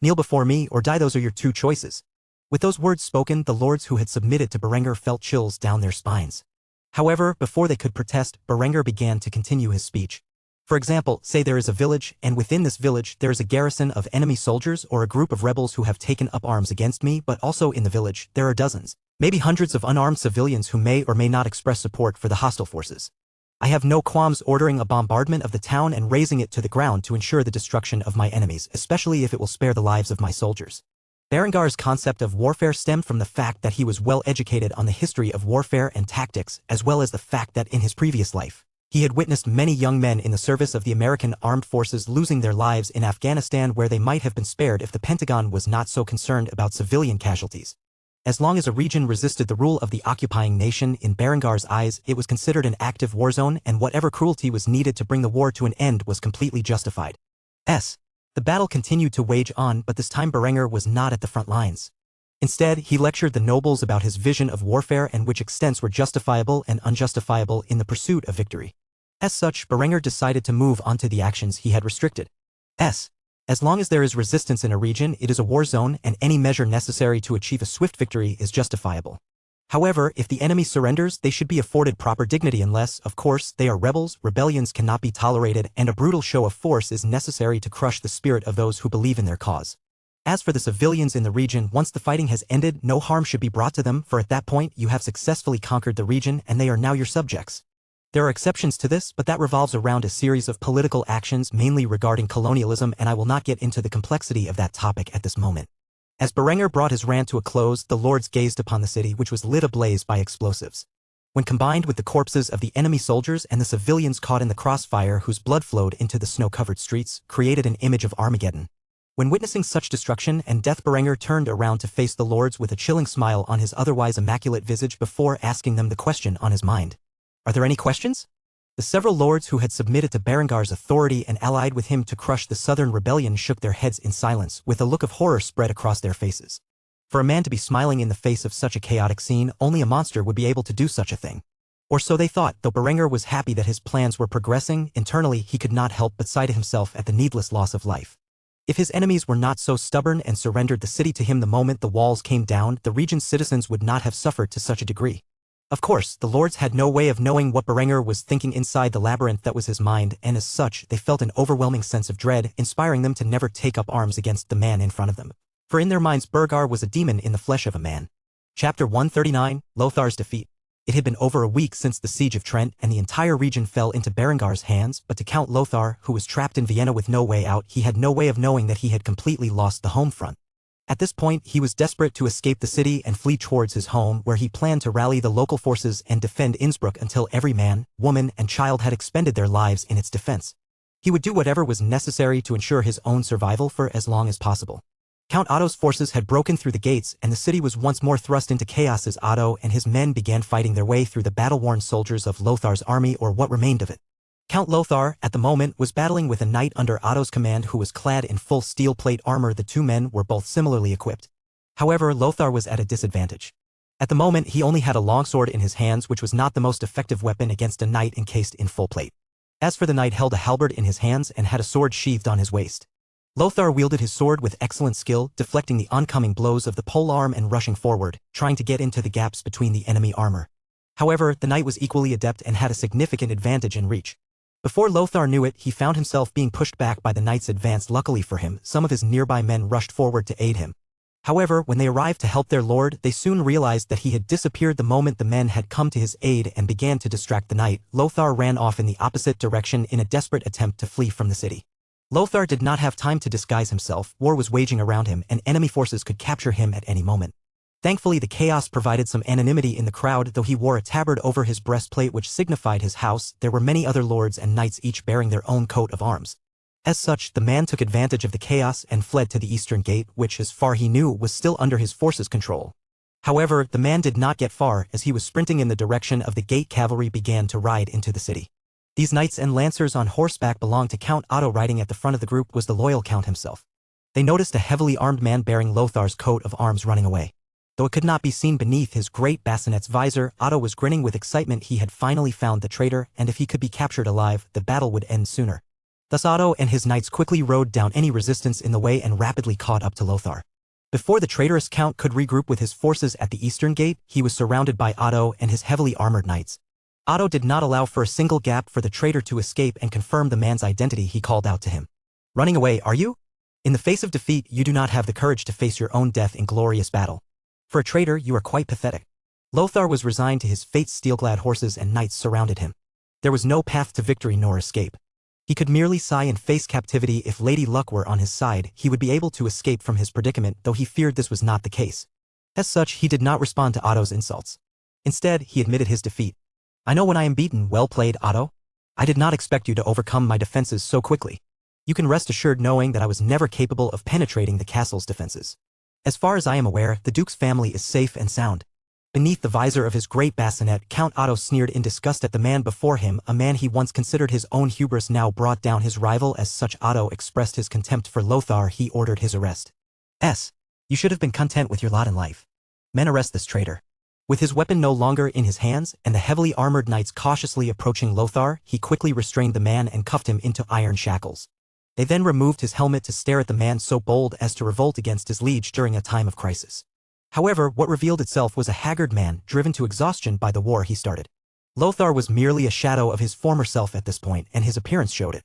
Kneel before me or die, those are your two choices. With those words spoken, the lords who had submitted to Berengar felt chills down their spines. However, before they could protest, Berengar began to continue his speech. For example, say there is a village, and within this village there is a garrison of enemy soldiers or a group of rebels who have taken up arms against me, but also in the village there are dozens, maybe hundreds of unarmed civilians who may or may not express support for the hostile forces. I have no qualms ordering a bombardment of the town and razing it to the ground to ensure the destruction of my enemies, especially if it will spare the lives of my soldiers. Berengar's concept of warfare stemmed from the fact that he was well educated on the history of warfare and tactics, as well as the fact that in his previous life, he had witnessed many young men in the service of the American armed forces losing their lives in Afghanistan, where they might have been spared if the Pentagon was not so concerned about civilian casualties. As long as a region resisted the rule of the occupying nation, in Berengar's eyes, it was considered an active war zone, and whatever cruelty was needed to bring the war to an end was completely justified. The battle continued to wage on, but this time Berengar was not at the front lines. Instead, he lectured the nobles about his vision of warfare and which extents were justifiable and unjustifiable in the pursuit of victory. As such, Berengar decided to move on to the actions he had restricted. As long as there is resistance in a region, it is a war zone, and any measure necessary to achieve a swift victory is justifiable. However, if the enemy surrenders, they should be afforded proper dignity unless, of course, they are rebels. Rebellions cannot be tolerated, and a brutal show of force is necessary to crush the spirit of those who believe in their cause. As for the civilians in the region, once the fighting has ended, no harm should be brought to them, for at that point you have successfully conquered the region and they are now your subjects. There are exceptions to this, but that revolves around a series of political actions mainly regarding colonialism, and I will not get into the complexity of that topic at this moment. As Berengar brought his rant to a close, the lords gazed upon the city, which was lit ablaze by explosives. When combined with the corpses of the enemy soldiers and the civilians caught in the crossfire whose blood flowed into the snow-covered streets, created an image of Armageddon. When witnessing such destruction and death, Berengar turned around to face the lords with a chilling smile on his otherwise immaculate visage before asking them the question on his mind. Are there any questions? The several lords who had submitted to Berengar's authority and allied with him to crush the southern rebellion shook their heads in silence, with a look of horror spread across their faces. For a man to be smiling in the face of such a chaotic scene, only a monster would be able to do such a thing. Or so they thought. Though Berengar was happy that his plans were progressing, internally he could not help but sigh to himself at the needless loss of life. If his enemies were not so stubborn and surrendered the city to him the moment the walls came down, the region's citizens would not have suffered to such a degree. Of course, the lords had no way of knowing what Berengar was thinking inside the labyrinth that was his mind, and as such, they felt an overwhelming sense of dread, inspiring them to never take up arms against the man in front of them. For in their minds Berengar was a demon in the flesh of a man. Chapter 139, Lothar's Defeat. It had been over a week since the siege of Trent, and the entire region fell into Berengar's hands, but to Count Lothar, who was trapped in Vienna with no way out, he had no way of knowing that he had completely lost the home front. At this point, he was desperate to escape the city and flee towards his home, where he planned to rally the local forces and defend Innsbruck until every man, woman, and child had expended their lives in its defense. He would do whatever was necessary to ensure his own survival for as long as possible. Count Otto's forces had broken through the gates, and the city was once more thrust into chaos as Otto and his men began fighting their way through the battle-worn soldiers of Lothar's army, or what remained of it. Count Lothar, at the moment, was battling with a knight under Otto's command who was clad in full steel plate armor. The two men were both similarly equipped. However, Lothar was at a disadvantage. At the moment, he only had a longsword in his hands, which was not the most effective weapon against a knight encased in full plate. As for the knight, held a halberd in his hands and had a sword sheathed on his waist. Lothar wielded his sword with excellent skill, deflecting the oncoming blows of the polearm and rushing forward, trying to get into the gaps between the enemy armor. However, the knight was equally adept and had a significant advantage in reach. Before Lothar knew it, he found himself being pushed back by the knight's advance. Luckily for him, some of his nearby men rushed forward to aid him. However, when they arrived to help their lord, they soon realized that he had disappeared the moment the men had come to his aid and began to distract the knight. Lothar ran off in the opposite direction in a desperate attempt to flee from the city. Lothar did not have time to disguise himself. War was waging around him, and enemy forces could capture him at any moment. Thankfully, the chaos provided some anonymity in the crowd. Though he wore a tabard over his breastplate which signified his house, there were many other lords and knights, each bearing their own coat of arms. As such, the man took advantage of the chaos and fled to the eastern gate, which, as far he knew, was still under his forces' control. However, the man did not get far. As he was sprinting in the direction of the gate, cavalry began to ride into the city. These knights and lancers on horseback belonged to Count Otto. Riding at the front of the group was the loyal Count himself. They noticed a heavily armed man bearing Lothar's coat of arms running away. Though it could not be seen beneath his great bassinet's visor, Otto was grinning with excitement. He had finally found the traitor, and if he could be captured alive, the battle would end sooner. Thus Otto and his knights quickly rode down any resistance in the way and rapidly caught up to Lothar. Before the traitorous Count could regroup with his forces at the eastern gate, he was surrounded by Otto and his heavily armored knights. Otto did not allow for a single gap for the traitor to escape and confirm the man's identity. He called out to him. "Running away, are you? In the face of defeat, you do not have the courage to face your own death in glorious battle. For a traitor, you are quite pathetic." Lothar was resigned to his fate. Steel-clad horses and knights surrounded him. There was no path to victory nor escape. He could merely sigh and face captivity. If Lady Luck were on his side, he would be able to escape from his predicament, though he feared this was not the case. As such, he did not respond to Otto's insults. Instead, he admitted his defeat. "I know when I am beaten. Well played, Otto. I did not expect you to overcome my defenses so quickly. You can rest assured knowing that I was never capable of penetrating the castle's defenses. As far as I am aware, the Duke's family is safe and sound." Beneath the visor of his great bassinet, Count Otto sneered in disgust at the man before him. A man he once considered his own hubris now brought down his rival. As such, Otto expressed his contempt for Lothar. He ordered his arrest. You should have been content with your lot in life. Men, arrest this traitor." With his weapon no longer in his hands, and the heavily armored knights cautiously approaching Lothar, he quickly restrained the man and cuffed him into iron shackles. They then removed his helmet to stare at the man so bold as to revolt against his liege during a time of crisis. However, what revealed itself was a haggard man, driven to exhaustion by the war he started. Lothar was merely a shadow of his former self at this point, and his appearance showed it.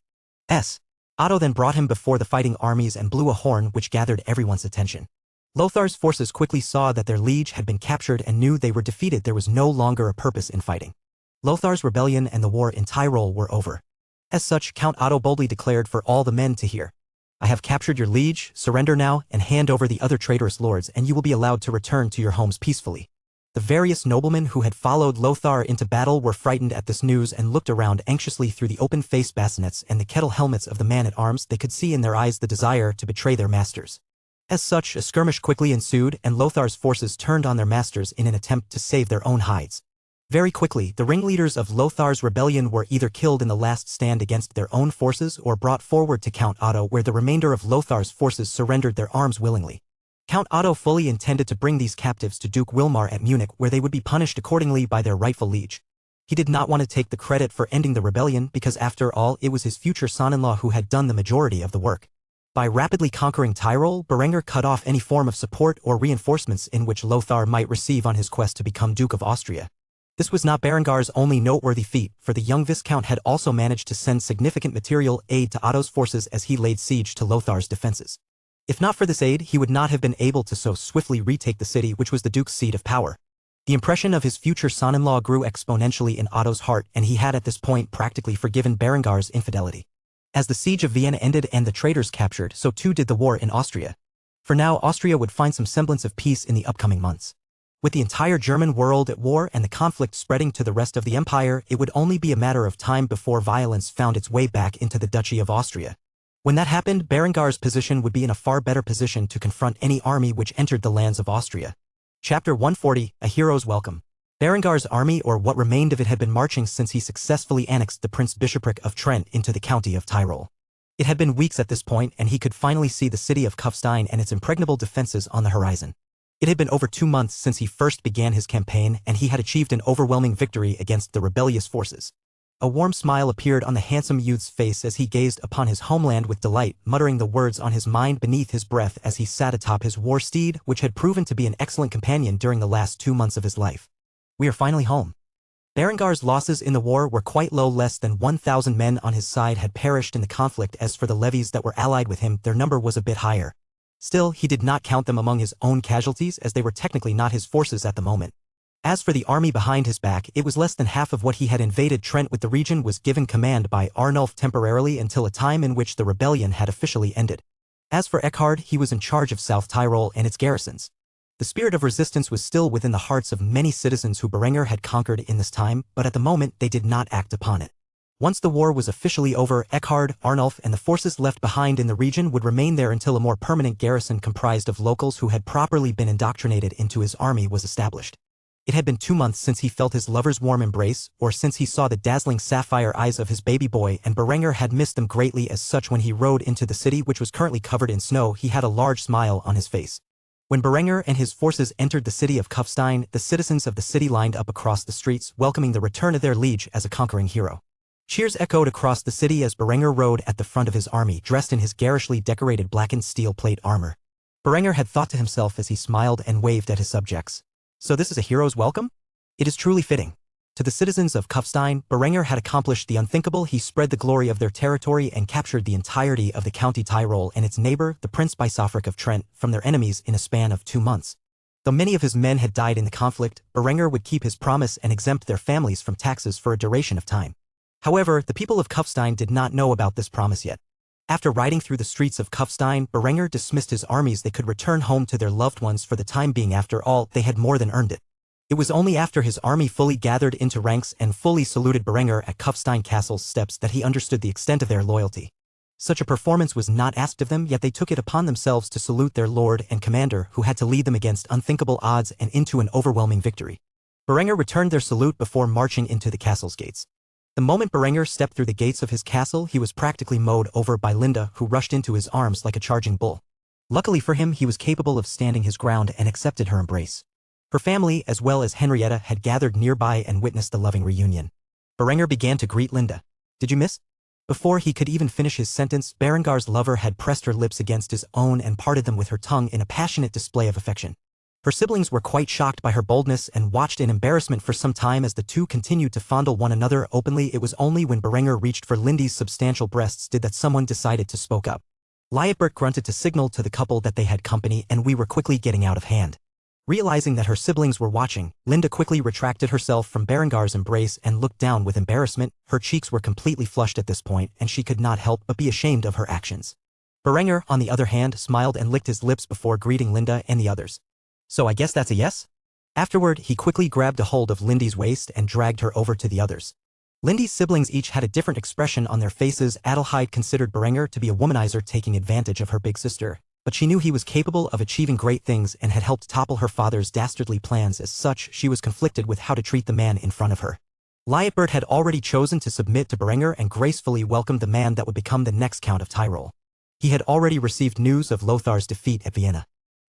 Otto then brought him before the fighting armies and blew a horn which gathered everyone's attention. Lothar's forces quickly saw that their liege had been captured and knew they were defeated. There was no longer a purpose in fighting. Lothar's rebellion and the war in Tyrol were over. As such, Count Otto boldly declared for all the men to hear. "I have captured your liege. Surrender now and hand over the other traitorous lords, and you will be allowed to return to your homes peacefully." The various noblemen who had followed Lothar into battle were frightened at this news and looked around anxiously through the open-faced bassinets and the kettle helmets of the man-at-arms. They could see in their eyes the desire to betray their masters. As such, a skirmish quickly ensued, and Lothar's forces turned on their masters in an attempt to save their own hides. Very quickly, the ringleaders of Lothar's rebellion were either killed in the last stand against their own forces or brought forward to Count Otto, where the remainder of Lothar's forces surrendered their arms willingly. Count Otto fully intended to bring these captives to Duke Wilmar at Munich, where they would be punished accordingly by their rightful liege. He did not want to take the credit for ending the rebellion because after all it was his future son-in-law who had done the majority of the work. By rapidly conquering Tyrol, Berenger cut off any form of support or reinforcements in which Lothar might receive on his quest to become Duke of Austria. This was not Berengar's only noteworthy feat, for the young Viscount had also managed to send significant material aid to Otto's forces as he laid siege to Lothar's defenses. If not for this aid, he would not have been able to so swiftly retake the city, which was the Duke's seat of power. The impression of his future son-in-law grew exponentially in Otto's heart, and he had at this point practically forgiven Berengar's infidelity. As the siege of Vienna ended and the traitors captured, so too did the war in Austria. For now, Austria would find some semblance of peace in the upcoming months. With the entire German world at war and the conflict spreading to the rest of the empire, it would only be a matter of time before violence found its way back into the Duchy of Austria. When that happened, Berengar's position would be in a far better position to confront any army which entered the lands of Austria. Chapter 140, A Hero's Welcome. Berengar's army, or what remained of it, had been marching since he successfully annexed the Prince-Bishopric of Trent into the county of Tyrol. It had been weeks at this point, and he could finally see the city of Kufstein and its impregnable defenses on the horizon. It had been over 2 months since he first began his campaign, and he had achieved an overwhelming victory against the rebellious forces. A warm smile appeared on the handsome youth's face as he gazed upon his homeland with delight, muttering the words on his mind beneath his breath as he sat atop his war steed, which had proven to be an excellent companion during the last 2 months of his life. We are finally home. Berengar's losses in the war were quite low. Less than 1,000 men on his side had perished in the conflict. As for the levies that were allied with him, their number was a bit higher. Still, he did not count them among his own casualties, as they were technically not his forces at the moment. As for the army behind his back, it was less than half of what he had invaded Trent with. The region was given command by Arnulf temporarily until a time in which the rebellion had officially ended. As for Eckhard, he was in charge of South Tyrol and its garrisons. The spirit of resistance was still within the hearts of many citizens who Berenger had conquered in this time, but at the moment they did not act upon it. Once the war was officially over, Eckhard, Arnulf, and the forces left behind in the region would remain there until a more permanent garrison comprised of locals who had properly been indoctrinated into his army was established. It had been 2 months since he felt his lover's warm embrace, or since he saw the dazzling sapphire eyes of his baby boy, and Berenger had missed them greatly. As such, when he rode into the city, which was currently covered in snow, he had a large smile on his face. When Berenger and his forces entered the city of Kufstein, the citizens of the city lined up across the streets, welcoming the return of their liege as a conquering hero. Cheers echoed across the city as Berenger rode at the front of his army, dressed in his garishly decorated blackened steel plate armor. Berenger had thought to himself as he smiled and waved at his subjects. So this is a hero's welcome? It is truly fitting. To the citizens of Kufstein, Berenger had accomplished the unthinkable. He spread the glory of their territory and captured the entirety of the county Tyrol and its neighbor, the Prince-Bishopric of Trent, from their enemies in a span of 2 months. Though many of his men had died in the conflict, Berenger would keep his promise and exempt their families from taxes for a duration of time. However, the people of Kufstein did not know about this promise yet. After riding through the streets of Kufstein, Berenger dismissed his armies. They could return home to their loved ones for the time being. After all, they had more than earned it. It was only after his army fully gathered into ranks and fully saluted Berenger at Kufstein Castle's steps that he understood the extent of their loyalty. Such a performance was not asked of them, yet they took it upon themselves to salute their lord and commander, who had to lead them against unthinkable odds and into an overwhelming victory. Berenger returned their salute before marching into the castle's gates. The moment Berenger stepped through the gates of his castle, he was practically mowed over by Linda, who rushed into his arms like a charging bull. Luckily for him, he was capable of standing his ground and accepted her embrace. Her family, as well as Henrietta, had gathered nearby and witnessed the loving reunion. Berenger began to greet Linda. "Did you miss?" Before he could even finish his sentence, Berengar's lover had pressed her lips against his own and parted them with her tongue in a passionate display of affection. Her siblings were quite shocked by her boldness and watched in embarrassment for some time as the two continued to fondle one another openly. It was only when Berenger reached for Lindy's substantial breasts that someone decided to spoke up. Lietbert grunted to signal to the couple that they had company, and we were quickly getting out of hand. Realizing that her siblings were watching, Linda quickly retracted herself from Berengar's embrace and looked down with embarrassment. Her cheeks were completely flushed at this point, and she could not help but be ashamed of her actions. Berenger, on the other hand, smiled and licked his lips before greeting Linda and the others. "So I guess that's a yes?" Afterward, he quickly grabbed a hold of Lindy's waist and dragged her over to the others. Lindy's siblings each had a different expression on their faces. Adelheid considered Berenger to be a womanizer taking advantage of her big sister. But she knew he was capable of achieving great things and had helped topple her father's dastardly plans. As such, she was conflicted with how to treat the man in front of her. Liutbert had already chosen to submit to Berenger and gracefully welcomed the man that would become the next Count of Tyrol. He had already received news of Lothar's defeat at Vienna.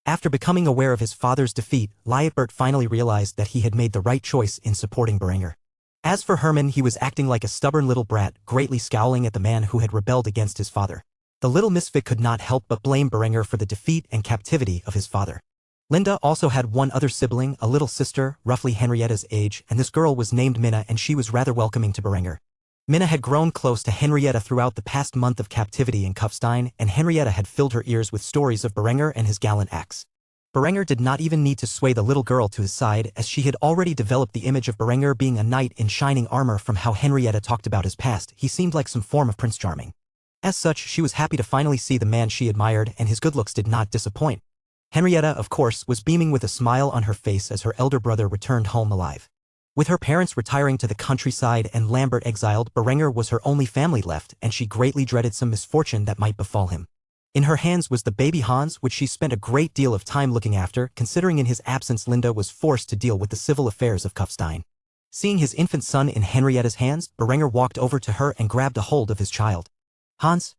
After becoming aware of his father's defeat, Liutbert finally realized that he had made the right choice in supporting Berenger. As for Hermann, he was acting like a stubborn little brat, greatly scowling at the man who had rebelled against his father. The little misfit could not help but blame Berenger for the defeat and captivity of his father. Linda also had one other sibling, a little sister, roughly Henrietta's age, and this girl was named Minna, and she was rather welcoming to Berenger. Minna had grown close to Henrietta throughout the past month of captivity in Kufstein, and Henrietta had filled her ears with stories of Berenger and his gallant acts. Berenger did not even need to sway the little girl to his side, as she had already developed the image of Berenger being a knight in shining armor. From how Henrietta talked about his past, he seemed like some form of Prince Charming. As such, she was happy to finally see the man she admired, and his good looks did not disappoint. Henrietta, of course, was beaming with a smile on her face as her elder brother returned home alive. With her parents retiring to the countryside and Lambert exiled, Berenger was her only family left, and she greatly dreaded some misfortune that might befall him. In her hands was the baby Hans, which she spent a great deal of time looking after, considering in his absence Linda was forced to deal with the civil affairs of Kufstein. Seeing his infant son in Henrietta's hands, Berenger walked over to her and grabbed a hold of his child. "Hans,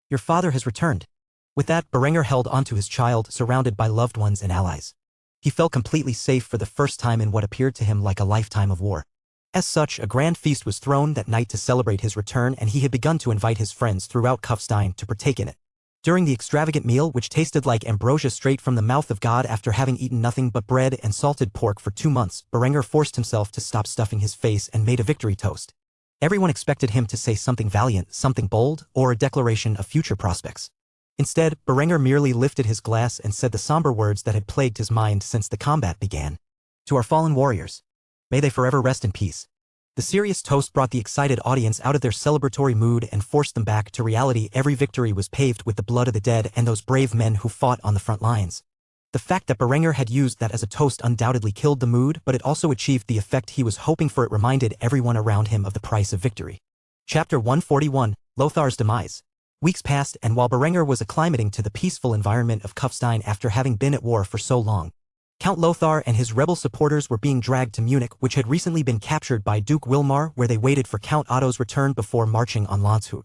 your father has returned." With that, Berenger held onto his child, surrounded by loved ones and allies. He felt completely safe for the first time in what appeared to him like a lifetime of war. As such, a grand feast was thrown that night to celebrate his return, and he had begun to invite his friends throughout Kufstein to partake in it. During the extravagant meal, which tasted like ambrosia straight from the mouth of God after having eaten nothing but bread and salted pork for 2 months, Berenger forced himself to stop stuffing his face and made a victory toast. Everyone expected him to say something valiant, something bold, or a declaration of future prospects. Instead, Berenger merely lifted his glass and said the somber words that had plagued his mind since the combat began. "To our fallen warriors. May they forever rest in peace." The serious toast brought the excited audience out of their celebratory mood and forced them back to reality. Every victory was paved with the blood of the dead and those brave men who fought on the front lines. The fact that Berenger had used that as a toast undoubtedly killed the mood, but it also achieved the effect he was hoping for. It reminded everyone around him of the price of victory. Chapter 141, Lothar's Demise. Weeks passed, and while Berenger was acclimating to the peaceful environment of Kufstein after having been at war for so long, Count Lothar and his rebel supporters were being dragged to Munich, which had recently been captured by Duke Wilmar, where they waited for Count Otto's return before marching on Landshut.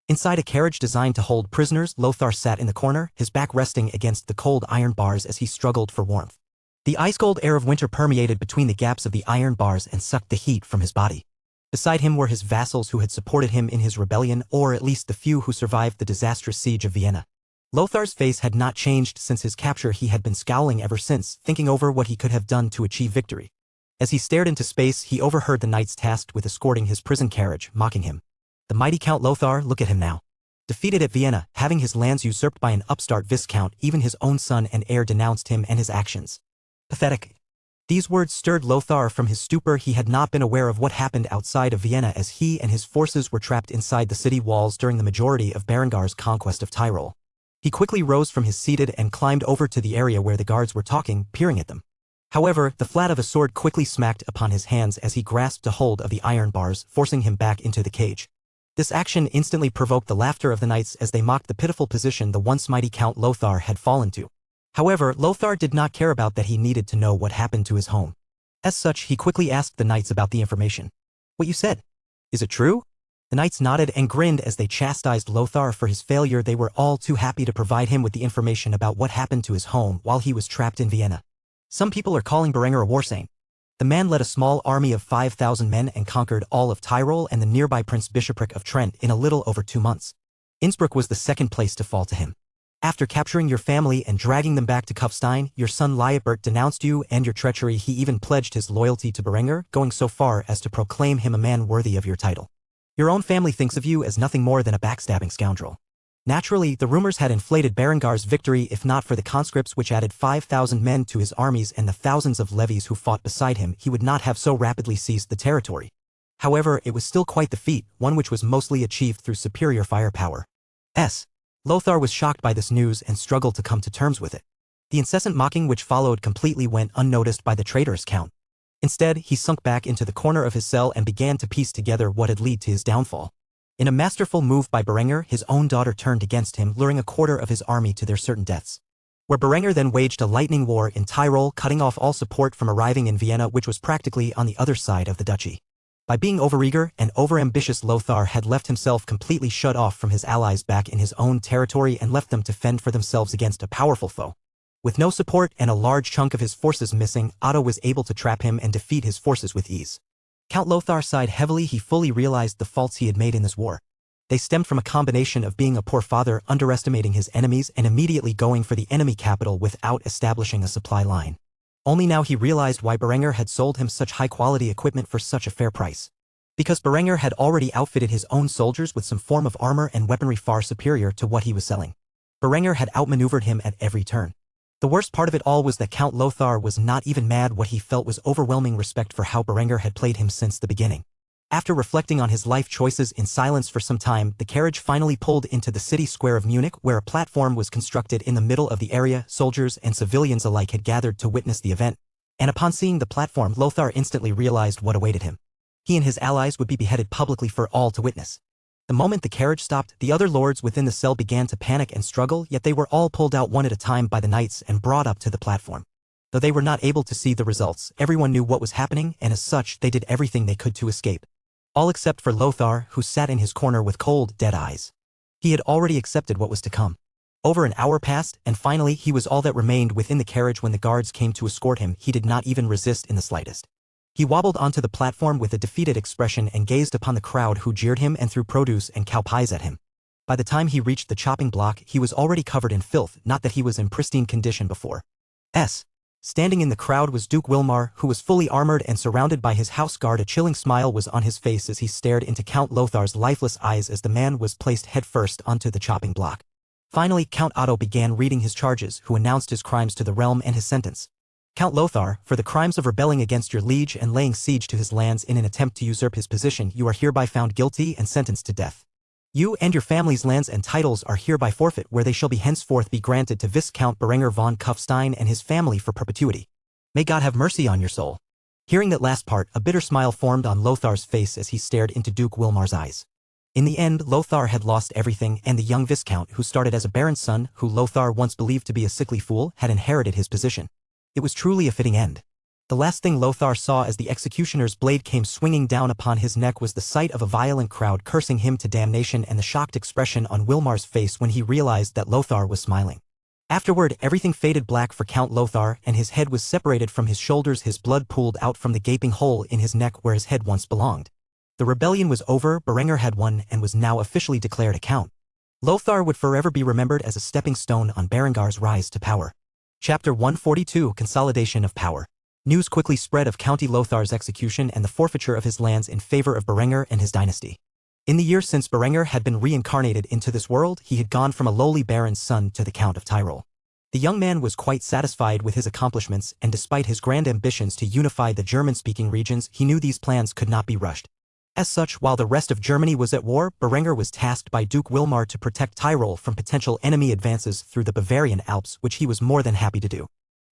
Inside a carriage designed to hold prisoners, Lothar sat in the corner, his back resting against the cold iron bars as he struggled for warmth. The ice-cold air of winter permeated between the gaps of the iron bars and sucked the heat from his body. Beside him were his vassals who had supported him in his rebellion, or at least the few who survived the disastrous siege of Vienna. Lothar's face had not changed since his capture. He had been scowling ever since, thinking over what he could have done to achieve victory. As he stared into space, he overheard the knights tasked with escorting his prison carriage, mocking him. The mighty Count Lothar, look at him now. Defeated at Vienna, having his lands usurped by an upstart viscount, even his own son and heir denounced him and his actions. Pathetic. These words stirred Lothar from his stupor. He had not been aware of what happened outside of Vienna, as he and his forces were trapped inside the city walls during the majority of Berengar's conquest of Tyrol. He quickly rose from his seated and climbed over to the area where the guards were talking, peering at them. However, the flat of a sword quickly smacked upon his hands as he grasped a hold of the iron bars, forcing him back into the cage. This action instantly provoked the laughter of the knights as they mocked the pitiful position the once mighty Count Lothar had fallen to. However, Lothar did not care about that. He needed to know what happened to his home. As such, he quickly asked the knights about the information. "What you said? Is it true?" The knights nodded and grinned as they chastised Lothar for his failure. They were all too happy to provide him with the information about what happened to his home while he was trapped in Vienna. Some people are calling Berenger a war saint. The man led a small army of 5,000 men and conquered all of Tyrol and the nearby Prince-Bishopric of Trent in a little over 2 months. Innsbruck was the second place to fall to him. After capturing your family and dragging them back to Kufstein, your son Liutbert denounced you and your treachery. He even pledged his loyalty to Berenger, going so far as to proclaim him a man worthy of your title. Your own family thinks of you as nothing more than a backstabbing scoundrel. Naturally, the rumors had inflated Berengar's victory. If not for the conscripts which added 5,000 men to his armies and the thousands of levies who fought beside him, he would not have so rapidly seized the territory. However, it was still quite the feat, one which was mostly achieved through superior firepower. Lothar was shocked by this news and struggled to come to terms with it. The incessant mocking which followed completely went unnoticed by the traitorous count. Instead, he sunk back into the corner of his cell and began to piece together what had led to his downfall. In a masterful move by Berenger, his own daughter turned against him, luring a quarter of his army to their certain deaths. Where Berenger then waged a lightning war in Tyrol, cutting off all support from arriving in Vienna, which was practically on the other side of the duchy. By being overeager and overambitious, Lothar had left himself completely shut off from his allies back in his own territory and left them to fend for themselves against a powerful foe. With no support and a large chunk of his forces missing, Otto was able to trap him and defeat his forces with ease. Count Lothar sighed heavily. He fully realized the faults he had made in this war. They stemmed from a combination of being a poor father, underestimating his enemies, and immediately going for the enemy capital without establishing a supply line. Only now he realized why Berenger had sold him such high-quality equipment for such a fair price. Because Berenger had already outfitted his own soldiers with some form of armor and weaponry far superior to what he was selling. Berenger had outmaneuvered him at every turn. The worst part of it all was that Count Lothar was not even mad. What he felt was overwhelming respect for how Berenger had played him since the beginning. After reflecting on his life choices in silence for some time, the carriage finally pulled into the city square of Munich, where a platform was constructed in the middle of the area. Soldiers and civilians alike had gathered to witness the event, and upon seeing the platform, Lothar instantly realized what awaited him. He and his allies would be beheaded publicly for all to witness. The moment the carriage stopped, the other lords within the cell began to panic and struggle, yet they were all pulled out one at a time by the knights and brought up to the platform. Though they were not able to see the results, everyone knew what was happening, and as such, they did everything they could to escape. All except for Lothar, who sat in his corner with cold, dead eyes. He had already accepted what was to come. Over an hour passed, and finally he was all that remained within the carriage. When the guards came to escort him, he did not even resist in the slightest. He wobbled onto the platform with a defeated expression and gazed upon the crowd who jeered him and threw produce and cow pies at him. By the time he reached the chopping block, he was already covered in filth, not that he was in pristine condition before. Standing in the crowd was Duke Wilmar, who was fully armored and surrounded by his house guard. A chilling smile was on his face as he stared into Count Lothar's lifeless eyes as the man was placed headfirst onto the chopping block. Finally, Count Otto began reading his charges, who announced his crimes to the realm and his sentence. Count Lothar, for the crimes of rebelling against your liege and laying siege to his lands in an attempt to usurp his position, you are hereby found guilty and sentenced to death. You and your family's lands and titles are hereby forfeit, where they shall be henceforth be granted to Viscount Berenger von Kufstein and his family for perpetuity. May God have mercy on your soul. Hearing that last part, a bitter smile formed on Lothar's face as he stared into Duke Wilmar's eyes. In the end, Lothar had lost everything, and the young Viscount, who started as a baron's son, who Lothar once believed to be a sickly fool, had inherited his position. It was truly a fitting end. The last thing Lothar saw as the executioner's blade came swinging down upon his neck was the sight of a violent crowd cursing him to damnation and the shocked expression on Wilmar's face when he realized that Lothar was smiling. Afterward, everything faded black for Count Lothar, and his head was separated from his shoulders. His blood pooled out from the gaping hole in his neck where his head once belonged. The rebellion was over, Berenger had won and was now officially declared a count. Lothar would forever be remembered as a stepping stone on Berengar's rise to power. Chapter 142: Consolidation of Power. News quickly spread of Count Lothar's execution and the forfeiture of his lands in favor of Berenger and his dynasty. In the years since Berenger had been reincarnated into this world, he had gone from a lowly baron's son to the Count of Tyrol. The young man was quite satisfied with his accomplishments, and despite his grand ambitions to unify the German-speaking regions, he knew these plans could not be rushed. As such, while the rest of Germany was at war, Berenger was tasked by Duke Wilmar to protect Tyrol from potential enemy advances through the Bavarian Alps, which he was more than happy to do.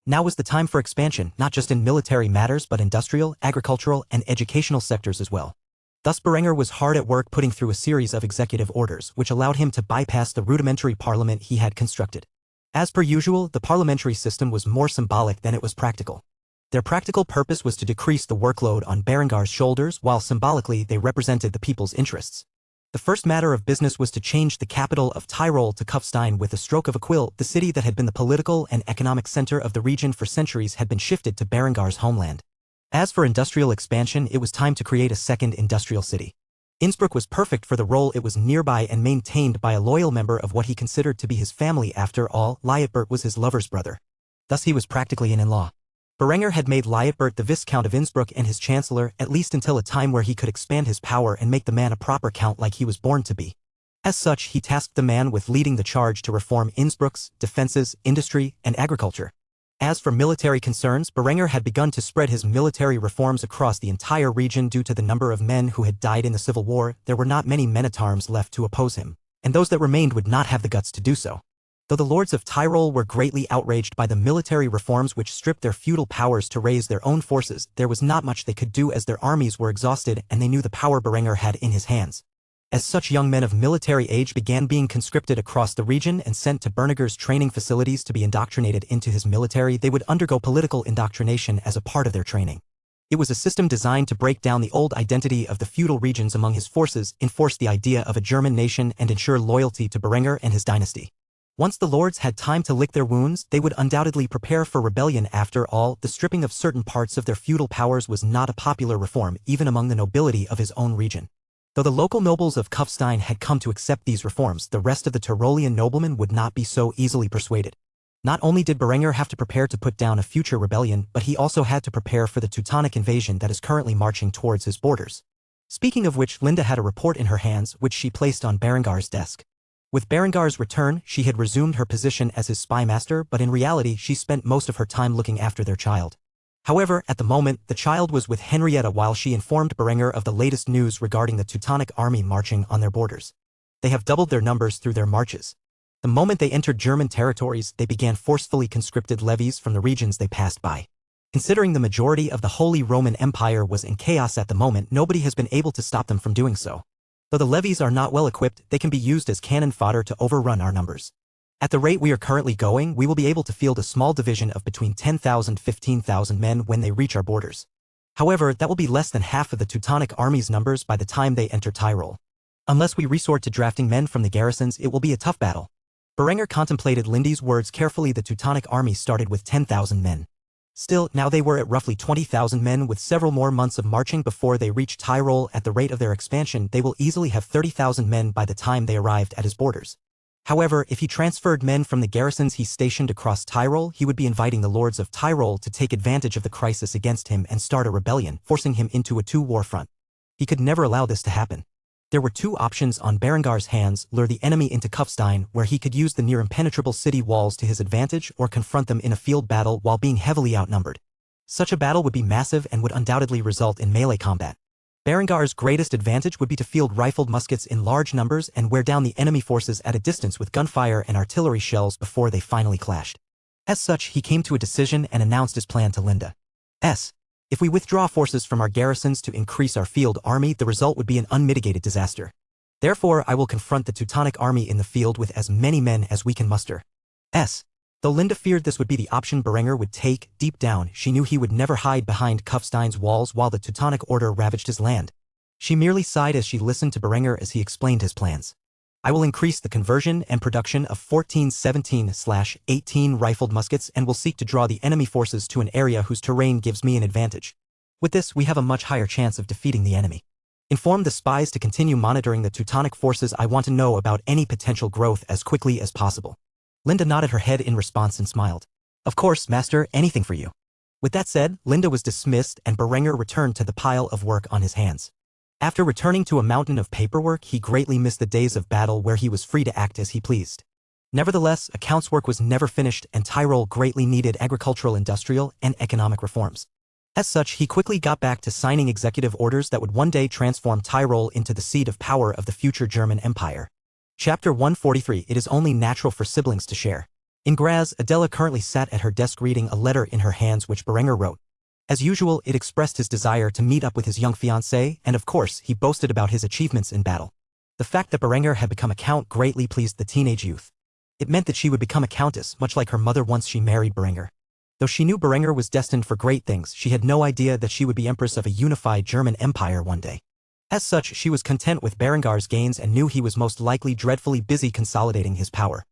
Now was the time for expansion, not just in military matters but industrial, agricultural, and educational sectors as well. Thus Berenger was hard at work putting through a series of executive orders which allowed him to bypass the rudimentary parliament he had constructed. As per usual, the parliamentary system was more symbolic than it was practical. Their practical purpose was to decrease the workload on Berengar's shoulders, while symbolically they represented the people's interests. The first matter of business was to change the capital of Tyrol to Kufstein with a stroke of a quill. The city that had been the political and economic center of the region for centuries had been shifted to Berengar's homeland. As for industrial expansion, it was time to create a second industrial city. Innsbruck was perfect for the role. It was nearby and maintained by a loyal member of what he considered to be his family. After all, Liutbert was his lover's brother. Thus he was practically an in-law. Berenger had made Liutbert the Viscount of Innsbruck and his chancellor, at least until a time where he could expand his power and make the man a proper count like he was born to be. As such, he tasked the man with leading the charge to reform Innsbruck's defenses, industry, and agriculture. As for military concerns, Berenger had begun to spread his military reforms across the entire region. Due to the number of men who had died in the Civil War, there were not many men-at-arms left to oppose him, and those that remained would not have the guts to do so. Though the lords of Tyrol were greatly outraged by the military reforms which stripped their feudal powers to raise their own forces, there was not much they could do as their armies were exhausted and they knew the power Berenger had in his hands. As such, young men of military age began being conscripted across the region and sent to Berniger's training facilities to be indoctrinated into his military. They would undergo political indoctrination as a part of their training. It was a system designed to break down the old identity of the feudal regions among his forces, enforce the idea of a German nation, and ensure loyalty to Berenger and his dynasty. Once the lords had time to lick their wounds, they would undoubtedly prepare for rebellion. After all, the stripping of certain parts of their feudal powers was not a popular reform, even among the nobility of his own region. Though the local nobles of Kufstein had come to accept these reforms, the rest of the Tyrolean noblemen would not be so easily persuaded. Not only did Berenger have to prepare to put down a future rebellion, but he also had to prepare for the Teutonic invasion that is currently marching towards his borders. Speaking of which, Linda had a report in her hands, which she placed on Berengar's desk. With Berengar's return, she had resumed her position as his spy master, but in reality she spent most of her time looking after their child. However, at the moment, the child was with Henrietta while she informed Berenger of the latest news regarding the Teutonic army marching on their borders. They have doubled their numbers through their marches. The moment they entered German territories, they began forcefully conscripted levies from the regions they passed by. Considering the majority of the Holy Roman Empire was in chaos at the moment, nobody has been able to stop them from doing so. Though the levies are not well equipped, they can be used as cannon fodder to overrun our numbers. At the rate we are currently going, we will be able to field a small division of between 10,000 and 15,000 men when they reach our borders. However, that will be less than half of the Teutonic army's numbers by the time they enter Tyrol. Unless we resort to drafting men from the garrisons, it will be a tough battle. Berenger contemplated Lindy's words carefully. The Teutonic army started with 10,000 men. Still, now they were at roughly 20,000 men with several more months of marching before they reached Tyrol. At the rate of their expansion, they will easily have 30,000 men by the time they arrived at his borders. However, if he transferred men from the garrisons he stationed across Tyrol, he would be inviting the lords of Tyrol to take advantage of the crisis against him and start a rebellion, forcing him into a two-war front. He could never allow this to happen. There were two options on Berengar's hands: lure the enemy into Kufstein, where he could use the near-impenetrable city walls to his advantage, or confront them in a field battle while being heavily outnumbered. Such a battle would be massive and would undoubtedly result in melee combat. Berengar's greatest advantage would be to field rifled muskets in large numbers and wear down the enemy forces at a distance with gunfire and artillery shells before they finally clashed. As such, he came to a decision and announced his plan to Linda. If we withdraw forces from our garrisons to increase our field army, the result would be an unmitigated disaster. Therefore, I will confront the Teutonic army in the field with as many men as we can muster. Though Linda feared this would be the option Berenger would take, deep down she knew he would never hide behind Kufstein's walls while the Teutonic Order ravaged his land. She merely sighed as she listened to Berenger as he explained his plans. I will increase the conversion and production of 1417/18 rifled muskets and will seek to draw the enemy forces to an area whose terrain gives me an advantage. With this, we have a much higher chance of defeating the enemy. Inform the spies to continue monitoring the Teutonic forces. I want to know about any potential growth as quickly as possible. Linda nodded her head in response and smiled. Of course, Master, anything for you. With that said, Linda was dismissed and Berenger returned to the pile of work on his hands. After returning to a mountain of paperwork, he greatly missed the days of battle where he was free to act as he pleased. Nevertheless, accounts work was never finished and Tyrol greatly needed agricultural, industrial, and economic reforms. As such, he quickly got back to signing executive orders that would one day transform Tyrol into the seat of power of the future German Empire. Chapter 143. It is only natural for siblings to share. In Graz, Adela currently sat at her desk reading a letter in her hands which Berenger wrote. As usual, it expressed his desire to meet up with his young fiancée, and of course, he boasted about his achievements in battle. The fact that Berenger had become a count greatly pleased the teenage youth. It meant that she would become a countess, much like her mother once she married Berenger. Though she knew Berenger was destined for great things, she had no idea that she would be empress of a unified German empire one day. As such, she was content with Berengar's gains and knew he was most likely dreadfully busy consolidating his power.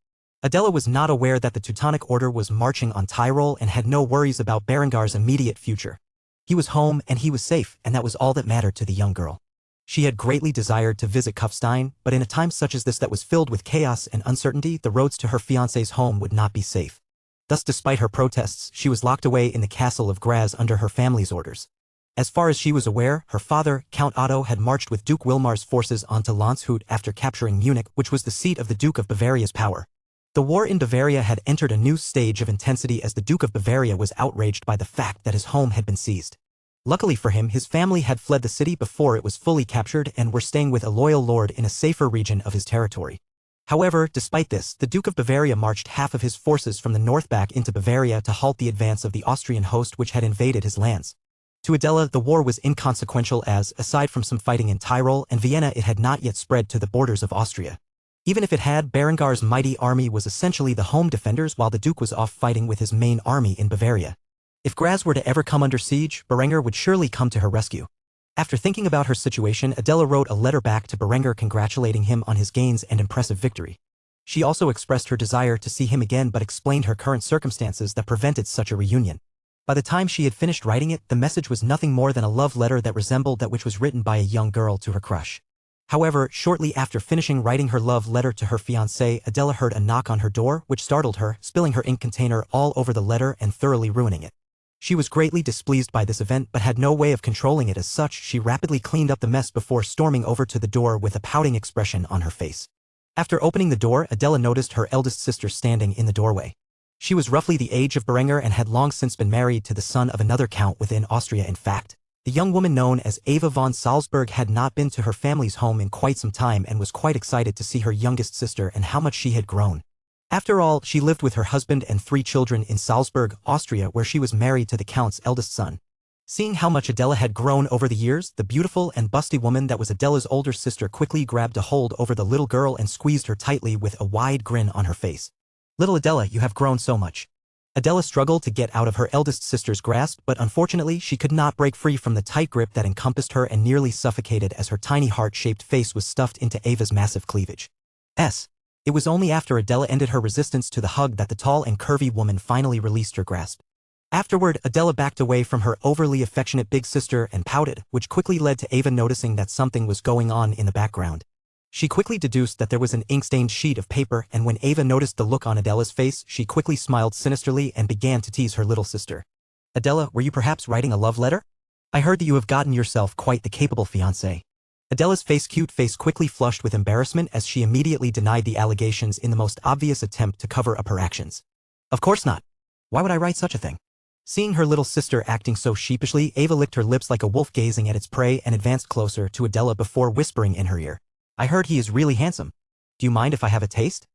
Adela was not aware that the Teutonic Order was marching on Tyrol and had no worries about Berengar's immediate future. He was home and he was safe, and that was all that mattered to the young girl. She had greatly desired to visit Kufstein, but in a time such as this that was filled with chaos and uncertainty, the roads to her fiancé's home would not be safe. Thus, despite her protests, she was locked away in the castle of Graz under her family's orders. As far as she was aware, her father, Count Otto, had marched with Duke Wilmar's forces onto Landshut after capturing Munich, which was the seat of the Duke of Bavaria's power. The war in Bavaria had entered a new stage of intensity as the Duke of Bavaria was outraged by the fact that his home had been seized. Luckily for him, his family had fled the city before it was fully captured and were staying with a loyal lord in a safer region of his territory. However, despite this, the Duke of Bavaria marched half of his forces from the north back into Bavaria to halt the advance of the Austrian host which had invaded his lands. To Adela, the war was inconsequential as, aside from some fighting in Tyrol and Vienna, it had not yet spread to the borders of Austria. Even if it had, Berengar's mighty army was essentially the home defenders while the Duke was off fighting with his main army in Bavaria. If Graz were to ever come under siege, Berengar would surely come to her rescue. After thinking about her situation, Adela wrote a letter back to Berengar congratulating him on his gains and impressive victory. She also expressed her desire to see him again but explained her current circumstances that prevented such a reunion. By the time she had finished writing it, the message was nothing more than a love letter that resembled that which was written by a young girl to her crush. However, shortly after finishing writing her love letter to her fiancé, Adela heard a knock on her door, which startled her, spilling her ink container all over the letter and thoroughly ruining it. She was greatly displeased by this event but had no way of controlling it. As such, she rapidly cleaned up the mess before storming over to the door with a pouting expression on her face. After opening the door, Adela noticed her eldest sister standing in the doorway. She was roughly the age of Berengar and had long since been married to the son of another count within Austria. In fact, the young woman known as Eva von Salzburg had not been to her family's home in quite some time and was quite excited to see her youngest sister and how much she had grown. After all, she lived with her husband and 3 children in Salzburg, Austria, where she was married to the count's eldest son. Seeing how much Adela had grown over the years, the beautiful and busty woman that was Adela's older sister quickly grabbed a hold over the little girl and squeezed her tightly with a wide grin on her face. "Little Adela, you have grown so much." Adela struggled to get out of her eldest sister's grasp, but unfortunately she could not break free from the tight grip that encompassed her and nearly suffocated as her tiny heart-shaped face was stuffed into Ava's massive cleavage. It was only after Adela ended her resistance to the hug that the tall and curvy woman finally released her grasp. Afterward, Adela backed away from her overly affectionate big sister and pouted, which quickly led to Ava noticing that something was going on in the background. She quickly deduced that there was an ink-stained sheet of paper, and when Ava noticed the look on Adela's face, she quickly smiled sinisterly and began to tease her little sister. "Adela, were you perhaps writing a love letter? I heard that you have gotten yourself quite the capable fiancé." Adela's cute face quickly flushed with embarrassment as she immediately denied the allegations in the most obvious attempt to cover up her actions. "Of course not. Why would I write such a thing?" Seeing her little sister acting so sheepishly, Ava licked her lips like a wolf gazing at its prey and advanced closer to Adela before whispering in her ear, "I heard he is really handsome. Do you mind if I have a taste?"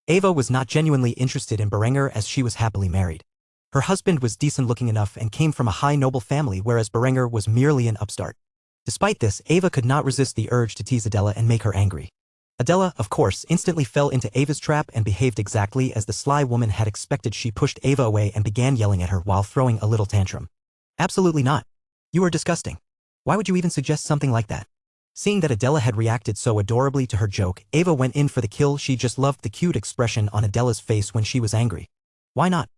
Ava was not genuinely interested in Berengar as she was happily married. Her husband was decent-looking enough and came from a high noble family, whereas Berengar was merely an upstart. Despite this, Ava could not resist the urge to tease Adela and make her angry. Adela, of course, instantly fell into Ava's trap and behaved exactly as the sly woman had expected. She pushed Ava away and began yelling at her while throwing a little tantrum. "Absolutely not. You are disgusting. Why would you even suggest something like that?" Seeing that Adela had reacted so adorably to her joke, Ava went in for the kill. She just loved the cute expression on Adela's face when she was angry. "Why not?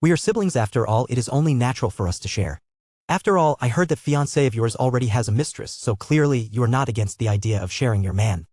We are siblings after all. It is only natural for us to share. After all, I heard that fiancé of yours already has a mistress, so clearly you are not against the idea of sharing your man."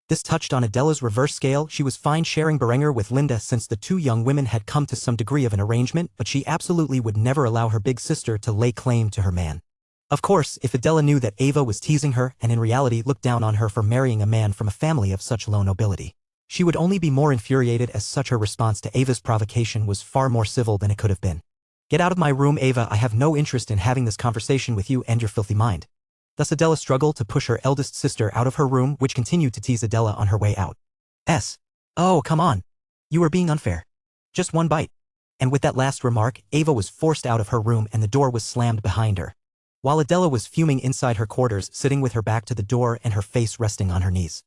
This touched on Adela's reverse scale. She was fine sharing Berengar with Linda since the 2 young women had come to some degree of an arrangement, but she absolutely would never allow her big sister to lay claim to her man. Of course, if Adela knew that Ava was teasing her and in reality looked down on her for marrying a man from a family of such low nobility, she would only be more infuriated. As such, her response to Ava's provocation was far more civil than it could have been. "Get out of my room, Ava. I have no interest in having this conversation with you and your filthy mind." Thus Adela struggled to push her eldest sister out of her room, which continued to tease Adela on her way out. "Oh, come on. You are being unfair. Just one bite." And with that last remark, Ava was forced out of her room and the door was slammed behind her. While Adela was fuming inside her quarters, sitting with her back to the door and her face resting on her knees,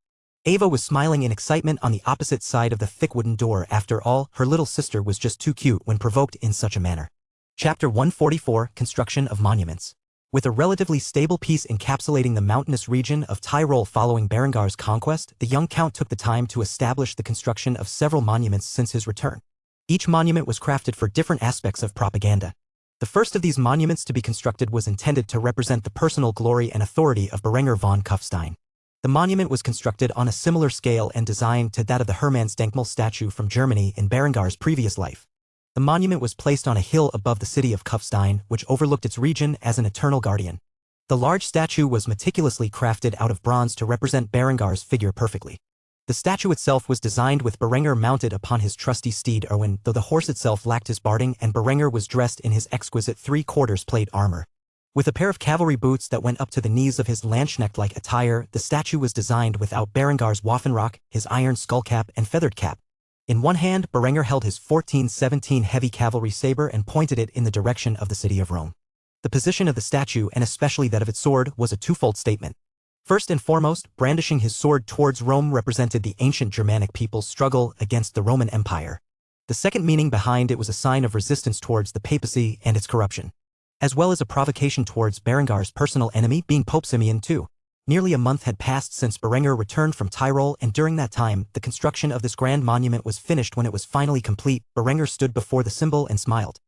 Ava was smiling in excitement on the opposite side of the thick wooden door. After all, her little sister was just too cute when provoked in such a manner. Chapter 144, Construction of Monuments. With a relatively stable peace encapsulating the mountainous region of Tyrol following Berengar's conquest, the young count took the time to establish the construction of several monuments since his return. Each monument was crafted for different aspects of propaganda. The first of these monuments to be constructed was intended to represent the personal glory and authority of Berengar von Kufstein. The monument was constructed on a similar scale and design to that of the Hermannsdenkmal statue from Germany in Berengar's previous life. The monument was placed on a hill above the city of Kufstein, which overlooked its region as an eternal guardian. The large statue was meticulously crafted out of bronze to represent Berengar's figure perfectly. The statue itself was designed with Berengar mounted upon his trusty steed Erwin, though the horse itself lacked his barding, and Berengar was dressed in his exquisite 3/4 plate armor. With a pair of cavalry boots that went up to the knees of his Landsknecht-like attire, the statue was designed without Berengar's Waffenrock, his iron skullcap and feathered cap. In one hand, Berengar held his 1417 heavy cavalry saber and pointed it in the direction of the city of Rome. The position of the statue, and especially that of its sword, was a twofold statement. First and foremost, brandishing his sword towards Rome represented the ancient Germanic people's struggle against the Roman Empire. The second meaning behind it was a sign of resistance towards the papacy and its corruption, as well as a provocation towards Berengar's personal enemy, being Pope Simeon II. Nearly a month had passed since Berenger returned from Tyrol, and during that time, the construction of this grand monument was finished. When it was finally complete, Berenger stood before the symbol and smiled.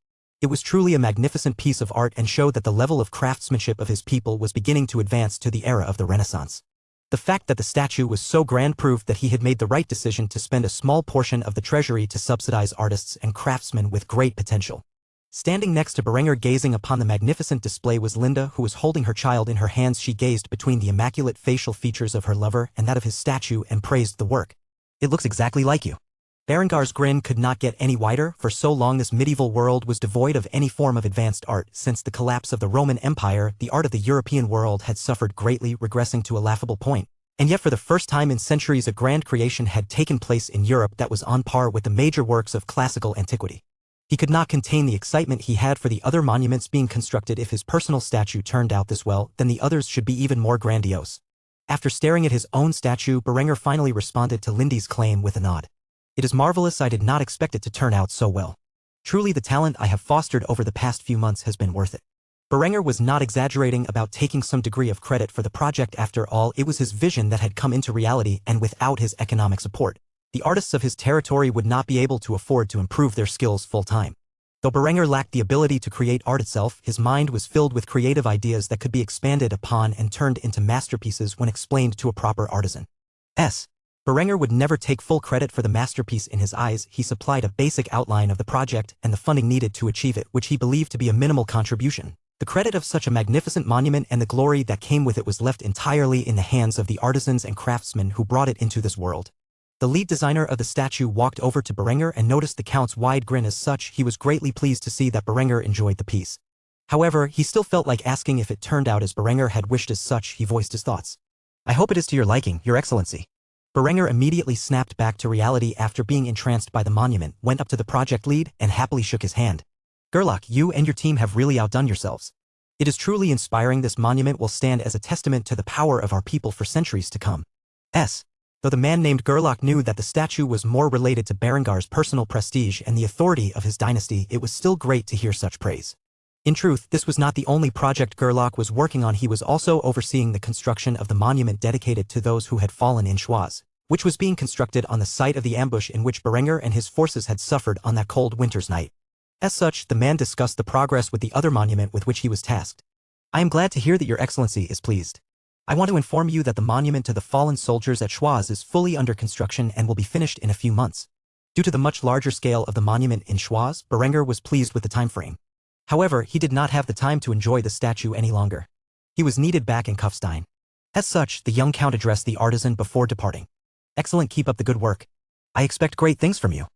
It was truly a magnificent piece of art and showed that the level of craftsmanship of his people was beginning to advance to the era of the Renaissance. The fact that the statue was so grand proved that he had made the right decision to spend a small portion of the treasury to subsidize artists and craftsmen with great potential. Standing next to Berenger gazing upon the magnificent display was Linda, who was holding her child in her hands. She gazed between the immaculate facial features of her lover and that of his statue and praised the work. "It looks exactly like you." Berengar's grin could not get any wider. For so long this medieval world was devoid of any form of advanced art. Since the collapse of the Roman Empire, the art of the European world had suffered greatly, regressing to a laughable point. And yet for the first time in centuries a grand creation had taken place in Europe that was on par with the major works of classical antiquity. He could not contain the excitement he had for the other monuments being constructed. If his personal statue turned out this well, then the others should be even more grandiose. After staring at his own statue, Berenger finally responded to Lindy's claim with a nod. "It is marvelous. I did not expect it to turn out so well. Truly the talent I have fostered over the past few months has been worth it." Berenger was not exaggerating about taking some degree of credit for the project. After all, it was his vision that had come into reality, and without his economic support, the artists of his territory would not be able to afford to improve their skills full-time. Though Berenger lacked the ability to create art itself, his mind was filled with creative ideas that could be expanded upon and turned into masterpieces when explained to a proper artisan. Berenger would never take full credit for the masterpiece. In his eyes, he supplied a basic outline of the project and the funding needed to achieve it, which he believed to be a minimal contribution. The credit of such a magnificent monument and the glory that came with it was left entirely in the hands of the artisans and craftsmen who brought it into this world. The lead designer of the statue walked over to Berenger and noticed the Count's wide grin. As such, he was greatly pleased to see that Berenger enjoyed the piece. However, he still felt like asking if it turned out as Berenger had wished. As such, he voiced his thoughts. "I hope it is to your liking, Your Excellency." Berenger immediately snapped back to reality after being entranced by the monument, went up to the project lead, and happily shook his hand. "Gerlach, you and your team have really outdone yourselves. It is truly inspiring. This monument will stand as a testament to the power of our people for centuries to come." Though the man named Gerlach knew that the statue was more related to Berengar's personal prestige and the authority of his dynasty, it was still great to hear such praise. In truth, this was not the only project Gerlach was working on. He was also overseeing the construction of the monument dedicated to those who had fallen in Schwaz, which was being constructed on the site of the ambush in which Berenger and his forces had suffered on that cold winter's night. As such, the man discussed the progress with the other monument with which he was tasked. "I am glad to hear that Your Excellency is pleased. I want to inform you that the monument to the fallen soldiers at Schwaz is fully under construction and will be finished in a few months." Due to the much larger scale of the monument in Schwaz, Berenger was pleased with the time frame. However, he did not have the time to enjoy the statue any longer. He was needed back in Kufstein. As such, the young count addressed the artisan before departing. "Excellent, keep up the good work. I expect great things from you.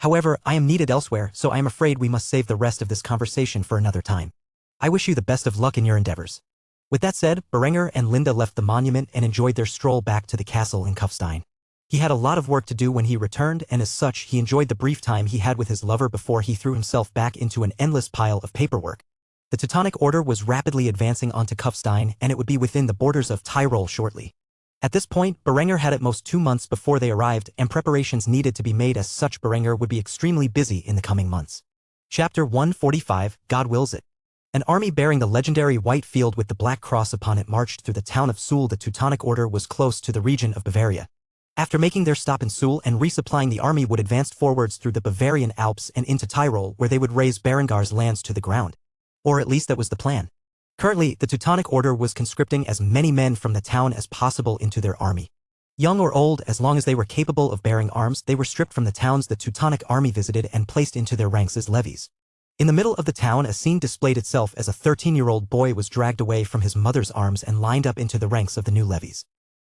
However, I am needed elsewhere, so I am afraid we must save the rest of this conversation for another time. I wish you the best of luck in your endeavors." With that said, Berenger and Linda left the monument and enjoyed their stroll back to the castle in Kufstein. He had a lot of work to do when he returned, and as such, he enjoyed the brief time he had with his lover before he threw himself back into an endless pile of paperwork. The Teutonic Order was rapidly advancing onto Kufstein, and it would be within the borders of Tyrol shortly. At this point, Berenger had at most 2 months before they arrived, and preparations needed to be made. As such, Berenger would be extremely busy in the coming months. Chapter 145, God Wills It. An army bearing the legendary white field with the black cross upon it marched through the town of Suhl. The Teutonic Order was close to the region of Bavaria. After making their stop in Suhl and resupplying, the army would advance forwards through the Bavarian Alps and into Tyrol, where they would raze Berengar's lands to the ground. Or at least that was the plan. Currently, the Teutonic Order was conscripting as many men from the town as possible into their army. Young or old, as long as they were capable of bearing arms, they were stripped from the towns the Teutonic army visited and placed into their ranks as levies. In the middle of the town, a scene displayed itself as a 13-year-old boy was dragged away from his mother's arms and lined up into the ranks of the new levies.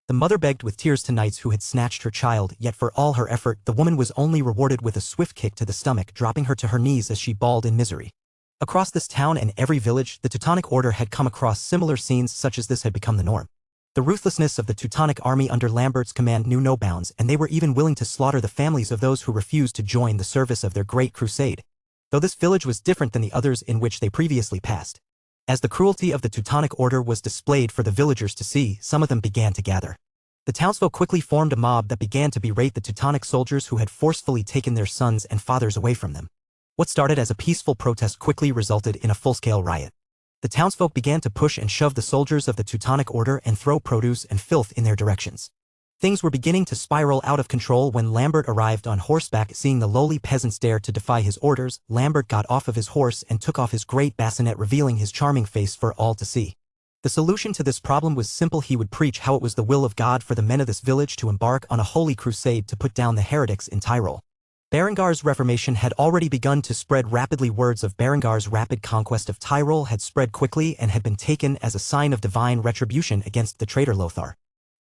The mother begged with tears to knights who had snatched her child, yet for all her effort, the woman was only rewarded with a swift kick to the stomach, dropping her to her knees as she bawled in misery. Across this town and every village, the Teutonic Order had come across similar scenes. Such as this had become the norm. The ruthlessness of the Teutonic army under Lambert's command knew no bounds, and they were even willing to slaughter the families of those who refused to join the service of their great crusade. Though this village was different than the others in which they previously passed. As the cruelty of the Teutonic Order was displayed for the villagers to see, some of them began to gather. The townsfolk quickly formed a mob that began to berate the Teutonic soldiers who had forcefully taken their sons and fathers away from them. What started as a peaceful protest quickly resulted in a full-scale riot. The townsfolk began to push and shove the soldiers of the Teutonic Order and throw produce and filth in their directions. Things were beginning to spiral out of control when Lambert arrived on horseback. Seeing the lowly peasants dare to defy his orders, Lambert got off of his horse and took off his great bassinet, revealing his charming face for all to see. The solution to this problem was simple. He would preach how it was the will of God for the men of this village to embark on a holy crusade to put down the heretics in Tyrol. Berengar's reformation had already begun to spread rapidly. Words of Berengar's rapid conquest of Tyrol had spread quickly and had been taken as a sign of divine retribution against the traitor Lothar.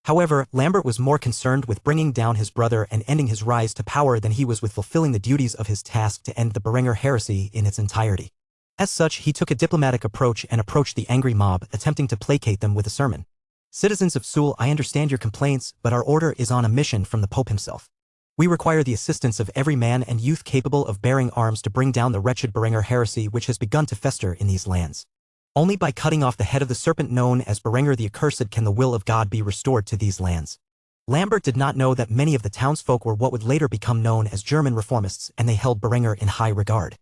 However, Lambert was more concerned with bringing down his brother and ending his rise to power than he was with fulfilling the duties of his task to end the Berenger heresy in its entirety. As such, he took a diplomatic approach and approached the angry mob, attempting to placate them with a sermon. Citizens of Suhl, I understand your complaints, but our order is on a mission from the Pope himself. We require the assistance of every man and youth capable of bearing arms to bring down the wretched Berenger heresy which has begun to fester in these lands. Only by cutting off the head of the serpent known as Berenger the Accursed can the will of God be restored to these lands. Lambert did not know that many of the townsfolk were what would later become known as German reformists, and they held Berenger in high regard.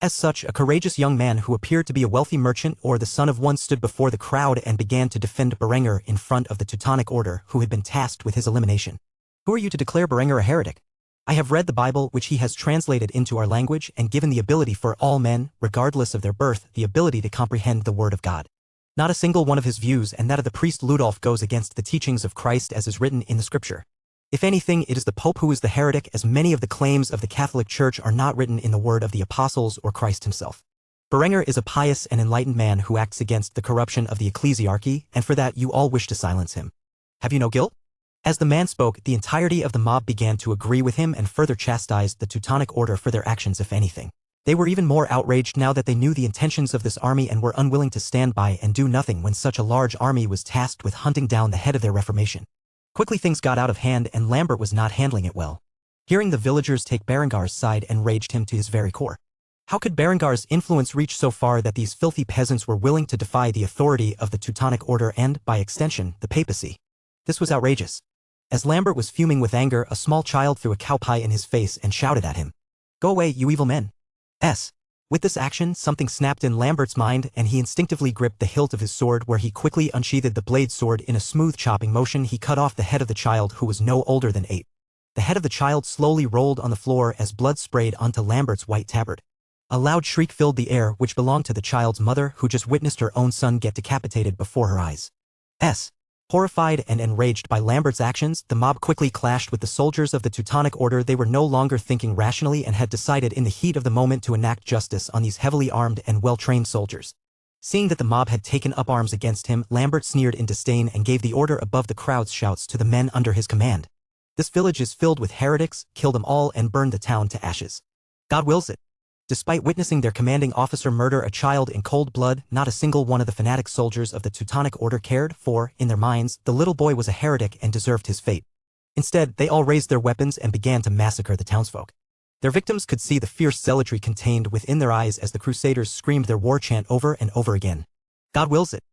As such, a courageous young man who appeared to be a wealthy merchant or the son of one stood before the crowd and began to defend Berenger in front of the Teutonic Order, who had been tasked with his elimination. Who are you to declare Berenger a heretic? I have read the Bible, which he has translated into our language and given the ability for all men, regardless of their birth, the ability to comprehend the Word of God. Not a single one of his views and that of the priest Ludolf goes against the teachings of Christ as is written in the Scripture. If anything, it is the Pope who is the heretic, as many of the claims of the Catholic Church are not written in the word of the apostles or Christ himself. Berenger is a pious and enlightened man who acts against the corruption of the ecclesiarchy, and for that you all wish to silence him. Have you no guilt? As the man spoke, the entirety of the mob began to agree with him and further chastised the Teutonic Order for their actions. If anything, they were even more outraged now that they knew the intentions of this army and were unwilling to stand by and do nothing when such a large army was tasked with hunting down the head of their reformation. Quickly things got out of hand and Lambert was not handling it well. Hearing the villagers take Berengar's side enraged him to his very core. How could Berengar's influence reach so far that these filthy peasants were willing to defy the authority of the Teutonic Order and, by extension, the papacy? This was outrageous. As Lambert was fuming with anger, a small child threw a cow pie in his face and shouted at him. Go away, you evil men. With this action, something snapped in Lambert's mind and he instinctively gripped the hilt of his sword, where he quickly unsheathed the blade sword. In a smooth chopping motion he cut off the head of the child, who was no older than 8. The head of the child slowly rolled on the floor as blood sprayed onto Lambert's white tabard. A loud shriek filled the air, which belonged to the child's mother, who just witnessed her own son get decapitated before her eyes. Horrified and enraged by Lambert's actions, the mob quickly clashed with the soldiers of the Teutonic Order. They were no longer thinking rationally and had decided in the heat of the moment to enact justice on these heavily armed and well-trained soldiers. Seeing that the mob had taken up arms against him, Lambert sneered in disdain and gave the order above the crowd's shouts to the men under his command. This village is filled with heretics, kill them all and burn the town to ashes. God wills it. Despite witnessing their commanding officer murder a child in cold blood, not a single one of the fanatic soldiers of the Teutonic Order cared, for, in their minds, the little boy was a heretic and deserved his fate. Instead, they all raised their weapons and began to massacre the townsfolk. Their victims could see the fierce zealotry contained within their eyes as the crusaders screamed their war chant over and over again. God wills it.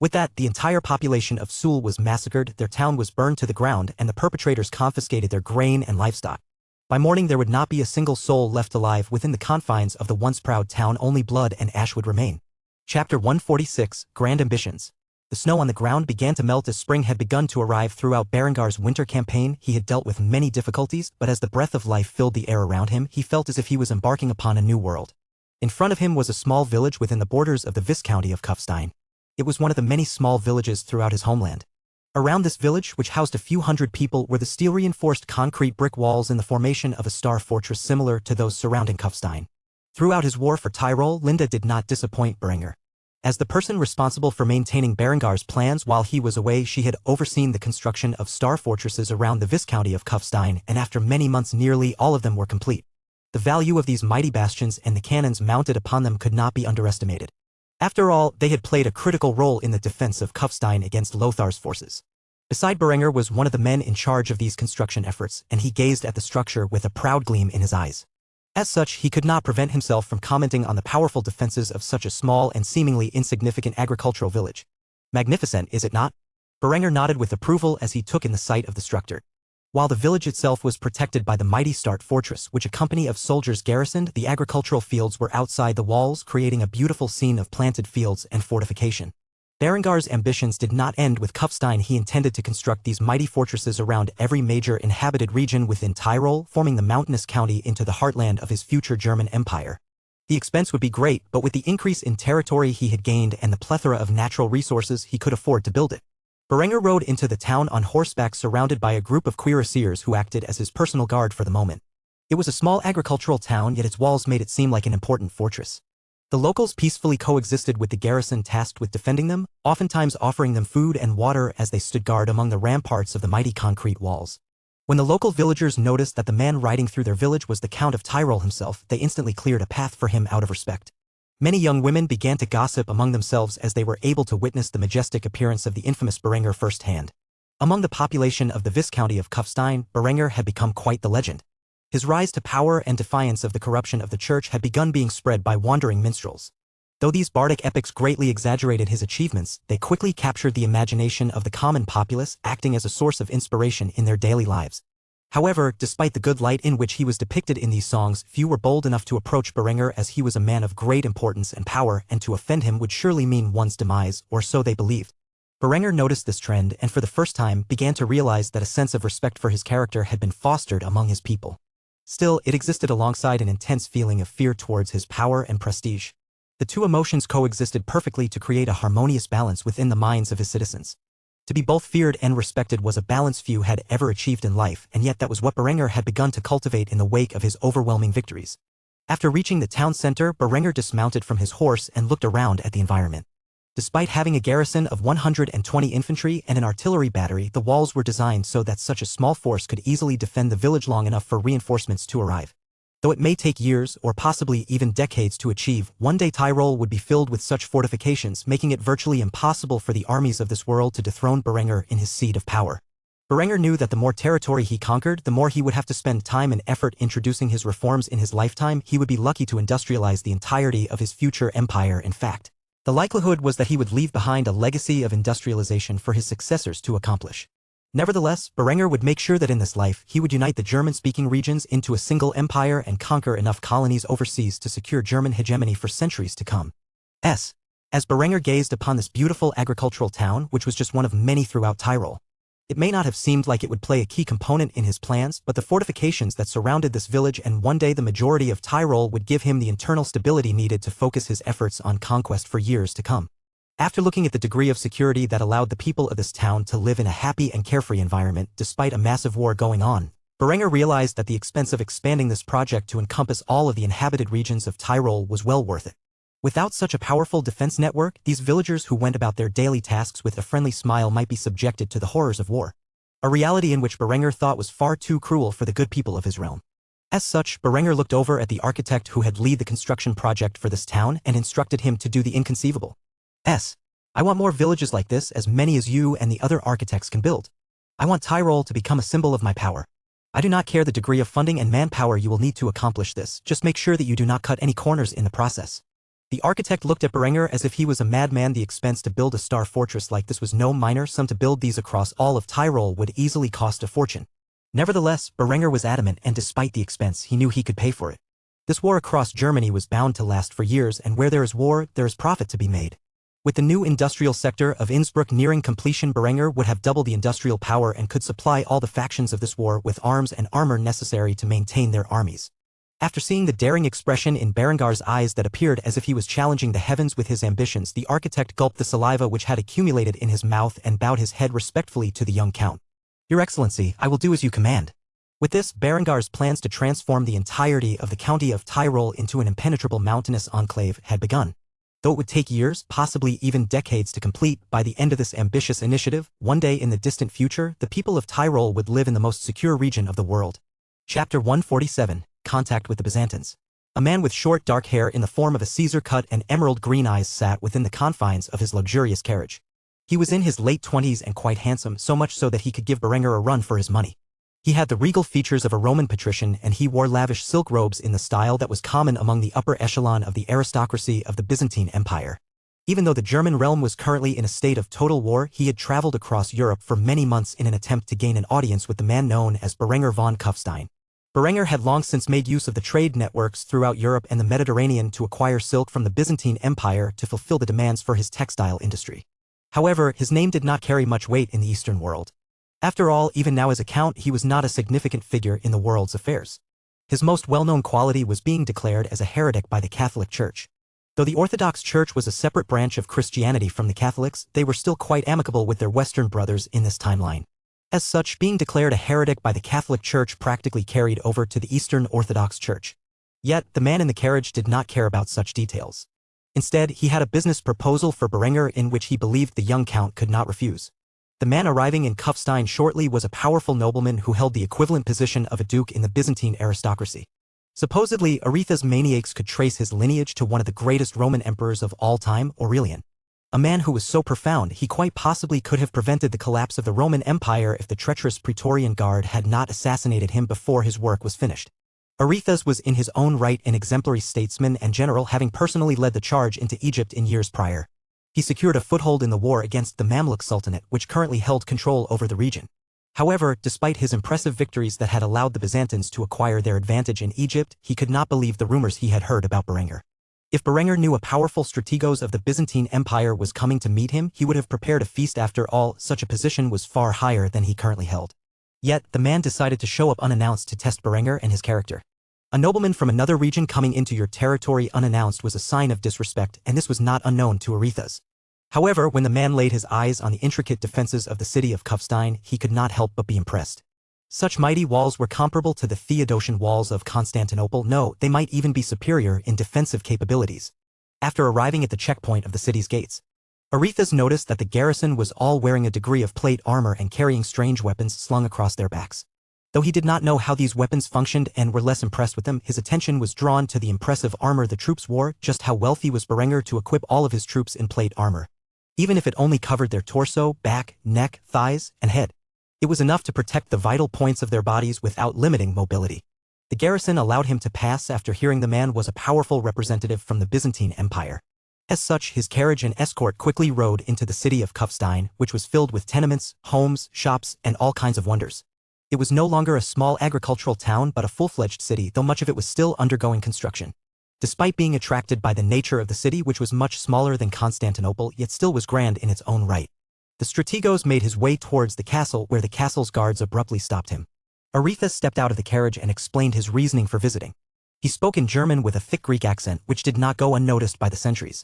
With that, the entire population of Suhl was massacred, their town was burned to the ground, and the perpetrators confiscated their grain and livestock. By morning there would not be a single soul left alive within the confines of the once proud town. Only blood and ash would remain. Chapter 146, Grand Ambitions. The snow on the ground began to melt as spring had begun to arrive. Throughout Berengar's winter campaign, he had dealt with many difficulties, but as the breath of life filled the air around him, he felt as if he was embarking upon a new world. In front of him was a small village within the borders of the Viscounty of Kufstein. It was one of the many small villages throughout his homeland. Around this village, which housed a few hundred people, were the steel-reinforced concrete brick walls in the formation of a star fortress similar to those surrounding Kufstein. Throughout his war for Tyrol, Linda did not disappoint Berenger. As the person responsible for maintaining Berengar's plans while he was away, she had overseen the construction of star fortresses around the Viscounty of Kufstein, and after many months nearly all of them were complete. The value of these mighty bastions and the cannons mounted upon them could not be underestimated. After all, they had played a critical role in the defense of Kufstein against Lothar's forces. Beside Berenger was one of the men in charge of these construction efforts, and he gazed at the structure with a proud gleam in his eyes. As such, he could not prevent himself from commenting on the powerful defenses of such a small and seemingly insignificant agricultural village. Magnificent, is it not? Berenger nodded with approval as he took in the sight of the structure. While the village itself was protected by the mighty Start fortress which a company of soldiers garrisoned, the agricultural fields were outside the walls, creating a beautiful scene of planted fields and fortification. Berengar's ambitions did not end with Kufstein. He intended to construct these mighty fortresses around every major inhabited region within Tyrol, forming the mountainous county into the heartland of his future German Empire. The expense would be great, but with the increase in territory he had gained and the plethora of natural resources, he could afford to build it. Berenger rode into the town on horseback surrounded by a group of cuirassiers who acted as his personal guard for the moment. It was a small agricultural town, yet its walls made it seem like an important fortress. The locals peacefully coexisted with the garrison tasked with defending them, oftentimes offering them food and water as they stood guard among the ramparts of the mighty concrete walls. When the local villagers noticed that the man riding through their village was the Count of Tyrol himself, they instantly cleared a path for him out of respect. Many young women began to gossip among themselves as they were able to witness the majestic appearance of the infamous Berenger firsthand. Among the population of the Viscounty of Kufstein, Berenger had become quite the legend. His rise to power and defiance of the corruption of the church had begun being spread by wandering minstrels. Though these bardic epics greatly exaggerated his achievements, they quickly captured the imagination of the common populace, acting as a source of inspiration in their daily lives. However, despite the good light in which he was depicted in these songs, few were bold enough to approach Berenger, as he was a man of great importance and power, and to offend him would surely mean one's demise, or so they believed. Berenger noticed this trend and for the first time began to realize that a sense of respect for his character had been fostered among his people. Still, it existed alongside an intense feeling of fear towards his power and prestige. The two emotions coexisted perfectly to create a harmonious balance within the minds of his citizens. To be both feared and respected was a balance few had ever achieved in life, and yet that was what Berenger had begun to cultivate in the wake of his overwhelming victories. After reaching the town center, Berenger dismounted from his horse and looked around at the environment. Despite having a garrison of 120 infantry and an artillery battery, the walls were designed so that such a small force could easily defend the village long enough for reinforcements to arrive. Though it may take years, or possibly even decades to achieve, one day Tyrol would be filled with such fortifications, making it virtually impossible for the armies of this world to dethrone Berenger in his seat of power. Berenger knew that the more territory he conquered, the more he would have to spend time and effort introducing his reforms in his lifetime. He would be lucky to industrialize the entirety of his future empire. In fact, the likelihood was that he would leave behind a legacy of industrialization for his successors to accomplish. Nevertheless, Berenger would make sure that in this life he would unite the German-speaking regions into a single empire and conquer enough colonies overseas to secure German hegemony for centuries to come. As Berenger gazed upon this beautiful agricultural town, which was just one of many throughout Tyrol, it may not have seemed like it would play a key component in his plans, but the fortifications that surrounded this village and one day the majority of Tyrol would give him the internal stability needed to focus his efforts on conquest for years to come. After looking at the degree of security that allowed the people of this town to live in a happy and carefree environment despite a massive war going on, Berenger realized that the expense of expanding this project to encompass all of the inhabited regions of Tyrol was well worth it. Without such a powerful defense network, these villagers who went about their daily tasks with a friendly smile might be subjected to the horrors of war, a reality in which Berenger thought was far too cruel for the good people of his realm. As such, Berenger looked over at the architect who had led the construction project for this town and instructed him to do the inconceivable. I want more villages like this, as many as you and the other architects can build. I want Tyrol to become a symbol of my power. I do not care the degree of funding and manpower you will need to accomplish this, just make sure that you do not cut any corners in the process. The architect looked at Berenger as if he was a madman. The expense to build a star fortress like this was no minor sum. To build these across all of Tyrol would easily cost a fortune. Nevertheless, Berenger was adamant, and despite the expense, he knew he could pay for it. This war across Germany was bound to last for years, and where there is war, there is profit to be made. With the new industrial sector of Innsbruck nearing completion, Berenger would have double the industrial power and could supply all the factions of this war with arms and armor necessary to maintain their armies. After seeing the daring expression in Berengar's eyes that appeared as if he was challenging the heavens with his ambitions, the architect gulped the saliva which had accumulated in his mouth and bowed his head respectfully to the young count. Your Excellency, I will do as you command. With this, Berengar's plans to transform the entirety of the county of Tyrol into an impenetrable mountainous enclave had begun. Though it would take years, possibly even decades to complete, by the end of this ambitious initiative, one day in the distant future, the people of Tyrol would live in the most secure region of the world. Chapter 147. Contact with the Byzantines. A man with short dark hair in the form of a Caesar cut and emerald green eyes sat within the confines of his luxurious carriage. He was in his late 20s and quite handsome, so much so that he could give Berenger a run for his money. He had the regal features of a Roman patrician, and he wore lavish silk robes in the style that was common among the upper echelon of the aristocracy of the Byzantine Empire. Even though the German realm was currently in a state of total war, he had traveled across Europe for many months in an attempt to gain an audience with the man known as Berenger von Kufstein. Berenger had long since made use of the trade networks throughout Europe and the Mediterranean to acquire silk from the Byzantine Empire to fulfill the demands for his textile industry. However, his name did not carry much weight in the Eastern world. After all, even now as a count, he was not a significant figure in the world's affairs. His most well-known quality was being declared as a heretic by the Catholic Church. Though the Orthodox Church was a separate branch of Christianity from the Catholics, they were still quite amicable with their Western brothers in this timeline. As such, being declared a heretic by the Catholic Church practically carried over to the Eastern Orthodox Church. Yet, the man in the carriage did not care about such details. Instead, he had a business proposal for Berenger in which he believed the young count could not refuse. The man arriving in Kufstein shortly was a powerful nobleman who held the equivalent position of a duke in the Byzantine aristocracy. Supposedly, Aretha's maniacs could trace his lineage to one of the greatest Roman emperors of all time, Aurelian. A man who was so profound he quite possibly could have prevented the collapse of the Roman Empire if the treacherous Praetorian Guard had not assassinated him before his work was finished. Aretha was in his own right an exemplary statesman and general, having personally led the charge into Egypt in years prior. He secured a foothold in the war against the Mamluk Sultanate, which currently held control over the region. However, despite his impressive victories that had allowed the Byzantines to acquire their advantage in Egypt, he could not believe the rumors he had heard about Berenger. If Berenger knew a powerful strategos of the Byzantine Empire was coming to meet him, he would have prepared a feast. After all, such a position was far higher than he currently held. Yet, the man decided to show up unannounced to test Berenger and his character. A nobleman from another region coming into your territory unannounced was a sign of disrespect, and this was not unknown to Aretha. However, when the man laid his eyes on the intricate defenses of the city of Kufstein, he could not help but be impressed. Such mighty walls were comparable to the Theodosian walls of Constantinople. No, they might even be superior in defensive capabilities. After arriving at the checkpoint of the city's gates, Aretha noticed that the garrison was all wearing a degree of plate armor and carrying strange weapons slung across their backs. Though he did not know how these weapons functioned and were less impressed with them, his attention was drawn to the impressive armor the troops wore. Just how wealthy was Berenger to equip all of his troops in plate armor? Even if it only covered their torso, back, neck, thighs, and head. It was enough to protect the vital points of their bodies without limiting mobility. The garrison allowed him to pass after hearing the man was a powerful representative from the Byzantine Empire. As such, his carriage and escort quickly rode into the city of Kufstein, which was filled with tenements, homes, shops, and all kinds of wonders. It was no longer a small agricultural town but a full-fledged city, though much of it was still undergoing construction. Despite being attracted by the nature of the city, which was much smaller than Constantinople, yet still was grand in its own right, the strategos made his way towards the castle, where the castle's guards abruptly stopped him. Aretha stepped out of the carriage and explained his reasoning for visiting. He spoke in German with a thick Greek accent, which did not go unnoticed by the sentries.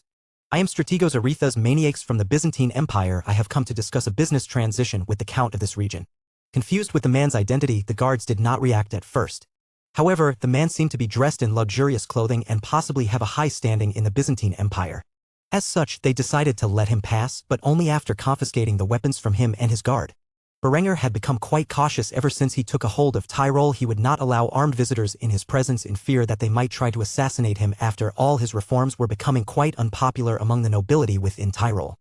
I am strategos Aretha's maniacs from the Byzantine Empire. I have come to discuss a business transition with the count of this region. Confused with the man's identity, the guards did not react at first. However, the man seemed to be dressed in luxurious clothing and possibly have a high standing in the Byzantine Empire. As such, they decided to let him pass, but only after confiscating the weapons from him and his guard. Berenger had become quite cautious ever since he took a hold of Tyrol. He would not allow armed visitors in his presence in fear that they might try to assassinate him. After all, his reforms were becoming quite unpopular among the nobility within Tyrol.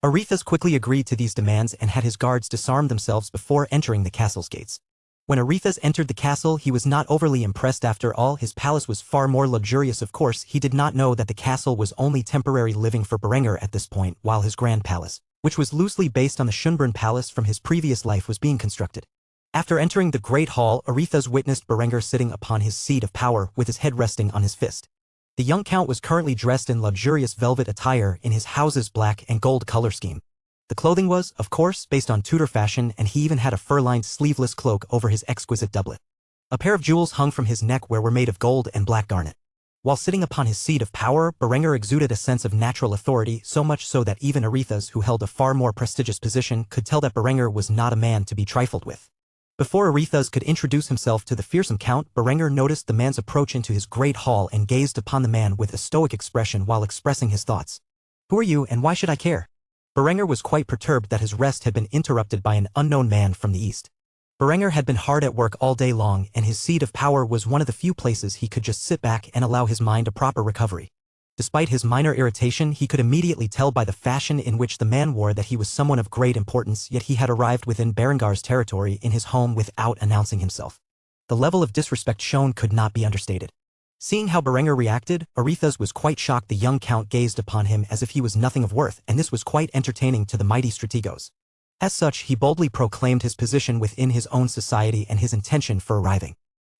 Aretha quickly agreed to these demands and had his guards disarm themselves before entering the castle's gates. When Aretha entered the castle, he was not overly impressed. After all, his palace was far more luxurious. Of course, he did not know that the castle was only temporary living for Berenger at this point, while his grand palace, which was loosely based on the Schönbrunn Palace from his previous life, was being constructed. After entering the Great Hall, Aretha witnessed Berenger sitting upon his seat of power with his head resting on his fist. The young count was currently dressed in luxurious velvet attire in his house's black and gold color scheme. The clothing was, of course, based on Tudor fashion, and he even had a fur-lined sleeveless cloak over his exquisite doublet. A pair of jewels hung from his neck where were made of gold and black garnet. While sitting upon his seat of power, Berenger exuded a sense of natural authority, so much so that even Aretha, who held a far more prestigious position, could tell that Berenger was not a man to be trifled with. Before Aretha could introduce himself to the fearsome count, Berenger noticed the man's approach into his great hall and gazed upon the man with a stoic expression while expressing his thoughts. "Who are you, and why should I care?" Berenger was quite perturbed that his rest had been interrupted by an unknown man from the east. Berenger had been hard at work all day long, and his seat of power was one of the few places he could just sit back and allow his mind a proper recovery. Despite his minor irritation, he could immediately tell by the fashion in which the man wore that he was someone of great importance, yet he had arrived within Berengar's territory in his home without announcing himself. The level of disrespect shown could not be understated. Seeing how Berenger reacted, Arethusa was quite shocked. The young count gazed upon him as if he was nothing of worth, and this was quite entertaining to the mighty strategos. As such, he boldly proclaimed his position within his own society and his intention for arriving.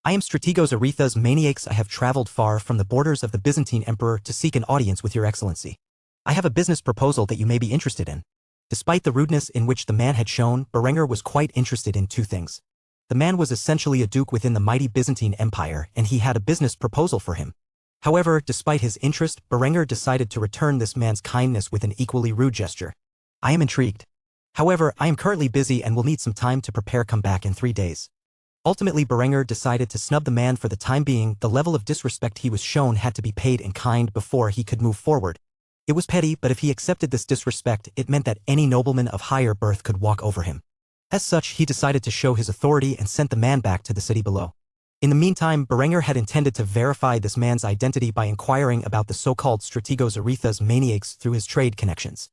I am Strategos Arethusa Maniacs. I have traveled far from the borders of the Byzantine Emperor to seek an audience with your excellency. I have a business proposal that you may be interested in. Despite the rudeness in which the man had shown, Berenger was quite interested in two things. The man was essentially a duke within the mighty Byzantine Empire, and he had a business proposal for him. However, despite his interest, Berenger decided to return this man's kindness with an equally rude gesture. I am intrigued. However, I am currently busy and will need some time to prepare. Come back in 3 days. Ultimately, Berenger decided to snub the man for the time being. The level of disrespect he was shown had to be paid in kind before he could move forward. It was petty, but if he accepted this disrespect, it meant that any nobleman of higher birth could walk over him. As such, he decided to show his authority and sent the man back to the city below. In the meantime, Berenger had intended to verify this man's identity by inquiring about the so-called Strategos Arethusa Maniacs through his trade connections.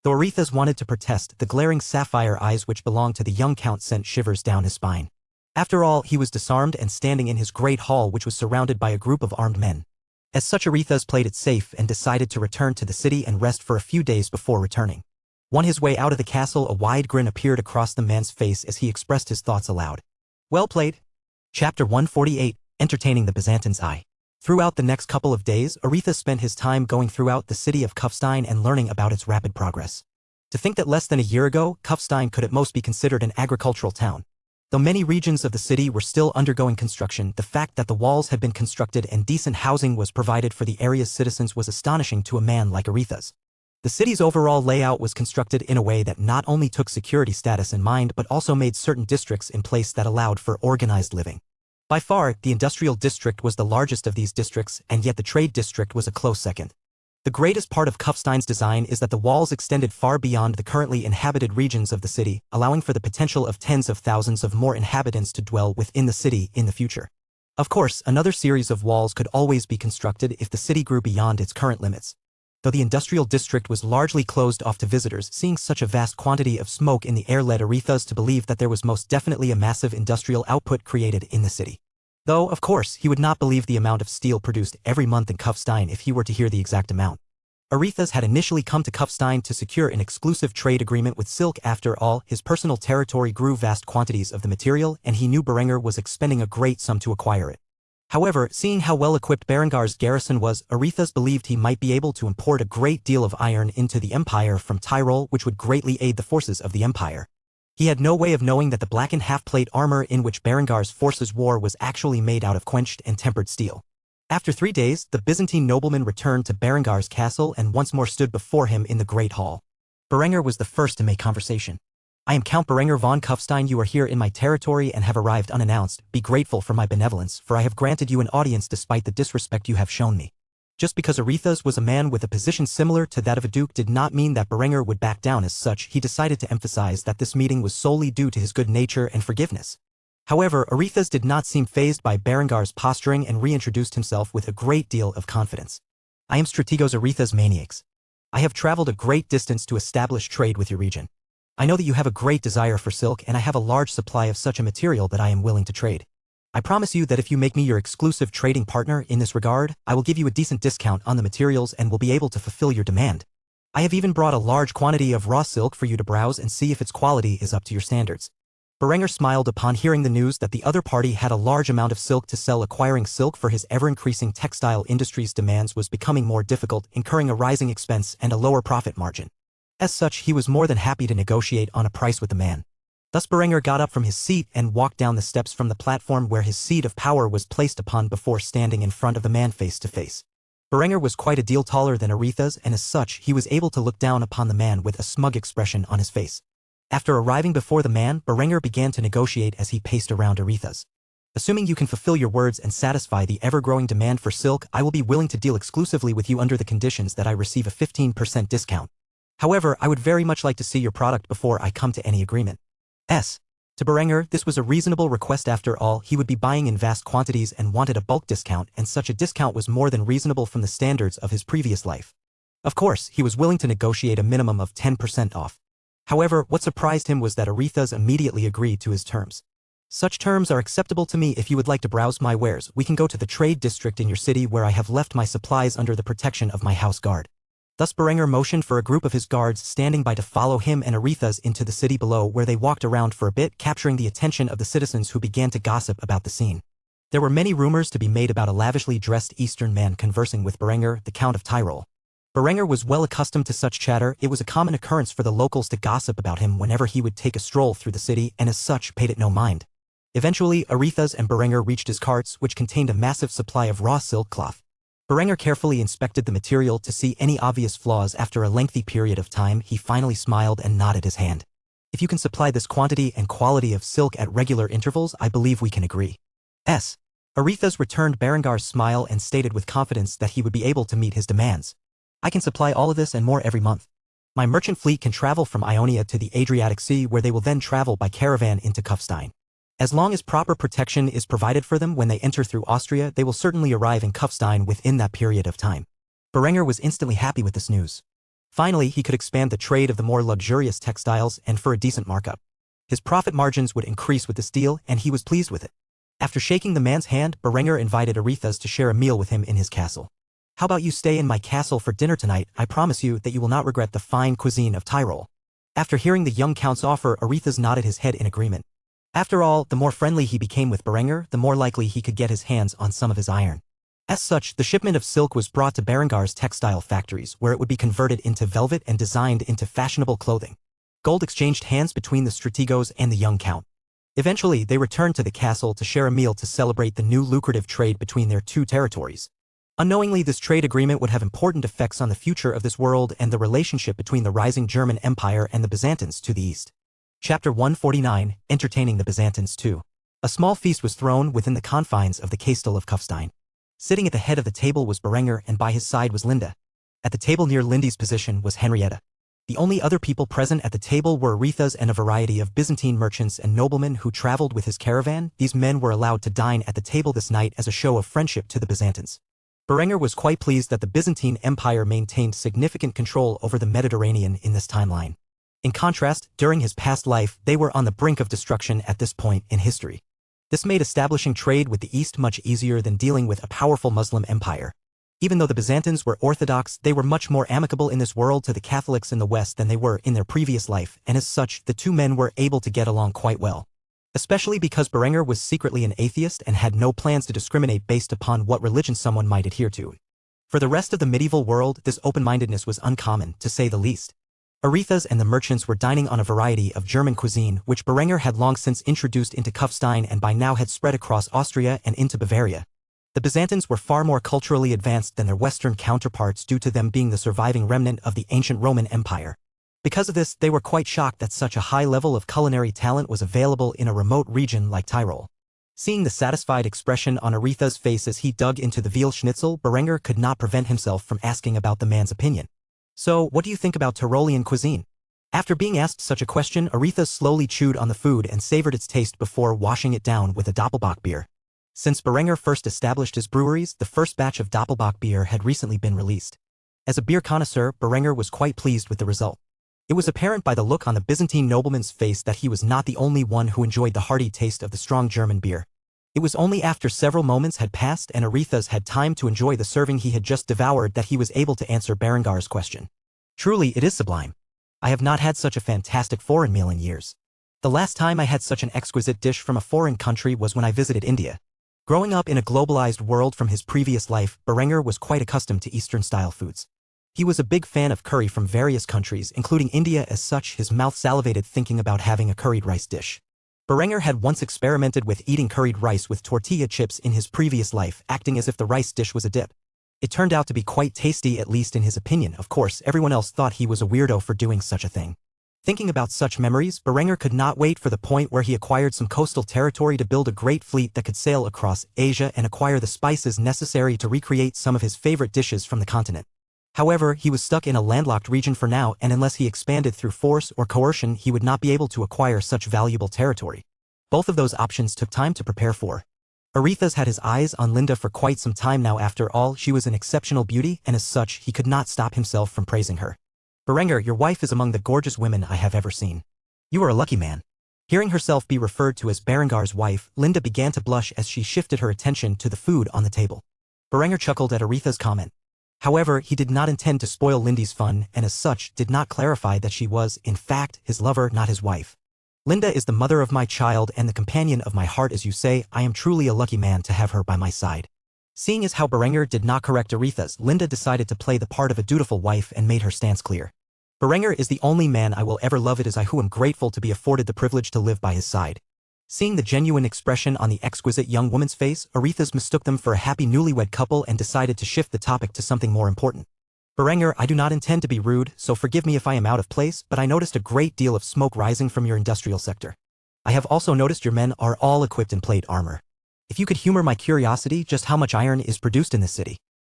Though Arethusa wanted to protest, the glaring sapphire eyes which belonged to the young count sent shivers down his spine. After all, he was disarmed and standing in his great hall, which was surrounded by a group of armed men. As such, Arethusa played it safe and decided to return to the city and rest for a few days before returning. On his way out of the castle, a wide grin appeared across the man's face as he expressed his thoughts aloud. Well played. Chapter 148, Entertaining the Byzantines. Throughout the next couple of days, Arethusa spent his time going throughout the city of Kufstein and learning about its rapid progress. To think that less than a year ago, Kufstein could at most be considered an agricultural town. Though many regions of the city were still undergoing construction, the fact that the walls had been constructed and decent housing was provided for the area's citizens was astonishing to a man like Arethusa. The city's overall layout was constructed in a way that not only took security status in mind but also made certain districts in place that allowed for organized living. By far, the industrial district was the largest of these districts, and yet the trade district was a close second. The greatest part of Kufstein's design is that the walls extended far beyond the currently inhabited regions of the city, allowing for the potential of tens of thousands of more inhabitants to dwell within the city in the future. Of course, another series of walls could always be constructed if the city grew beyond its current limits. Though the industrial district was largely closed off to visitors, seeing such a vast quantity of smoke in the air led Arethusa to believe that there was most definitely a massive industrial output created in the city. Though, of course, he would not believe the amount of steel produced every month in Kufstein if he were to hear the exact amount. Arethusa had initially come to Kufstein to secure an exclusive trade agreement with silk. After all, his personal territory grew vast quantities of the material, and he knew Berenger was expending a great sum to acquire it. However, seeing how well-equipped Berengar's garrison was, Arethusa believed he might be able to import a great deal of iron into the empire from Tyrol, which would greatly aid the forces of the empire. He had no way of knowing that the blackened half-plate armor in which Berengar's forces wore was actually made out of quenched and tempered steel. After 3 days, the Byzantine nobleman returned to Berengar's castle and once more stood before him in the great hall. Berenger was the first to make conversation. I am Count Berenger von Kufstein. You are here in my territory and have arrived unannounced. Be grateful for my benevolence, for I have granted you an audience despite the disrespect you have shown me. Just because Arethusa was a man with a position similar to that of a duke did not mean that Berenger would back down. As such, he decided to emphasize that this meeting was solely due to his good nature and forgiveness. However, Arethusa did not seem fazed by Berengar's posturing and reintroduced himself with a great deal of confidence. I am Strategos Arethusa Maniacs. I have traveled a great distance to establish trade with your region. I know that you have a great desire for silk, and I have a large supply of such a material that I am willing to trade. I promise you that if you make me your exclusive trading partner in this regard, I will give you a decent discount on the materials and will be able to fulfill your demand. I have even brought a large quantity of raw silk for you to browse and see if its quality is up to your standards. Berenger smiled upon hearing the news that the other party had a large amount of silk to sell. Acquiring silk for his ever-increasing textile industry's demands was becoming more difficult, incurring a rising expense and a lower profit margin. As such, he was more than happy to negotiate on a price with the man. Thus Berenger got up from his seat and walked down the steps from the platform where his seat of power was placed upon before standing in front of the man face to face. Berenger was quite a deal taller than Arethusa, and as such, he was able to look down upon the man with a smug expression on his face. After arriving before the man, Berenger began to negotiate as he paced around Arethusa. Assuming you can fulfill your words and satisfy the ever-growing demand for silk, I will be willing to deal exclusively with you under the conditions that I receive a 15% discount. However, I would very much like to see your product before I come to any agreement. To To Berenger, this was a reasonable request after all. He would be buying in vast quantities and wanted a bulk discount, and such a discount was more than reasonable from the standards of his previous life. Of course, he was willing to negotiate a minimum of 10% off. However, what surprised him was that Aretha's immediately agreed to his terms. Such terms are acceptable to me. If you would like to browse my wares, we can go to the trade district in your city where I have left my supplies under the protection of my house guard. Thus Berenger motioned for a group of his guards standing by to follow him and Aretha's into the city below, where they walked around for a bit, capturing the attention of the citizens who began to gossip about the scene. There were many rumors to be made about a lavishly dressed Eastern man conversing with Berenger, the Count of Tyrol. Berenger was well accustomed to such chatter. It was a common occurrence for the locals to gossip about him whenever he would take a stroll through the city, and as such paid it no mind. Eventually, Aretha's and Berenger reached his carts, which contained a massive supply of raw silk cloth. Berenger carefully inspected the material to see any obvious flaws. After a lengthy period of time, he finally smiled and nodded his hand. If you can supply this quantity and quality of silk at regular intervals, I believe we can agree. Aretha's returned Berengar's smile and stated with confidence that he would be able to meet his demands. I can supply all of this and more every month. My merchant fleet can travel from Ionia to the Adriatic Sea, where they will then travel by caravan into Kufstein. As long as proper protection is provided for them when they enter through Austria, they will certainly arrive in Kufstein within that period of time. Berenger was instantly happy with this news. Finally, he could expand the trade of the more luxurious textiles, and for a decent markup. His profit margins would increase with this deal, and he was pleased with it. After shaking the man's hand, Berenger invited Aretha's to share a meal with him in his castle. How about you stay in my castle for dinner tonight? I promise you that you will not regret the fine cuisine of Tyrol. After hearing the young count's offer, Aretha's nodded his head in agreement. After all, the more friendly he became with Berenger, the more likely he could get his hands on some of his iron. As such, the shipment of silk was brought to Berengar's textile factories, where it would be converted into velvet and designed into fashionable clothing. Gold exchanged hands between the strategos and the young count. Eventually, they returned to the castle to share a meal to celebrate the new lucrative trade between their two territories. Unknowingly, this trade agreement would have important effects on the future of this world and the relationship between the rising German Empire and the Byzantines to the east. Chapter 149, Entertaining the Byzantines II. A small feast was thrown within the confines of the Castle of Kufstein. Sitting at the head of the table was Berenger, and by his side was Linda. At the table near Lindy's position was Henrietta. The only other people present at the table were Aretha's and a variety of Byzantine merchants and noblemen who traveled with his caravan. These men were allowed to dine at the table this night as a show of friendship to the Byzantines. Berenger was quite pleased that the Byzantine Empire maintained significant control over the Mediterranean in this timeline. In contrast, during his past life, they were on the brink of destruction at this point in history. This made establishing trade with the East much easier than dealing with a powerful Muslim empire. Even though the Byzantines were Orthodox, they were much more amicable in this world to the Catholics in the West than they were in their previous life, and as such, the two men were able to get along quite well. Especially because Berenger was secretly an atheist and had no plans to discriminate based upon what religion someone might adhere to. For the rest of the medieval world, this open-mindedness was uncommon, to say the least. Aretha's and the merchants were dining on a variety of German cuisine, which Berenger had long since introduced into Kufstein and by now had spread across Austria and into Bavaria. The Byzantines were far more culturally advanced than their Western counterparts due to them being the surviving remnant of the ancient Roman Empire. Because of this, they were quite shocked that such a high level of culinary talent was available in a remote region like Tyrol. Seeing the satisfied expression on Aretha's face as he dug into the veal schnitzel, Berenger could not prevent himself from asking about the man's opinion. So, what do you think about Tyrolean cuisine? After being asked such a question, Aretha slowly chewed on the food and savored its taste before washing it down with a Doppelbock beer. Since Berenger first established his breweries, the first batch of Doppelbock beer had recently been released. As a beer connoisseur, Berenger was quite pleased with the result. It was apparent by the look on the Byzantine nobleman's face that he was not the only one who enjoyed the hearty taste of the strong German beer. It was only after several moments had passed and Aretha's had time to enjoy the serving he had just devoured that he was able to answer Berengar's question. Truly, it is sublime. I have not had such a fantastic foreign meal in years. The last time I had such an exquisite dish from a foreign country was when I visited India. Growing up in a globalized world from his previous life, Berenger was quite accustomed to Eastern-style foods. He was a big fan of curry from various countries, including India. As such, his mouth salivated thinking about having a curried rice dish. Berenger had once experimented with eating curried rice with tortilla chips in his previous life, acting as if the rice dish was a dip. It turned out to be quite tasty, at least in his opinion. Of course, everyone else thought he was a weirdo for doing such a thing. Thinking about such memories, Berenger could not wait for the point where he acquired some coastal territory to build a great fleet that could sail across Asia and acquire the spices necessary to recreate some of his favorite dishes from the continent. However, he was stuck in a landlocked region for now, and unless he expanded through force or coercion, he would not be able to acquire such valuable territory. Both of those options took time to prepare for. Aretha's had his eyes on Linda for quite some time now. After all, she was an exceptional beauty, and as such, he could not stop himself from praising her. Berenger, your wife is among the gorgeous women I have ever seen. You are a lucky man. Hearing herself be referred to as Berengar's wife, Linda began to blush as she shifted her attention to the food on the table. Berenger chuckled at Aretha's comment. However, he did not intend to spoil Lindy's fun, and as such, did not clarify that she was, in fact, his lover, not his wife. Linda is the mother of my child and the companion of my heart. As you say, I am truly a lucky man to have her by my side. Seeing as how Berenger did not correct Aretha's, Linda decided to play the part of a dutiful wife and made her stance clear. Berenger is the only man I will ever love. It is I who am grateful to be afforded the privilege to live by his side. Seeing the genuine expression on the exquisite young woman's face, Aretha's mistook them for a happy newlywed couple and decided to shift the topic to something more important. Berenger, I do not intend to be rude, so forgive me if I am out of place, but I noticed a great deal of smoke rising from your industrial sector. I have also noticed your men are all equipped in plate armor. If you could humor my curiosity, just how much iron is produced in this city?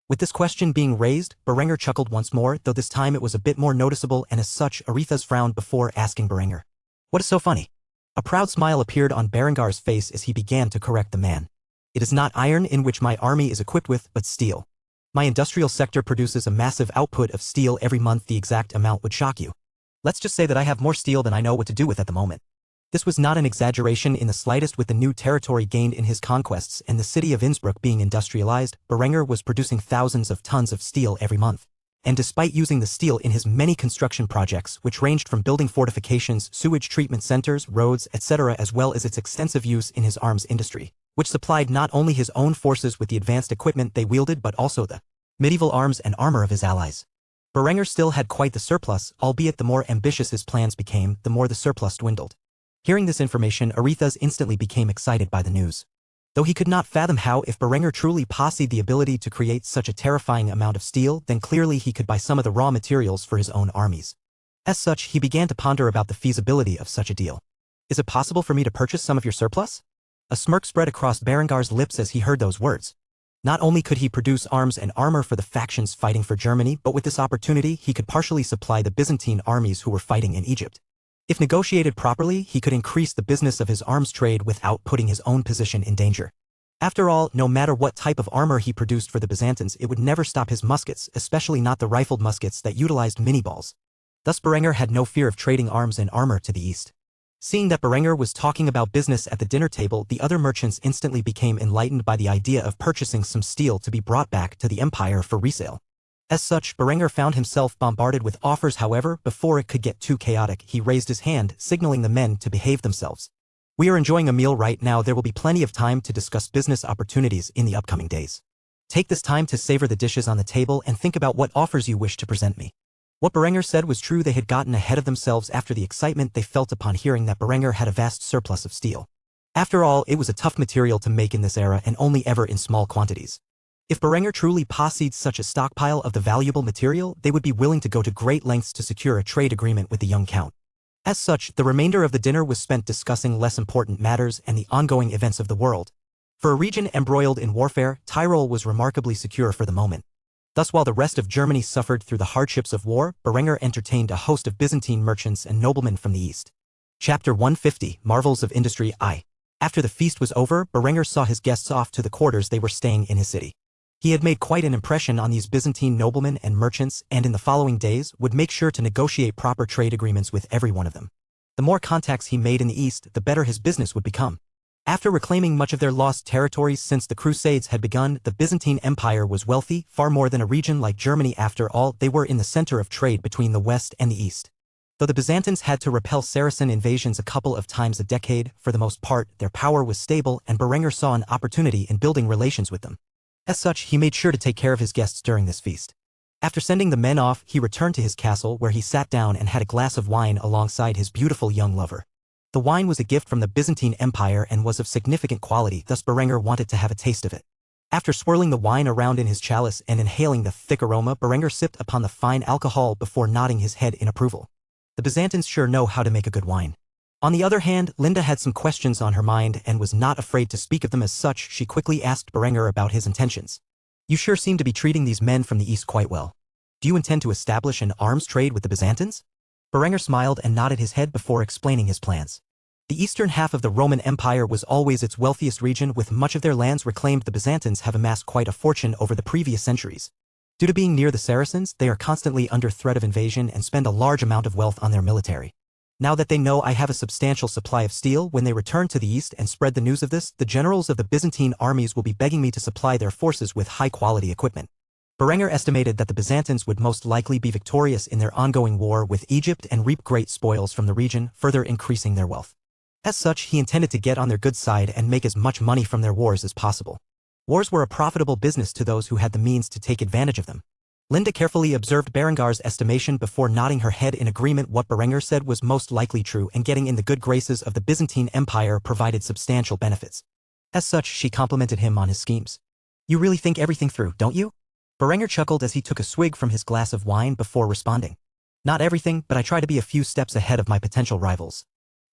With this question being raised, Berenger chuckled once more, though this time it was a bit more noticeable, and as such, Aretha's frowned before asking Berenger. What is so funny? A proud smile appeared on Berengar's face as he began to correct the man. It is not iron in which my army is equipped with, but steel. My industrial sector produces a massive output of steel every month. The exact amount would shock you. Let's just say that I have more steel than I know what to do with at the moment. This was not an exaggeration in the slightest. With the new territory gained in his conquests and the city of Innsbruck being industrialized, Berenger was producing thousands of tons of steel every month. And despite using the steel in his many construction projects, which ranged from building fortifications, sewage treatment centers, roads, etc., as well as its extensive use in his arms industry, which supplied not only his own forces with the advanced equipment they wielded but also the medieval arms and armor of his allies. Berenger still had quite the surplus, albeit the more ambitious his plans became, the more the surplus dwindled. Hearing this information, Aretha's instantly became excited by the news. Though he could not fathom how, if Berenger truly possessed the ability to create such a terrifying amount of steel, then clearly he could buy some of the raw materials for his own armies. As such, he began to ponder about the feasibility of such a deal. Is it possible for me to purchase some of your surplus? A smirk spread across Berengar's lips as he heard those words. Not only could he produce arms and armor for the factions fighting for Germany, but with this opportunity he could partially supply the Byzantine armies who were fighting in Egypt. If negotiated properly, he could increase the business of his arms trade without putting his own position in danger. After all, no matter what type of armor he produced for the Byzantines, it would never stop his muskets, especially not the rifled muskets that utilized mini-balls. Thus Berenger had no fear of trading arms and armor to the east. Seeing that Berenger was talking about business at the dinner table, the other merchants instantly became enlightened by the idea of purchasing some steel to be brought back to the empire for resale. As such, Berenger found himself bombarded with offers. However, before it could get too chaotic, he raised his hand, signaling the men to behave themselves. We are enjoying a meal right now. There will be plenty of time to discuss business opportunities in the upcoming days. Take this time to savor the dishes on the table and think about what offers you wish to present me. What Berenger said was true. They had gotten ahead of themselves after the excitement they felt upon hearing that Berenger had a vast surplus of steel. After all, it was a tough material to make in this era and only ever in small quantities. If Berenger truly possessed such a stockpile of the valuable material, they would be willing to go to great lengths to secure a trade agreement with the young count. As such, the remainder of the dinner was spent discussing less important matters and the ongoing events of the world. For a region embroiled in warfare, Tyrol was remarkably secure for the moment. Thus, while the rest of Germany suffered through the hardships of war, Berenger entertained a host of Byzantine merchants and noblemen from the east. Chapter 150, Marvels of Industry I. After the feast was over, Berenger saw his guests off to the quarters they were staying in his city. He had made quite an impression on these Byzantine noblemen and merchants, and in the following days would make sure to negotiate proper trade agreements with every one of them. The more contacts he made in the east, the better his business would become. After reclaiming much of their lost territories since the Crusades had begun, the Byzantine Empire was wealthy, far more than a region like Germany. After all, they were in the center of trade between the west and the east. Though the Byzantines had to repel Saracen invasions a couple of times a decade, for the most part, their power was stable, and Berenger saw an opportunity in building relations with them. As such, he made sure to take care of his guests during this feast. After sending the men off, he returned to his castle where he sat down and had a glass of wine alongside his beautiful young lover. The wine was a gift from the Byzantine Empire and was of significant quality, thus Berenger wanted to have a taste of it. After swirling the wine around in his chalice and inhaling the thick aroma, Berenger sipped upon the fine alcohol before nodding his head in approval. The Byzantines sure know how to make a good wine. On the other hand, Linda had some questions on her mind and was not afraid to speak of them. As such, she quickly asked Berenger about his intentions. You sure seem to be treating these men from the east quite well. Do you intend to establish an arms trade with the Byzantines? Berenger smiled and nodded his head before explaining his plans. The eastern half of the Roman Empire was always its wealthiest region, with much of their lands reclaimed. The Byzantines have amassed quite a fortune over the previous centuries. Due to being near the Saracens, they are constantly under threat of invasion and spend a large amount of wealth on their military. Now that they know I have a substantial supply of steel, when they return to the east and spread the news of this, the generals of the Byzantine armies will be begging me to supply their forces with high-quality equipment. Berenger estimated that the Byzantines would most likely be victorious in their ongoing war with Egypt and reap great spoils from the region, further increasing their wealth. As such, he intended to get on their good side and make as much money from their wars as possible. Wars were a profitable business to those who had the means to take advantage of them. Linda carefully observed Berengar's estimation before nodding her head in agreement. What Berenger said was most likely true, and getting in the good graces of the Byzantine Empire provided substantial benefits. As such, she complimented him on his schemes. "You really think everything through, don't you?" Berenger chuckled as he took a swig from his glass of wine before responding. "Not everything, but I try to be a few steps ahead of my potential rivals.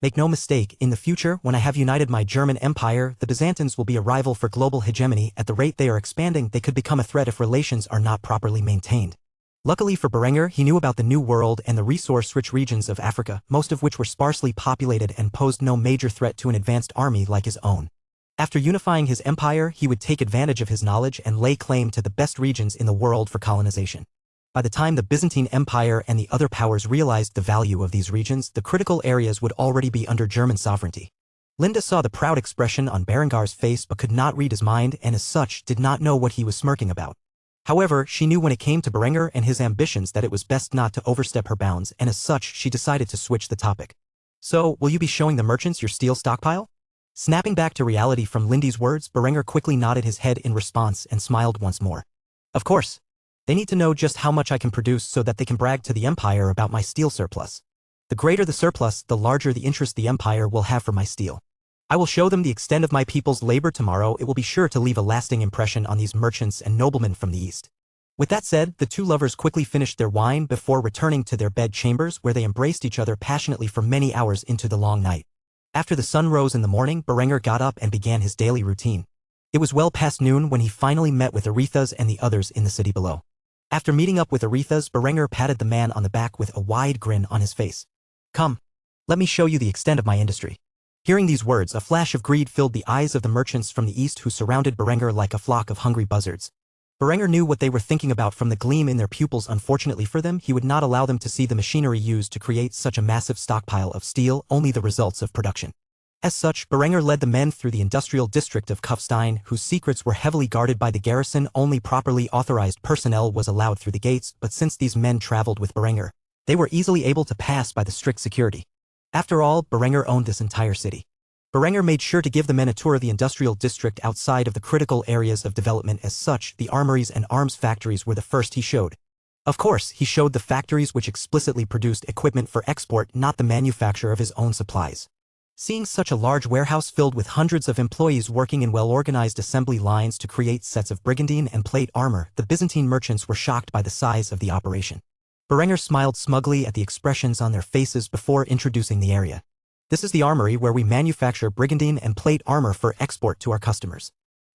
Make no mistake, in the future, when I have united my German Empire, the Byzantines will be a rival for global hegemony. At the rate they are expanding, they could become a threat if relations are not properly maintained." Luckily for Berenger, he knew about the New World and the resource-rich regions of Africa, most of which were sparsely populated and posed no major threat to an advanced army like his own. After unifying his empire, he would take advantage of his knowledge and lay claim to the best regions in the world for colonization. By the time the Byzantine Empire and the other powers realized the value of these regions, the critical areas would already be under German sovereignty. Linda saw the proud expression on Berengar's face but could not read his mind, and as such did not know what he was smirking about. However, she knew when it came to Berenger and his ambitions that it was best not to overstep her bounds, and as such she decided to switch the topic. "So, will you be showing the merchants your steel stockpile?" Snapping back to reality from Lindy's words, Berenger quickly nodded his head in response and smiled once more. "Of course. They need to know just how much I can produce so that they can brag to the Empire about my steel surplus. The greater the surplus, the larger the interest the Empire will have for my steel. I will show them the extent of my people's labor tomorrow. It will be sure to leave a lasting impression on these merchants and noblemen from the East." With that said, the two lovers quickly finished their wine before returning to their bed chambers, where they embraced each other passionately for many hours into the long night. After the sun rose in the morning, Berenger got up and began his daily routine. It was well past noon when he finally met with Arethusa and the others in the city below. After meeting up with Arethusa, Berenger patted the man on the back with a wide grin on his face. "Come, let me show you the extent of my industry." Hearing these words, a flash of greed filled the eyes of the merchants from the east who surrounded Berenger like a flock of hungry buzzards. Berenger knew what they were thinking about from the gleam in their pupils. Unfortunately for them, he would not allow them to see the machinery used to create such a massive stockpile of steel, only the results of production. As such, Berenger led the men through the industrial district of Kufstein, whose secrets were heavily guarded by the garrison. Only properly authorized personnel was allowed through the gates, but since these men traveled with Berenger, they were easily able to pass by the strict security. After all, Berenger owned this entire city. Berenger made sure to give the men a tour of the industrial district outside of the critical areas of development. As such, the armories and arms factories were the first he showed. Of course, he showed the factories which explicitly produced equipment for export, not the manufacture of his own supplies. Seeing such a large warehouse filled with hundreds of employees working in well-organized assembly lines to create sets of brigandine and plate armor, the Byzantine merchants were shocked by the size of the operation. Berenger smiled smugly at the expressions on their faces before introducing the area. "This is the armory where we manufacture brigandine and plate armor for export to our customers.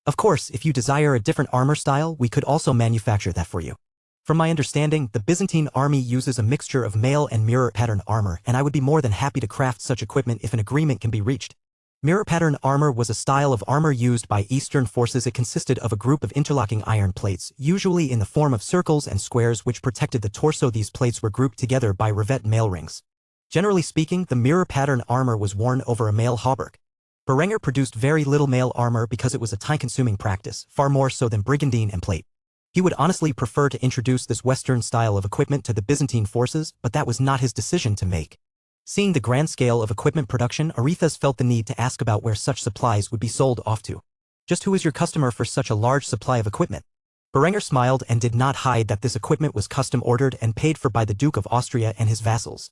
Of course, if you desire a different armor style, we could also manufacture that for you. From my understanding, the Byzantine army uses a mixture of mail and mirror pattern armor, and I would be more than happy to craft such equipment if an agreement can be reached." Mirror pattern armor was a style of armor used by Eastern forces. It consisted of a group of interlocking iron plates, usually in the form of circles and squares, which protected the torso. These plates were grouped together by rivet mail rings. Generally speaking, the mirror pattern armor was worn over a mail hauberk. Berenger produced very little mail armor because it was a time-consuming practice, far more so than brigandine and plate. He would honestly prefer to introduce this Western style of equipment to the Byzantine forces, but that was not his decision to make. Seeing the grand scale of equipment production, Arethusa felt the need to ask about where such supplies would be sold off to. "Just who is your customer for such a large supply of equipment?" Berenger smiled and did not hide that this equipment was custom-ordered and paid for by the Duke of Austria and his vassals.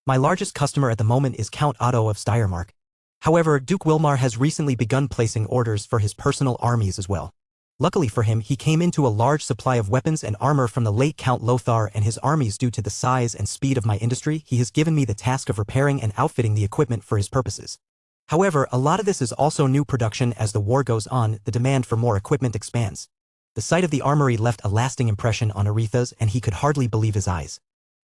"My largest customer at the moment is Count Otto of Steiermark. However, Duke Wilmar has recently begun placing orders for his personal armies as well. Luckily for him, he came into a large supply of weapons and armor from the late Count Lothar and his armies. Due to the size and speed of my industry, he has given me the task of repairing and outfitting the equipment for his purposes. However, a lot of this is also new production. As the war goes on, the demand for more equipment expands." The sight of the armory left a lasting impression on Arethusa, and he could hardly believe his eyes.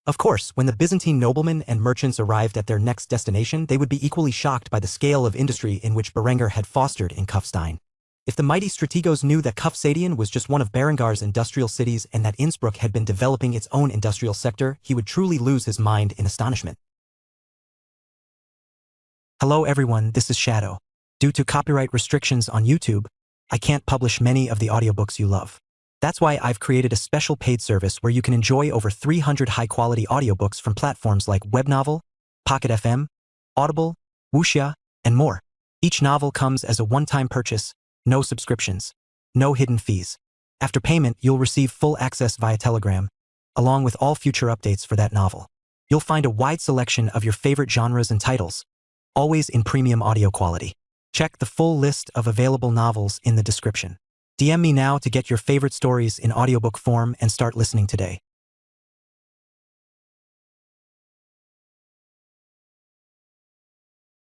Of course, when the Byzantine noblemen and merchants arrived at their next destination, they would be equally shocked by the scale of industry in which Berengar had fostered in Kufstein. If the mighty strategos knew that Kufstadion was just one of Berengar's industrial cities and that Innsbruck had been developing its own industrial sector, he would truly lose his mind in astonishment. Hello everyone, this is Shadow. Due to copyright restrictions on YouTube, I can't publish many of the audiobooks you love. That's why I've created a special paid service where you can enjoy over 300 high-quality audiobooks from platforms like Webnovel, Pocket FM, Audible, Wuxia, and more. Each novel comes as a one-time purchase, no subscriptions, no hidden fees. After payment, you'll receive full access via Telegram, along with all future updates for that novel. You'll find a wide selection of your favorite genres and titles, always in premium audio quality. Check the full list of available novels in the description. DM me now to get your favorite stories in audiobook form and start listening today.